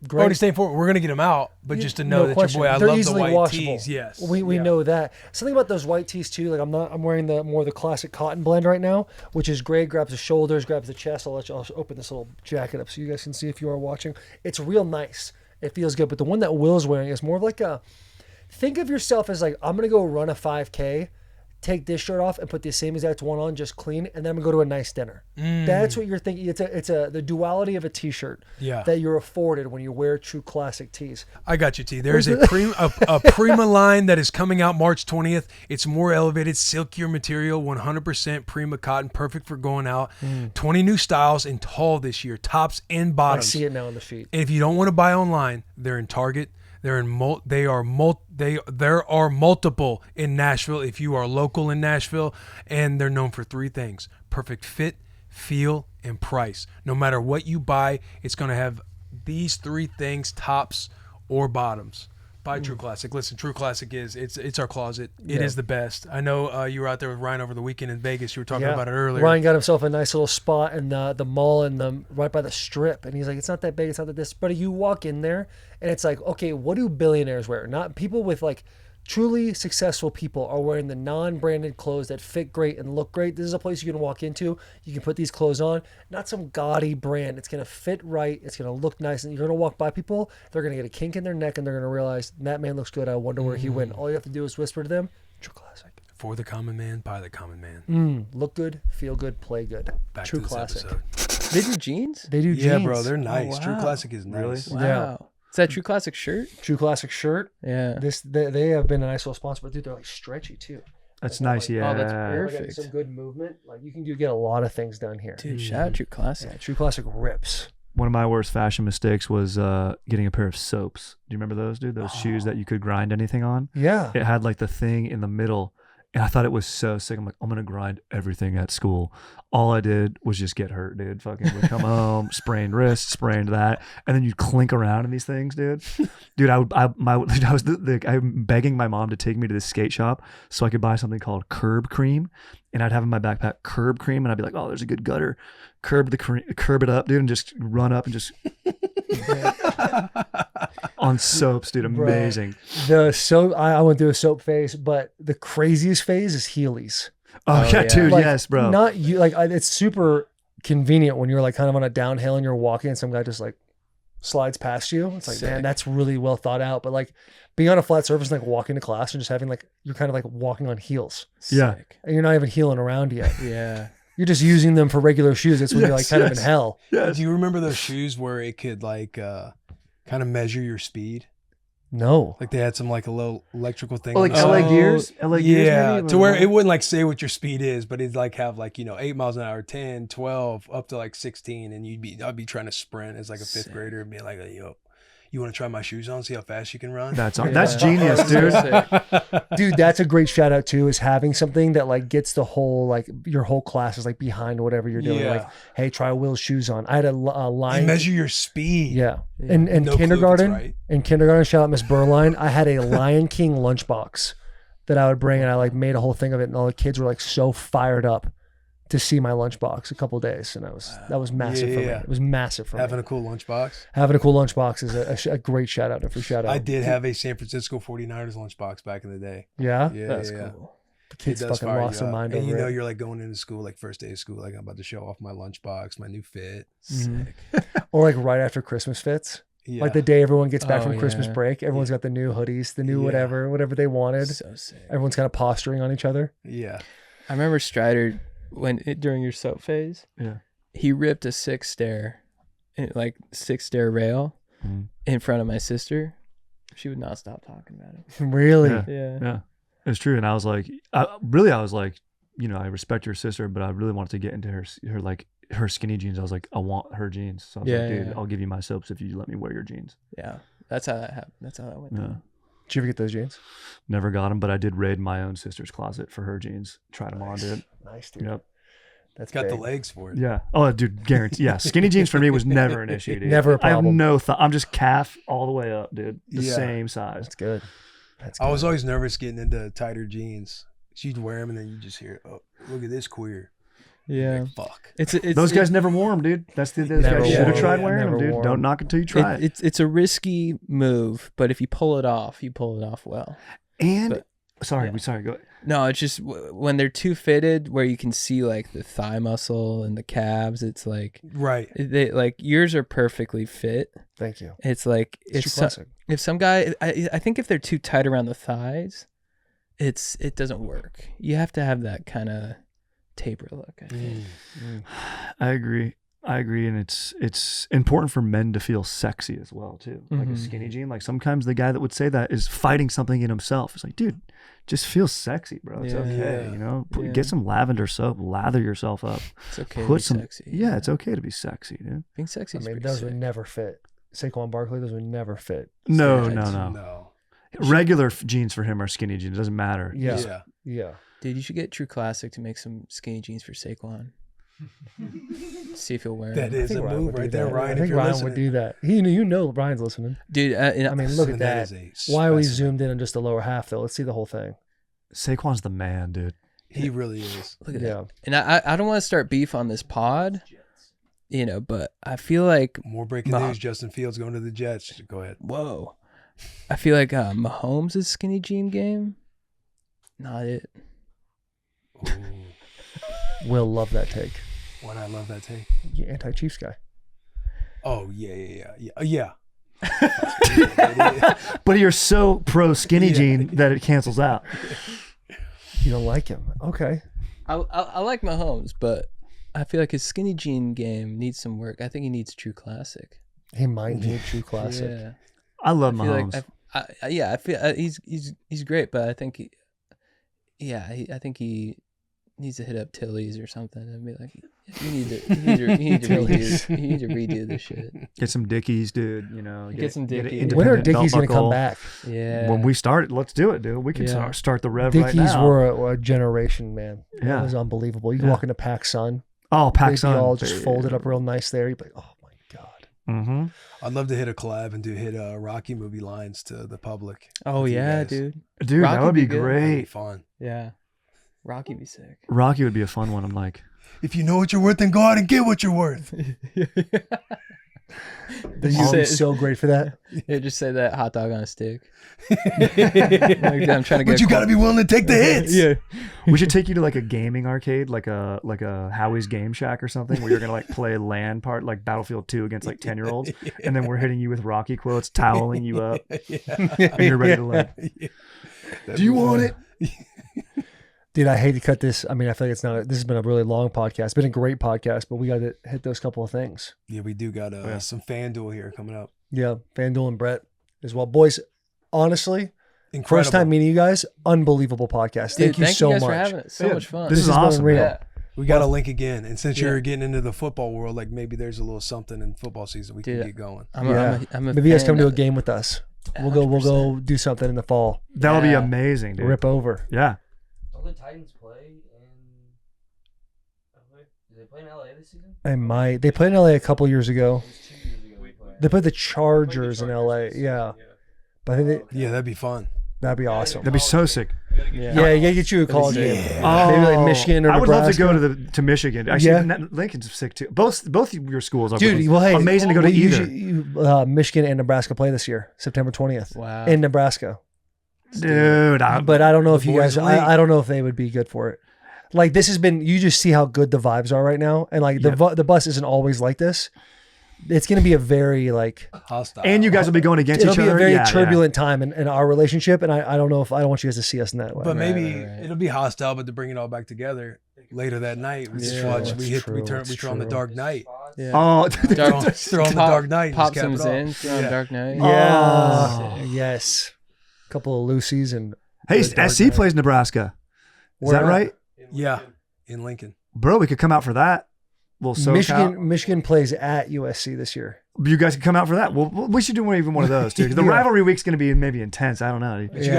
Great. Already stained 4. We're gonna get them out, but just to know No that question. your boy, I They're love the easily white washable. tees. Yes, We Yeah. know that. Something about those white tees too. Like I'm wearing the more the classic cotton blend right now, which is great. Grabs the shoulders, grabs the chest. I'll open this little jacket up so you guys can see if you are watching. It's real nice. It feels good. But the one that Will's wearing is more of like think of yourself as like, I'm gonna go run a 5K, take this shirt off and put the same exact one on, just clean, and then I'm gonna go to a nice dinner. That's what you're thinking. It's the duality of a t-shirt Yeah. that you're afforded when you wear True Classic tees. I got you, T. There's a Prima line that is coming out March 20th. It's more elevated, silkier material, 100% Prima cotton, perfect for going out. 20 new styles in tall this year, tops and I bottoms. see it now on the feet. And if you don't want to buy online, they're in Target. There are multiple in Nashville if you are local in Nashville, and they're known for 3 things: perfect fit, feel, and price. No matter what you buy, it's going to have these 3 things, tops or bottoms. Buy True Classic. Listen, True Classic it's our closet. It is the best. I know you were out there with Ryan over the weekend in Vegas. You were talking about it earlier. Ryan got himself a nice little spot in the mall and right by the Strip, and he's like, it's not that big, it's not that this, but you walk in there and it's like, okay, what do billionaires wear? Not people with like truly successful people are wearing the non-branded clothes that fit great and look great. This is a place you can walk into. You can put these clothes on, not some gaudy brand. It's going to fit right. It's going to look nice. And you're going to walk by people. They're going to get a kink in their neck, and they're going to realize that man looks good. I wonder where he went. All you have to do is whisper to them, True Classic. For the common man, by the common man. Look good, feel good, play good. Back True to this Classic. episode. They do jeans? They do jeans. Yeah, bro, they're nice. Oh, True wow. Classic is nice. Really? Yeah. Wow. Is that True Classic shirt? True Classic shirt. Yeah. They have been a nice little sponsor, but dude, they're like stretchy too. That's Like, nice. like, Yeah. Oh, that's Like, perfect. some good movement. Like you can get a lot of things done here. Dude, shout out True Classic. Yeah, True Classic rips. One of my worst fashion mistakes was getting a pair of soaps. Do you remember those, dude? Those shoes that you could grind anything on. Yeah. It had like the thing in the middle, And I thought it was so sick. I'm like, I'm gonna grind everything at school. All I did was just get hurt, dude. Fucking would come home, sprained wrist, sprained that, and then you'd clink around in these things, dude. Dude, I'm begging my mom to take me to the skate shop so I could buy something called curb cream, and I'd have in my backpack curb cream, and I'd be like, oh, there's a good gutter, curb it up, dude, and just run up and just on soaps, dude. Amazing. The soap, I went through a soap phase, but the craziest phase is Heelys. Oh yeah, dude. Like, yes, bro. Not you. Like it's super convenient when you're like kind of on a downhill and you're walking, and some guy just like slides past you. It's like, man, that's really well thought out. But like being on a flat surface, and like walking to class and just having like you're kind of like walking on heels. Yeah, and you're not even heeling around yet. Yeah. You're just using them for regular shoes. That's when you're like kind of in hell. Do you remember those shoes where it could like kind of measure your speed? No. Like they had some like a little electrical thing. Oh, like on the LA side. gears? LA gears Yeah, maybe? to where it wouldn't like say what your speed is, but it'd like have like, 8 miles an hour, 10, 12, up to like 16. And I'd be trying to sprint as like a fifth grader and be like, yo, you want to try my shoes on, see how fast you can run? That's genius, dude. Dude, that's a great shout out too, is having something that like gets the whole, like your whole class is like behind whatever you're doing. Yeah. Like, hey, try Will's shoes on. I had a line. They measure your speed. Yeah. In No clue if it's kindergarten, right. shout out Miss Burline, I had a Lion King lunchbox that I would bring, and I like made a whole thing of it, and all the kids were like so fired up to see my lunchbox a couple of days, and that was massive for me. It was massive for Having me. a cool lunchbox. Having a cool lunchbox is a great shout out. For shout out, I did have a San Francisco 49ers lunchbox back in the day. Yeah, That's cool. The kids It does fucking fire lost you their up. mind and over it. you're like going into school, like first day of school, like I'm about to show off my lunchbox, my new fit. Mhm. Or like right after Christmas fits. Yeah. Like the day everyone gets back Oh, from Christmas yeah. break, everyone's got the new hoodies, the new Yeah. whatever they wanted. So sick. Everyone's kind of posturing on each other. Yeah. I remember Strider during your soap phase. Yeah. He ripped a six stair rail in front of my sister. She would not stop talking about it. Really? Yeah. It's true. And I was like, I respect your sister, but I really wanted to get into her skinny jeans. I was like, I want her jeans. So I was like, dude, I'll give you my soaps if you let me wear your jeans. Yeah. That's how that happened. That's how that went down. Did you ever get those jeans? Never got them, but I did raid my own sister's closet for her jeans. Tried them on, dude. Nice, dude. Yep. That's Got the big. legs for it. Yeah. Oh, dude, guarantee. Yeah. Skinny jeans for me was never an issue, dude. Never a I have problem. no thought. I'm just calf all the way up, dude. The Yeah. same size. That's good. That's I was good. always nervous getting into tighter jeans. She'd wear them and then you just hear, oh, look at this queer. Yeah. Like, fuck. It's Those guys never wore them, dude. Those Never guys should have wore tried 'em. wearing them, Never dude. wore Don't 'em. knock until you try it. It's a risky move, but if you pull it off, you pull it off well. And But- sorry, yeah. sorry. Go. No, it's just when they're too fitted, where you can see like the thigh muscle and the calves. It's like Right. they like yours are perfectly fit. Thank you. It's like It's if true classic. if some guy, I think if they're too tight around the thighs, it doesn't work. You have to have that kind of taper look. I think. I agree. And it's important for men to feel sexy as well too. Like a Mhm. skinny jean. Like sometimes the guy that would say that is fighting something in himself. It's like, dude, just feel sexy, bro. It's Yeah. okay. Yeah. Get some lavender soap, lather yourself up. It's okay to Put be some. sexy. Yeah, it's okay to be sexy, dude. Being sexy I is mean, pretty those sick. would never fit. Saquon Barkley, those would never fit. No. No. Regular jeans for him are skinny jeans. It doesn't matter. Yeah. Yeah. Yeah. Dude, you should get True Classic to make some skinny jeans for Saquon. See if he'll wear That them. is a Ryan move would do right there, that. Ryan. I If think you're Ryan listening. would do that. Ryan's listening. Dude, I mean, look at That that. is a Why are we specimen. zoomed in on just the lower half though? Let's see the whole thing. Saquon's the man, dude. He really is. look at Yeah. that. And I don't want to start beef on this pod, but I feel like More breaking news. Justin Fields going to the Jets. Go ahead. whoa, I feel like Mahomes' skinny jean game, not it. Ooh. Will love that take. Why I love that take. You anti-Chiefs guy. Oh yeah. But you're so pro skinny jean that it cancels out. You don't like him. Okay. I like Mahomes, but I feel like his skinny jean game needs some work. I think he needs True Classic. He might need True Classic. Yeah. I love I feel Mahomes. like I feel he's great, but I think I think he needs to hit up Tilly's or something and be like, you need to redo this shit. Get some Dickies, dude. You know, Get some Dickies. When are Dickies going to come back? Yeah. When we start, let's do it, dude. We can start the rev Dickies right now. were a generation, man. Yeah. It was unbelievable. You can walk into PacSun. Oh, PacSun. They all just folded up real nice there. You'd be like, oh my God. Mm-hmm. I'd love to hit a collab and hit Rocky movie lines to the public. Oh yeah, dude. Dude, Rocky that would be good. great. That'd be fun. Yeah. Rocky would be sick. Rocky would be a fun one. I'm like, if you know what you're worth, then go out and get what you're worth. You'd be so great for that. Yeah, just say that hot dog on a stick. Like, I'm trying to get. But you got to be willing to take the hits. Yeah. we should take you to like a gaming arcade, like a Howie's Game Shack or something, where you're gonna like play LAN part, like Battlefield 2 against like 10-year-olds, and then we're hitting you with Rocky quotes, toweling you up, and you're ready to learn. Do you want it? Dude, I hate to cut this. I mean, I feel like this has been a really long podcast. It's been a great podcast, but we got to hit those couple of things. Yeah, we do got some FanDuel here coming up. Yeah, FanDuel and Brett as well. Boys, honestly, Incredible. First time meeting you guys, unbelievable podcast. Dude, thank you so guys much. for having it. So much fun. This is been awesome. unreal. Yeah. We got to link again. And since you're getting into the football world, like maybe there's a little something in football season we can get going. I'm a Maybe you guys come fan to a of it. game with us. We'll go do something in the fall. That would be amazing, dude. Rip over. Yeah. Don't the Titans play in LA? Do they play in LA this season? They played in LA a couple years ago. They played the Chargers in LA. Yeah. But I think that'd be fun. That'd be awesome. That'd be so sick. Yeah, you gotta get you a college game. Oh, Maybe like Michigan or I would Nebraska. love to go to Michigan. Actually, Lincoln's sick too. Both of your schools are Dude, well, hey, amazing to go to either. Michigan and Nebraska play this year, September 20th. Wow. In Nebraska. Dude, but I don't know if you guys. boys league. I don't know if they would be good for it. Like this has been. You just see how good the vibes are right now, and like the bus isn't always like this. It's going to be a very hostile. And you guys will be going against each other. It'll be a very turbulent time in our relationship, and I don't know if I don't want you guys to see us in that way. But maybe it'll be hostile, but to bring it all back together later that night, we just watch. We throw on the Dark Knight. Yeah. Oh, throw on the Dark Knight. Pop and just some cap it Zen, off. throw on Dark Knight. Yeah. Yes. A couple of Lucy's and. Hey, SC plays Nebraska. Is that right? Yeah, in Lincoln. Bro, we could come out for that. Michigan plays at USC this year. You guys can come out for that. Well, we should do even one of those too. The rivalry week's going to be maybe intense. I don't know. But you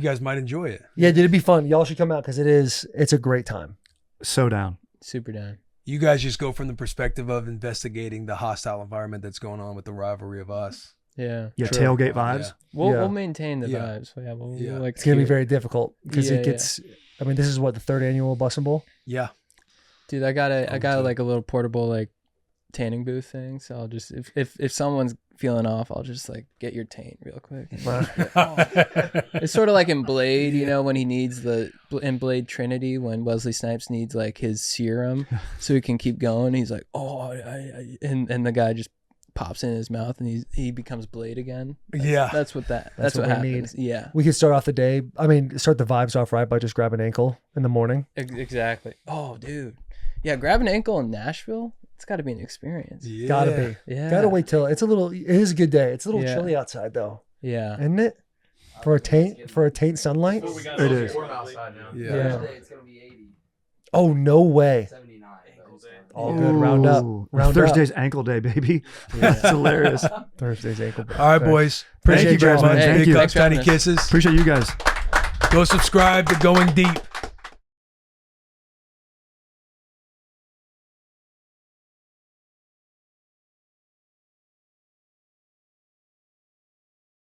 guys might enjoy it. Yeah, dude, it'd be fun. Y'all should come out because it's a great time. So down. Super down. You guys just go from the perspective of investigating the hostile environment that's going on with the rivalry of us. Yeah. Yeah, tailgate vibes. We'll maintain the vibes. We'll it's gonna be very difficult because it gets. I mean, this is what the 3rd annual Bussin Bowl. Yeah. Dude, I got like a little portable like tanning booth thing. So I'll just if someone's feeling off, I'll just like get your taint real quick. It's sort of like in Blade, you know, when he needs in Blade Trinity, when Wesley Snipes needs like his serum so he can keep going. He's like, and the guy just pops in his mouth and he becomes Blade again. That's what happens. Need. Yeah. We could start off the day. I mean, start the vibes off right by just grabbing an ankle in the morning. Exactly. Oh, dude. Yeah, grab an ankle in Nashville. It's got to be an experience. Yeah. Gotta be. Yeah. Gotta wait till it is a good day. It's a little chilly outside though. Yeah. Isn't it? For a taint sunlight? It is. Yeah. It's gonna be 80. Oh, no way. 79. All good. Round up. Thursday's ankle day, baby. That's hilarious. Thursday's ankle day. All right, boys. Appreciate Thank you very y'all, much. man. Big you. ups, tiny kisses. Appreciate you guys. Go subscribe to Going Deep.